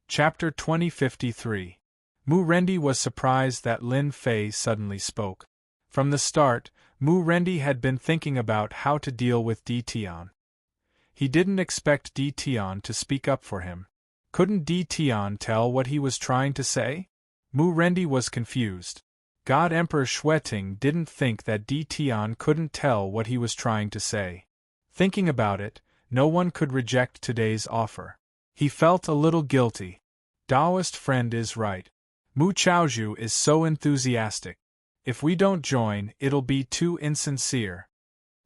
Chapter 2053. Mu Rendi was surprised that Lin Fei suddenly spoke. From the start, Mu Rendi had been thinking about how to deal with Di Tian. He didn't expect Di Tian to speak up for him. Couldn't Di Tian tell what he was trying to say? Mu Rendi was confused. God Emperor Shweting didn't think that Di Tian couldn't tell what he was trying to say. Thinking about it, no one could reject today's offer. He felt a little guilty. Taoist friend is right. Mu Chaozhu is so enthusiastic. If we don't join, it'll be too insincere.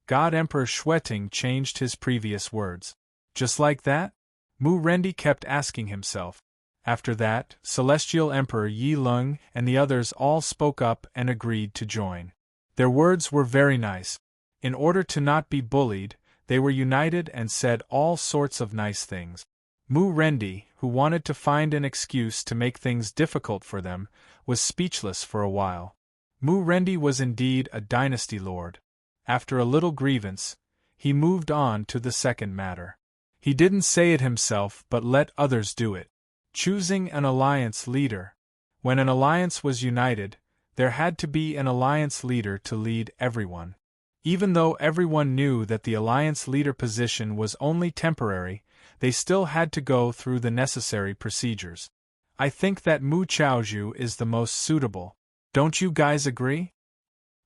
God Emperor Shweting changed his previous words. Just like that? Mu Rendi kept asking himself. After that, Celestial Emperor Yi Lung and the others all spoke up and agreed to join. Their words were very nice. In order to not be bullied, they were united and said all sorts of nice things. Mu Rendi, who wanted to find an excuse to make things difficult for them, was speechless for a while. Mu Rendi was indeed a dynasty lord. After a little grievance, he moved on to the second matter. He didn't say it himself but let others do it. Choosing an alliance leader. When an alliance was united, there had to be an alliance leader to lead everyone. Even though everyone knew that the alliance leader position was only temporary, they still had to go through the necessary procedures. I think that Mu Chaozhu is the most suitable. Don't you guys agree?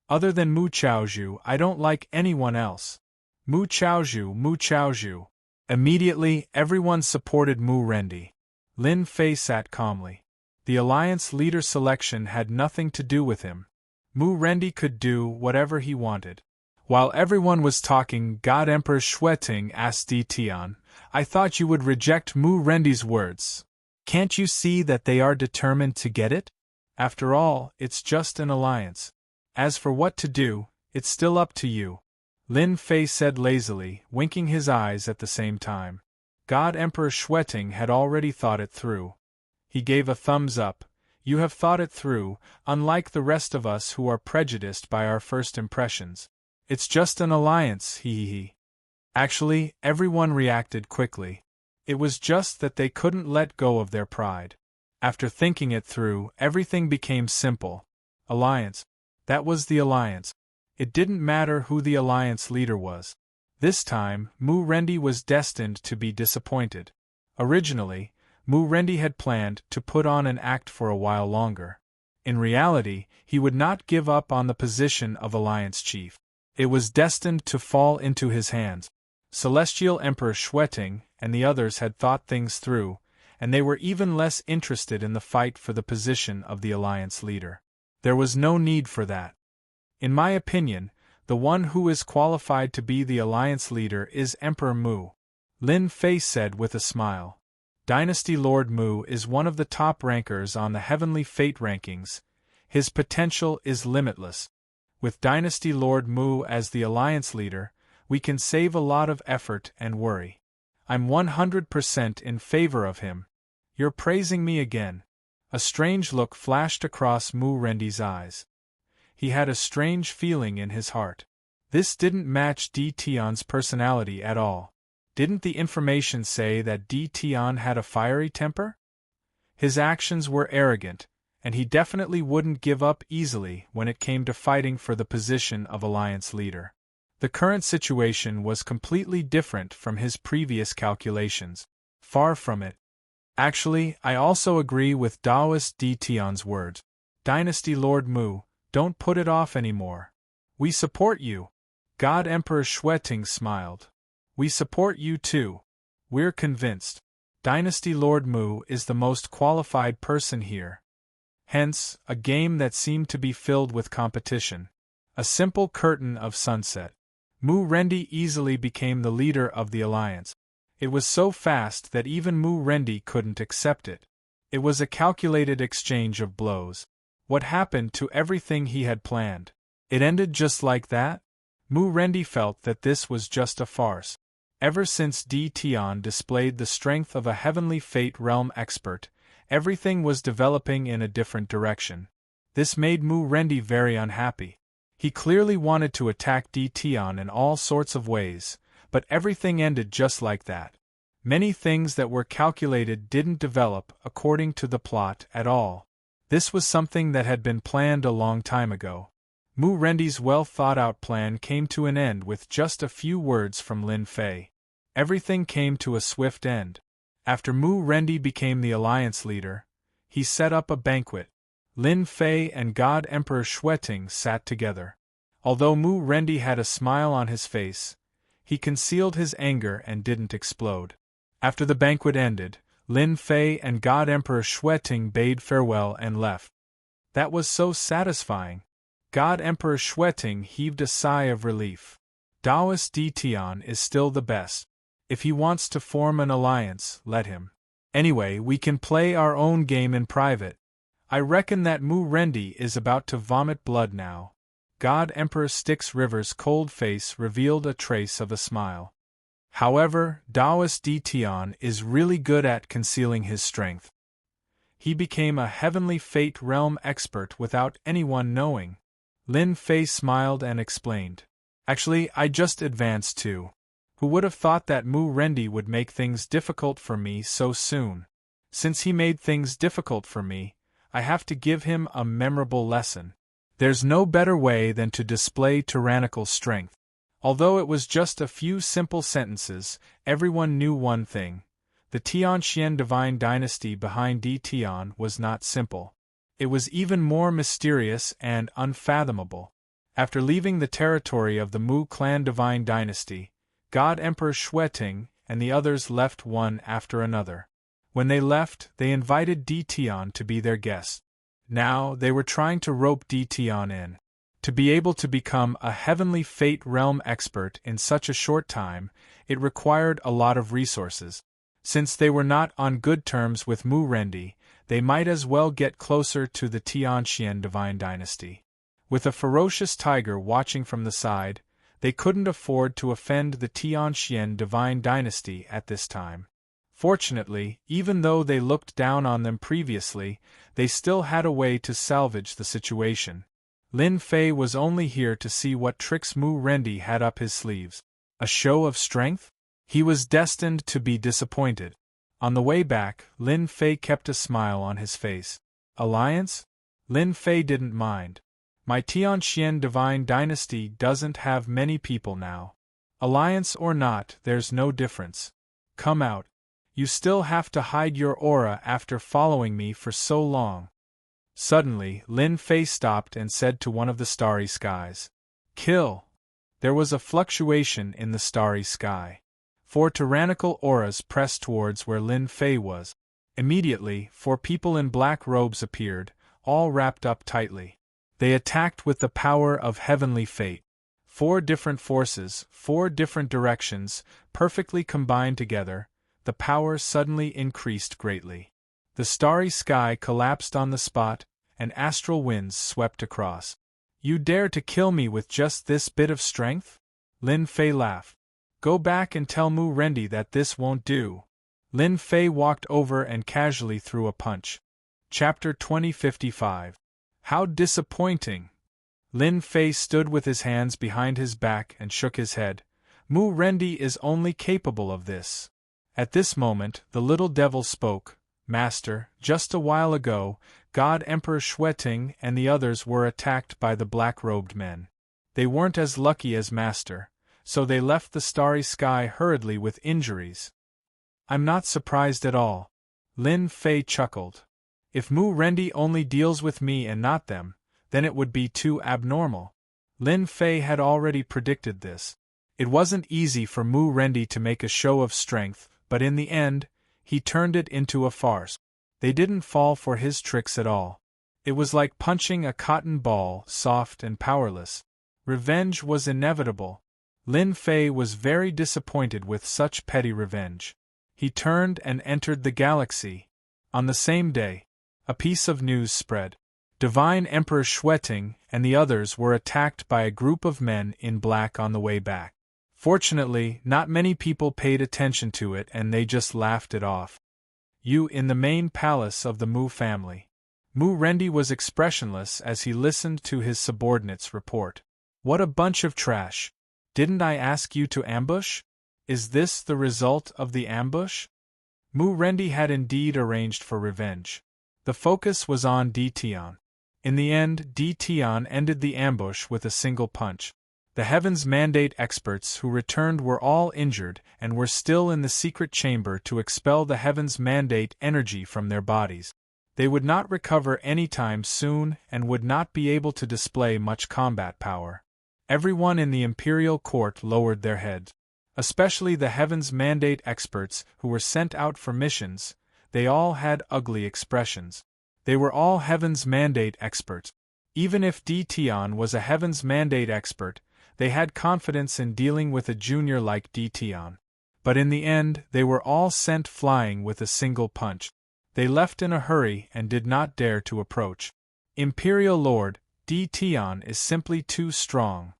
Other than Mu Chaozhu, I don't like anyone else. Mu Chaozhu, Mu Chaozhu. Immediately, everyone supported Mu Rendi. Lin Fei sat calmly. The alliance leader selection had nothing to do with him. Mu Rendi could do whatever he wanted. While everyone was talking, God Emperor Shweting asked Di Tian, I thought you would reject Mu Rendi's words. Can't you see that they are determined to get it? After all, it's just an alliance. As for what to do, it's still up to you. Lin Fei said lazily, winking his eyes at the same time. God Emperor Shweting had already thought it through. He gave a thumbs up. You have thought it through, unlike the rest of us who are prejudiced by our first impressions. It's just an alliance, he. Actually, everyone reacted quickly. It was just that they couldn't let go of their pride. After thinking it through, everything became simple. Alliance. That was the alliance. It didn't matter who the alliance leader was. This time, Mu Rendi was destined to be disappointed. Originally, Mu Rendi had planned to put on an act for a while longer. In reality, he would not give up on the position of alliance chief. It was destined to fall into his hands. Celestial Emperor Shweting and the others had thought things through, and they were even less interested in the fight for the position of the alliance leader. There was no need for that. In my opinion, the one who is qualified to be the alliance leader is Emperor Mu. Lin Fei said with a smile. Dynasty Lord Mu is one of the top rankers on the Heavenly Fate rankings. His potential is limitless. With Dynasty Lord Mu as the alliance leader, we can save a lot of effort and worry. I'm 100% in favor of him. You're praising me again. A strange look flashed across Mu Rendi's eyes. He had a strange feeling in his heart. This didn't match Di Tian's personality at all. Didn't the information say that Di Tian had a fiery temper? His actions were arrogant, and he definitely wouldn't give up easily when it came to fighting for the position of alliance leader. The current situation was completely different from his previous calculations. Far from it. Actually, I also agree with Taoist Di Tian's words. Dynasty Lord Mu, don't put it off anymore. We support you. God Emperor Shweting smiled. We support you too. We're convinced. Dynasty Lord Mu is the most qualified person here. Hence, a game that seemed to be filled with competition. A simple curtain of sunset. Mu Rendi easily became the leader of the alliance. It was so fast that even Mu Rendi couldn't accept it. It was a calculated exchange of blows. What happened to everything he had planned? It ended just like that? Mu Rendi felt that this was just a farce. Ever since Di Tian displayed the strength of a heavenly fate realm expert, everything was developing in a different direction. This made Mu Rendi very unhappy. He clearly wanted to attack Di Tian in all sorts of ways, but everything ended just like that. Many things that were calculated didn't develop according to the plot at all. This was something that had been planned a long time ago. Mu Rendi's well-thought-out plan came to an end with just a few words from Lin Fei. Everything came to a swift end. After Mu Rendi became the alliance leader, he set up a banquet. Lin Fei and God Emperor Xueting sat together. Although Mu Rendi had a smile on his face, he concealed his anger and didn't explode. After the banquet ended, Lin Fei and God Emperor Xueting bade farewell and left. That was so satisfying. God Emperor Xueting heaved a sigh of relief. Taoist Di Tian is still the best. If he wants to form an alliance, let him. Anyway, we can play our own game in private. I reckon that Mu Rendi is about to vomit blood now. God Emperor Styx River's cold face revealed a trace of a smile. However, Taoist Di Tian is really good at concealing his strength. He became a heavenly fate realm expert without anyone knowing. Lin Fei smiled and explained. Actually, I just advanced too. Who would have thought that Mu Rendi would make things difficult for me so soon? Since he made things difficult for me, I have to give him a memorable lesson. There's no better way than to display tyrannical strength. Although it was just a few simple sentences, everyone knew one thing. The Tianxian divine dynasty behind Di Tian was not simple. It was even more mysterious and unfathomable. After leaving the territory of the Mu clan divine dynasty, God Emperor Xueting and the others left one after another. When they left, they invited Di Tian to be their guest. Now, they were trying to rope Di Tian in. To be able to become a heavenly fate realm expert in such a short time, it required a lot of resources. Since they were not on good terms with Mu Rendi, they might as well get closer to the Tianxian divine dynasty. With a ferocious tiger watching from the side, they couldn't afford to offend the Tianxian divine dynasty at this time. Fortunately, even though they looked down on them previously, they still had a way to salvage the situation. Lin Fei was only here to see what tricks Mu Rendi had up his sleeves. A show of strength? He was destined to be disappointed. On the way back, Lin Fei kept a smile on his face. Alliance? Lin Fei didn't mind. My Tianxian divine dynasty doesn't have many people now. Alliance or not, there's no difference. Come out. You still have to hide your aura after following me for so long. Suddenly, Lin Fei stopped and said to one of the starry skies, "Kill!" There was a fluctuation in the starry sky. 4 tyrannical auras pressed towards where Lin Fei was. Immediately, 4 people in black robes appeared, all wrapped up tightly. They attacked with the power of heavenly fate. 4 different forces, 4 different directions, perfectly combined together. The power suddenly increased greatly. The starry sky collapsed on the spot, and astral winds swept across. You dare to kill me with just this bit of strength? Lin Fei laughed. Go back and tell Mu Rendi that this won't do. Lin Fei walked over and casually threw a punch. Chapter 2055. How disappointing! Lin Fei stood with his hands behind his back and shook his head. Mu Rendi is only capable of this. At this moment, the little devil spoke. Master, just a while ago, God Emperor Xueting and the others were attacked by the black-robed men. They weren't as lucky as Master, so they left the starry sky hurriedly with injuries. I'm not surprised at all. Lin Fei chuckled. If Mu Rendi only deals with me and not them, then it would be too abnormal. Lin Fei had already predicted this. It wasn't easy for Mu Rendi to make a show of strength, but in the end, he turned it into a farce. They didn't fall for his tricks at all. It was like punching a cotton ball, soft and powerless. Revenge was inevitable. Lin Fei was very disappointed with such petty revenge. He turned and entered the galaxy. On the same day, a piece of news spread. Divine Emperor Xueting and the others were attacked by a group of men in black on the way back. Fortunately, not many people paid attention to it and they just laughed it off. In the main palace of the Mu family. Mu Rendi was expressionless as he listened to his subordinates report. What a bunch of trash. Didn't I ask you to ambush? Is this the result of the ambush? Mu Rendi had indeed arranged for revenge. The focus was on Di Tian. In the end, Di Tian ended the ambush with a single punch. The Heaven's Mandate experts who returned were all injured and were still in the secret chamber to expel the Heaven's Mandate energy from their bodies. They would not recover anytime soon and would not be able to display much combat power. Everyone in the Imperial Court lowered their heads. Especially the Heaven's Mandate experts who were sent out for missions, they all had ugly expressions. They were all Heaven's Mandate experts. Even if Di Tian was a Heaven's Mandate expert, they had confidence in dealing with a junior like Di Tian. But in the end, they were all sent flying with a single punch. They left in a hurry and did not dare to approach. Imperial Lord, Di Tian is simply too strong.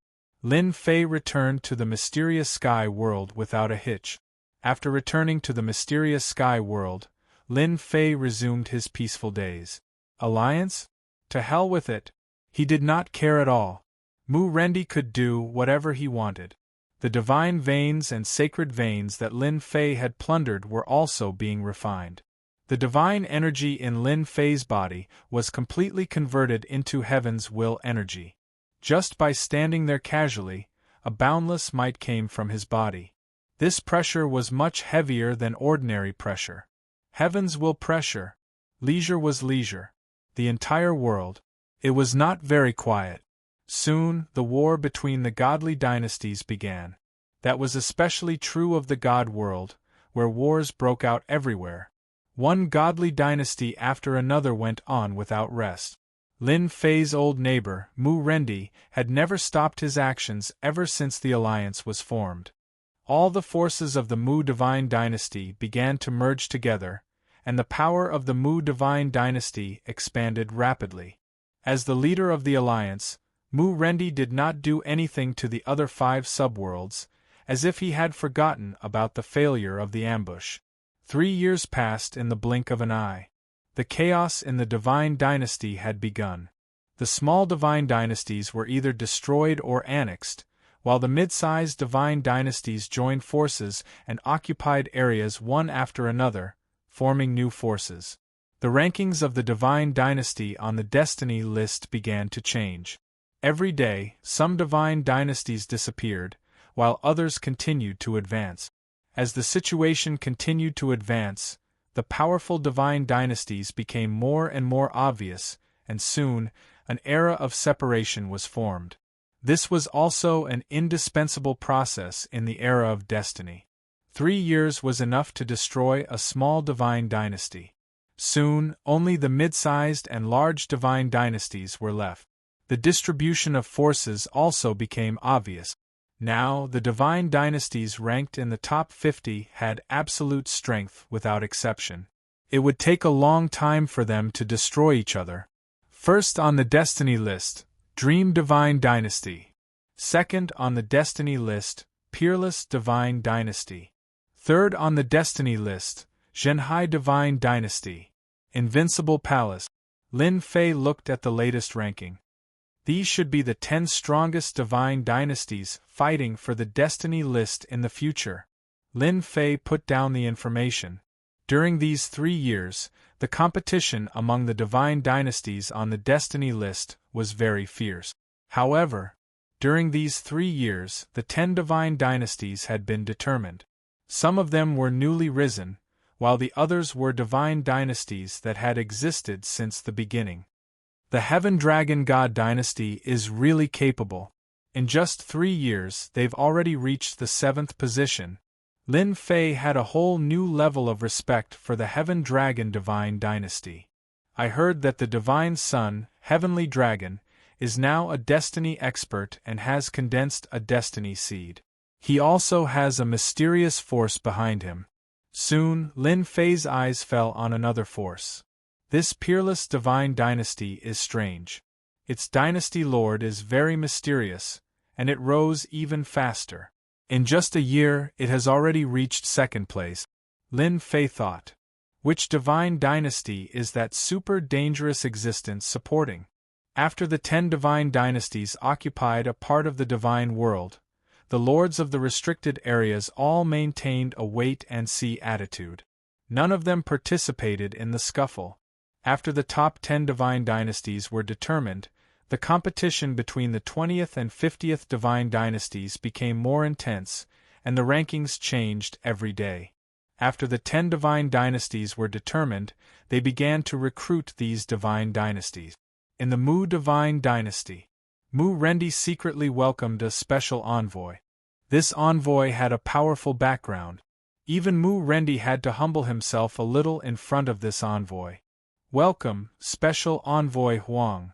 Lin Fei returned to the mysterious sky world without a hitch. After returning to the mysterious sky world, Lin Fei resumed his peaceful days. Alliance? To hell with it. He did not care at all. Mu Rendi could do whatever he wanted. The divine veins and sacred veins that Lin Fei had plundered were also being refined. The divine energy in Lin Fei's body was completely converted into Heaven's will energy. Just by standing there casually, a boundless might came from his body. This pressure was much heavier than ordinary pressure. Heaven's will pressure. Leisure was leisure. The entire world. It was not very quiet. Soon, the war between the godly dynasties began. That was especially true of the God world, where wars broke out everywhere. One godly dynasty after another went on without rest. Lin Fei's old neighbor, Mu Rendi, had never stopped his actions ever since the alliance was formed. All the forces of the Mu divine dynasty began to merge together, and the power of the Mu divine dynasty expanded rapidly. As the leader of the alliance, Mu Rendi did not do anything to the other 5 subworlds, as if he had forgotten about the failure of the ambush. 3 years passed in the blink of an eye. The chaos in the divine dynasty had begun. The small divine dynasties were either destroyed or annexed, while the mid-sized divine dynasties joined forces and occupied areas one after another, forming new forces. The rankings of the divine dynasty on the destiny list began to change. Every day, some divine dynasties disappeared, while others continued to advance. As the situation continued to advance, the powerful divine dynasties became more and more obvious, and soon, an era of separation was formed. This was also an indispensable process in the era of destiny. 3 years was enough to destroy a small divine dynasty. Soon, only the mid-sized and large divine dynasties were left. The distribution of forces also became obvious. Now, the divine dynasties ranked in the top 50 had absolute strength without exception. It would take a long time for them to destroy each other. First on the destiny list, Dream Divine Dynasty. Second on the destiny list, Peerless Divine Dynasty. Third on the destiny list, Zhenhai Divine Dynasty. Invincible Palace. Lin Fei looked at the latest ranking. These should be the 10 strongest divine dynasties fighting for the destiny list in the future. Lin Fei put down the information. During these 3 years, the competition among the divine dynasties on the destiny list was very fierce. However, during these 3 years, the 10 divine dynasties had been determined. Some of them were newly risen, while the others were divine dynasties that had existed since the beginning. The Heaven Dragon God dynasty is really capable. In just 3 years, they've already reached the 7th position. Lin Fei had a whole new level of respect for the Heaven Dragon divine dynasty. I heard that the divine son, Heavenly Dragon, is now a destiny expert and has condensed a destiny seed. He also has a mysterious force behind him. Soon, Lin Fei's eyes fell on another force. This peerless divine dynasty is strange. Its dynasty lord is very mysterious, and it rose even faster. In just a year, it has already reached second place. Lin Fei thought. Which divine dynasty is that super dangerous existence supporting? After the 10 divine dynasties occupied a part of the divine world, the lords of the restricted areas all maintained a wait-and-see attitude. None of them participated in the scuffle. After the top 10 divine dynasties were determined, the competition between the 20th and 50th divine dynasties became more intense, and the rankings changed every day. After the 10 divine dynasties were determined, they began to recruit these divine dynasties. In the Mu divine dynasty, Mu Rendi secretly welcomed a special envoy. This envoy had a powerful background. Even Mu Rendi had to humble himself a little in front of this envoy. "Welcome, Special Envoy Huang."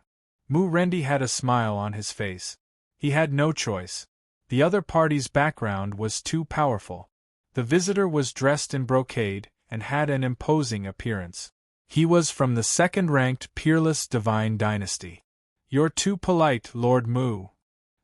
Mu Rendi had a smile on his face. He had no choice. The other party's background was too powerful. The visitor was dressed in brocade and had an imposing appearance. He was from the second-ranked peerless divine dynasty. "You're too polite, Lord Mu,"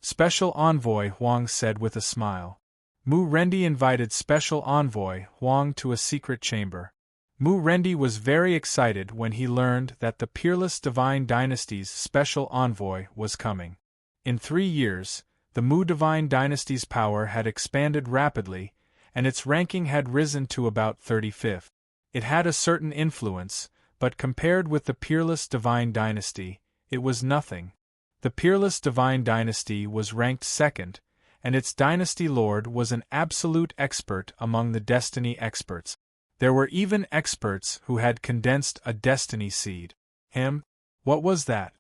Special Envoy Huang said with a smile. Mu Rendi invited Special Envoy Huang to a secret chamber. Mu Rendi was very excited when he learned that the peerless divine dynasty's special envoy was coming. In 3 years, the Mu divine dynasty's power had expanded rapidly, and its ranking had risen to about 35th. It had a certain influence, but compared with the peerless divine dynasty, it was nothing. The peerless divine dynasty was ranked second, and its dynasty lord was an absolute expert among the destiny experts. There were even experts who had condensed a destiny seed. Him? What was that?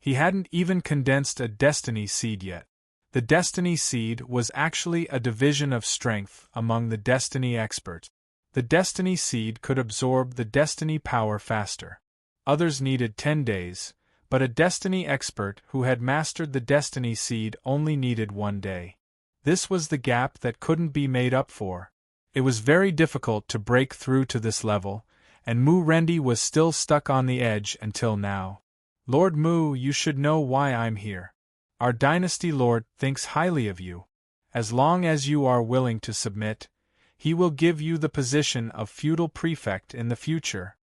He hadn't even condensed a destiny seed yet. The destiny seed was actually a division of strength among the destiny experts. The destiny seed could absorb the destiny power faster. Others needed 10 days, but a destiny expert who had mastered the destiny seed only needed 1 day. This was the gap that couldn't be made up for. It was very difficult to break through to this level, and Mu Rendi was still stuck on the edge until now. "Lord Mu, you should know why I'm here. Our dynasty lord thinks highly of you. As long as you are willing to submit, he will give you the position of feudal prefect in the future,"